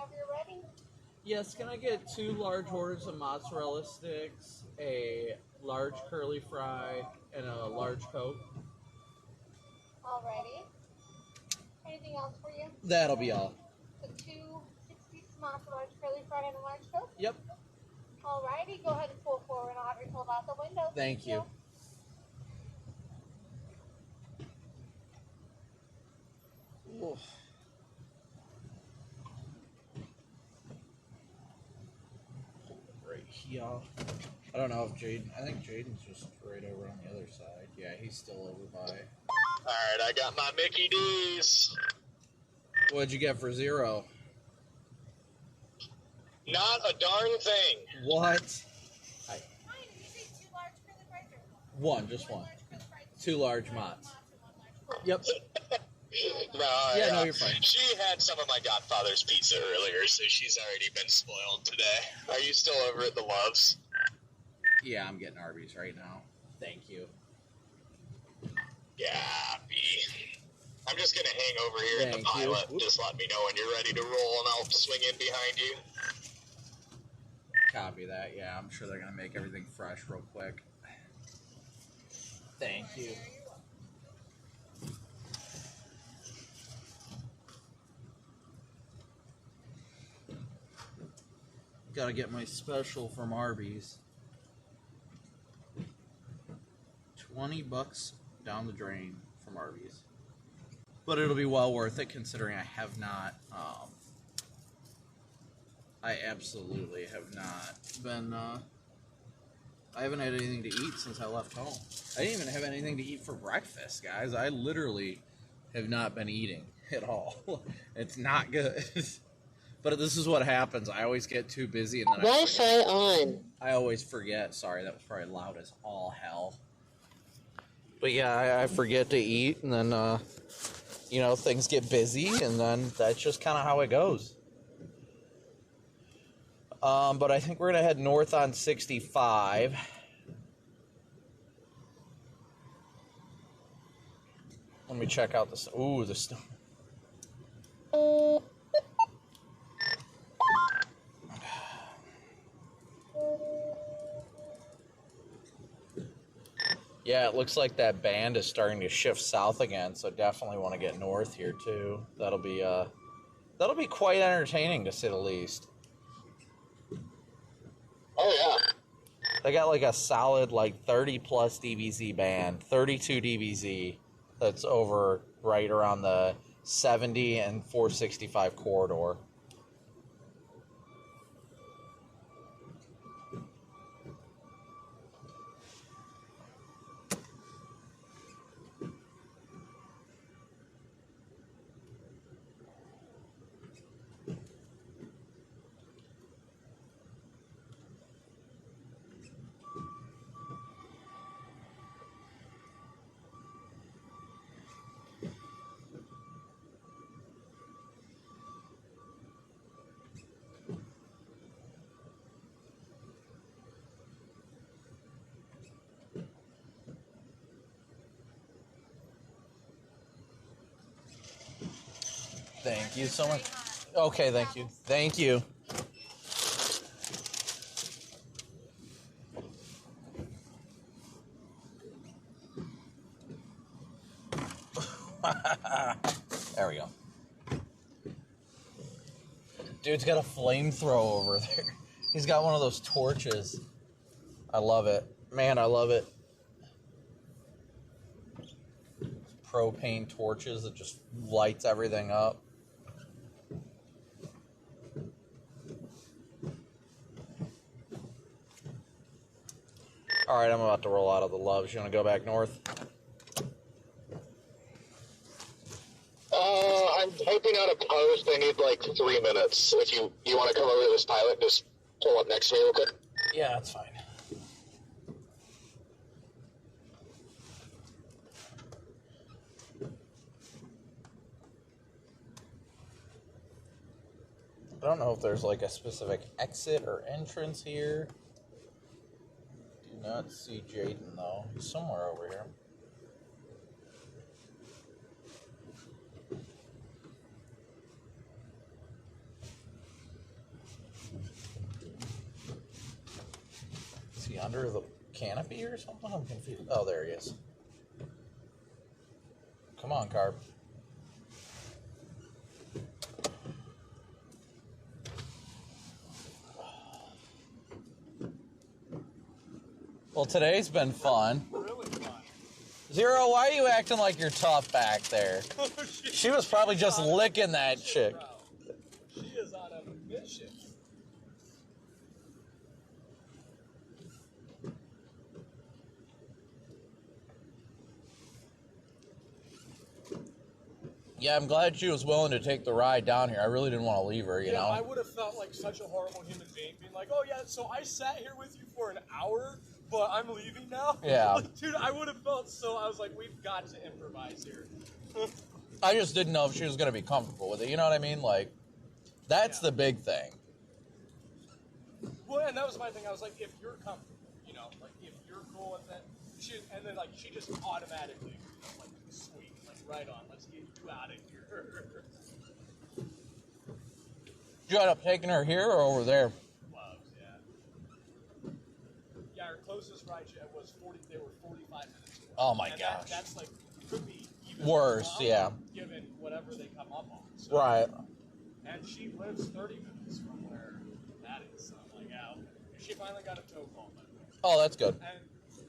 whenever you're ready. Yes, can I get 2 large orders of mozzarella sticks, a large curly fry, and a large Coke? Alrighty. Anything else for you? That'll be all. The 2 6-piece mozzarella, large curly fry, and a large Coke? Yep. Alrighty, go ahead and pull forward, and I'll have you pulled out the window. Thank you. Oof. Right here. I don't know if I think Jaden's just right over on the other side. Yeah, he's still over by. Alright, I got my Mickey D's. What'd you get for 0? Not a darn thing. What? One, just one. 2 large mods. Yep. No, you're fine. She had some of my godfather's pizza earlier, so she's already been spoiled today. Are you still over at the Loves? Yeah, I'm getting Arby's right now. Thank you. Yeah, I'm just gonna hang over here at the pilot. Just let me know when you're ready to roll, and I'll swing in behind you. Copy that. Yeah, I'm sure they're gonna make everything fresh real quick. Thank you. Gotta get my special from Arby's. $20 down the drain from Arby's. But it'll be well worth it considering I have not, I absolutely have not been, I haven't had anything to eat since I left home. I didn't even have anything to eat for breakfast, guys. I literally have not been eating at all. It's not good. But this is what happens. I always get too busy and then Wi-Fi on. I always forget. Sorry, that was probably loud as all hell. But yeah, I forget to eat, and then, you know, things get busy, and then that's just kind of how it goes. But I think we're going to head north on 65. Let me check out this. Ooh, the snow. Yeah, it looks like that band is starting to shift south again, so definitely want to get north here too. That'll be quite entertaining to say the least. Oh yeah. They got like a solid like 30 plus DBZ band, 32 DBZ that's over right around the 70 and 465 corridor. Thank you so much. Okay, thank you. Thank you. There we go. Dude's got a flamethrower over there. He's got one of those torches. I love it. Man, I love it. Propane torches that just lights everything up. Alright, I'm about to roll out of the Loves. You want to go back north? I'm typing out a post. I need like 3 minutes. If you want to come over to this pilot, just pull up next to me real quick. Yeah, that's fine. I don't know if there's like a specific exit or entrance here. Do not see Jaden though. He's somewhere over here. under the canopy or something? I'm confused. Oh, there he is. Come on, carp. Well, today's been fun. Really fun. Zero, why are you acting like you're tough back there? She was probably just licking that chick. She is on a mission. Yeah, I'm glad she was willing to take the ride down here. I really didn't want to leave her, you know? I would have felt like such a horrible human being being like, oh yeah, so I sat here with you for an hour, but I'm leaving now? Yeah. Like, dude, I would have felt so, I was like, we've got to improvise here. I just didn't know if she was going to be comfortable with it. You know what I mean? Like, that's the big thing. Well, and that was my thing. I was like, if you're comfortable, you know, like, if you're cool with it, and then, like, she just automatically, you know, like, sweet, like, right on, let's get you out of here. Did you end up taking her here or over there? Loves, yeah. Yeah, our closest ride was 40, they were 45 minutes away. Oh my and gosh. That's like, could be even Worse, yeah. Given whatever they come up on. So. Right. And she lives 30 minutes from where that is. So I'm like, yeah, okay. She finally got a tow call, by the way. Oh, that's good. And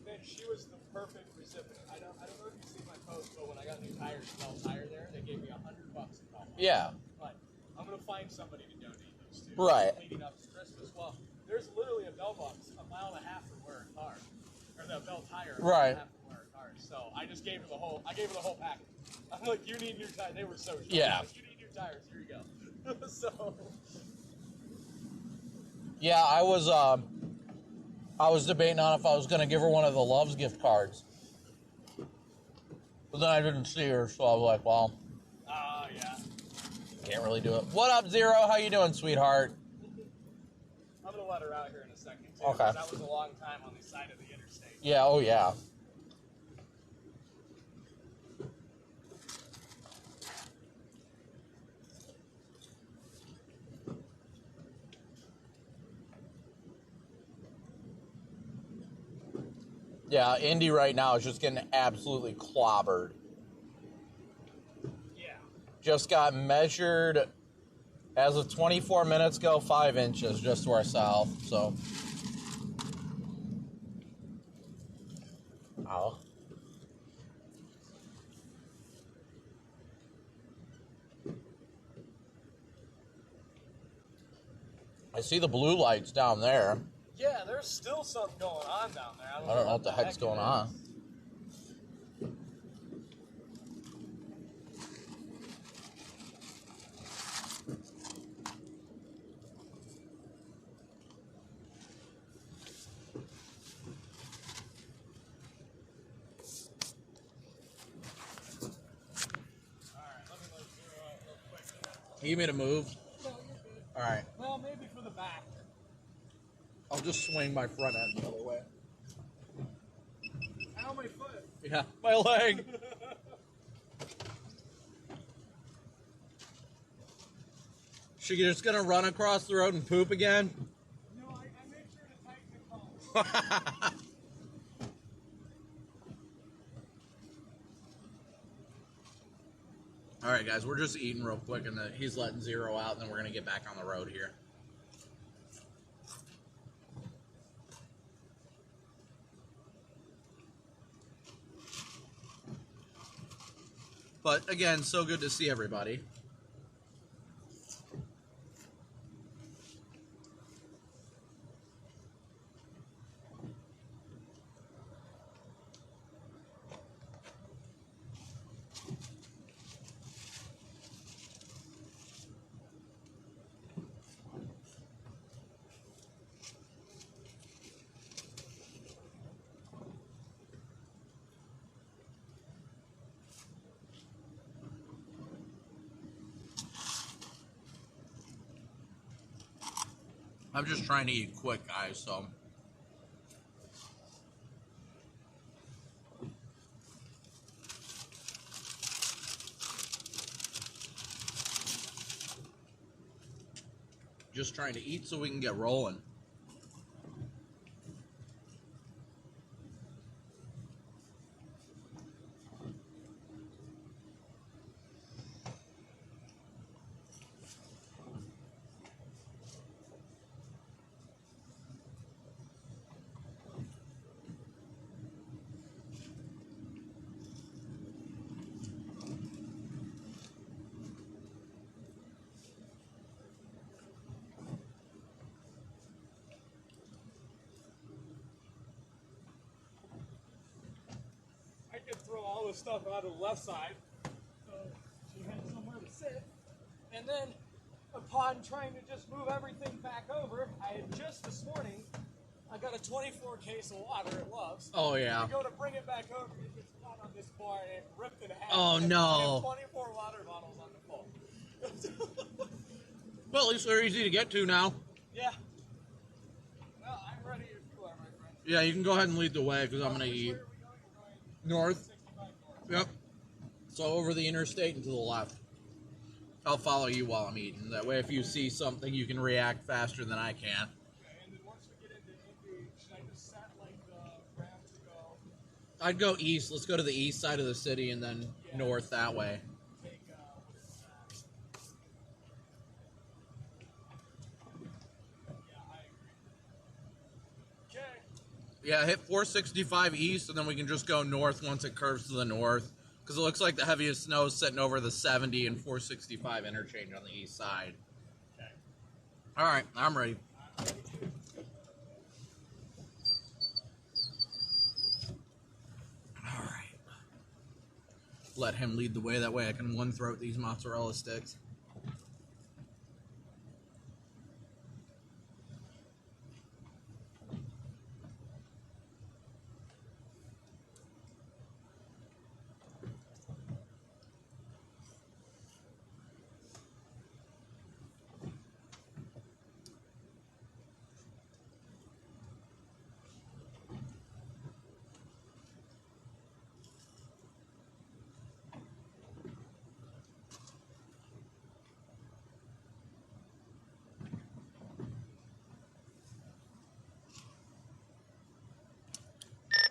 then she was the perfect recipient. I don't know if you've seen my post, but when I got new tires, Bell Tire there, they gave me $100 to call. Yeah. But I'm going to find somebody to donate those to. Right. Leading up to Christmas. Well, there's literally a Bell box a mile and a half from where her car, or the Bell Tire a mile and a half from where her car is. So I just gave her the whole package. I'm like, you need new tires. They were so shocked. Yeah. Like, you need new tires. Here you go. So. Yeah, I was debating on if I was going to give her one of the Loves gift cards. But then I didn't see her, so I was like, well. Yeah. Can't really do it. What up, Zero? How you doing, sweetheart? I'm going to let her out here in a second, too. Okay. Because that was a long time on the side of the interstate. Yeah, oh yeah. Yeah, Indy right now is just getting absolutely clobbered. Yeah. Just got measured as of 24 minutes ago, 5 inches just to our south, so. Ow. I see the blue lights down there. Yeah, there's still something going on down there. I don't know what the heck's going on. You made a move? No, you're good. All right. Well, maybe for the back. I'll just swing my front end the other way. Ow, my foot. Yeah, my leg. She just gonna run across the road and poop again? No, I made sure to tighten the collar. All right, guys, we're just eating real quick, and he's letting Zero out, and then we're gonna get back on the road here. But again, so good to see everybody. I'm just trying to eat quick, guys, so. Just trying to eat so we can get rolling. could throw all this stuff out of the left side. So she had somewhere to sit. And then, upon trying to just move everything back over, I had just this morning, I got a 24 case of water at Love's. Oh, yeah. I go to bring it back over, it gets caught on this bar, and it ripped it in half. Oh, and no. I have 24 water bottles on the floor. Well, at least they're easy to get to now. Yeah. Well, I'm ready if you are, my friend. Yeah, you can go ahead and lead the way, because I'm going to eat. North. Yep. So over the interstate and to the left. I'll follow you while I'm eating. That way, if you see something, you can react faster than I can. Okay, and then once we get into Indy, should I just set like the ramp to go? I'd go east. Let's go to the east side of the city and then north that way. Take, what is that? Yeah, I agree. Okay. Yeah, hit 465 east, and then we can just go north once it curves to the north. Because it looks like the heaviest snow is sitting over the 70 and 465 interchange on the east side. Okay. All right, I'm ready. All right. Let him lead the way. That way I can one-throat these mozzarella sticks.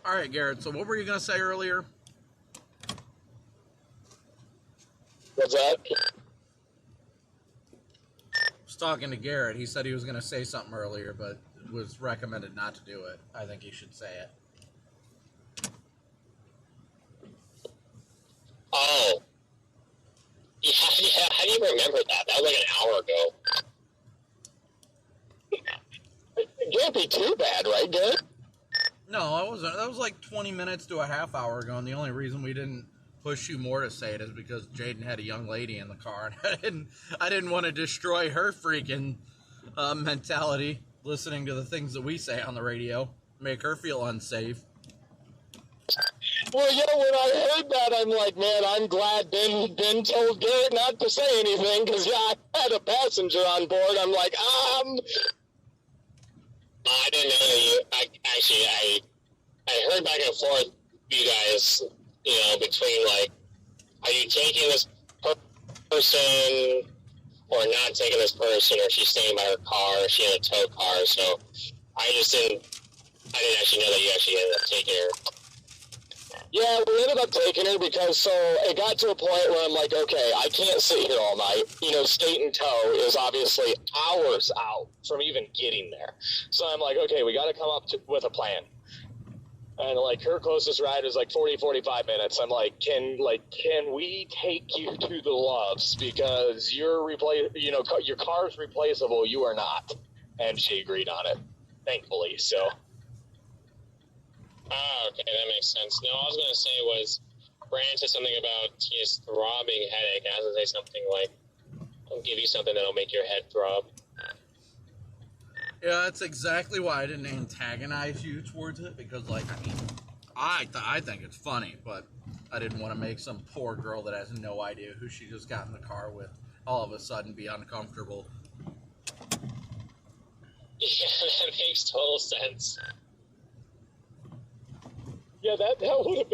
All right, Garrett, so what were you going to say earlier? What's that? I was talking to Garrett. He said he was going to say something earlier, but was recommended not to do it. I think he should say it. Oh. Yeah, how do you remember that? That was like an hour ago. It can't be too bad, right, Garrett? No, that wasn't. That was like 20 minutes to a half hour ago, and the only reason we didn't push you more to say it is because Jaden had a young lady in the car, and I didn't want to destroy her freaking mentality listening to the things that we say on the radio, make her feel unsafe. Well, yeah, when I heard that, I'm like, man, I'm glad Ben told Garrett not to say anything, because, yeah, I had a passenger on board. I'm like, I didn't know that I heard back and forth you guys, between like, are you taking this person or not taking this person, or she's staying by her car, or she in a tow car, so I didn't actually know that you actually ended up taking her. yeah, we ended up taking her because, so it got to a point where I'm like, okay, I can't sit here all night. State and tow is obviously hours out from even getting there. So I'm like, okay, we got to come up with a plan. And like her closest ride is like 45 minutes. I'm like, can we take you to the Loves because your car's replaceable, you are not. And she agreed on it, thankfully. So. Okay, that makes sense. No, all I was going to say was, Brandon said something about his throbbing headache. I was going to say something like, I'll give you something that'll make your head throb. Yeah, that's exactly why I didn't antagonize you towards it, because, I think it's funny, but I didn't want to make some poor girl that has no idea who she just got in the car with all of a sudden be uncomfortable. Yeah, that makes total sense. Yeah, that would have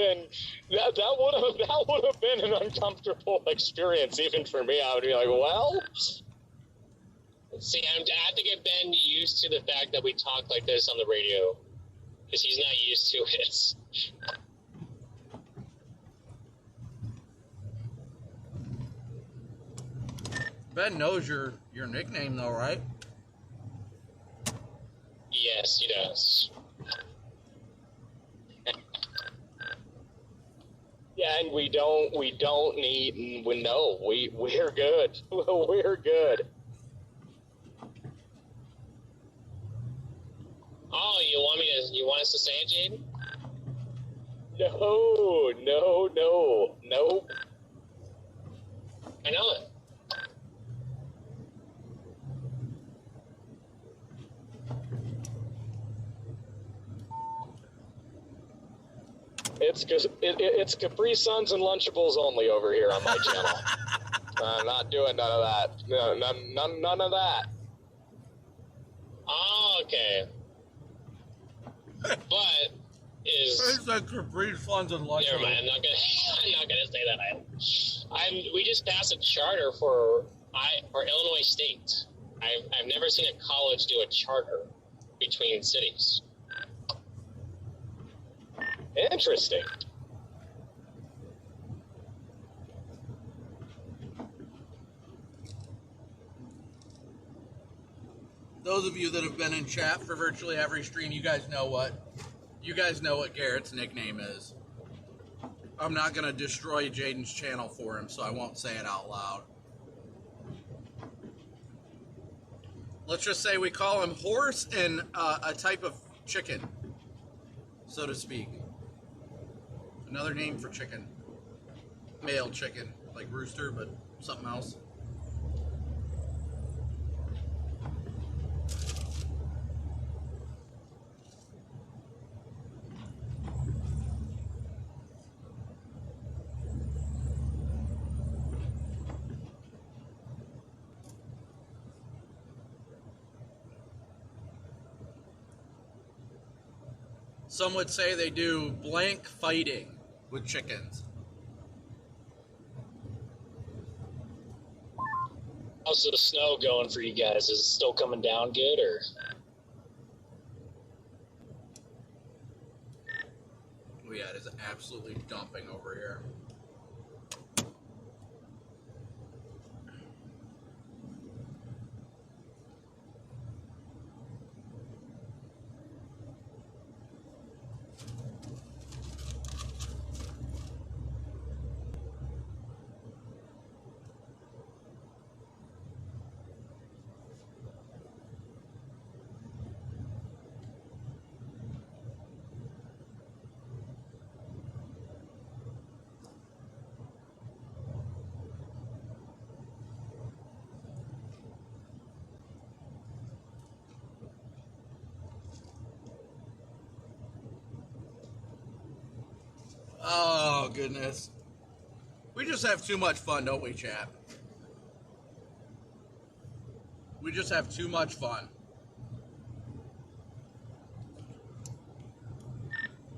been an uncomfortable experience even for me. I would be like, well. See, I have to get Ben used to the fact that we talk like this on the radio, because he's not used to it. Ben knows your nickname, though, right? Yes, he does. Yeah, and we don't need. We're good. We're good. Oh, you want us to say it, Jaden? No, no, no, nope. I know it. It's Capri Suns and Lunchables only over here on my channel. I'm not doing none of that. No, none of that. Oh, okay. But It's like Capri Suns and Lunchables. Never mind. I'm not gonna say that. We just passed a charter for Illinois State. I've never seen a college do a charter between cities. Interesting. Those of you that have been in chat for virtually every stream, you guys know what Garrett's nickname is. I'm not gonna destroy Jaden's channel for him, so I won't say it out loud. Let's just say we call him Horse and a type of chicken, so to speak. Another name for chicken. Male chicken, like rooster, but something else. Some would say they do blank fighting with chickens. How's the snow going for you guys? Is it still coming down good, or? Oh yeah, it is absolutely dumping over here. Oh, goodness. We just have too much fun, don't we, chat? We just have too much fun.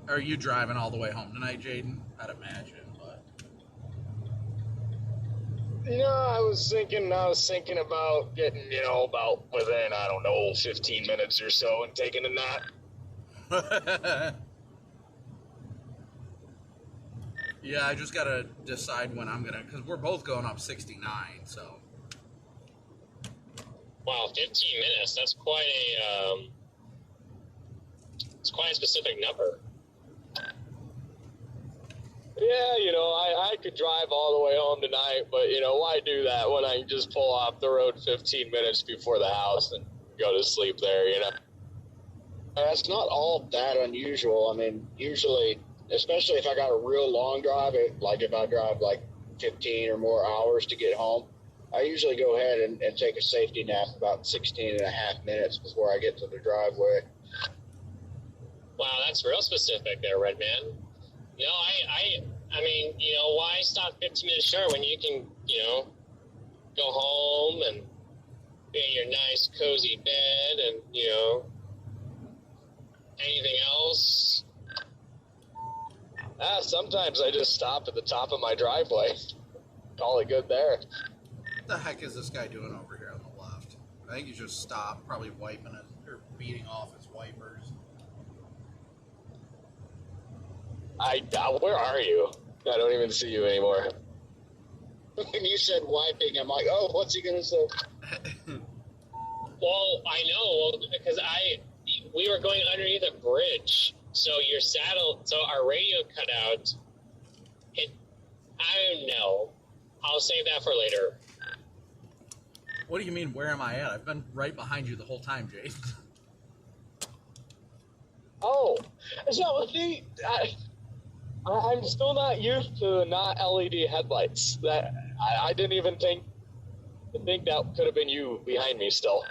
Are you driving all the way home tonight, Jaden? I'd imagine, but... No, I was thinking about getting, about within, 15 minutes or so and taking a nap. Yeah, I just gotta decide when I'm gonna, because we're both going up 69, so. Wow, 15 minutes. That's quite a specific number. Yeah, I could drive all the way home tonight, but, why do that when I can just pull off the road 15 minutes before the house and go to sleep there, That's not all that unusual. I mean, usually, especially if I got a real long drive, like if I drive like 15 or more hours to get home, I usually go ahead and take a safety nap about 16 and a half minutes before I get to the driveway. Wow, that's real specific there, Redman. I mean, why stop 15 minutes short when you can, go home and be in your nice, cozy bed and, anything else? Sometimes I just stop at the top of my driveway. Call it good there. What the heck is this guy doing over here on the left? I think he's just stopped, probably wiping it, or beating off his wipers. Where are you? I don't even see you anymore. When you said wiping, I'm like, oh, what's he gonna say? Well, I know, because we were going underneath a bridge, so our radio cut out. I don't know. I'll save that for later. What do you mean, where am I at? I've been right behind you the whole time, Jay. Oh, so I'm still not used to not LED headlights. That I didn't even think that could have been you behind me still.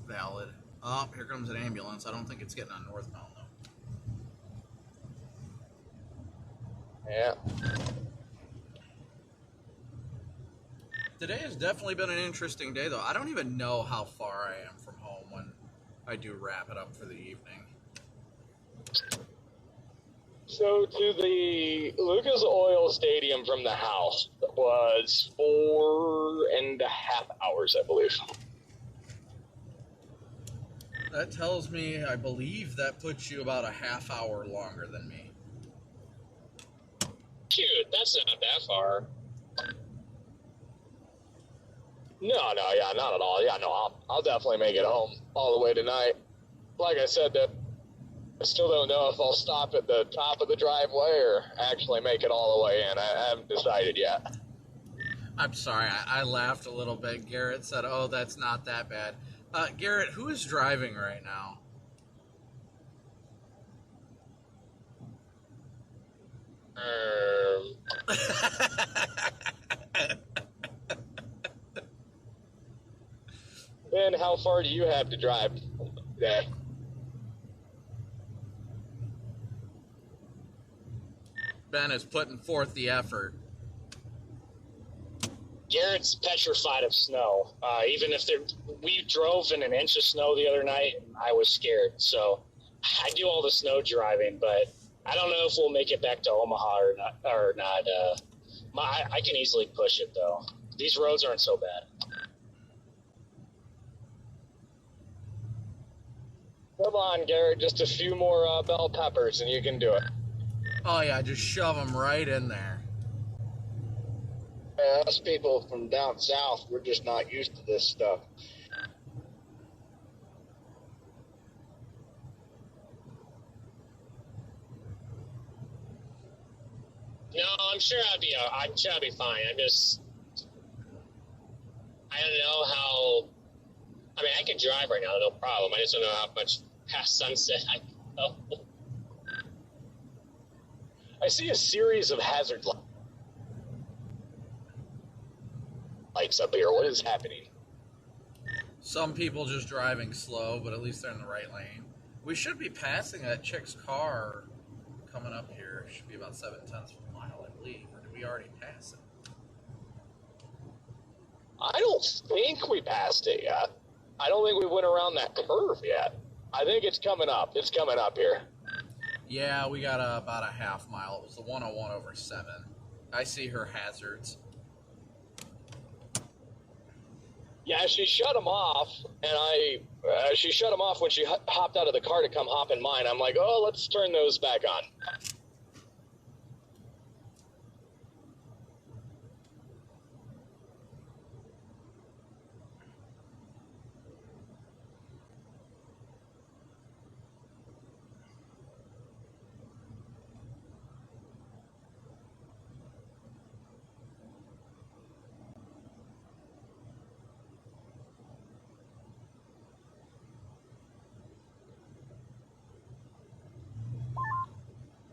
Valid. Oh, here comes an ambulance. I don't think it's getting on northbound, though. Yeah. Today has definitely been an interesting day, though. I don't even know how far I am from home when I do wrap it up for the evening. So to the Lucas Oil Stadium from the house was 4.5 hours, I believe. That tells me, I believe that puts you about a half hour longer than me. Cute, that's not that far. No, yeah, not at all. Yeah, no, I'll definitely make it home all the way tonight. Like I said, I still don't know if I'll stop at the top of the driveway or actually make it all the way in. I haven't decided yet. I'm sorry, I laughed a little bit. Garrett said, oh, that's not that bad. Garrett, who is driving right now? Ben, how far do you have to drive today? Ben is putting forth the effort. Garrett's petrified of snow. Even if we drove in an inch of snow the other night, and I was scared. So I do all the snow driving, but I don't know if we'll make it back to Omaha or not. I can easily push it though. These roads aren't so bad. Come on, Garrett, just a few more bell peppers and you can do it. Oh yeah, just shove them right in there. Us people from down south, we're just not used to this stuff. No, I'm sure I'd be fine. I don't know how. I mean, I can drive right now, no problem. I just don't know how much past sunset I can go. I see a series of hazard lights up here. What is happening? Some people just driving slow, but at least they're in the right lane. We should be passing that chick's car coming up here. It should be about 0.7 of a mile, I believe. Or did we already pass it? I don't think we passed it yet. I don't think we went around that curve yet. I think it's coming up. It's coming up here. Yeah, we got about a half mile. It was the 101/7. I see her hazards. Yeah, she shut him off, and she shut him off when she hopped out of the car to come hop in mine. I'm like, oh, let's turn those back on.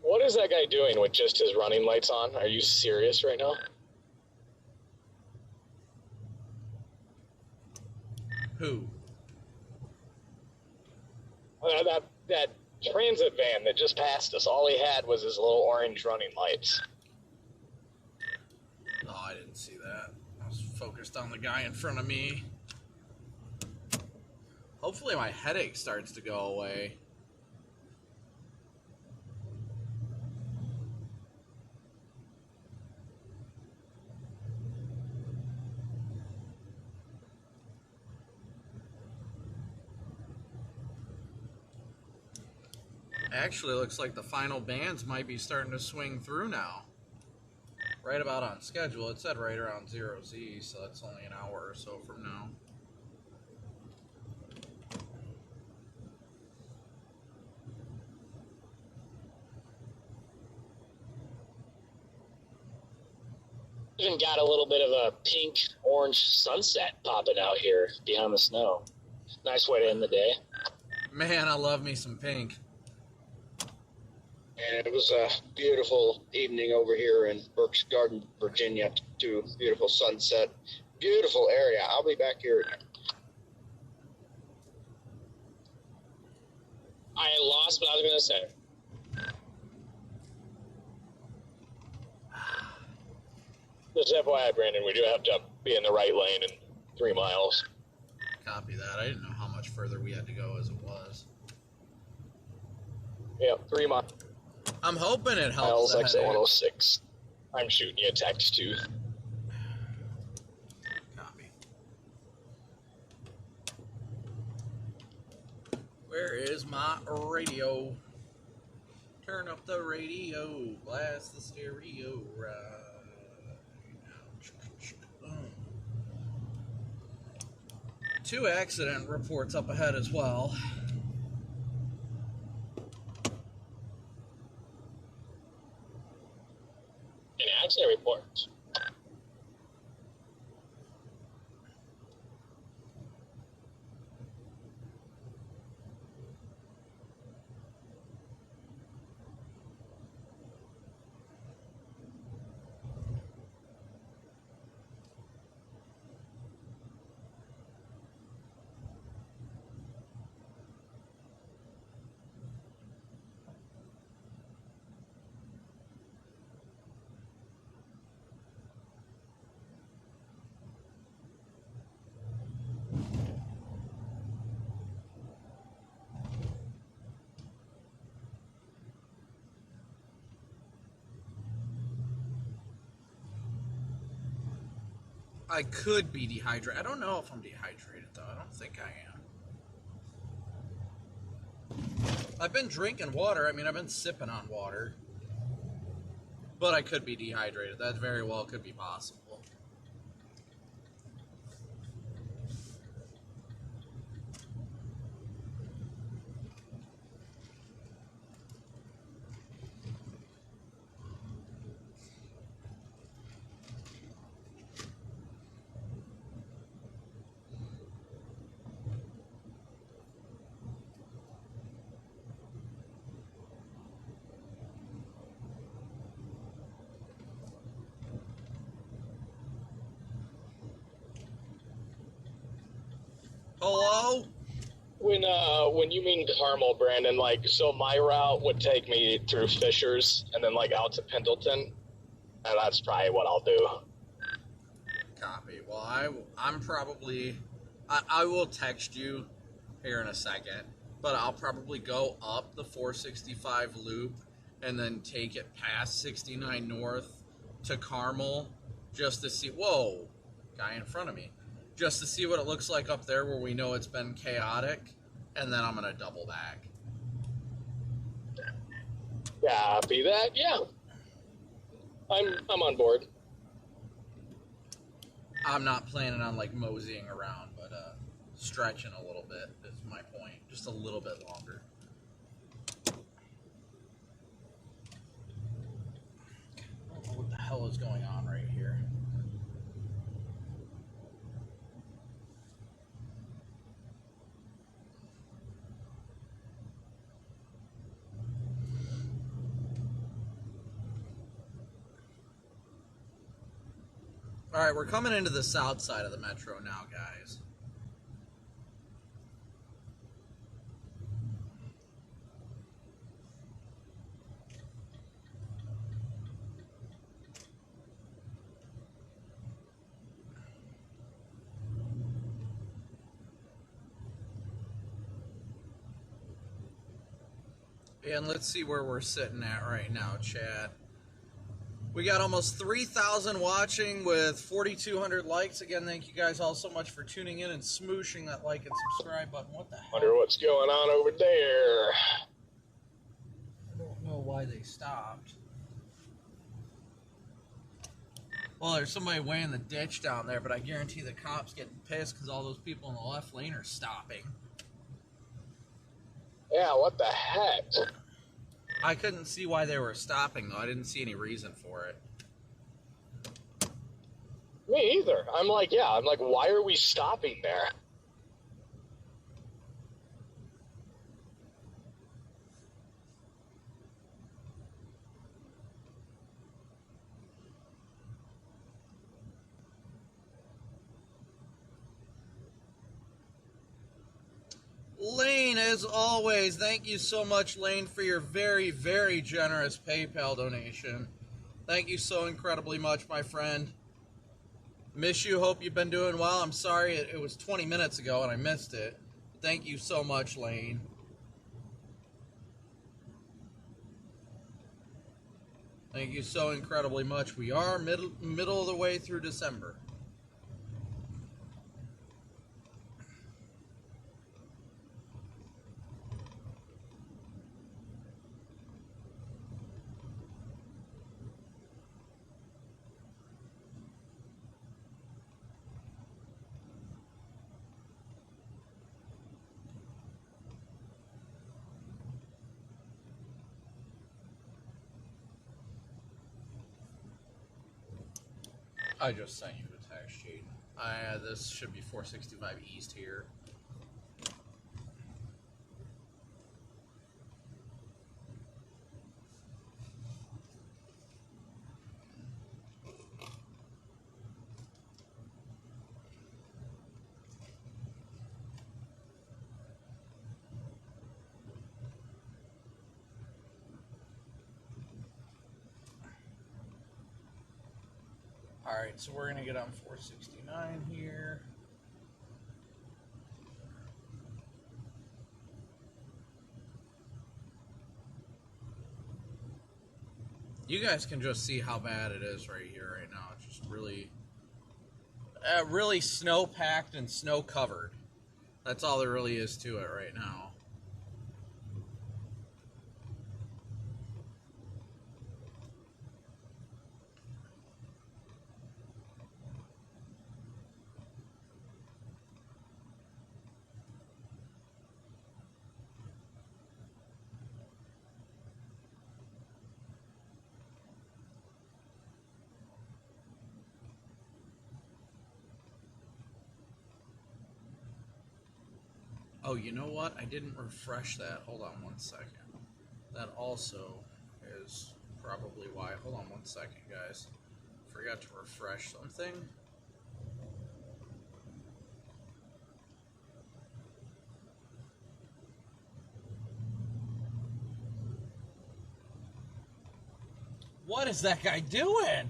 What is that guy doing with just his running lights on? Are you serious right now? Who? That transit van that just passed us. All he had was his little orange running lights. Oh, I didn't see that. I was focused on the guy in front of me. Hopefully my headache starts to go away. Actually, looks like the final bands might be starting to swing through now. Right about on schedule. It said right around 0Z, so that's only an hour or so from now. Even got a little bit of a pink-orange sunset popping out here behind the snow. Nice way to end the day. Man, I love me some pink. And it was a beautiful evening over here in Berks Garden, Virginia, too. Beautiful sunset. Beautiful area. I'll be back here again. I lost what I was going to say. Just FYI, Brandon, we do have to be in the right lane in 3 miles. Copy that. I didn't know how much further we had to go as it was. Yeah, 3 miles. I'm hoping it helps. Miles, exit 106. I'm shooting you a text, too. Copy. Where is my radio? Turn up the radio. Blast the stereo right now. 2 accident reports up ahead as well. An accident report. I could be dehydrated. I don't know if I'm dehydrated, though. I don't think I am. I've been drinking water. I mean, I've been sipping on water. But I could be dehydrated. That very well could be possible. Hello? When you mean Carmel, Brandon, like, so my route would take me through Fishers and then, like, out to Pendleton, and that's probably what I'll do. Copy. Well, I'm probably... I will text you here in a second, but I'll probably go up the 465 loop and then take it past 69 North to Carmel just to see... Whoa! Guy in front of me. Just to see what it looks like up there where we know it's been chaotic, and then I'm going to double back. Copy that, yeah. I'm on board. I'm not planning on, like, moseying around, but stretching a little bit is my point. Just a little bit longer. I don't know what the hell is going on right here. All right, we're coming into the south side of the metro now, guys. And let's see where we're sitting at right now, chat. We got almost 3,000 watching with 4,200 likes. Again, thank you guys all so much for tuning in and smooshing that like and subscribe button. What the hell? Wonder what's going on over there. I don't know why they stopped. Well, there's somebody way in the ditch down there, but I guarantee the cops getting pissed because all those people in the left lane are stopping. Yeah, what the heck? I couldn't see why they were stopping, though. I didn't see any reason for it. Me either. I'm like, why are we stopping there? As always, thank you so much, Lane, for your very, very generous PayPal donation. Thank you so incredibly much, my friend. Miss you. Hope you've been doing well. I'm sorry it was 20 minutes ago and I missed it. Thank you so much, Lane. Thank you so incredibly much. We are middle of the way through December. I just sent you a text sheet. This should be 465 East here. Alright, so we're going to get on 469 here. You guys can just see how bad it is right here right now. It's just really, really snow-packed and snow-covered. That's all there really is to it right now. Oh, you know what? I didn't refresh that. Hold on one second. That also is probably why. Hold on one second, guys. Forgot to refresh something. What is that guy doing?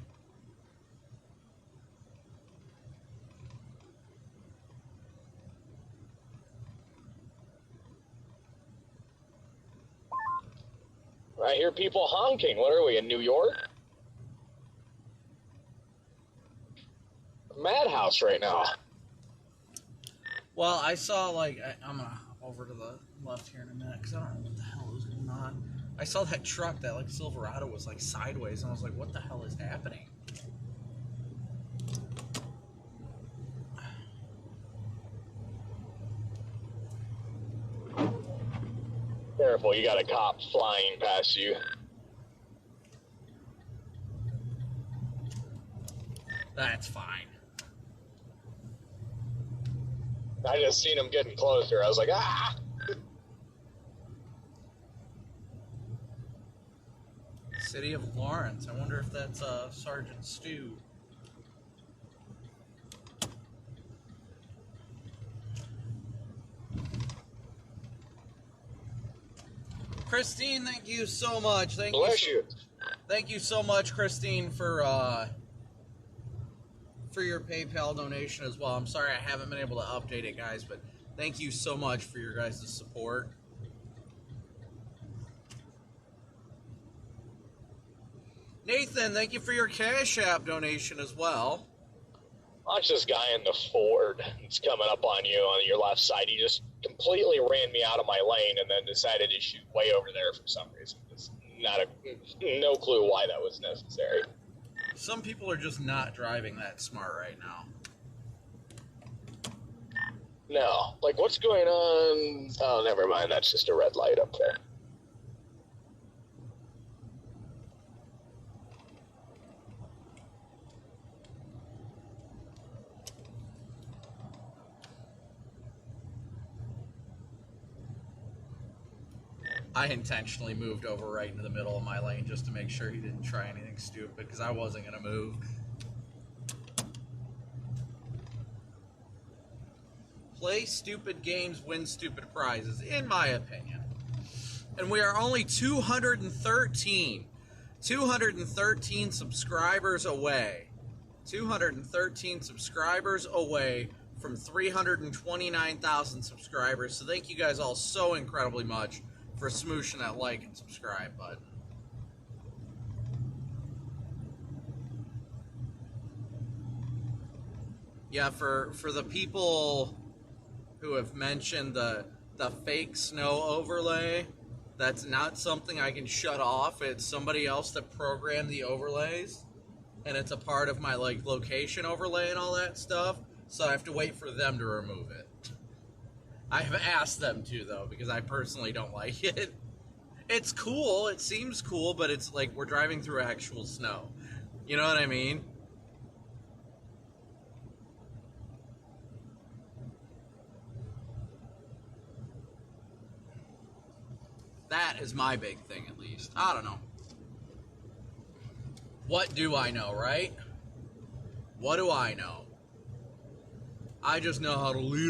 I hear people honking. What are we, in New York? Madhouse right now. Well, I saw, like, I'm going to over to the left here in a minute because I don't know what the hell is going on. I saw that truck, that, like, Silverado was, like, sideways, and I was like, what the hell is happening? Careful, you got a cop flying past you. That's fine. I just seen him getting closer. I was like, ah! City of Lawrence. I wonder if that's Sergeant Stu. Christine, thank you so much. Bless you. Thank you so much, Christine, for your PayPal donation as well. I'm sorry I haven't been able to update it, guys, but thank you so much for your guys' support. Nathan, thank you for your Cash App donation as well. Watch this guy in the Ford. It's coming up on you on your left side. He just completely ran me out of my lane and then decided to shoot way over there for some reason. It's no clue why that was necessary. Some people are just not driving that smart right now. No. Like, what's going on? Oh, never mind. That's just a red light up there. I intentionally moved over right into the middle of my lane just to make sure he didn't try anything stupid because I wasn't going to move. Play stupid games, win stupid prizes, in my opinion. And we are only 213 subscribers away. 213 subscribers away from 329,000 subscribers. So thank you guys all so incredibly much for smooshing that like and subscribe button. Yeah, for the people who have mentioned the fake snow overlay, that's not something I can shut off. It's somebody else that programmed the overlays, and it's a part of my like location overlay and all that stuff, so I have to wait for them to remove it. I have asked them to, though, because I personally don't like it. It's cool, it seems cool, but it's like we're driving through actual snow. You know what I mean? That is my big thing, at least. I don't know. What do I know, right? What do I know? I just know how to lead.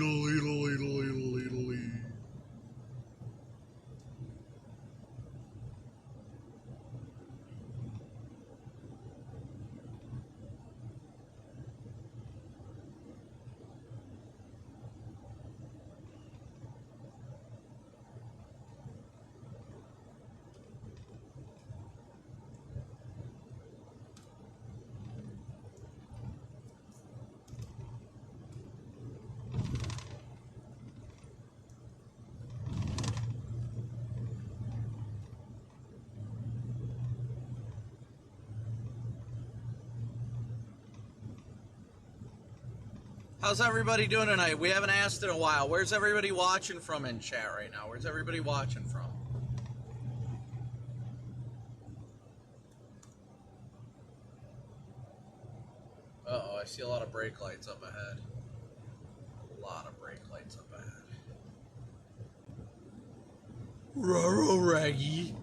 How's everybody doing tonight? We haven't asked in a while. Where's everybody watching from in chat right now? Where's everybody watching from? Uh-oh, I see a lot of brake lights up ahead. A lot of brake lights up ahead. Roro Raggy.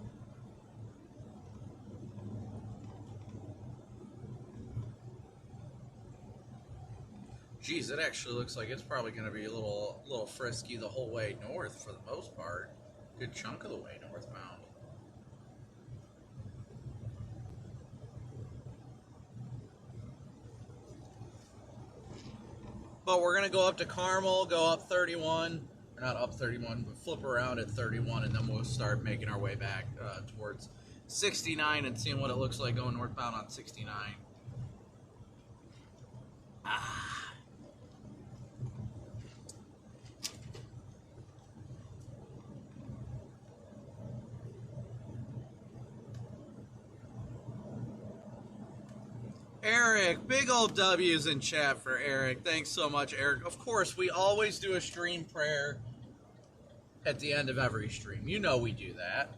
Geez, it actually looks like it's probably going to be a little frisky the whole way north for the most part. Good chunk of the way northbound. But we're going to go up to Carmel, go up 31, or not up 31, but flip around at 31, and then we'll start making our way back towards 69 and seeing what it looks like going northbound on 69. Eric, big old W's in chat for Eric. Thanks so much, Eric. Of course, we always do a stream prayer at the end of every stream. You know we do that.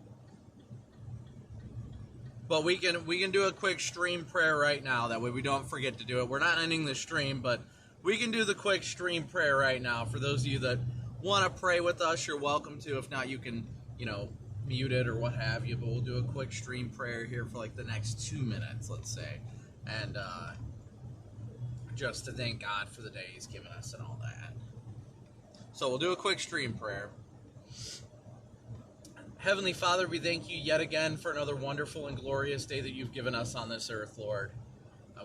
But we can do a quick stream prayer right now. That way we don't forget to do it. We're not ending the stream, but we can do the quick stream prayer right now. For those of you that want to pray with us, you're welcome to. If not, you can, mute it or what have you. But we'll do a quick stream prayer here for like the next 2 minutes, let's say. And just to thank God for the day He's given us and all that. So we'll do a quick stream prayer. Heavenly Father, we thank you yet again for another wonderful and glorious day that you've given us on this earth, Lord.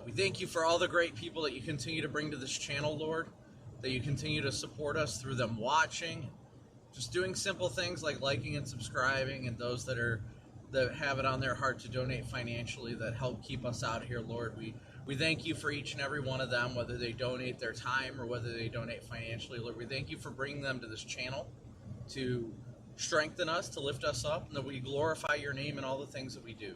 We thank you for all the great people that you continue to bring to this channel, Lord, that you continue to support us through them watching, just doing simple things like liking and subscribing, and those that have it on their heart to donate financially that help keep us out here, Lord. We thank you for each and every one of them, whether they donate their time or whether they donate financially, Lord. We thank you for bringing them to this channel to strengthen us, to lift us up, and that we glorify your name in all the things that we do.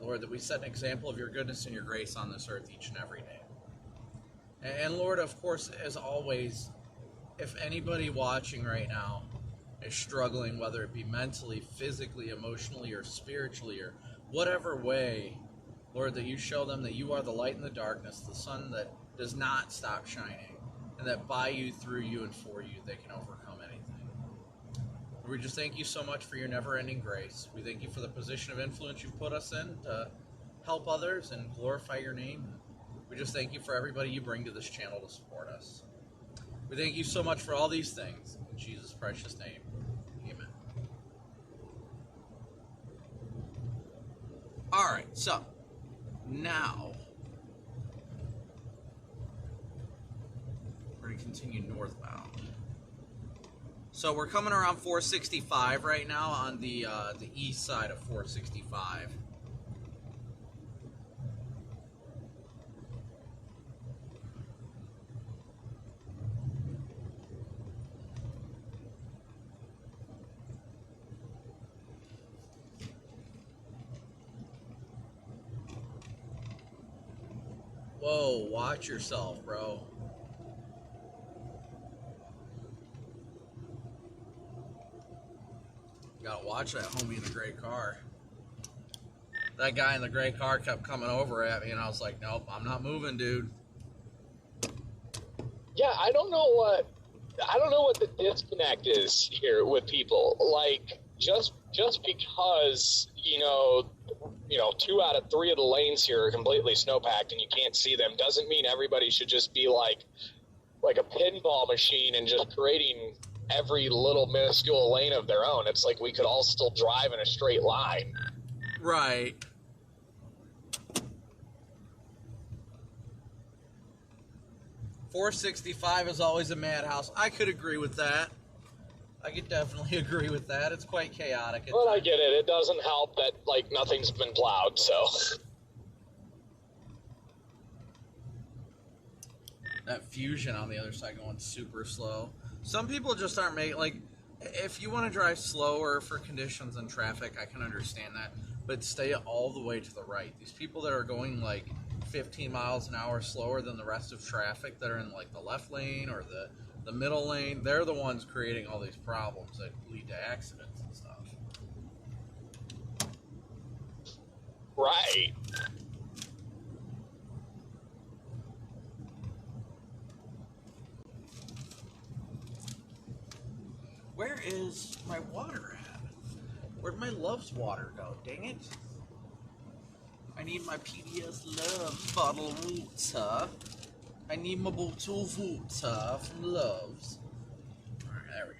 Lord, that we set an example of your goodness and your grace on this earth each and every day. And Lord, of course, as always, if anybody watching right now is struggling, whether it be mentally, physically, emotionally, or spiritually, or whatever way, Lord, that you show them that you are the light in the darkness, the sun that does not stop shining, and that by you, through you, and for you, they can overcome anything. We just thank you so much for your never-ending grace. We thank you for the position of influence you've put us in to help others and glorify your name. We just thank you for everybody you bring to this channel to support us. We thank you so much for all these things. In Jesus' precious name. Amen. Alright, so now we're going to continue northbound. So we're coming around 465 right now on the east side of 465. Whoa, watch yourself, bro. You gotta watch that homie in the gray car. That guy in the gray car kept coming over at me, and I was like, nope, I'm not moving, dude. Yeah, I don't know what the disconnect is here with people. Like, just because, you know, 2 out of 3 of the lanes here are completely snowpacked and you can't see them doesn't mean everybody should just be like a pinball machine and just creating every little minuscule lane of their own. It's like we could all still drive in a straight line. Right. .465 is always a madhouse. I could agree with that. I could definitely agree with that. It's quite chaotic. Well, I get it. It doesn't help that, like, nothing's been plowed, so. That Fusion on the other side going super slow. Some people just aren't making, like, if you want to drive slower for conditions and traffic, I can understand that. But stay all the way to the right. These people that are going, like, 15 miles an hour slower than the rest of traffic that are in, like, the left lane or the middle lane, they're the ones creating all these problems that lead to accidents and stuff. Right. Where is my water at? Where'd my Love's water go? Dang it. I need my PBS Love bottle of water. I need my bottle of water from Love's. Alright, there we go.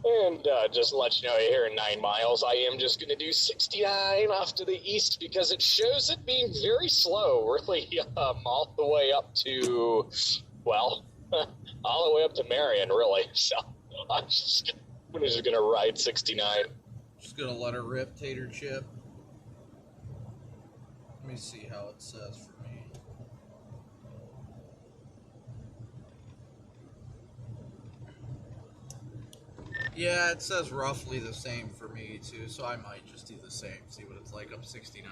And just to let you know, here in 9 miles, I am just going to do 69 off to the east because it shows it being very slow, really, all the way up to, well, all the way up to Marion, really. So I'm just going to ride 69. Just going to let her rip, Tater Chip. Let me see how it says for me. Yeah, it says roughly the same for me too, so I might just do the same, see what it's like up 69.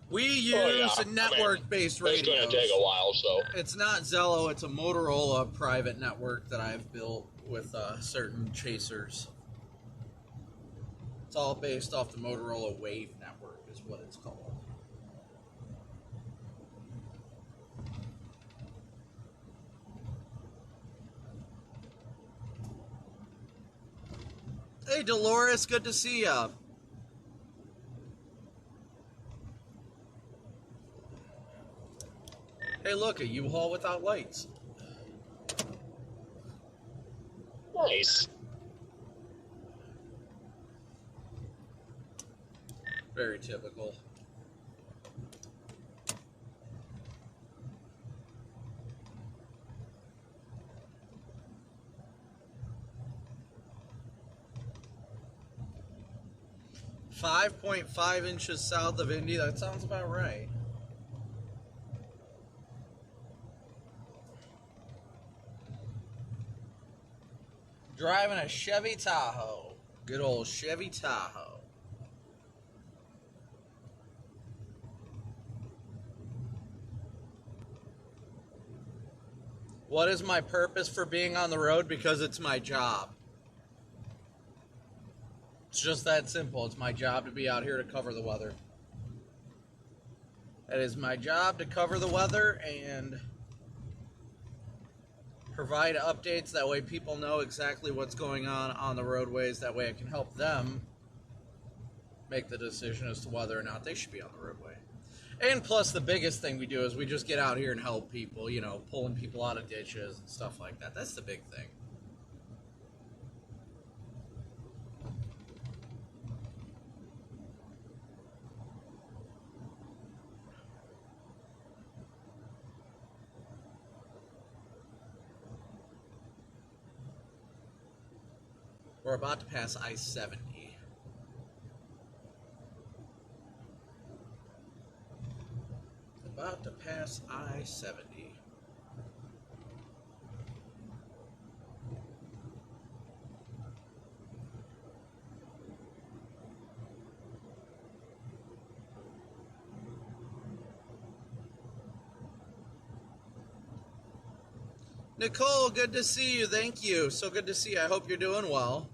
We use a network-based radio. It's going to take a while, so. It's not Zello, it's a Motorola private network that I've built with certain chasers. It's all based off the Motorola Wave network is what it's called. Hey, Dolores, good to see ya. Hey, look, a U-Haul without lights. Nice. Very typical. .5 inches south of Indy. That sounds about right. Driving a Chevy Tahoe. Good old Chevy Tahoe. What is my purpose for being on the road? Because it's my job. It's just that simple. It's my job to be out here to cover the weather. That is my job, to cover the weather and provide updates. That way people know exactly what's going on the roadways. That way I can help them make the decision as to whether or not they should be on the roadway. And plus, the biggest thing we do is we just get out here and help people, you know, pulling people out of ditches and stuff like that. That's the big thing. We're about to pass I-70. About to pass I-70. Nicole, good to see you. Thank you. So good to see you. I hope you're doing well.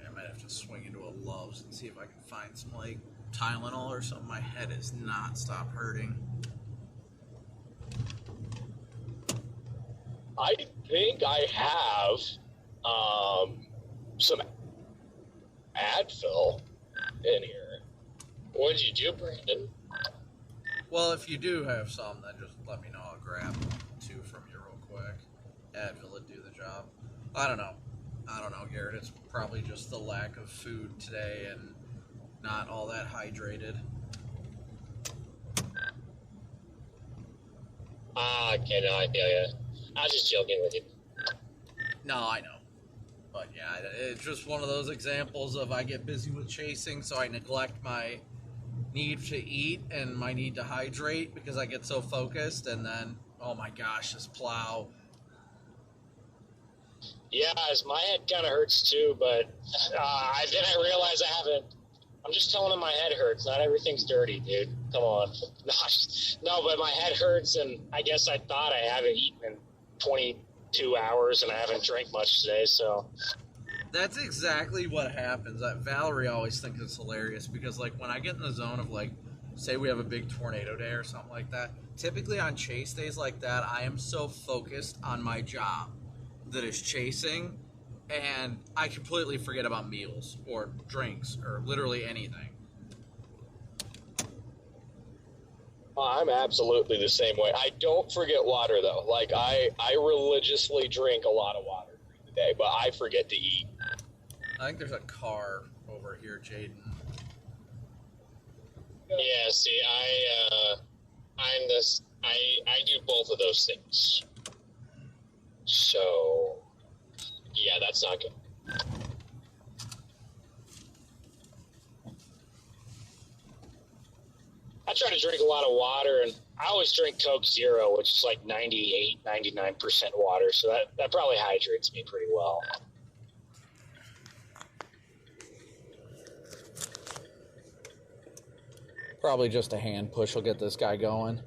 I might have to swing into a Love's and see if I can find some, like, Tylenol or something. My head has not stopped hurting. I think I have some Advil in here. What did you do, Brandon? Well, if you do have some, then just let me know. I'll grab 2 from you real quick. Advil would do the job. I don't know, Garrett. It's probably just the lack of food today and not all that hydrated. Okay, no, I feel ya. I was just joking with you. No, I know. But yeah, it's just one of those examples of I get busy with chasing, so I neglect my need to eat and my need to hydrate because I get so focused, and then, oh my gosh, this plow. Yeah, my head kind of hurts too, but then I realize I'm just telling him my head hurts. Not everything's dirty, dude. Come on. No, but my head hurts, and I guess I thought I haven't eaten in 22 hours, and I haven't drank much today, so. That's exactly what happens. Valerie always thinks it's hilarious because, like, when I get in the zone of, like, say we have a big tornado day or something like that, typically on chase days like that, I am so focused on my job that is chasing, and I completely forget about meals or drinks or literally anything. I'm absolutely the same way. I don't forget water, though. Like, I religiously drink a lot of water during the day, but I forget to eat. I think there's a car over here, Jaden. Yeah, see, I do both of those things. So, yeah, that's not good. I try to drink a lot of water, and I always drink Coke Zero, which is like 98, 99% water, so that probably hydrates me pretty well. Probably just a hand push will get this guy going.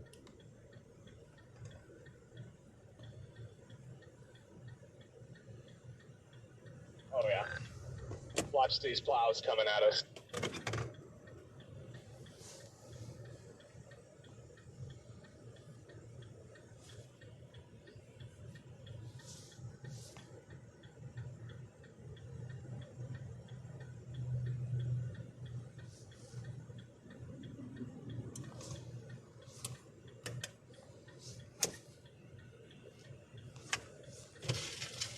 Oh, yeah. Watch these plows coming at us.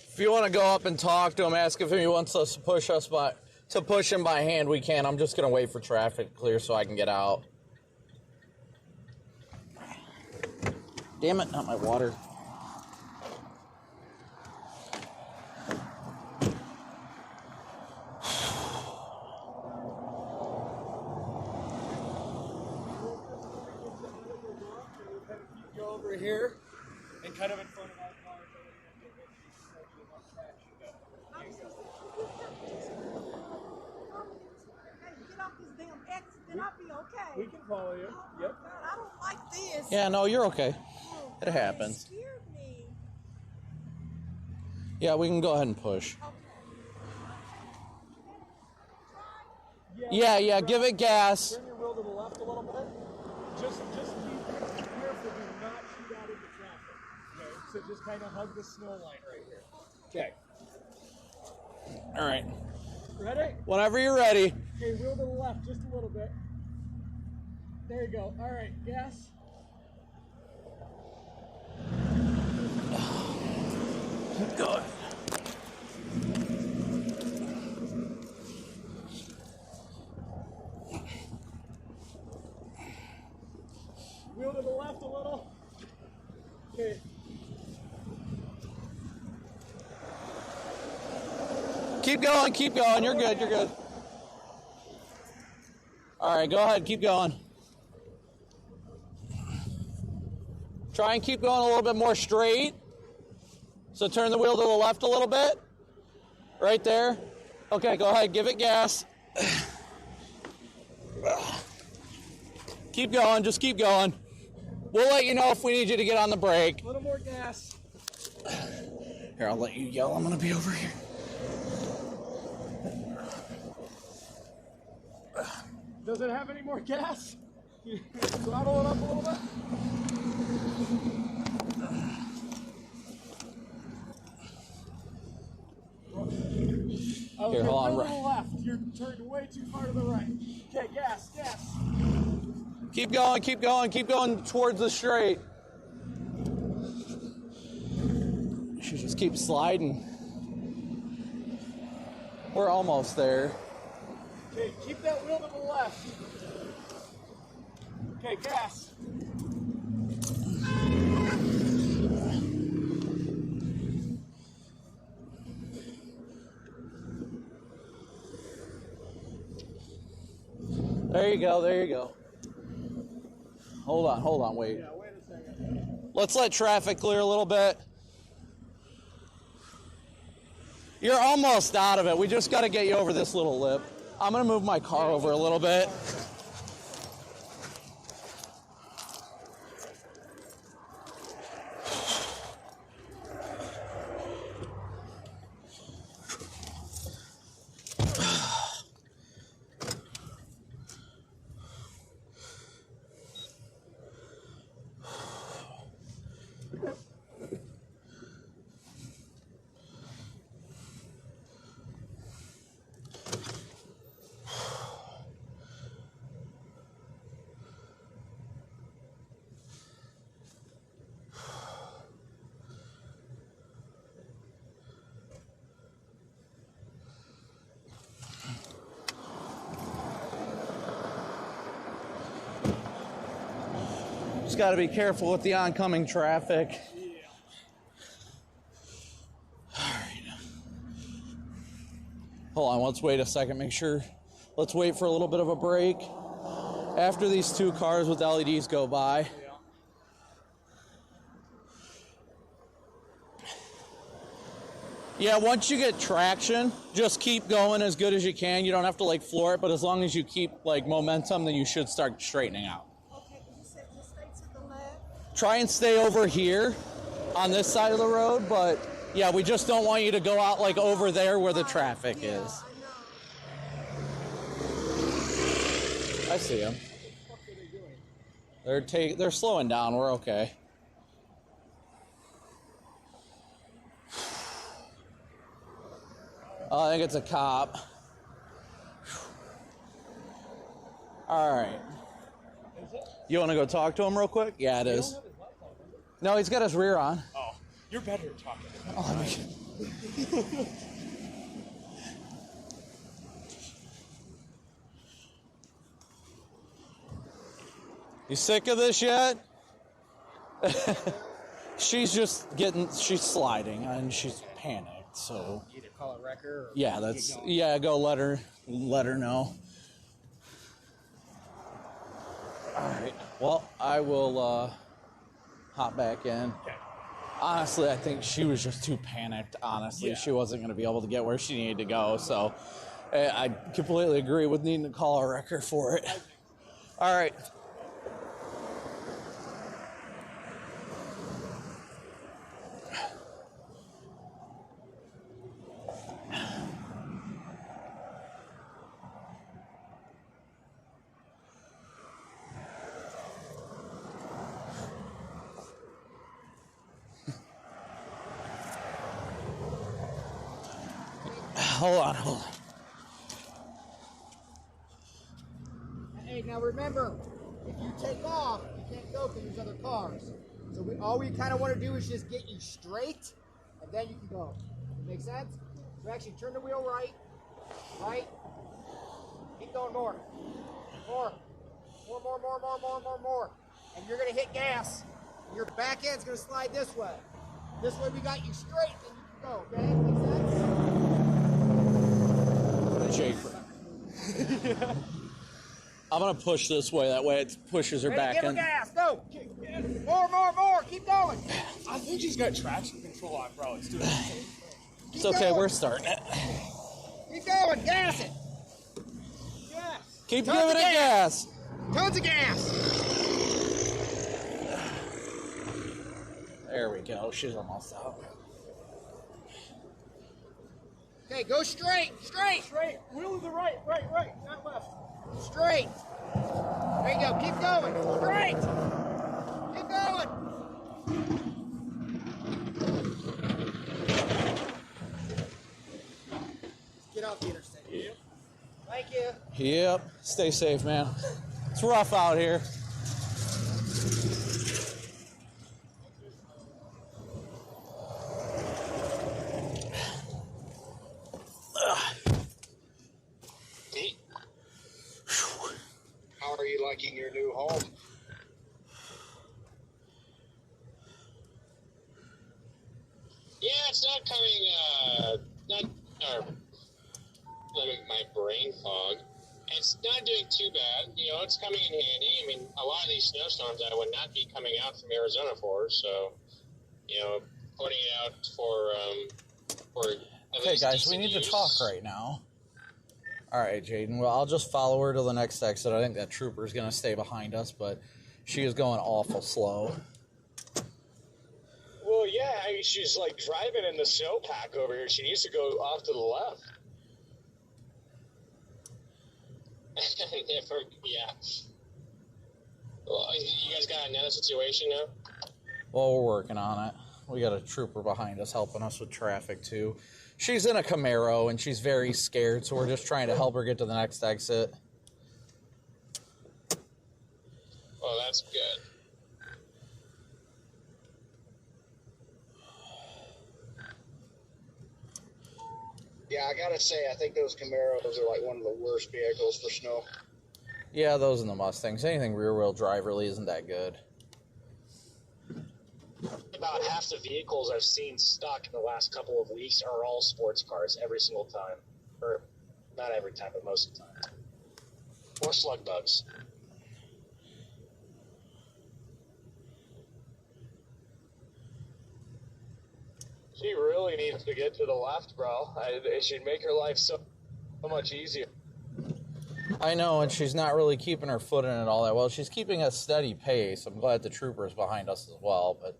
If you want to go up and talk to him, ask if he wants us to push him by hand, we can. I'm just going to wait for traffic to clear so I can get out. Damn it, not my water. Go over here and kind of in front of our car. Can I be okay? We can follow you. Yep. God, I don't like this. Yeah, no, you're okay. Oh, It happens. It scared me. Yeah, we can go ahead and push. Yeah, give it gas. Turn your wheel to the left a little bit. Just be careful, do not shoot out into traffic. Okay, so just kind of hug the snow line right here. Okay. All right. Ready? Whenever you're ready. Okay, wheel to the left just a little bit. There you go. All right, gas. Good. Wheel to the left a little. Okay. Keep going, keep going. You're good, you're good. All right, go ahead, keep going. Try and keep going a little bit more straight. So turn the wheel to the left a little bit. Right there. Okay, go ahead, give it gas. Keep going, just keep going. We'll let you know if we need you to get on the brake. A little more gas. Here, I'll let you yell. I'm gonna be over here. Does it have any more gas? Throttle it up a little bit. Okay, Here, hold on. to the left. You're turned way too far to the right. Okay, gas. Keep going, keep going, keep going towards the straight. You should just keep sliding. We're almost there. Okay, keep that wheel to the left. Okay, gas. There you go, there you go. Hold on, wait. Yeah, wait a second. Let's let traffic clear a little bit. You're almost out of it. We just got to get you over this little lip. I'm going to move my car over a little bit. Just got to be careful with the oncoming traffic. Yeah. All right. Hold on, let's wait a second, make sure. Let's wait for a little bit of a break. After these two cars with LEDs go by. Yeah, once you get traction, just keep going as good as you can. You don't have to like floor it, but as long as you keep like momentum, then you should start straightening out. Okay, you said just stay to the left. Try and stay over here on this side of the road, but yeah, we just don't want you to go out like over there where the traffic is. I see them. They're slowing down. We're okay. I think it's a cop. All right. You want to go talk to him real quick? Yeah, it is. No, he's got his rear on. Oh, you're better at talking. You sick of this yet? She's sliding and she's panicked, so. Either call a wrecker or Yeah, go let her know. All right. Well, I will hop back in. Okay. Honestly, I think she was just too panicked. Honestly, she wasn't going to be able to get where she needed to go. So, I completely agree with needing to call a wrecker for it. All right. Hold on. Hey, now remember, if you take off, you can't go because there's other cars. So all we kind of want to do is just get you straight, and then you can go. Make sense? So actually turn the wheel right, right. Keep going more. More. And you're going to hit gas. Your back end's going to slide this way. This way we got you straight, and you can go, okay? Make sense? I'm going to push this way. That way it pushes her back in. Give her gas. Go. More. Keep going. I think she's got traction control on, bro. It's doing the same thing. It's okay. We're starting it. Keep going. Gas it. Yes. Keep giving it gas. Tons of gas. There we go. She's almost out. Okay, go straight. Wheel to the right, not left. Straight. There you go. Keep going. Straight. Keep going. Get off the interstate. Yep. Thank you. Yep. Stay safe, man. It's rough out here. How are you liking your new home? Yeah, it's not coming, my brain fog. It's not doing too bad. You know, it's coming in handy. I mean, a lot of these snowstorms I would not be coming out from Arizona for, so, you know, putting it out for Okay, guys, we need to talk right now. All right, Jaden. Well, I'll just follow her to the next exit. I think that trooper's going to stay behind us, but she is going awful slow. Well, yeah, I mean, she's like driving in the snowpack over here. She needs to go off to the left. Yeah. Well, you guys got another situation now? Well, we're working on it. We got a trooper behind us helping us with traffic, too. She's in a Camaro, and she's very scared, so we're just trying to help her get to the next exit. Well, that's good. Yeah, I gotta say, I think those Camaros are like one of the worst vehicles for snow. Yeah, those and the Mustangs. Anything rear-wheel drive really isn't that good. About half the vehicles I've seen stuck in the last couple of weeks are all sports cars every single time. Or not every time, but most of the time. Or slug bugs. She really needs to get to the left, bro. It should make her life so much easier. I know, and she's not really keeping her foot in it all that well. She's keeping a steady pace. I'm glad the trooper's behind us as well, but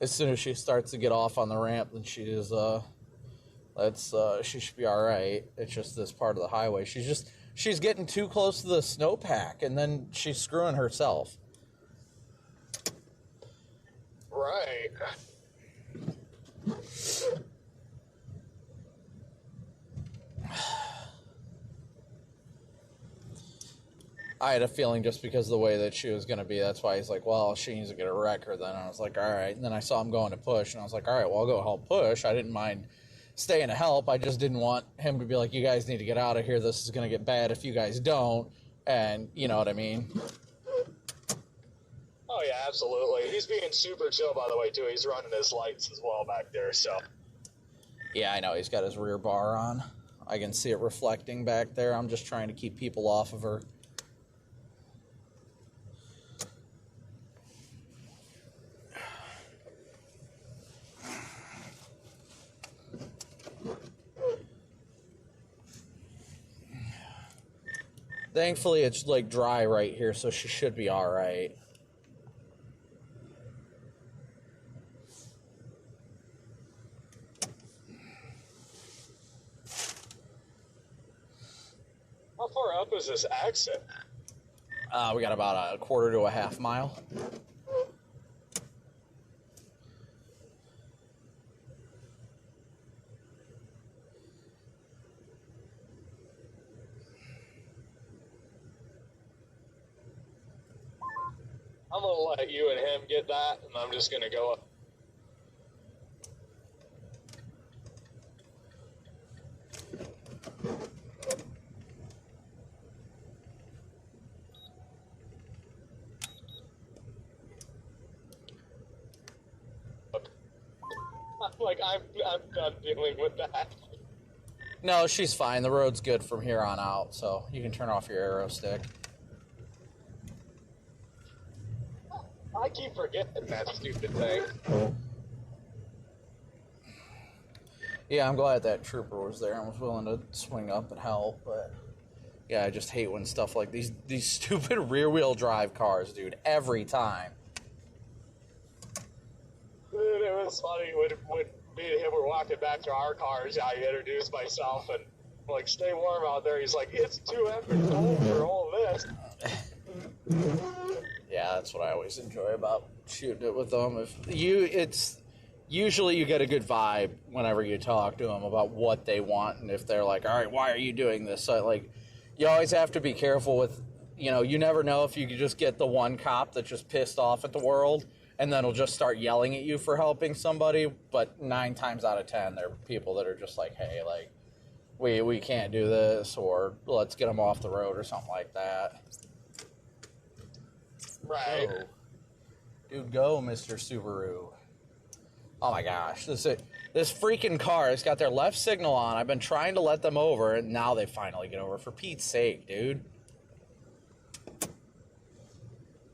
as soon as she starts to get off on the ramp, then she is, she should be all right. It's just this part of the highway. She's getting too close to the snowpack, and then she's screwing herself. Right. I had a feeling just because of the way that she was going to be, that's why he's like, well, she needs to get a wrecker then. And I was like, all right. And then I saw him going to push, and I was like, all right, well, I'll go help push. I didn't mind staying to help. I just didn't want him to be like, you guys need to get out of here. This is going to get bad if you guys don't. And you know what I mean? Oh, yeah, absolutely. He's being super chill, by the way, too. He's running his lights as well back there, so. Yeah, I know. He's got his rear bar on. I can see it reflecting back there. I'm just trying to keep people off of her. Thankfully, it's like dry right here, so she should be all right. How far up is this exit? We got about a quarter to a half mile. I'm gonna let you and him get that, and I'm just gonna go up. I'm done dealing with that. No, she's fine. The road's good from here on out, so you can turn off your arrow stick. I keep forgetting that stupid thing. Yeah, I'm glad that trooper was there and was willing to swing up and help, but yeah, I just hate when stuff like these stupid rear-wheel drive cars, dude, every time. Dude, it was funny when me and him were walking back to our cars. I introduced myself and like, stay warm out there. He's like, it's too effing cold for all this. Yeah, that's what I always enjoy about shooting it with them. It's usually you get a good vibe whenever you talk to them about what they want, and if they're like, all right, why are you doing this? So, like, you always have to be careful with, you never know if you could just get the one cop that's just pissed off at the world, and then he'll just start yelling at you for helping somebody. But 9 times out of 10, they're people that are just like, hey, like, we can't do this, or let's get them off the road or something like that. Right. Go. Dude, go, Mr. Subaru. Oh my gosh, this freaking car has got their left signal on. I've been trying to let them over, and now they finally get over. For Pete's sake, dude.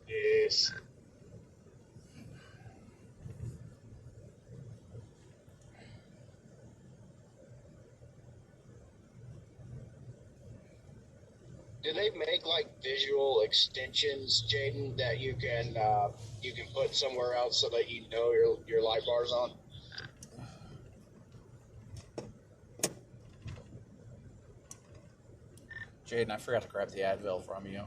Yes. Do they make like visual extensions, Jaden, that you can put somewhere else so that you know your light bar's on? Jaden, I forgot to grab the Advil from you.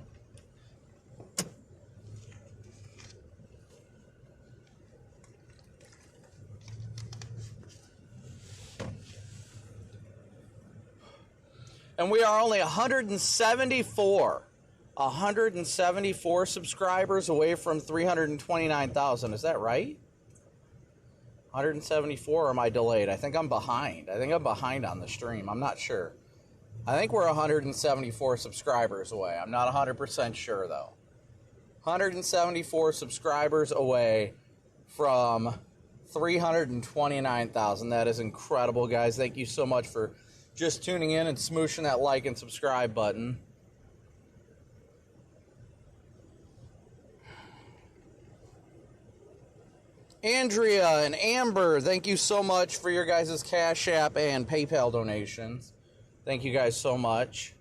And we are only 174 subscribers away from 329,000. Is that right? 174, or am I delayed? I think I'm behind. I think I'm behind on the stream. I'm not sure. I think we're 174 subscribers away. I'm not 100% sure, though. 174 subscribers away from 329,000. That is incredible, guys. Thank you so much for just tuning in and smooshing that like and subscribe button. Andrea and Amber, thank you so much for your guys' Cash App and PayPal donations. Thank you guys so much.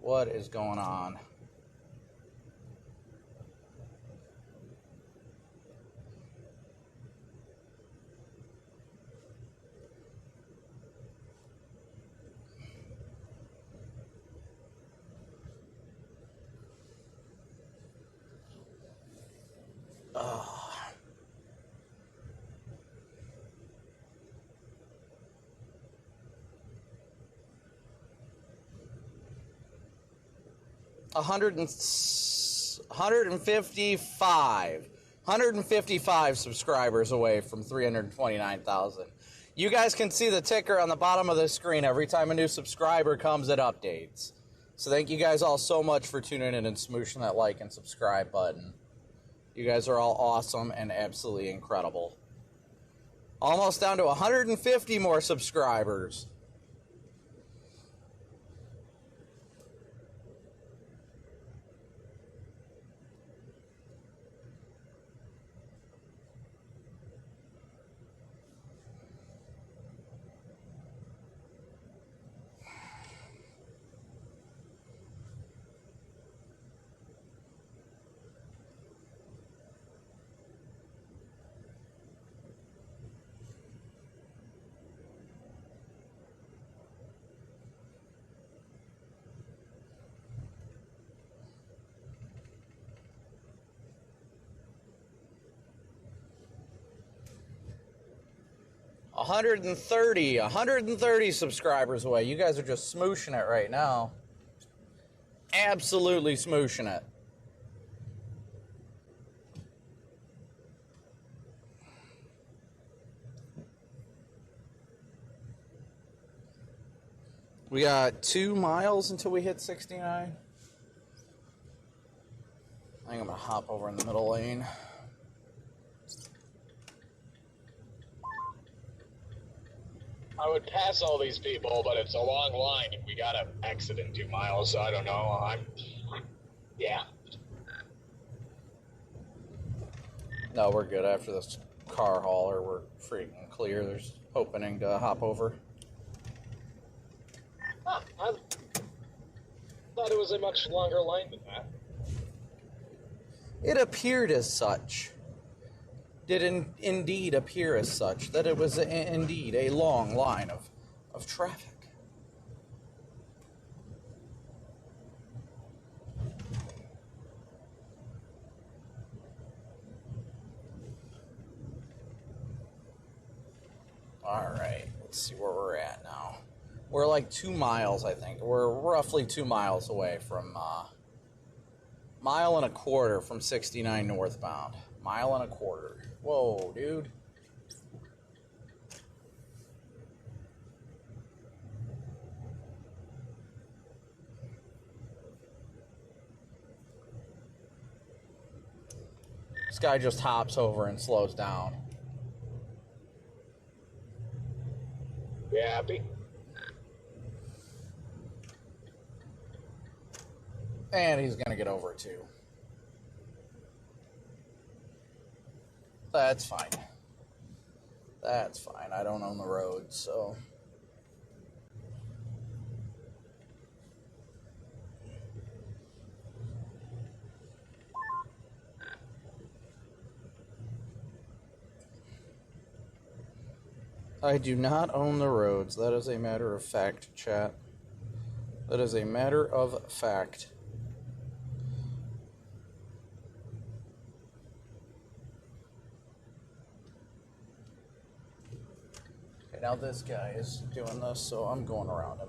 What is going on? Oh. 155 subscribers away from 329,000. You guys can see the ticker on the bottom of the screen. Every time a new subscriber comes, it updates. So thank you guys all so much for tuning in and smooshing that like and subscribe button. You guys are all awesome and absolutely incredible. Almost down to 150 more subscribers. 130 subscribers away. You guys are just smooshing it right now. Absolutely smooshing it. We got 2 miles until we hit 69. I think I'm going to hop over in the middle lane. I would pass all these people, but it's a long line, and we gotta exit in 2 miles, so I don't know. Yeah. No, we're good. After this car hauler, we're freaking clear. There's opening to hop over. Huh, I thought it was a much longer line than that. It appeared as such. Did indeed appear as such, that it was indeed a long line of traffic. All right, let's see where we're at now. We're like 2 miles, I think. We're roughly 2 miles away from, mile and a quarter from 69 northbound. Mile and a quarter. Whoa, dude. This guy just hops over and slows down. You happy? And he's going to get over it too. That's fine. That's fine. I don't own the road, so. I do not own the roads. That is a matter of fact, chat. That is a matter of fact. Now this guy is doing this, so I'm going around him.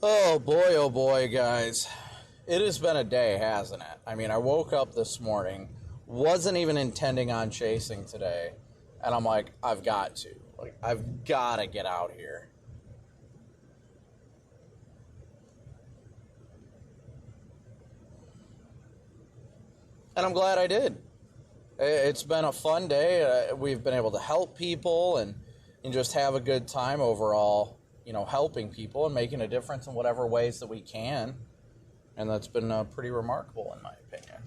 Oh boy, guys. It has been a day, hasn't it? I mean, I woke up this morning, wasn't even intending on chasing today, and I'm like, I've got to. Like, I've got to get out here. And I'm glad I did. It's been a fun day. We've been able to help people and just have a good time overall. You know, helping people and making a difference in whatever ways that we can. And that's been pretty remarkable in my opinion.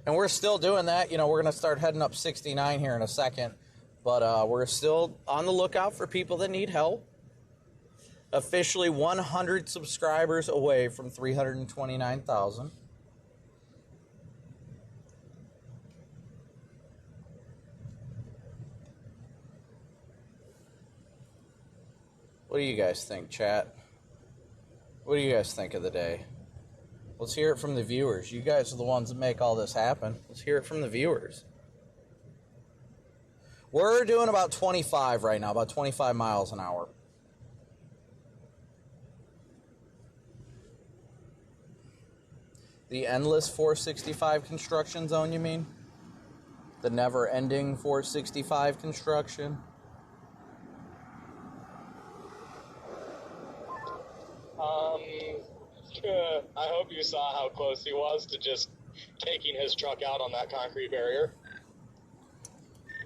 And we're still doing that. You know, we're going to start heading up 69 here in a second. But we're still on the lookout for people that need help. Officially 100 subscribers away from 329,000. What do you guys think, chat? What do you guys think of the day? Let's hear it from the viewers. You guys are the ones that make all this happen. Let's hear it from the viewers. We're doing about 25 right now, about 25 miles an hour. The endless 465 construction zone, you mean? The never-ending 465 construction? I hope you saw how close he was to just taking his truck out on that concrete barrier.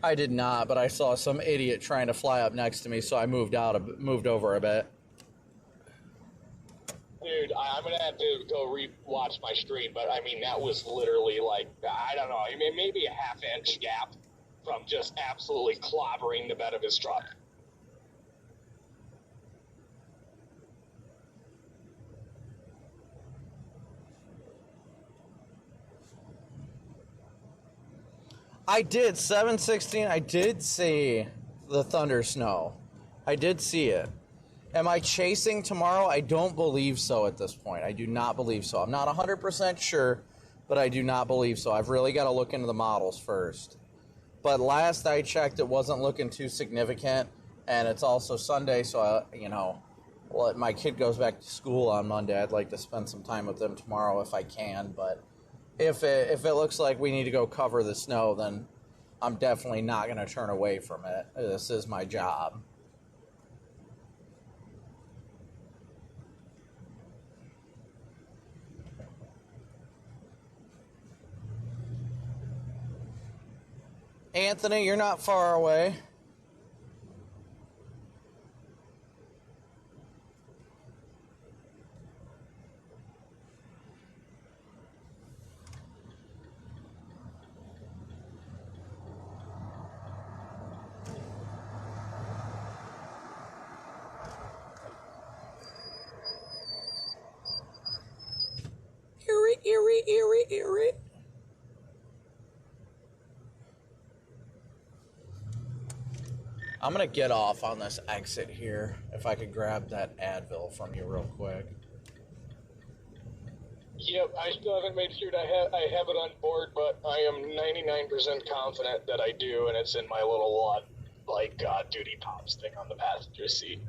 I did not, but I saw some idiot trying to fly up next to me, so I moved over a bit. Dude, I'm going to have to go re-watch my stream, but I mean, that was literally like, I don't know, I mean, maybe a half-inch gap from just absolutely clobbering the bed of his truck. I did, 7:16, I did see the thunder snow. I did see it. Am I chasing tomorrow? I don't believe so at this point. I do not believe so. I'm not 100% sure, but I do not believe so. I've really got to look into the models first. But last I checked, it wasn't looking too significant, and it's also Sunday, so, my kid goes back to school on Monday. I'd like to spend some time with them tomorrow if I can, but if it looks like we need to go cover the snow, then I'm definitely not going to turn away from it. This is my job. Anthony, you're not far away. Eerie. I'm going to get off on this exit here, if I could grab that Advil from you real quick. Yep, I still haven't made sure I have it on board, but I am 99% confident that I do, and it's in my little, duty pops thing on the passenger seat.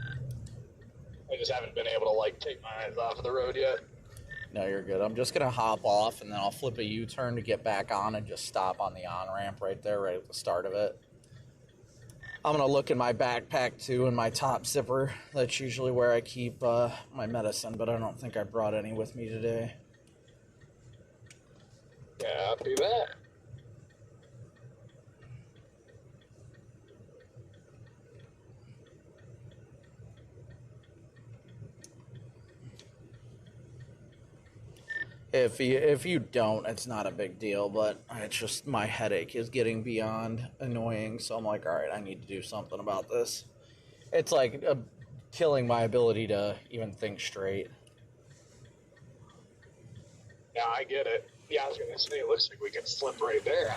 I just haven't been able to, take my eyes off of the road yet. No, you're good. I'm just going to hop off, and then I'll flip a U-turn to get back on and just stop on the on-ramp right there, right at the start of it. I'm going to look in my backpack, too, in my top zipper. That's usually where I keep my medicine, but I don't think I brought any with me today. Copy that. If you don't, it's not a big deal, but it's just my headache is getting beyond annoying, so I'm like, all right, I need to do something about this. It's like killing my ability to even think straight. Yeah, I get it. Yeah, I was going to say, it looks like we can slip right there.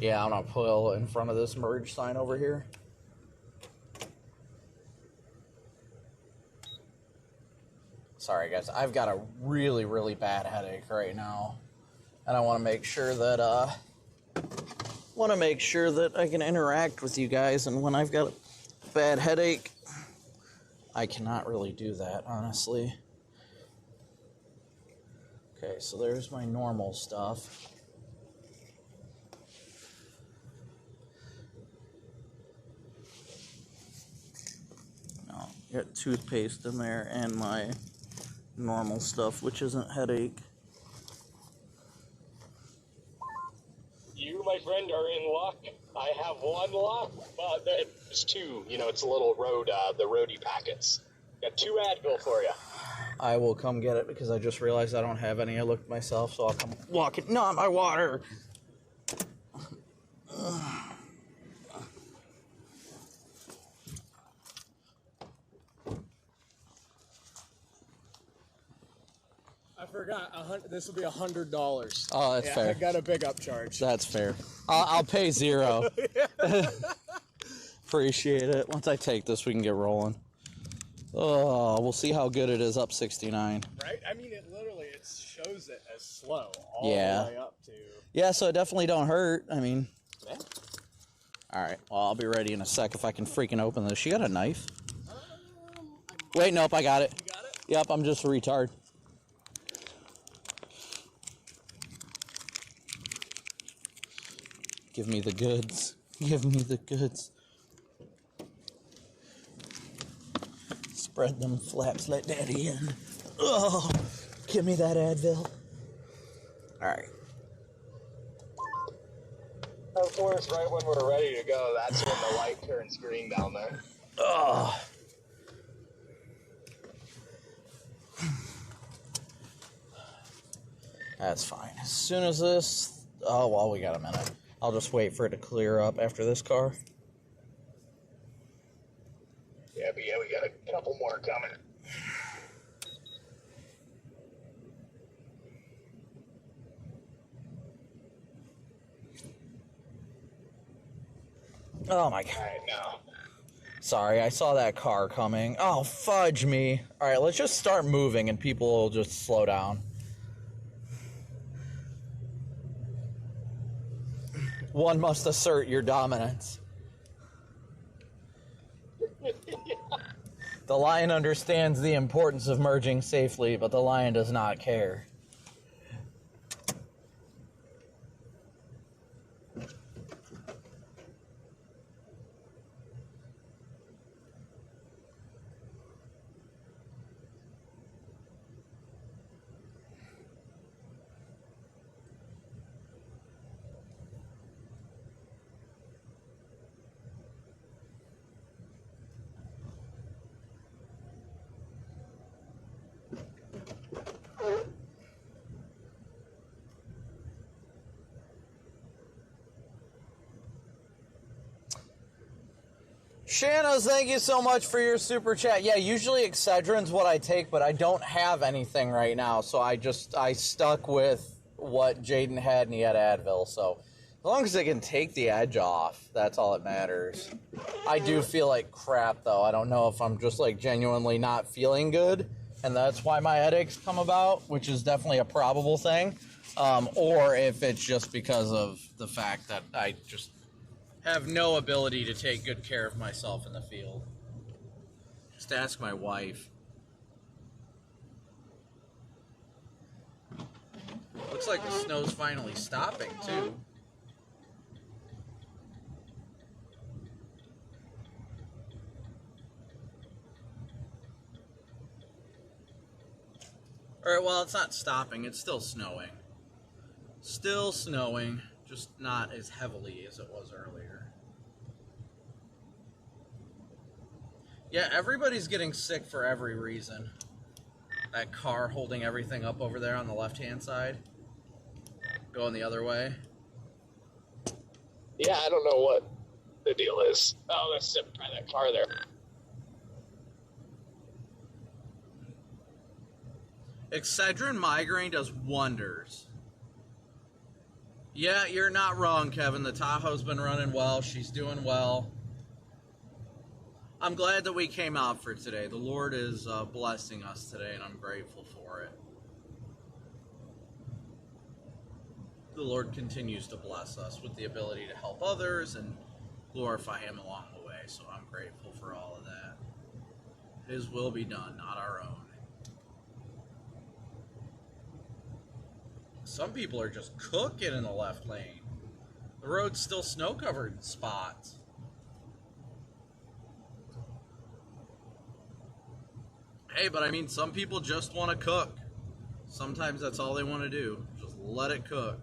Yeah, I'm going to pull in front of this merge sign over here. Sorry, guys. I've got a really, really bad headache right now, and I want to make sure that I can interact with you guys. And when I've got a bad headache, I cannot really do that, honestly. Okay, so there's my normal stuff. No, got toothpaste in there and my normal stuff, which isn't headache. You, my friend, are in luck. I have one luck, but there's two. It's a little road, the roadie packets. Got 2 Advil for you. I will come get it because I just realized I don't have any. I looked myself, so I'll come walk it. Not my water. I forgot. This will be $100. Oh, that's fair. I got a big upcharge. That's fair. I'll pay $0. Appreciate it. Once I take this, we can get rolling. Oh, we'll see how good it is up 69. Right? I mean, it shows it as slow all the way up to... Yeah, so it definitely don't hurt. I mean... Yeah. All right. Well, I'll be ready in a sec if I can freaking open this. You got a knife? Wait, nope, I got it. You got it? Yep, I'm just a retard. Give me the goods. Give me the goods. Spread them flaps, let daddy in. Oh, give me that Advil. All right. Of course, right when we're ready to go, that's when the light turns green down there. Ugh. That's fine. As soon as this... Oh, well, we got a minute. I'll just wait for it to clear up after this car. Yeah, but yeah, we got a couple more coming. Oh, my God. All right, now. Sorry, I saw that car coming. Oh, fudge me. All right, let's just start moving and people will just slow down. One must assert your dominance. The lion understands the importance of merging safely, but the lion does not care. Shannos, thank you so much for your super chat. Yeah, usually Excedrin's what I take, but I don't have anything right now, so I stuck with what Jaden had, and he had Advil, so as long as I can take the edge off, that's all that matters. I do feel like crap, though. I don't know if I'm just, like, genuinely not feeling good, and that's why my headaches come about, which is definitely a probable thing, or if it's just because of the fact that I just have no ability to take good care of myself in the field. Just ask my wife. Looks like the snow's finally stopping, too. Alright, well, it's not stopping. It's still snowing. Still snowing, just not as heavily as it was earlier. Yeah, everybody's getting sick for every reason. That car holding everything up over there on the left-hand side. Going the other way. Yeah, I don't know what the deal is. Oh, let's sit by that car there. Excedrin migraine does wonders. Yeah, you're not wrong, Kevin. The Tahoe's been running well. She's doing well. I'm glad that we came out for today. The Lord is blessing us today, and I'm grateful for it. The Lord continues to bless us with the ability to help others and glorify Him along the way, so I'm grateful for all of that. His will be done, not our own. Some people are just cooking in the left lane. The road's still snow-covered in spots. Hey, but I mean, some people just want to cook. Sometimes that's all they want to do. Just let it cook.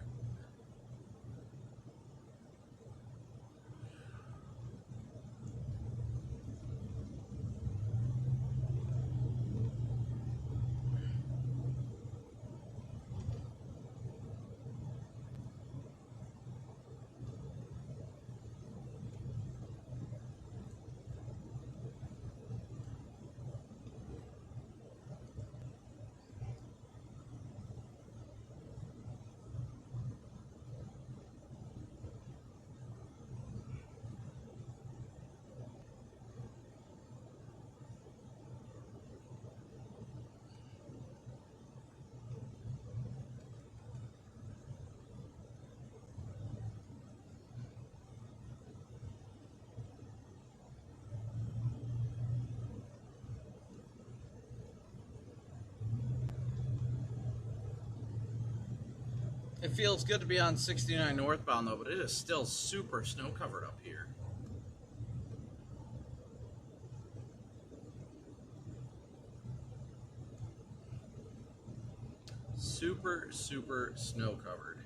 It feels good to be on 69 northbound, though, but it is still super snow-covered up here. Super, super snow-covered.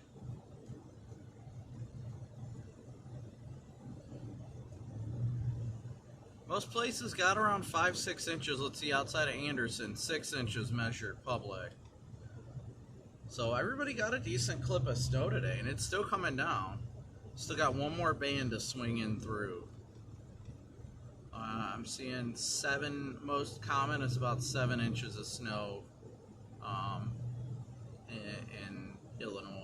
Most places got around 5-6 inches. Let's see, outside of Anderson, 6 inches measured public. So everybody got a decent clip of snow today, and it's still coming down. Still got one more band to swing in through. I'm seeing 7, most common is about 7 inches of snow in Illinois.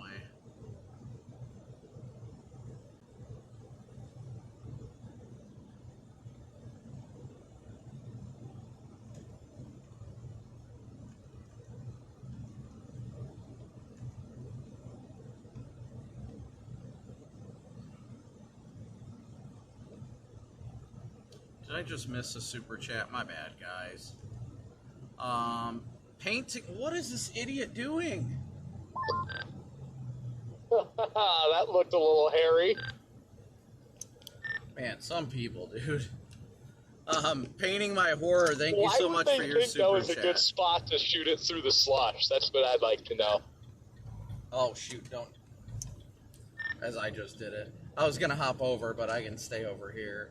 Did I just miss a super chat? My bad, guys. Painting. What is this idiot doing? That looked a little hairy. Man, some people, dude. Painting my horror. Thank you so much for your super chat. That was a good spot to shoot it through the slush. That's what I'd like to know. Oh, shoot, don't. As I just did it. I was going to hop over, but I can stay over here.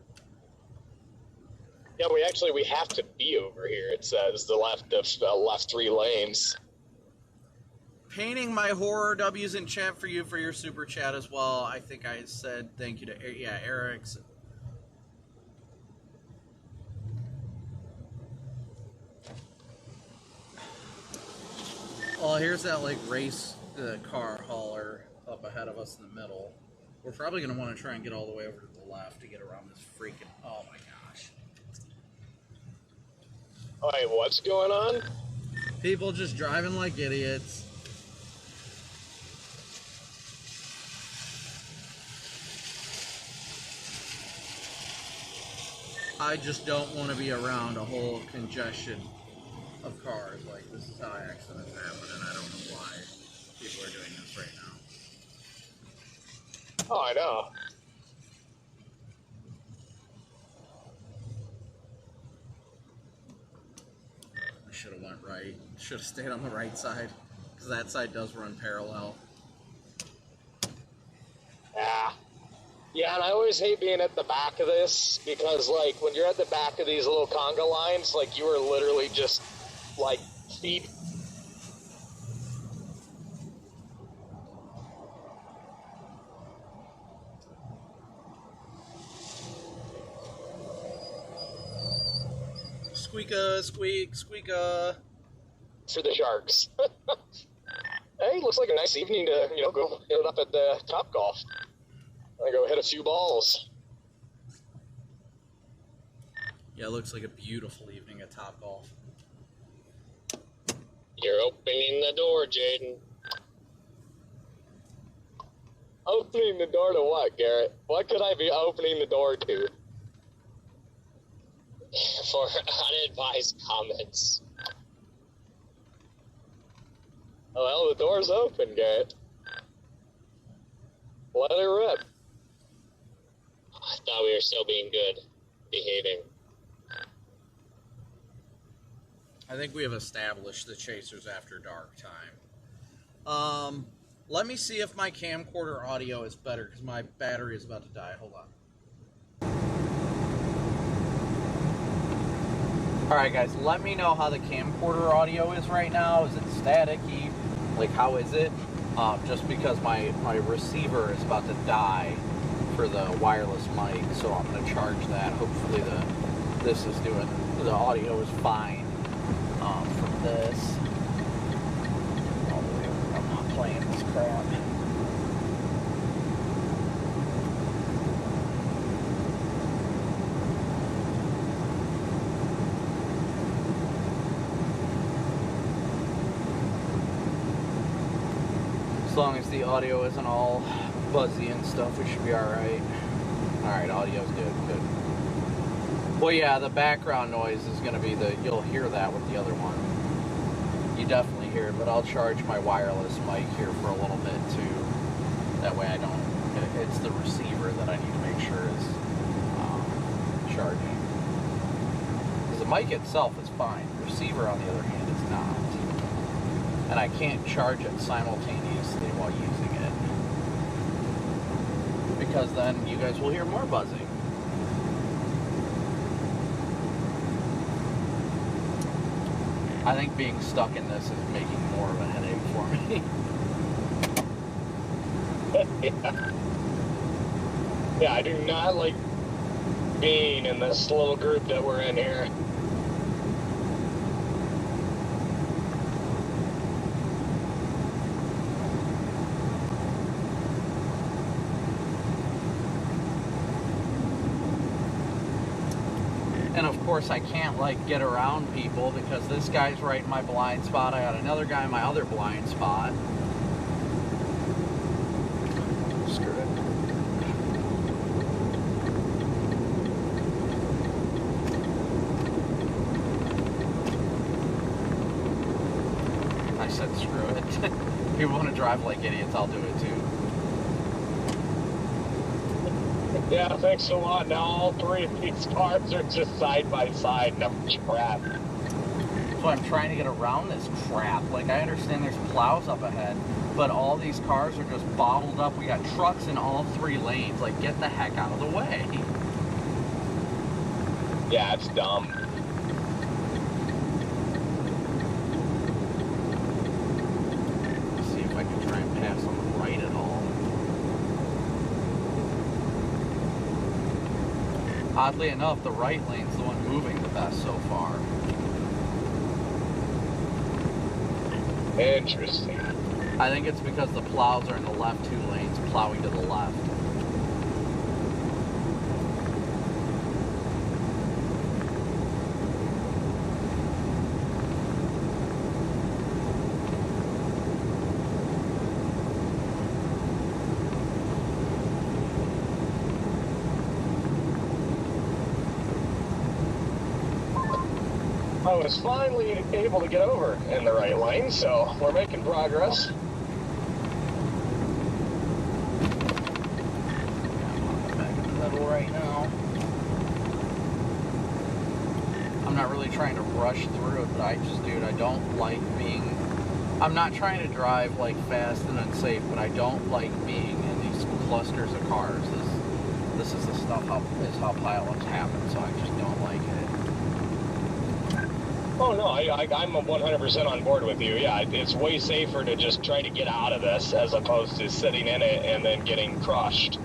Yeah, we have to be over here. It says the left 3 lanes. Painting my horror. W's in chat for you for your super chat as well. I think I said thank you to Eric's. Oh, here's that like race car hauler up ahead of us in the middle. We're probably gonna want to try and get all the way over to the left to get around this freaking. Oh my gosh. Alright, what's going on? People just driving like idiots. I just don't want to be around a whole congestion of cars. Like, this is how accidents happen, and I don't know why people are doing this right now. Oh, I know. I should have went right. Should have stayed on the right side, because that side does run parallel. Yeah, and I always hate being at the back of this, because, like, when you're at the back of these little conga lines, like, you are literally just, like, feet. Squeaka, squeak, squeaka. For the Sharks. Hey, looks like a nice evening to, go hit it up at the Topgolf. I go hit a few balls. Yeah, it looks like a beautiful evening at Topgolf. You're opening the door, Jaden. Opening the door to what, Garrett? What could I be opening the door to? For unadvised comments. Well, the door's open, Garrett. Let it rip. I thought we were still being good, behaving. I think we have established the Chasers After Dark time. Let me see if my camcorder audio is better, because my battery is about to die. Hold on. Alright guys, let me know how the camcorder audio is right now. Is it staticky? Like, how is it? Just because my receiver is about to die for the wireless mic, so I'm going to charge that. Hopefully the audio is fine from this. Oh, I'm not playing this crap. As long as the audio isn't all buzzy and stuff, we should be alright. Alright, audio's good. Well, yeah, the background noise is going to be you'll hear that with the other one. You definitely hear it, but I'll charge my wireless mic here for a little bit, too. That way I don't, it's the receiver that I need to make sure is charging. Because the mic itself is fine. The receiver, on the other hand, is not. And I can't charge it simultaneously while using it, because then you guys will hear more buzzing. I think being stuck in this is making more of a headache for me. Yeah, I do not like being in this little group that we're in here. And of course I can't like get around people because this guy's right in my blind spot. I got another guy in my other blind spot. Screw it. I said screw it. People want to drive like idiots, I'll do it too. Yeah, thanks a lot. Now all three of these cars are just side by side and I'm trapped. So I'm trying to get around this crap. Like, I understand there's plows up ahead, but all these cars are just bottled up. We got trucks in all three lanes. Like, get the heck out of the way. Yeah, it's dumb. Let's see if I can try and pass on the right at all. Oddly enough, the right lane's the one moving the best so far. Interesting. I think it's because the plows are in the left two lanes, plowing to the left. I was finally able to get over in the right lane, so we're making progress. Back in the middle right now. I'm not really trying to rush through it, but I just, dude, I don't like being... I'm not trying to drive, like, fast and unsafe, but I don't like being in these clusters of cars. This is the stuff how pileups happen, so I just don't like it. Oh no, I'm 100% on board with you. Yeah, it's way safer to just try to get out of this as opposed to sitting in it and then getting crushed.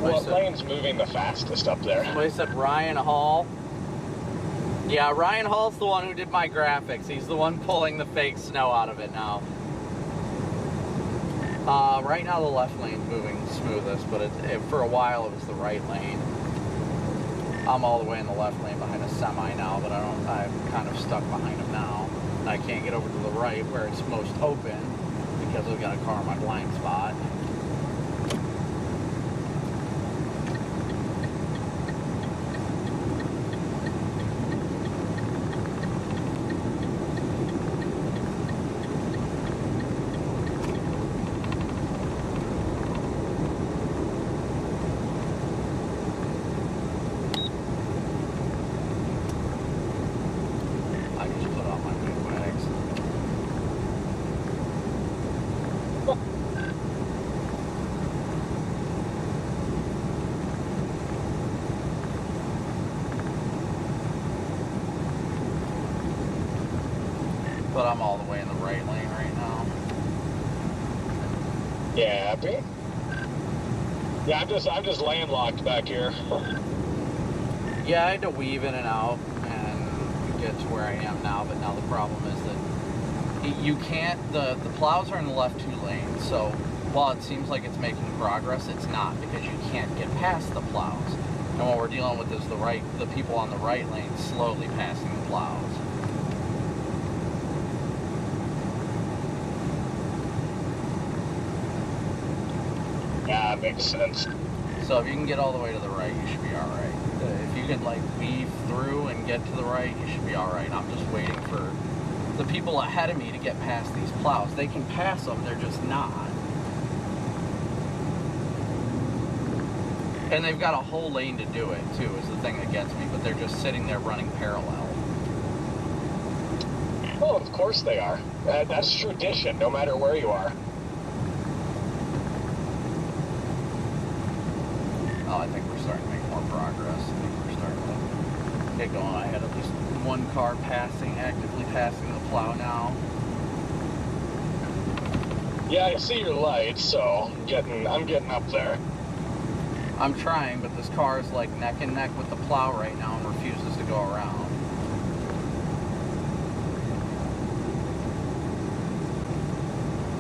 What lane's moving the fastest up there? Somebody said Ryan Hall. Yeah, Ryan Hall's the one who did my graphics. He's the one pulling the fake snow out of it now. Right now the left lane's moving smoothest, but for a while it was the right lane. I'm all the way in the left lane behind a semi now, but I'm kind of stuck behind him now. And I can't get over to the right where it's most open because I've got a car in my blind spot. But I'm all the way in the right lane right now. Yeah, happy? Yeah, I'm just landlocked back here. Yeah, I had to weave in and out and get to where I am now, but now the problem is that you can't, the plows are in the left two lanes, so while it seems like it's making progress, it's not, because you can't get past the plows. And what we're dealing with is the people on the right lane slowly passing the plows. Yeah, that makes sense. So if you can get all the way to the right, you should be alright. If you could like weave through and get to the right, you should be alright. I'm just waiting for the people ahead of me to get past these plows. They can pass them, they're just not. And they've got a whole lane to do it too, is the thing that gets me, but they're just sitting there running parallel. Oh, of course they are. That's tradition, no matter where you are. I think we're starting to make more progress. I think we're starting to get going. I had at least one car actively passing the plow now. Yeah, I see your lights, so I'm getting up there. I'm trying, but this car is like neck and neck with the plow right now and refuses to go around.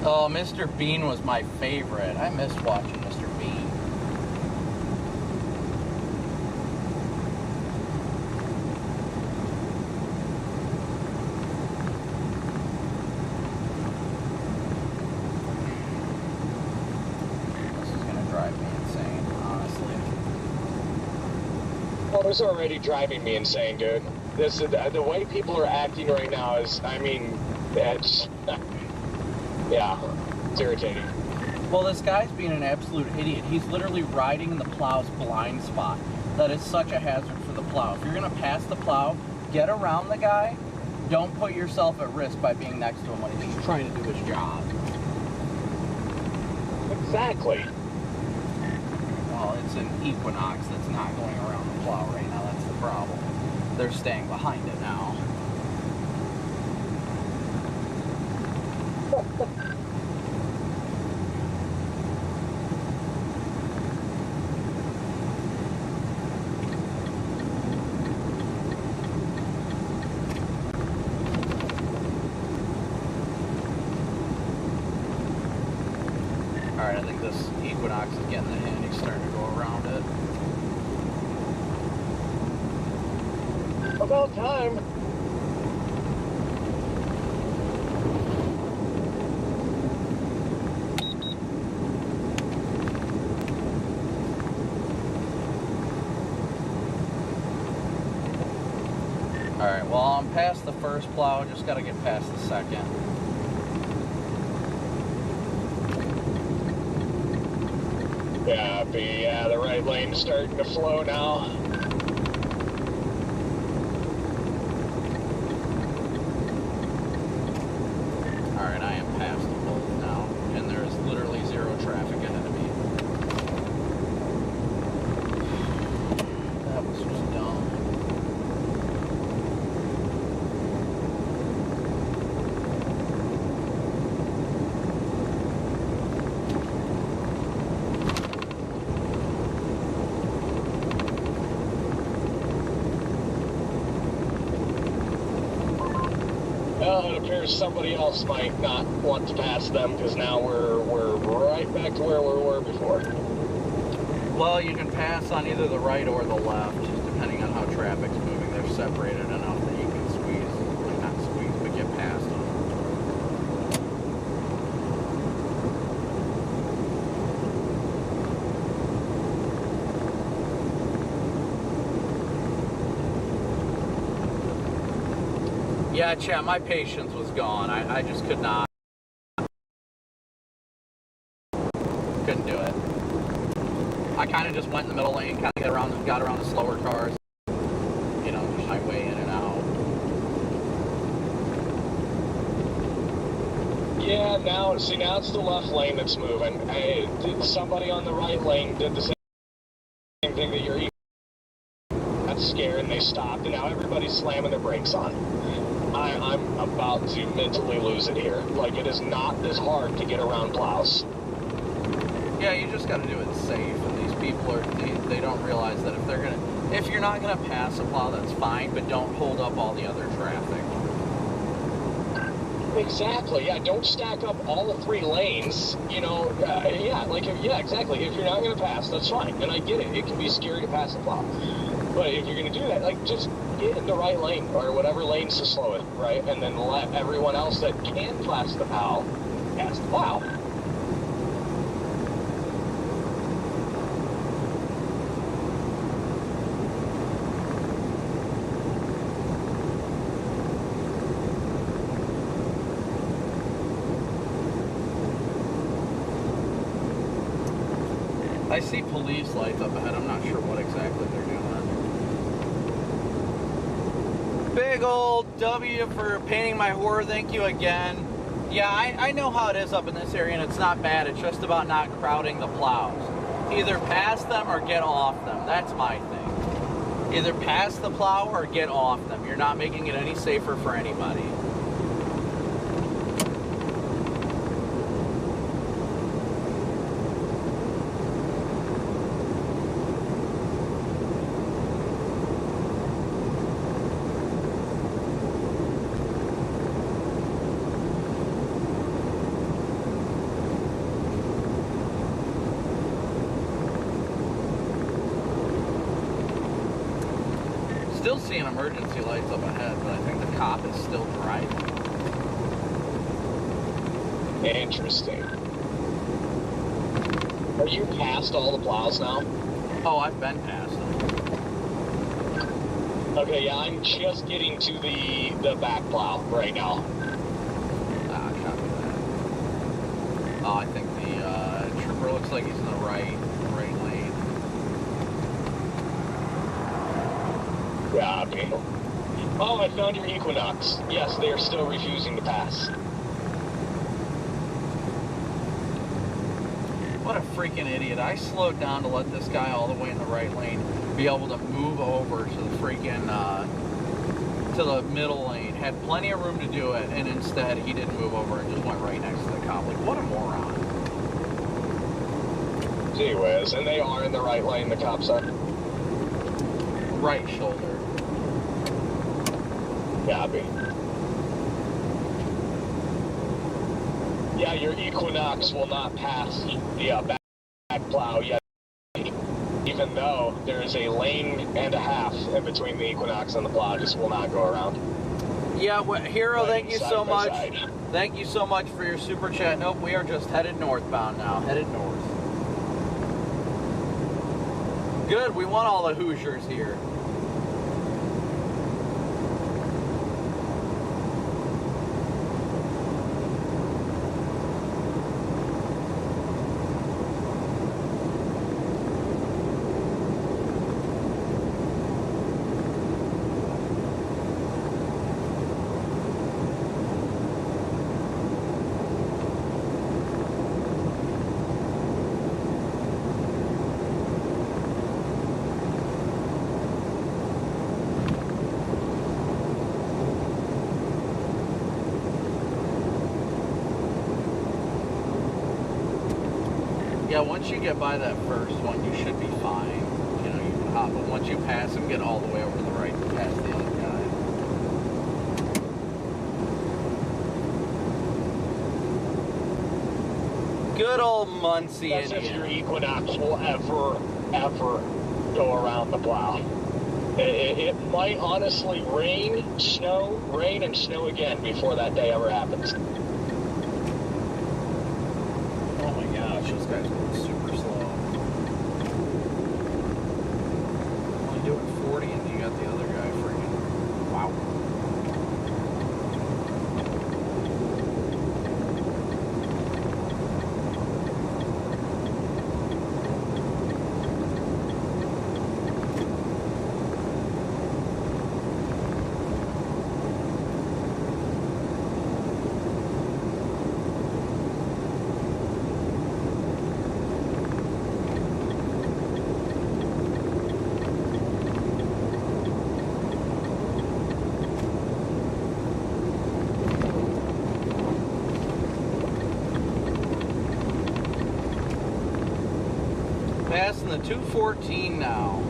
Oh, Mr. Bean was my favorite. I missed watching Mr. Bean. This is gonna drive me insane, honestly. Well, it's already driving me insane, dude. The way people are acting right now is, I mean, it's... Yeah, it's irritating. Well, this guy's being an absolute idiot. He's literally riding in the plow's blind spot. That is such a hazard for the plow. If you're going to pass the plow, get around the guy. Don't put yourself at risk by being next to him when he's just trying to do his job. Exactly. Well, it's an Equinox that's not going around the plow right now. That's the problem. They're staying behind it now. Alright, I think this Equinox is getting the hint. He's starting to go around it. About time. Alright, well, I'm past the first plow. Just got to get past the second. Yeah, the right lane's starting to flow now. Alright, I am past the both now, and there is literally zero traffic ahead of me. That was just dumb. Well, it appears somebody else might not want to pass them because now we're right back to where we were before. Well, you can pass on either the right or the left, depending on how traffic's moving. They're separated enough that you can squeeze, well, not squeeze, but get past them. Yeah, chat, my patience was gone. I just could not. Couldn't do it. I kind of just went in the middle lane, kind of got around the slower cars. You know, just my way in and out. Yeah, now it's the left lane that's moving. Hey, somebody on the right lane did the same thing that you're got scared and they stopped, and now everybody's slamming their brakes on. I'm about to mentally lose it here. Like, it is not as hard to get around plows. Yeah, you just got to do it safe. And these people they don't realize that if you're not gonna pass a plow, that's fine, but don't hold up all the other traffic. Exactly. Yeah. Don't stack up all 3 lanes. You know. Yeah. Exactly. If you're not gonna pass, that's fine. And I get it. It can be scary to pass a plow. But if you're gonna do that, like, just get in the right lane or whatever lane's to slow it, right? And then let everyone else that can pass the plow pass the plow. I see police lights up ahead. I'm not sure what exactly they're doing. Big old W for painting my horror. Thank you again. Yeah, I know how it is up in this area, and it's not bad. It's just about not crowding the plows. Either pass them or get off them. That's my thing. Either pass the plow or get off them. You're not making it any safer for anybody. Still seeing emergency lights up ahead, but I think the cop is still driving. Interesting. Are you past all the plows now? Oh, I've been past them. Okay, yeah, I'm just getting to the back plow right now. Ah, copy that. Oh, I think the trooper looks like he's in the right lane. Yeah, okay. Oh, I found your Equinox. Yes, they are still refusing to pass. What a freaking idiot. I slowed down to let this guy all the way in the right lane be able to move over to the freaking, to the middle lane. Had plenty of room to do it, and instead he didn't move over and just went right next to the cop. Like, what a moron. Gee whiz, and they are in the right lane, the cops are. Right shoulder. Copy. Yeah, your Equinox will not pass the back plow yet, even though there is a lane and a half in between the Equinox and the plow. Just will not go around. Yeah, well, Hero, thank you so much. Side. Thank you so much for your super chat. Nope, we are just headed northbound now. Headed north. Good, we want all the Hoosiers here. Yeah, once you get by that first one, you should be fine. You know, you can hop, but once you pass him, get all the way over to the right and pass the other guy. Good old Muncie That's Indian. if your Equinox will ever go around the plow. It might honestly rain and snow again before that day ever happens. Oh my gosh, those guys are super slow. Only doing 40 and you got the other guy freaking, wow. Passing the 214 now.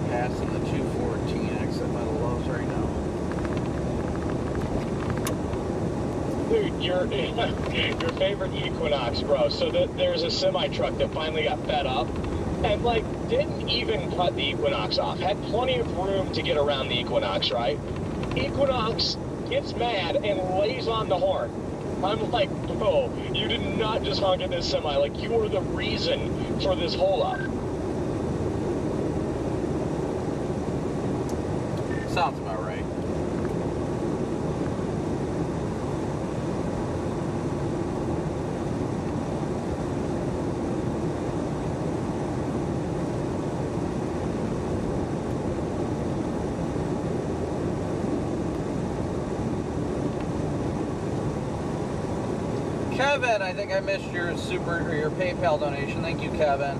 Passing the 214 exit by the Lowe's right now. Dude, your favorite Equinox, bro. So there's a semi truck that finally got fed up and like didn't even cut the Equinox off. Had plenty of room to get around the Equinox, right? Equinox gets mad and lays on the horn. I'm like, bro, you did not just honk at this semi. Like, you were the reason for this hole-up. Sounds about right. Kevin, I think I missed your your PayPal donation. Thank you, Kevin.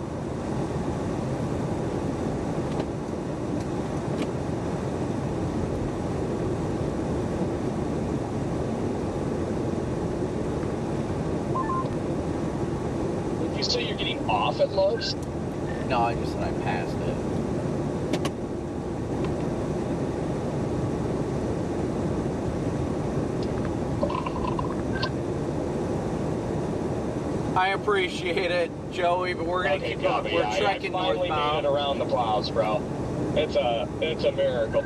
Did you say you're getting off at Love's? No, I just said I passed it. I appreciate it, Joey, but we're gonna keep going. We're trekking northbound. Made it around the plows, bro. It's a miracle.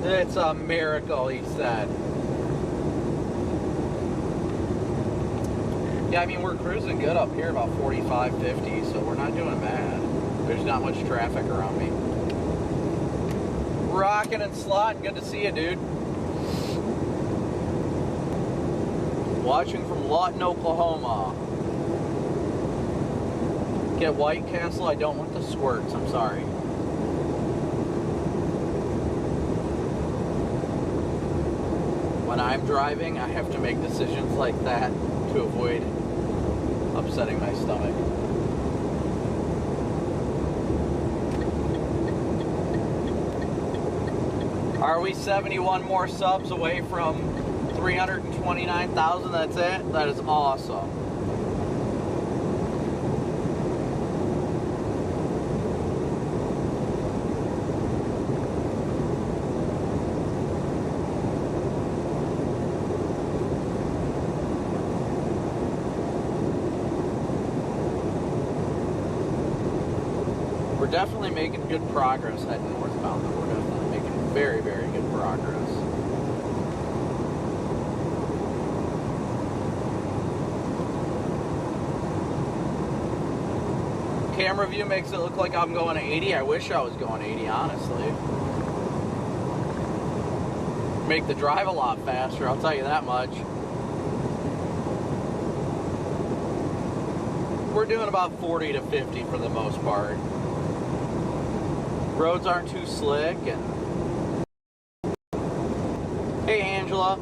It's a miracle, he said. Yeah, I mean, we're cruising good up here, about 45, 50, so we're not doing bad. There's not much traffic around me. Rockin' and slotting, good to see you, dude. Watching from Lawton, Oklahoma. Get White Castle, I don't want the squirts, I'm sorry. When I'm driving, I have to make decisions like that to avoid upsetting my stomach. Are we 71 more subs away from 329,000? That's it? That is awesome. We're definitely making good progress heading northbound, though. We're definitely making very, very good progress. Camera view makes it look like I'm going 80. I wish I was going 80, honestly. Make the drive a lot faster, I'll tell you that much. We're doing about 40 to 50 for the most part. Roads aren't too slick, and hey, Angela.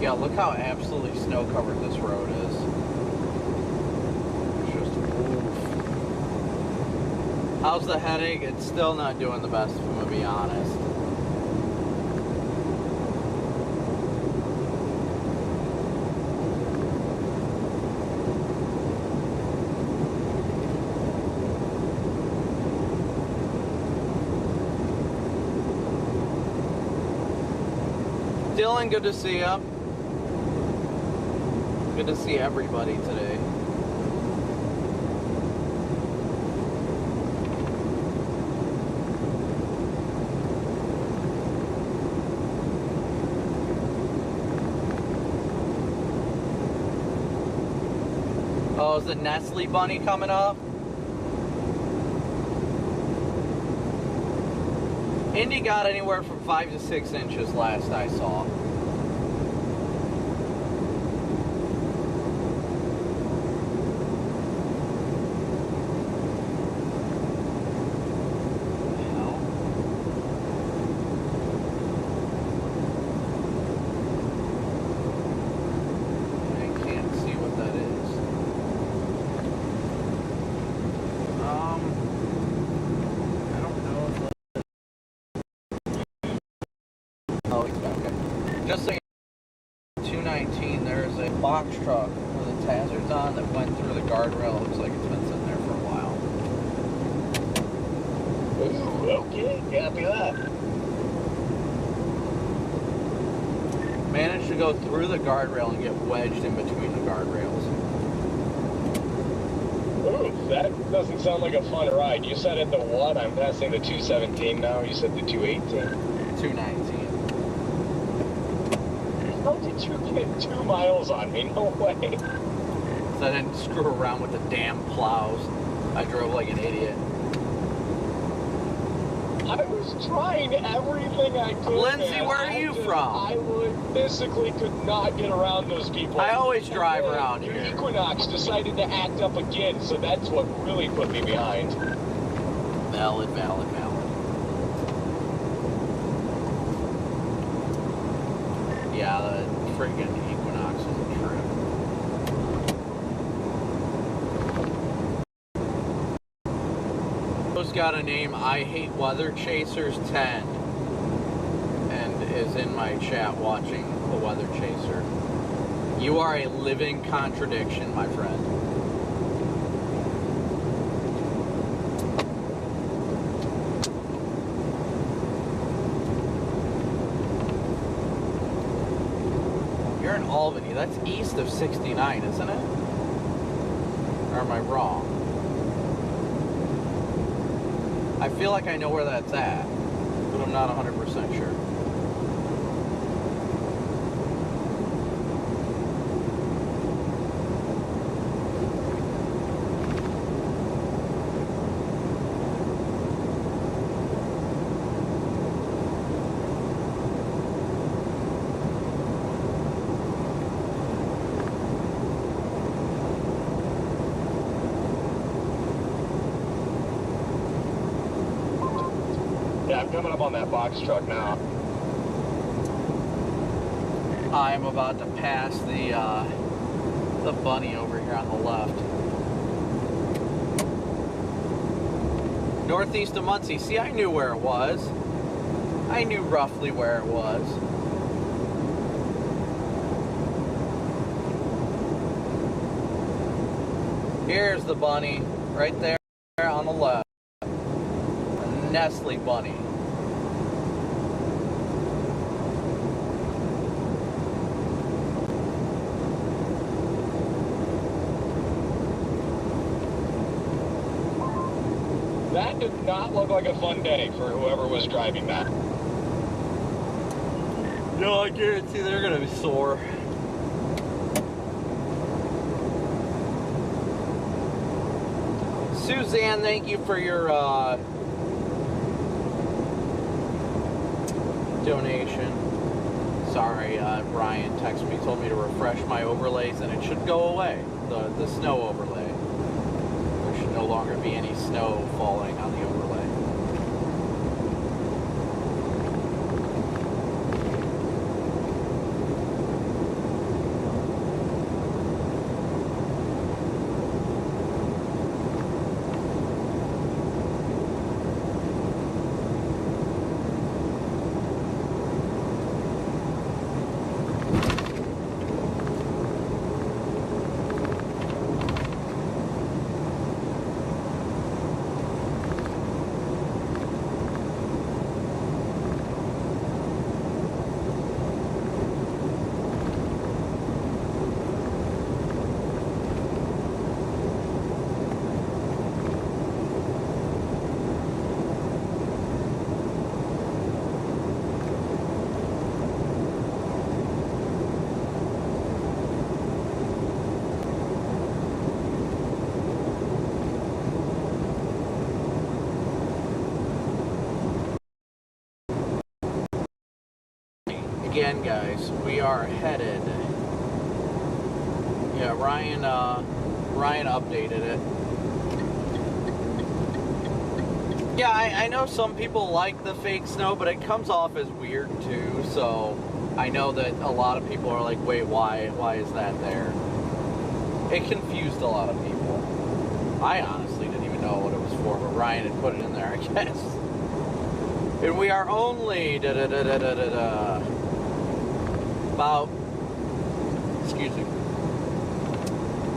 Yeah, look how absolutely snow-covered this road is. It's just, oof. How's the headache? It's still not doing the best, if I'm gonna be honest. Dylan, good to see you. Good to see everybody today. Oh, is the Nestle bunny coming up? Indy got anywhere from 5 to 6 inches last I saw. Just so you know, 219, there's a box truck with its hazards on that went through the guardrail. Looks like it's been sitting there for a while. Ooh, okay, copy that. Managed to go through the guardrail and get wedged in between the guardrails. Ooh, that doesn't sound like a fun ride. You said at the what? I'm passing the 217 now. You said the 218. 219. How did you get 2 miles on me? No way. So I didn't screw around with the damn plows. I drove like an idiot. I was trying everything I could. Lindsay, man. where are you from? I physically could not get around those people. I always drive around your here. Equinox decided to act up again, so that's what really put me behind. Valid, valid, valid. Yeah, the freaking Equinox is a trip. Who's got a name? I Hate Weather Chasers 10, and is in my chat watching the Weather Chaser. You are a living contradiction, my friend. You're in Albany. That's east of 69, isn't it? Or am I wrong? I feel like I know where that's at, but I'm not 100% sure. Yeah, I'm coming up on that box truck now. I'm about to pass the bunny over here on the left. Northeast of Muncie. See, I knew where it was. I knew roughly where it was. Here's the bunny, right there on the left. Nestle bunny. That did not look like a fun day for whoever was driving that. No, I guarantee they're gonna be sore. Suzanne, thank you for your donation. Sorry, Brian texted me, told me to refresh my overlays, and it should go away. The snow overlay. There should no longer be any snow falling on the overlay. Again, guys, we are headed. Yeah, Ryan updated it. Yeah, I know some people like the fake snow, but it comes off as weird too. So I know that a lot of people are like, "Wait, why is that there?" It confused a lot of people. I honestly didn't even know what it was for, but Ryan had put it in there, I guess. And we are only about, excuse me,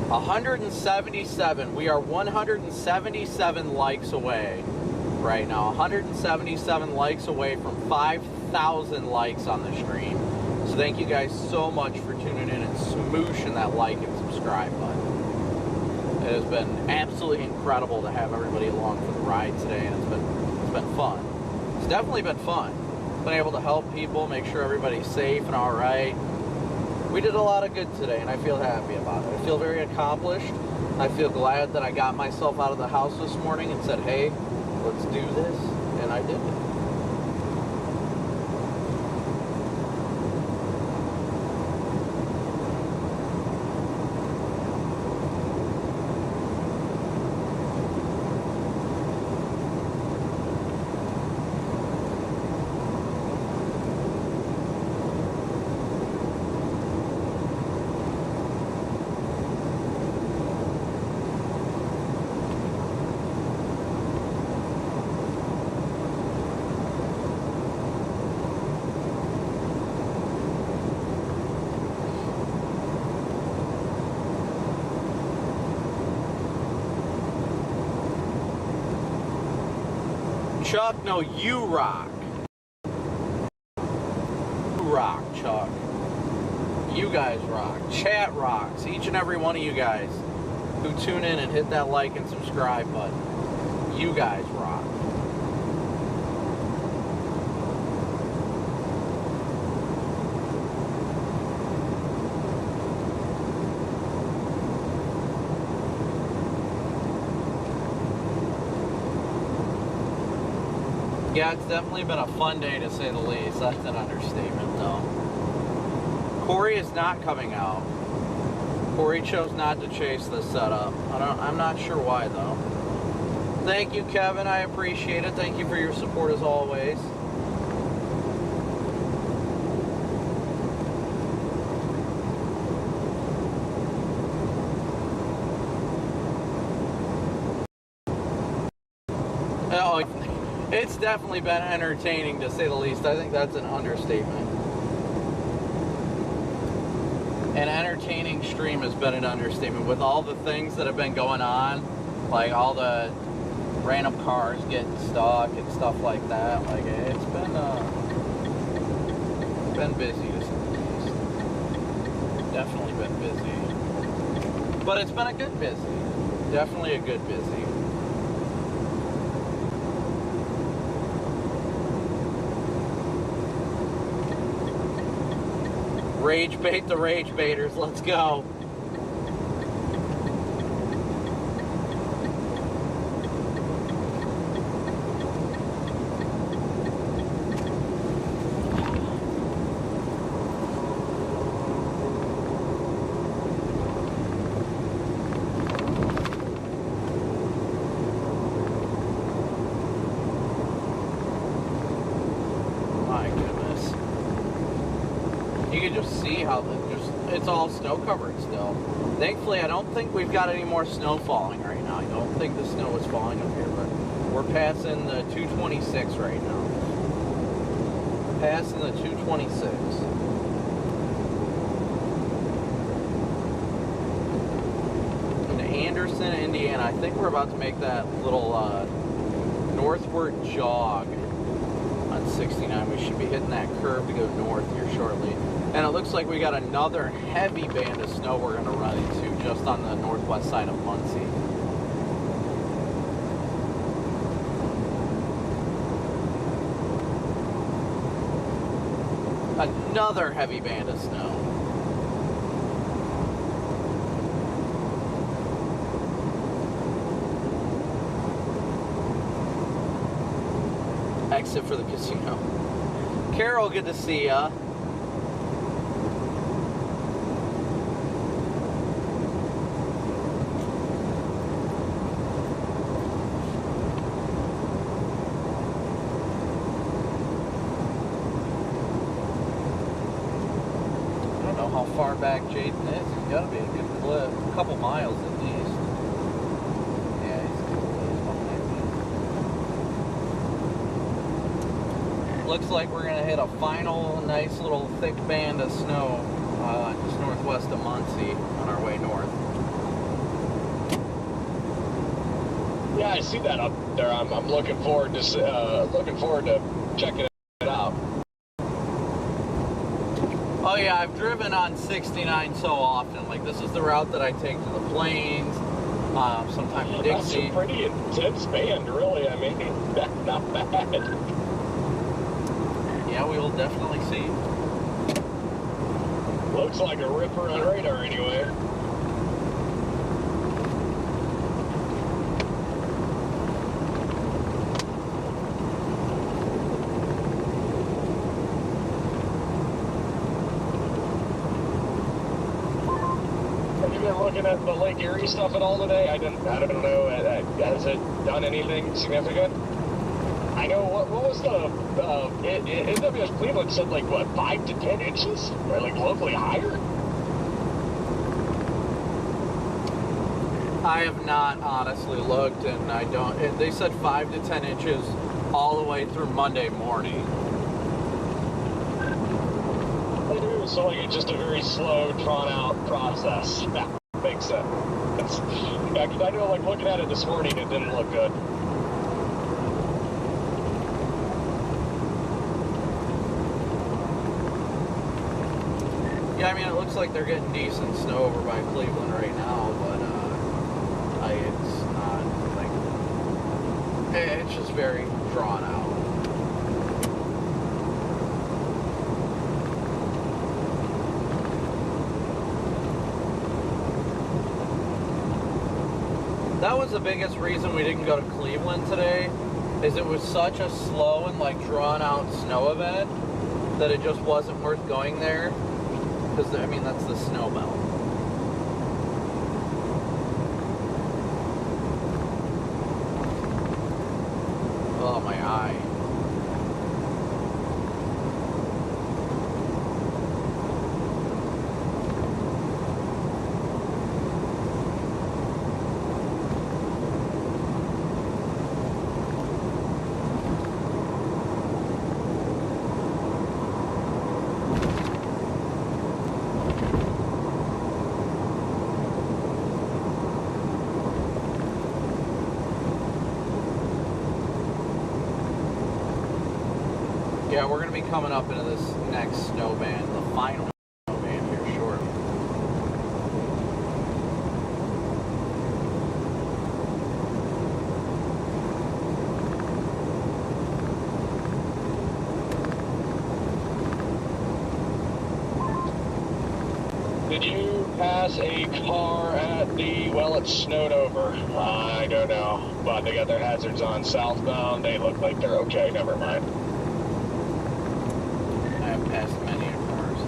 177. We are 177 likes away right now. 177 likes away from 5,000 likes on the stream. So thank you guys so much for tuning in and smooshing that like and subscribe button. It has been absolutely incredible to have everybody along for the ride today, and it's been fun. It's definitely been fun. Been able to help people, make sure everybody's safe and all right. we did a lot of good today, and I feel happy about it. I feel very accomplished. I feel glad that I got myself out of the house this morning and said, hey, let's do this, and I did it. Chuck, no, you rock. You rock, Chuck. You guys rock. Chat rocks. Each and every one of you guys who tune in and hit that like and subscribe button. You guys rock. Yeah, it's definitely been a fun day to say the least. That's an understatement, though. Corey is not coming out. Corey chose not to chase this setup. I'm not sure why, though. Thank you, Kevin. I appreciate it. Thank you for your support as always. Oh, it's definitely been entertaining, to say the least. I think that's an understatement. An entertaining stream has been an understatement. With all the things that have been going on, like all the random cars getting stuck and stuff like that, like it's been busy to say the least. Definitely been busy. But it's been a good busy. Definitely a good busy. Rage bait the rage baiters, let's go. It's all snow covered still. Thankfully, I don't think we've got any more snow falling right now. I don't think the snow is falling up here, but we're passing the 226 right now. Passing the 226. In Anderson, Indiana, I think we're about to make that little northward jog on 69. We should be hitting that curve to go north here shortly. And it looks like we got another heavy band of snow we're going to run into just on the northwest side of Muncie. Another heavy band of snow. Exit for the casino. Carol, good to see ya. Far back Jaden is. He's got to be a good clip. A couple miles at least. Yeah, he's behind me. Looks like we're going to hit a final nice little thick band of snow just northwest of Muncie on our way north. Yeah, I see that up there. I'm looking forward to checking it out. Oh yeah, I've driven on 69 so often. Like, this is the route that I take to the Plains, sometimes to Dixie. That's a pretty intense band, really. I mean, that's not bad. Yeah, we will definitely see. Looks like a ripper on radar anyway. Have you been looking at the Lake Erie stuff at all today? I don't know. Has it done anything significant? I know, what was the, NWS Cleveland said like, what, 5 to 10 inches? Or like locally higher? I have not honestly looked, and I don't, they said 5 to 10 inches all the way through Monday morning. So like it's just a very slow, drawn-out process. That makes sense. Yeah, because I know, like, looking at it this morning, it didn't look good. Yeah, I mean, it looks like they're getting decent snow over by Cleveland right now, but it's not, like, it's just very drawn out. That was the biggest reason we didn't go to Cleveland today, is it was such a slow and like drawn out snow event that it just wasn't worth going there, because I mean that's the snow belt. Oh, my eye. Yeah, we're going to be coming up into this next snow band, the final snow band here shortly. Did you pass a car at the, well, it snowed over. I don't know, but they got their hazards on southbound. They look like they're okay, never mind. Past many cars.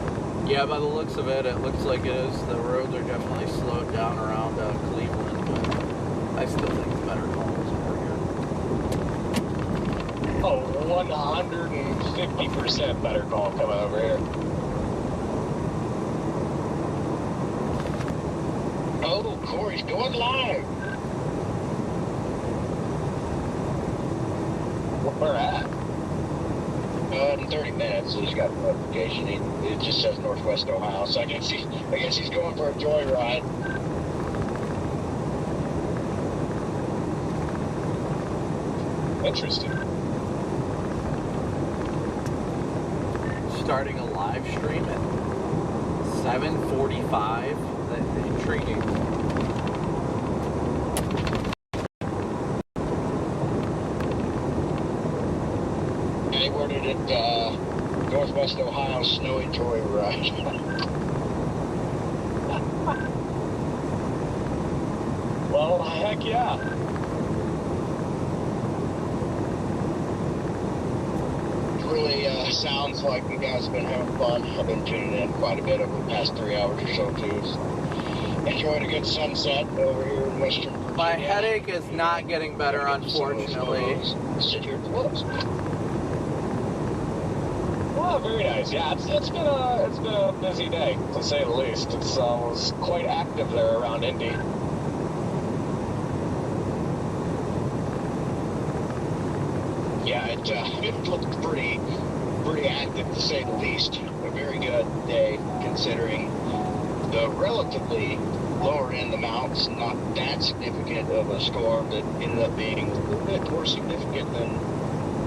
Yeah, by the looks of it, it looks like it is. The roads are definitely slowed down around Cleveland, but I still think it's better calls over here. Oh, 150% better call coming over here. Oh, Corey's going live. Where at? In 30 minutes, he's got a notification. It just says Northwest Ohio, so I guess he's going for a joyride. Interesting. Starting a live stream at 7:45. That's intriguing. Where did it, Northwest Ohio snowy joyride? Well, heck yeah. It really sounds like you guys have been having fun. I've been tuning in quite a bit over the past 3 hours or so, too. So enjoying a good sunset over here in Western Virginia. My headache is not getting better, unfortunately. Sit here close. Oh, very nice. Yeah, it's been a busy day, to say the least. It was quite active there around Indy. Yeah, it looked pretty active, to say the least. A very good day, considering the relatively lower end of the mountains, not that significant of a storm that ended up being a little bit more significant than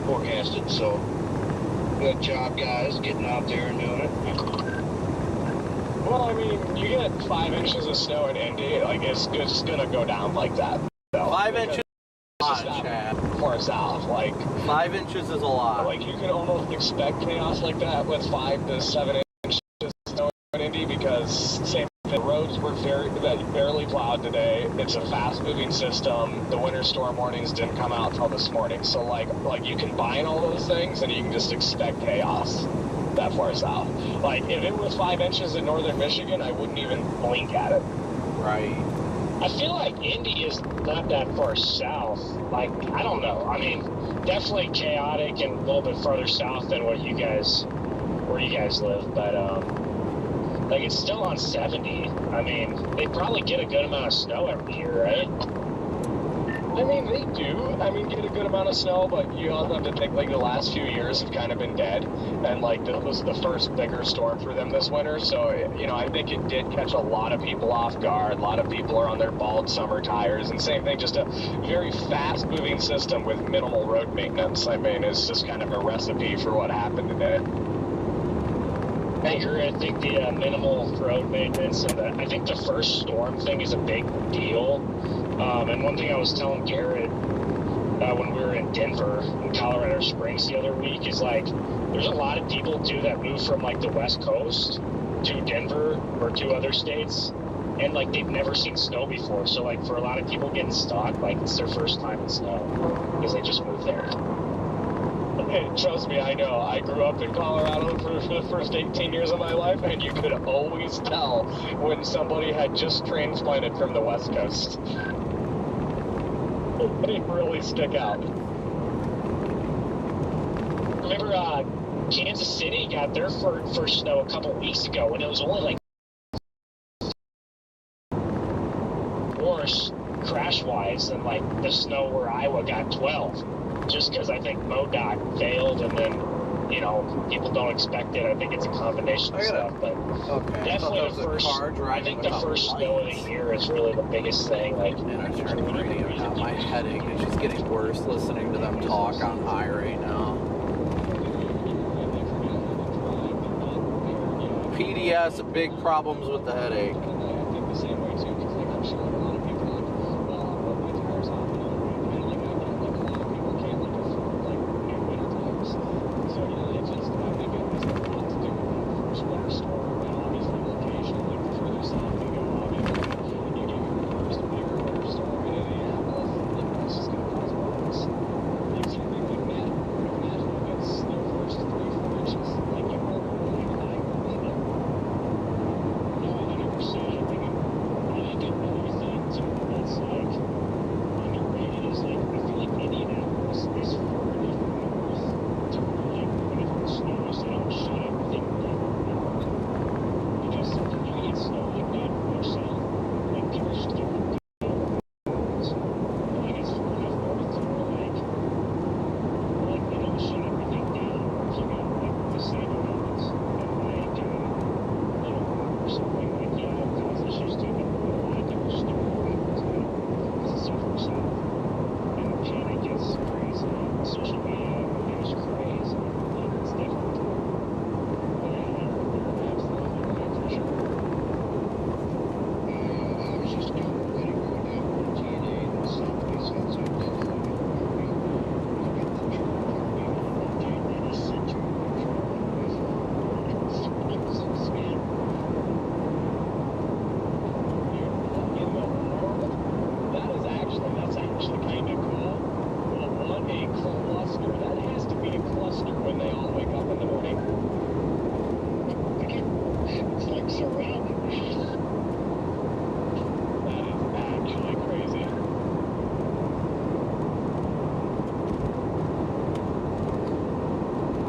forecasted. So, good job, guys, getting out there and doing it. Well, I mean, you get 5 inches of snow in Indy, like, it's just gonna go down like that. So, 5 inches is a lot, Chad. Far south, like 5 inches is a lot. Like, you can almost expect chaos like that with 5 to 7 inches of snow Indy because the roads were barely plowed today. It's a fast-moving system. The winter storm warnings didn't come out till this morning. So like you combine all those things and you can just expect chaos that far south. Like if it was 5 inches in northern Michigan, I wouldn't even blink at it. Right. I feel like Indy is not that far south. Like, I don't know. I mean, definitely chaotic and a little bit farther south than where you guys live. But, like, it's still on 70. I mean, they probably get a good amount of snow every year, right? I mean, they do. I mean, get a good amount of snow, but you also have to think, like, the last few years have kind of been dead. And, like, this was the first bigger storm for them this winter. So, you know, I think it did catch a lot of people off guard. A lot of people are on their bald summer tires. And same thing, just a very fast-moving system with minimal road maintenance. I mean, it's just kind of a recipe for what happened today. I agree. I think the minimal road maintenance and I think the first storm thing is a big deal. And one thing I was telling Garrett when we were in Denver, in Colorado Springs the other week, is like there's a lot of people too that move from like the West Coast to Denver or to other states, and like they've never seen snow before. So like for a lot of people getting stuck, like it's their first time in snow because they just moved there. Hey, trust me, I know. I grew up in Colorado for the first 18 years of my life, and you could always tell when somebody had just transplanted from the West Coast. They really stick out. Remember, Kansas City got their first snow a couple weeks ago, and it was only like worse crash-wise than like the snow where Iowa got 12. Just because I think MoDOT failed, and then, you know, people don't expect it. I think it's a combination of stuff, but definitely the first. I think the first snow of the year is really the biggest thing. Like, and I turned the radio down. My headache is just getting worse listening to them talk on high right now. PDS, big problems with the headache.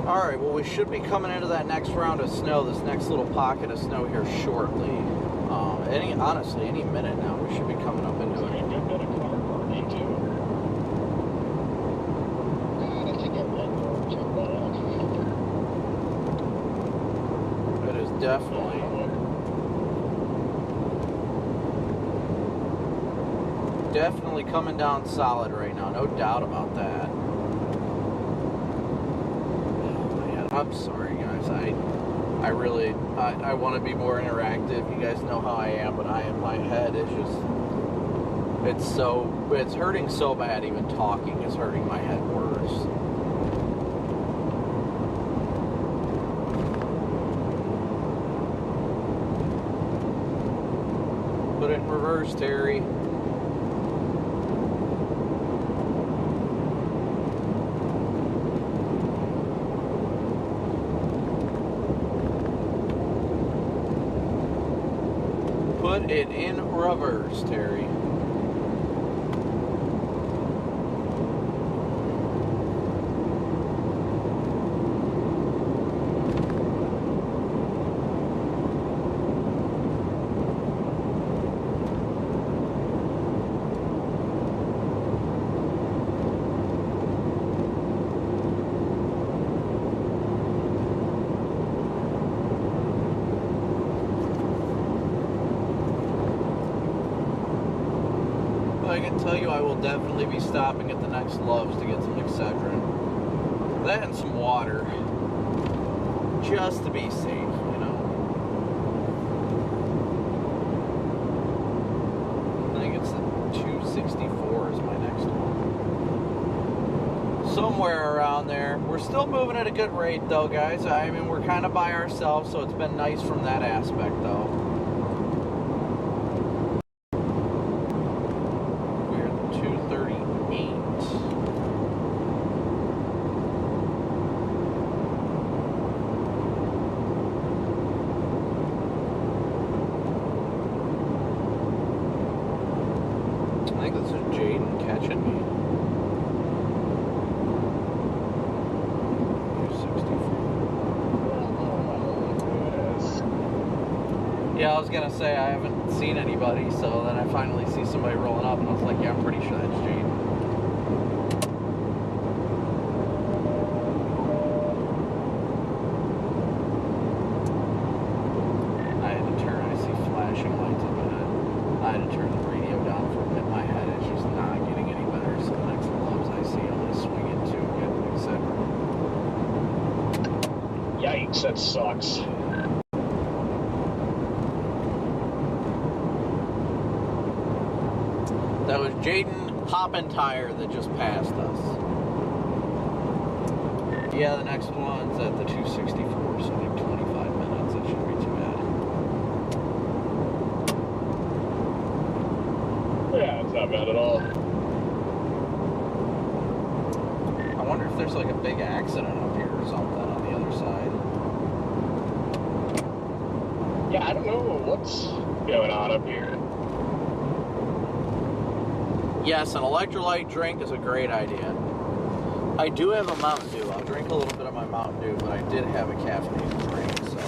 Alright, well we should be coming into that next round of snow, this next little pocket of snow here shortly. Honestly, any minute now we should be coming up into it. It is definitely coming down solid right now, no doubt about that. I'm sorry, guys. I really want to be more interactive. You guys know how I am, but my head is just, it's hurting so bad. Even talking is hurting my head worse. rubbers, Terry. Put it in rubbers, Terry. I can tell you I will definitely be stopping at the next Love's to get some Excedrin. That and some water. Just to be safe, you know. I think it's the 264 is my next one. Somewhere around there. We're still moving at a good rate though, guys. I mean, we're kind of by ourselves, so it's been nice from that aspect though. I think this is Jaden catching me. 264. Yeah, I was gonna say I haven't seen anybody, so then I finally see somebody rolling up, and I was like, yeah, I'm pretty sure that's Jaden. I had to turn. I see flashing lights up ahead. I had to turn the radio down for a bit. My head is just not getting any better, so the next Loves I see, I'm going to swing into and get Excedrin. Yikes, that sucks. That was Jaden Poppin' Tire that just passed us. Yeah, the next one's at the 264, so like 25 minutes. It shouldn't be too bad. Yeah, it's not bad at all. I wonder if there's like a big accident up here or something on the other side. Yeah, I don't know what's going on up here. Yes, an electrolyte drink is a great idea. I do have a Mountain Dew. I'll drink a little bit of my Mountain Dew, but I did have a caffeinated drink, so...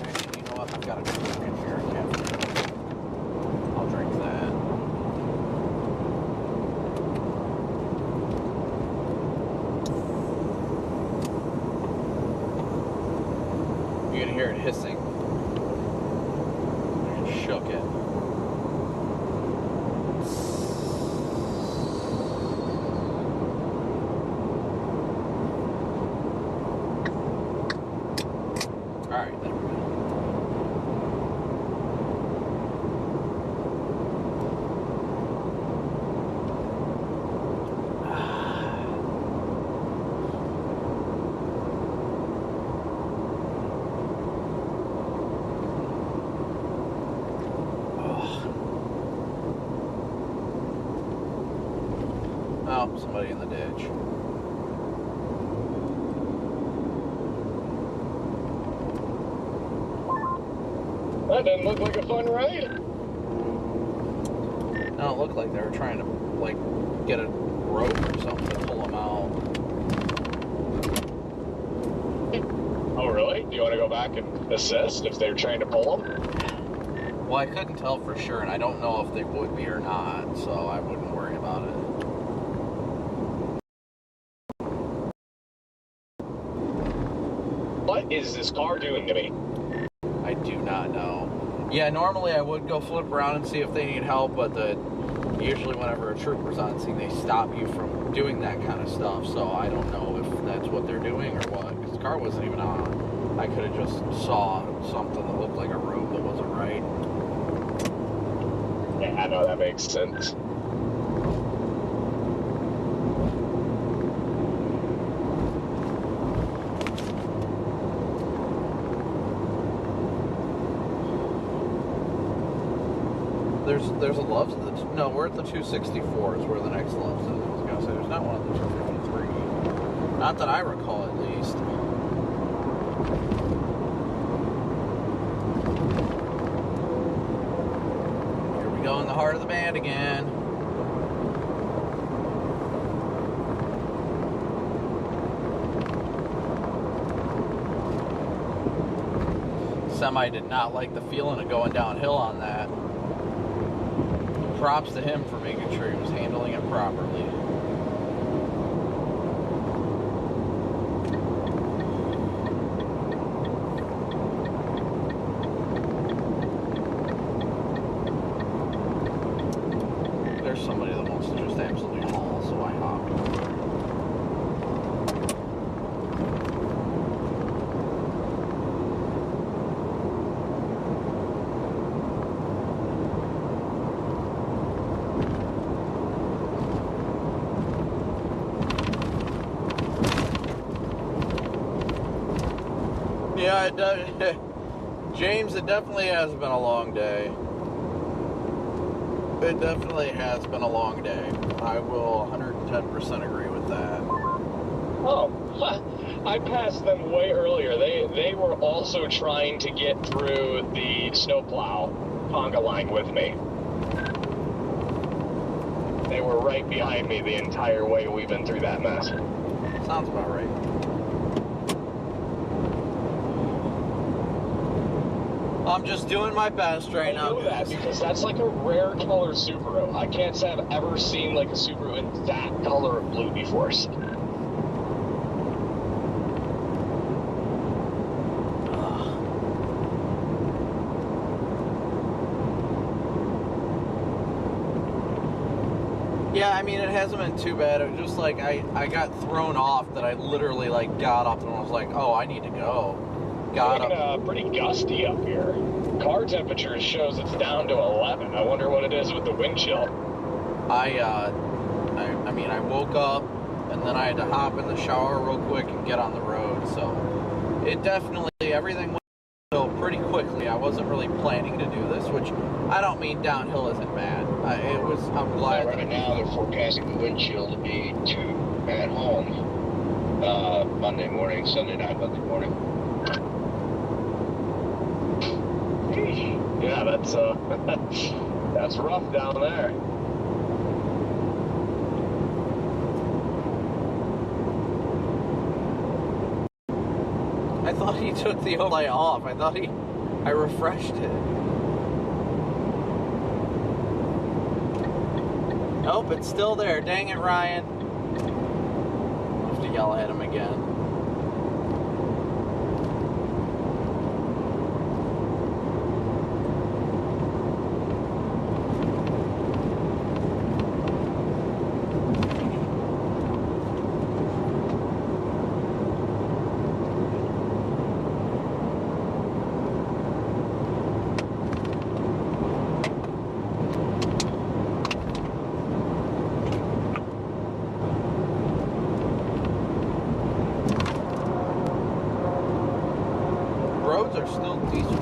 Actually, you know what? I've got a drink in here, caffeinated. I'll drink that. You're gonna hear it hissing. I shook it. Alright, there we go. Oh, somebody in the ditch. That doesn't look like a fun ride. No, it looked like they were trying to, like, get a rope or something to pull them out. Oh, really? Do you want to go back and assist if they're trying to pull them? Well, I couldn't tell for sure, and I don't know if they would be or not, so I wouldn't worry about it. What is this car doing to me? I do not know. Yeah, normally I would go flip around and see if they need help, but usually whenever a trooper's on scene, they stop you from doing that kind of stuff, so I don't know if that's what they're doing or what, because the car wasn't even on. I could have just saw something that looked like a rope that wasn't right. Yeah, I know that makes sense. there's a Love's at the no, we're at the 264 is where the next Love's is. I was gonna say there's not one at the 253. Not that I recall, at least. Here we go in the heart of the band again. Semi did not like the feeling of going downhill on that. Props to him for making sure he was handling it properly. There's somebody that wants to just absolutely haul, so I hopped over. Yeah, it does. James, it definitely has been a long day. It definitely has been a long day. I will 110% agree with that. Oh, I passed them way earlier. They were also trying to get through the snowplow conga line with me. They were right behind me the entire way we've been through that mess. Sounds about right. I'm just doing my best right now. I know that because that's like a rare color Subaru. I can't say I've ever seen like a Subaru in that color of blue before. Yeah, I mean, it hasn't been too bad. It was just like I got thrown off that I literally like got up and was like, oh, I need to go. Got up. Pretty gusty up here. Car temperature shows it's down to 11. I wonder what it is with the wind chill. I mean, I woke up and then I had to hop in the shower real quick and get on the road. So it definitely, everything went downhill pretty quickly. I wasn't really planning to do this, which I don't mean downhill isn't bad. I'm glad. Right now they're forecasting the wind chill to be 2 at home Monday morning, Sunday night, Monday morning. Yeah, that's that's rough down there. I thought he took the overlay off. I refreshed it. Nope, it's still there. Dang it, Ryan. I'll have to yell at him again. Roads are still decent.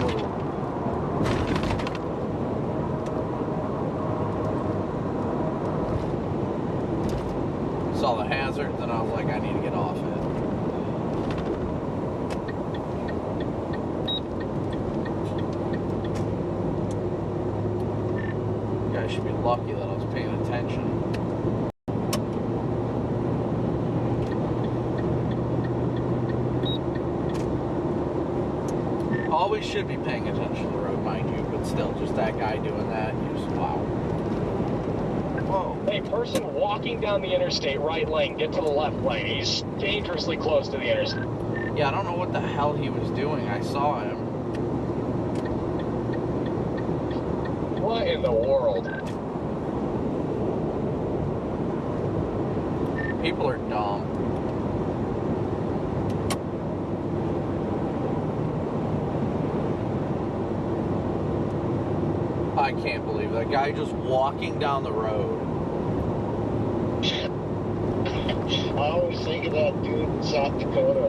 Saw the hazards and I was like, I need to get off it. You guys should be lucky that I was paying attention. Always should be paying attention to the road, mind you, but still, just that guy doing that, you just, wow. Whoa. Hey, person walking down the interstate, right lane, get to the left lane. He's dangerously close to the interstate. Yeah, I don't know what the hell he was doing. I saw him. What in the world? People are dumb. I can't believe that guy just walking down the road. I always think of that dude in South Dakota.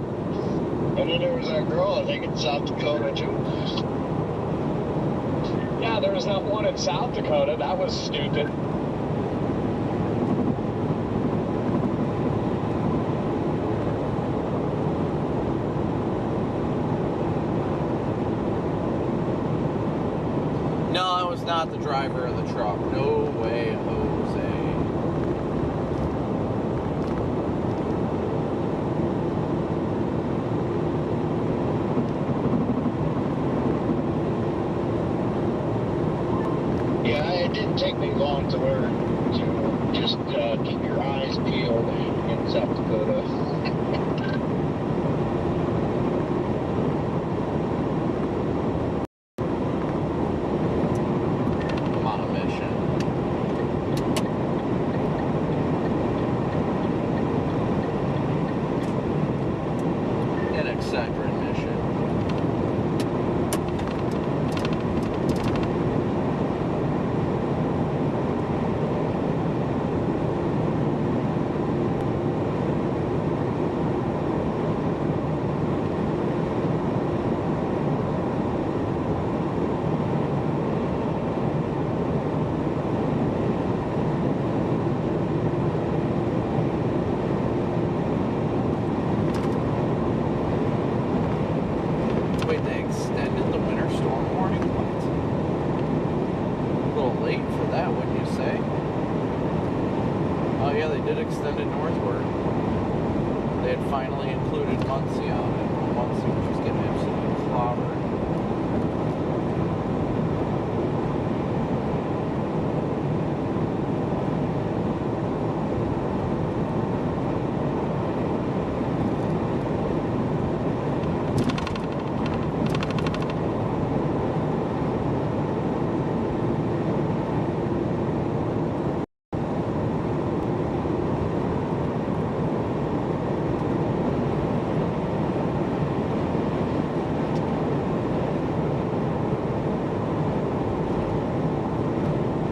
And then there was that girl, I think, in South Dakota, too. Yeah, there was that one in South Dakota. That was stupid. No, I was not the driver of the truck. No way, Jose. Yeah, it didn't take me long to learn to just keep your eyes peeled in South Dakota. I'm on a mission. An Excedrin mission. Wait, they extended the winter storm warning? What? A little late for that, wouldn't you say? Oh yeah, they did extend it northward. They had finally included Muncie on it. Muncie was just getting absolutely clobbered.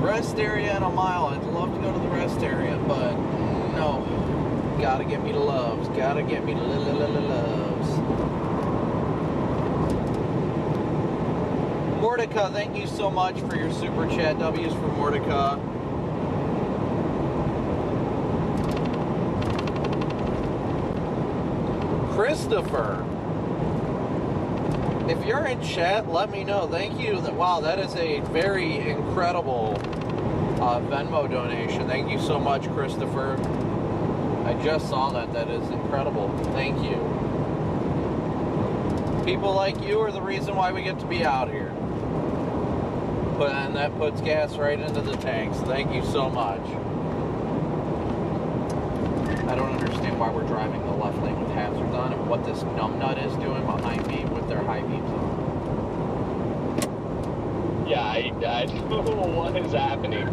Rest area in a mile. I'd love to go to the rest area, but no. Gotta get me to Loves. Gotta get me to Loves. Mordecai, thank you so much for your super chat. W's for Mordecai. Christopher, if you're in chat, let me know. Thank you. Wow, that is a very incredible Venmo donation. Thank you so much, Christopher. I just saw that. That is incredible. Thank you. People like you are the reason why we get to be out here. And that puts gas right into the tanks. Thank you so much. I don't understand why we're driving the left lane with hazards on and what this numbnut is doing behind me with their high beams on. Yeah, I don't know what is happening.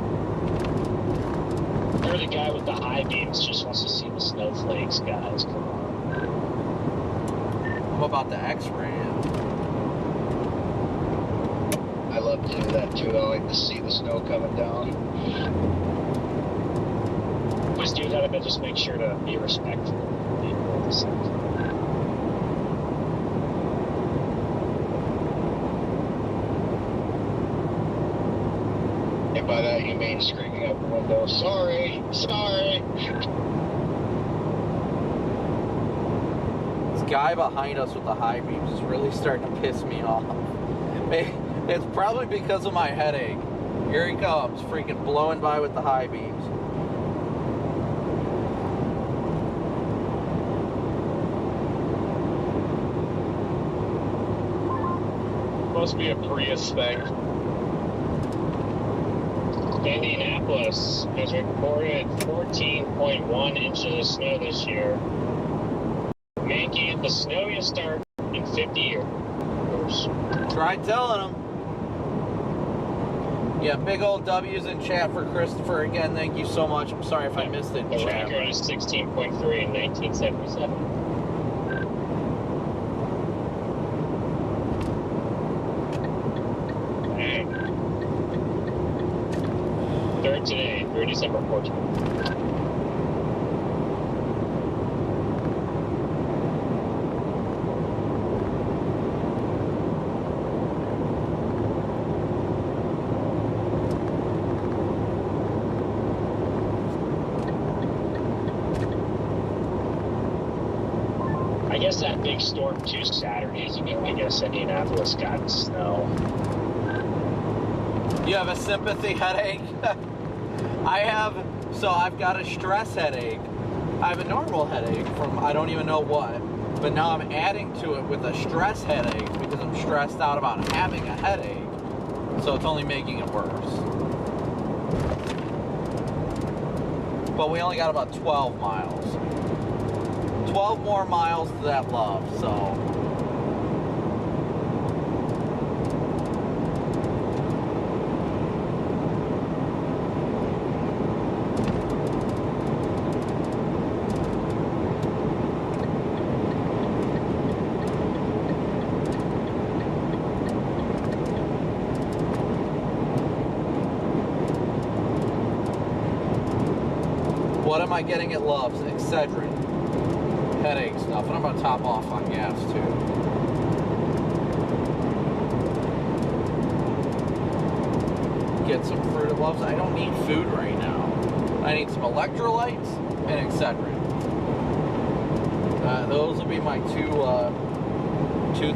You're the guy with the high beams, just wants to see the snowflakes, guys. Come on. I'm about to X-ray it. I love to do that too. I like to see the snow coming down. Just do that, but just make sure to be respectful of people at the same time. And by that you mean screaming out the window, sorry, sorry. This guy behind us with the high beams is really starting to piss me off. It's probably because of my headache. Here he comes, freaking blowing by with the high beams. Must be a Prius thing. Indianapolis has recorded 14.1 inches of snow this year, making it the snowiest start in 50 years. Try telling him. Yeah, big old W's in chat for Christopher again. Thank you so much. I'm sorry if I missed it in The chat. record is 16.3 in 1977. Third today, through December 14th. missed that big storm 2 Saturdays ago. I guess Indianapolis got snow. You have a sympathy headache? I've got a stress headache. I have a normal headache from I don't even know what. But now I'm adding to it with a stress headache because I'm stressed out about having a headache. So it's only making it worse. But we only got about 12 miles. 12 more miles to that love, so. What am I getting at Love's? Excedrin. Headache stuff. And I'm going to top off on gas, too. Get some fruit at Love's. I don't need food right now. I need some electrolytes and Excedrin. Those will be my two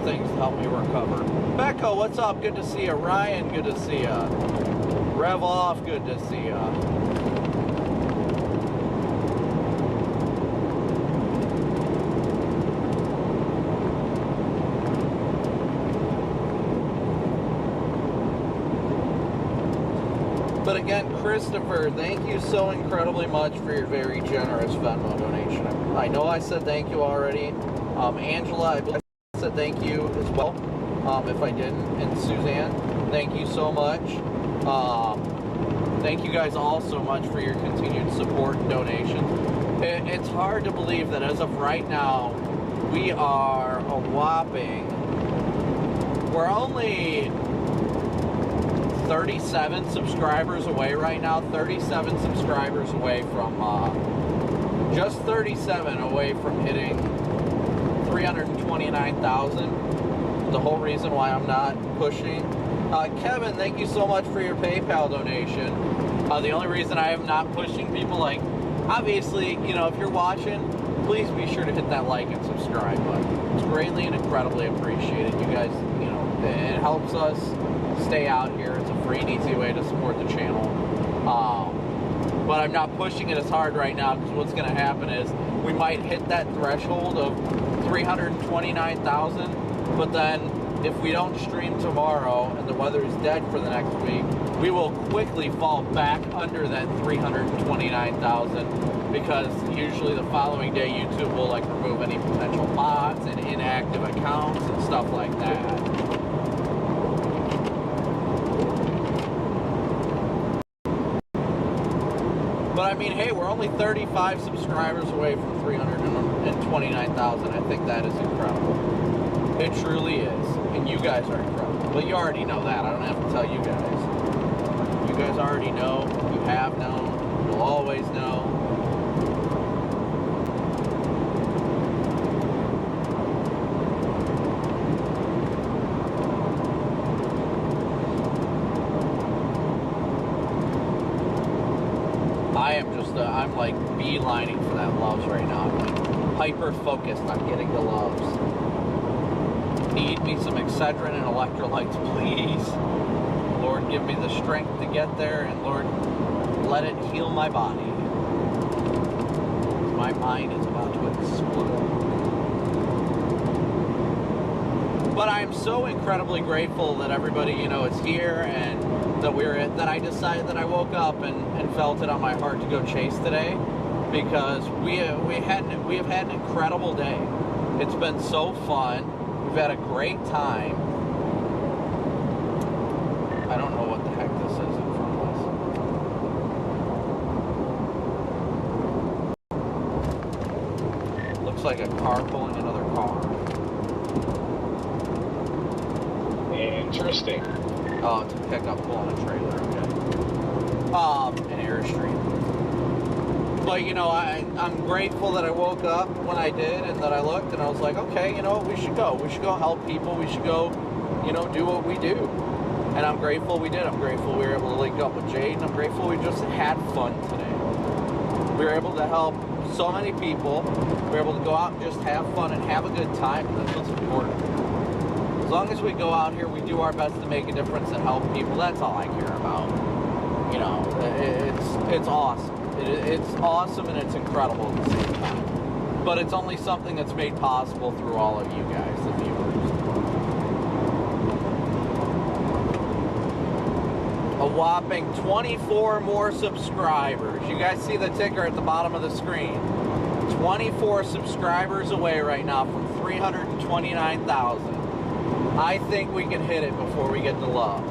things to help me recover. Becco, what's up? Good to see you. Ryan, good to see you. Rev Off, good to see you. But again, Christopher, thank you so incredibly much for your very generous Venmo donation. I know I said thank you already. Angela, I believe I said thank you as well, if I didn't. And Suzanne, thank you so much. Thank you guys all so much for your continued support and donations. It's hard to believe that as of right now, we are a whopping, we're only 37 subscribers away right now. 37 subscribers away from, just 37 away from hitting 329,000. The whole reason why I'm not pushing. Kevin, thank you so much for your PayPal donation. The only reason I am not pushing people, like, obviously, you know, if you're watching, please be sure to hit that like and subscribe button. It's greatly and incredibly appreciated. You guys, you know, it helps us stay out here. It's a free and easy way to support the channel. But I'm not pushing it as hard right now because what's going to happen is we might hit that threshold of 329,000, but then if we don't stream tomorrow and the weather is dead for the next week, we will quickly fall back under that 329,000 because usually the following day YouTube will like remove any potential bots and inactive accounts and stuff like that. But I mean, hey, we're only 35 subscribers away from 329,000. I think that is incredible. It truly is. And you guys are incredible. Well, you already know that. I don't have to tell you guys. You guys already know. You have known. You'll always know. I'm like beelining for that Loves right now. I'm like hyper-focused on getting the Loves. Need me some Excedrin and electrolytes, please. Lord, give me the strength to get there, and Lord, let it heal my body. My mind is about to explode. But I'm so incredibly grateful that everybody, you know, is here and that I decided that I woke up and felt it on my heart to go chase today because we have had an incredible day. It's been so fun. We've had a great time. I don't know what the heck this is in front of us. Looks like a car pulling another car. Interesting. Oh, it's a pickup pulling a trailer, okay. An Airstream. But, you know, I'm grateful that I woke up when I did and that I looked and I was like, okay, you know, we should go. We should go help people. We should go, you know, do what we do. And I'm grateful we did. I'm grateful we were able to link up with Jade, and I'm grateful we just had fun today. We were able to help so many people. We're able to go out and just have fun and have a good time. That's what's important. As long as we go out here, we do our best to make a difference and help people. That's all I care about. You know, it's awesome. It's awesome and it's incredible at the same time. But it's only something that's made possible through all of you guys, the viewers. A whopping 24 more subscribers. You guys see the ticker at the bottom of the screen. 24 subscribers away right now from 329,000. I think we can hit it before we get to loves.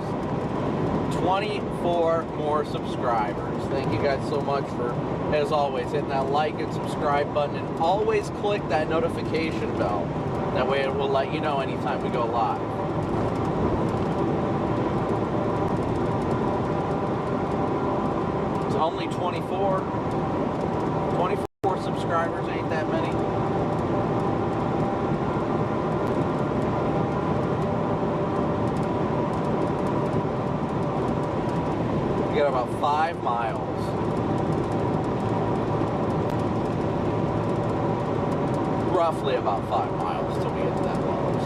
24 more subscribers. Thank you guys so much for, as always, hitting that like and subscribe button, and always click that notification bell. That way it will let you know anytime we go live. It's only 24 subscribers, ain't that many. We got about 5 miles. Roughly about 5 miles till we get to that Lowe's.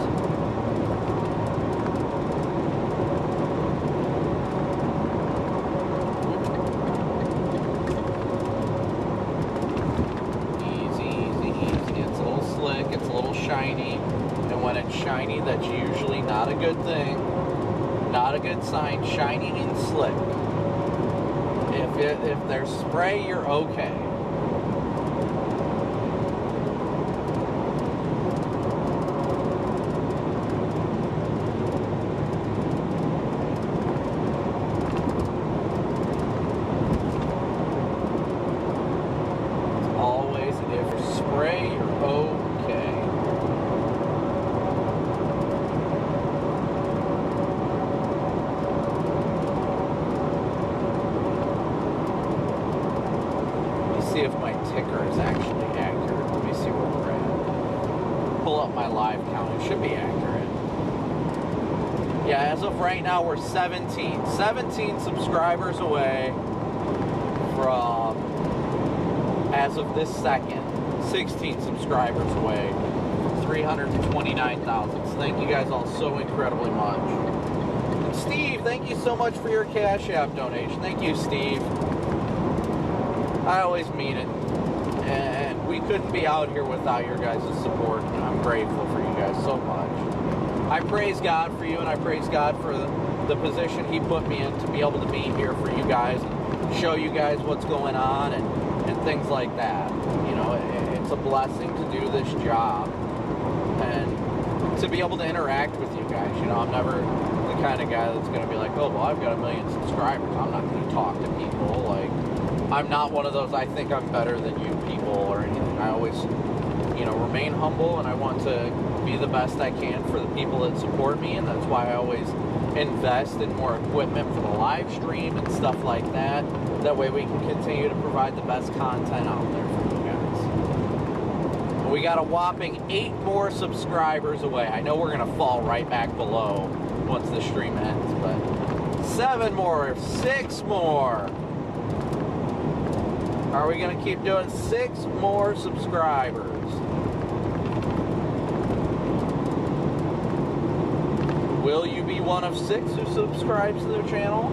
Easy, easy, easy. It's a little slick, it's a little shiny. And when it's shiny, that's usually not a good thing. Not a good sign. Shiny means slick. If there's spray, you're okay. Always, if there's spray, you're okay. See if my ticker is actually accurate. Let me see where we're at. Pull up my live count. It should be accurate. Yeah, as of right now, we're 17 subscribers away from, as of this second, 16 subscribers away from 329,000. So thank you guys all so incredibly much. And Steve, thank you so much for your Cash App donation. Thank you, Steve. I always mean it, and we couldn't be out here without your guys' support, and I'm grateful for you guys so much. I praise God for you, and I praise God for the position He put me in to be able to be here for you guys, and show you guys what's going on, and things like that. You know, it's a blessing to do this job, and to be able to interact with you guys. You know, I'm never the kind of guy that's going to be like, oh, well, I've got 1 million subscribers. I'm not going to talk to people, like... I'm not one of those, I think I'm better than you people or anything. I always, you know, remain humble, and I want to be the best I can for the people that support me, and that's why I always invest in more equipment for the live stream and stuff like that. That way we can continue to provide the best content out there for you guys. And we got a whopping 8 more subscribers away. I know we're going to fall right back below once the stream ends, but 7 more, 6 more. Are we going to keep doing 6 more subscribers? Will you be one of 6 who subscribes to the channel?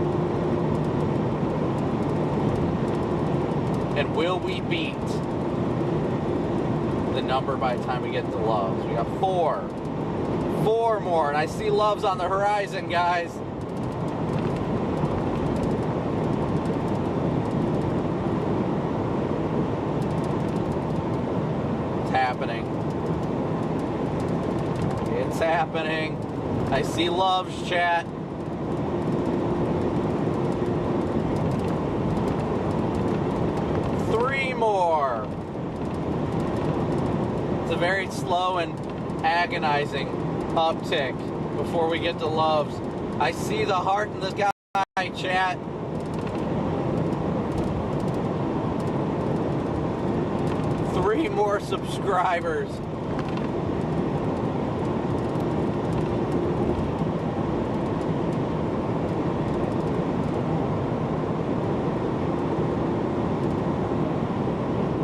And will we beat the number by the time we get to loves? We got 4. 4 more, and I see loves on the horizon, guys. Happening. It's happening. I see loves, chat. Three more. It's a very slow and agonizing uptick before we get to loves. I see the heart in the sky, chat. Three more subscribers.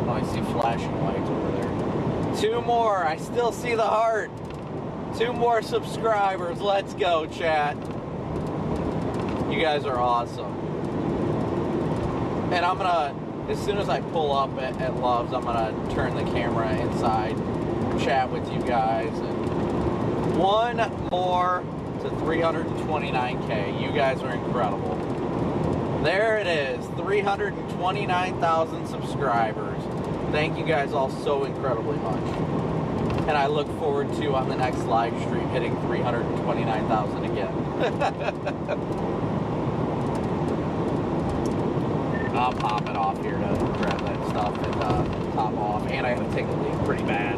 Oh, I see flash more. I still see the heart. 2 more subscribers. Let's go, chat. You guys are awesome. And I'm gonna, as soon as I pull up at Love's, I'm gonna turn the camera inside, chat with you guys. And 1 more to 329K. You guys are incredible. There it is, 329,000 subscribers. Thank you guys all so incredibly much. And I look forward to, on the next live stream, hitting 329,000 again. I'll pop it off here to grab that stuff and top off. And I have to take a leak pretty bad.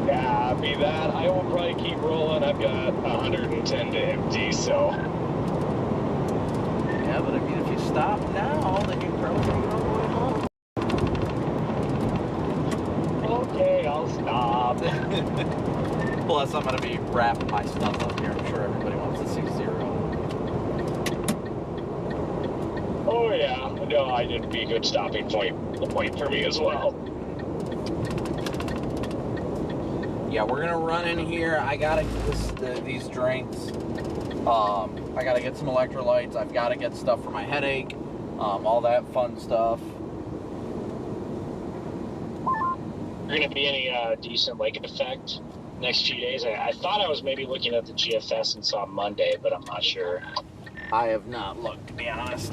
Yeah, be that. I will probably keep rolling. I've got 110 to empty, so. Yeah, but I mean, if you stop now, then you probably take it all the way home. Okay, I'll stop. Plus, I'm going to be wrapping my stuff up here. I'm sure everybody wants to see 0. Oh, yeah. No, I didn't be a good stopping point for me as well. Yeah, we're going to run in here. I got to get these drinks. I got to get some electrolytes. I've got to get stuff for my headache. All that fun stuff. Are going to be any decent lake effect next few days? I thought I was maybe looking at the GFS and saw Monday, but I'm not sure. I have not looked, to be honest.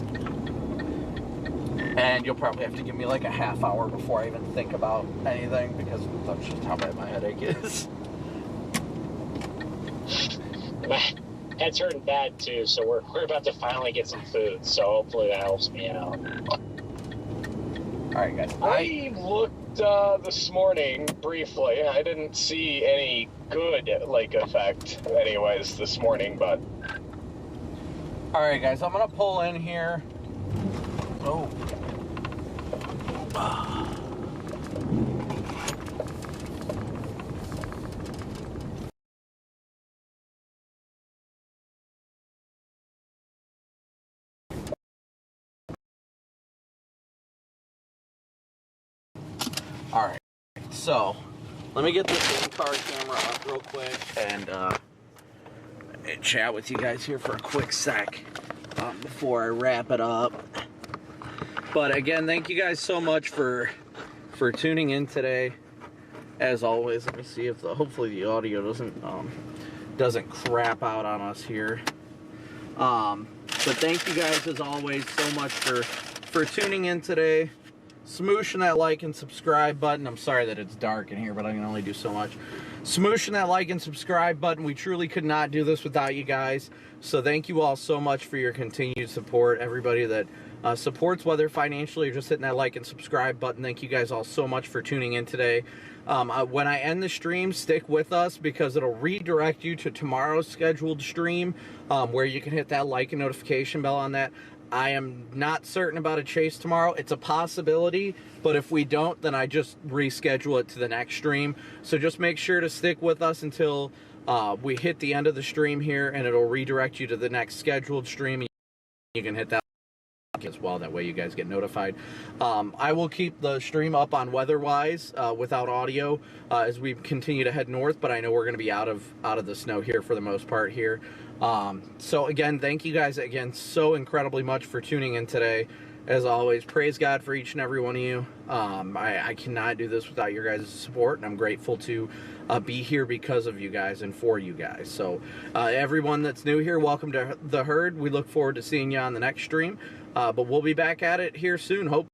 And you'll probably have to give me like a half hour before I even think about anything, because that's just how bad my headache is. My head's hurting bad too, so we're about to finally get some food, so hopefully that helps me out. Alright guys, I looked this morning briefly. I didn't see any good lake effect anyways this morning, but... Alright guys, I'm gonna pull in here. Oh. Alright, so let me get this in-car camera up real quick and chat with you guys here for a quick sec before I wrap it up. But again, thank you guys so much for tuning in today. As always, let me see if hopefully the audio doesn't crap out on us here. But thank you guys as always so much for tuning in today. Smooshing that like and subscribe button. I'm sorry that it's dark in here, but I can only do so much. Smooshing that like and subscribe button. We truly could not do this without you guys. So thank you all so much for your continued support. Everybody that supports, whether financially or just hitting that like and subscribe button. Thank you guys all so much for tuning in today. When I end the stream, stick with us because it'll redirect you to tomorrow's scheduled stream where you can hit that like and notification bell on that. I am not certain about a chase tomorrow. It's a possibility, but if we don't, then I just reschedule it to the next stream. So just make sure to stick with us until we hit the end of the stream here, and it'll redirect you to the next scheduled stream. You can hit that as well. That way you guys get notified. I will keep the stream up on weather-wise without audio as we continue to head north, but I know we're going to be out of the snow here for the most part here. So again, thank you guys again so incredibly much for tuning in today. As always, praise God for each and every one of you. I cannot do this without your guys' support, and I'm grateful to be here because of you guys and for you guys. So everyone that's new here, welcome to The Herd. We look forward to seeing you on the next stream, but we'll be back at it here soon, hopefully.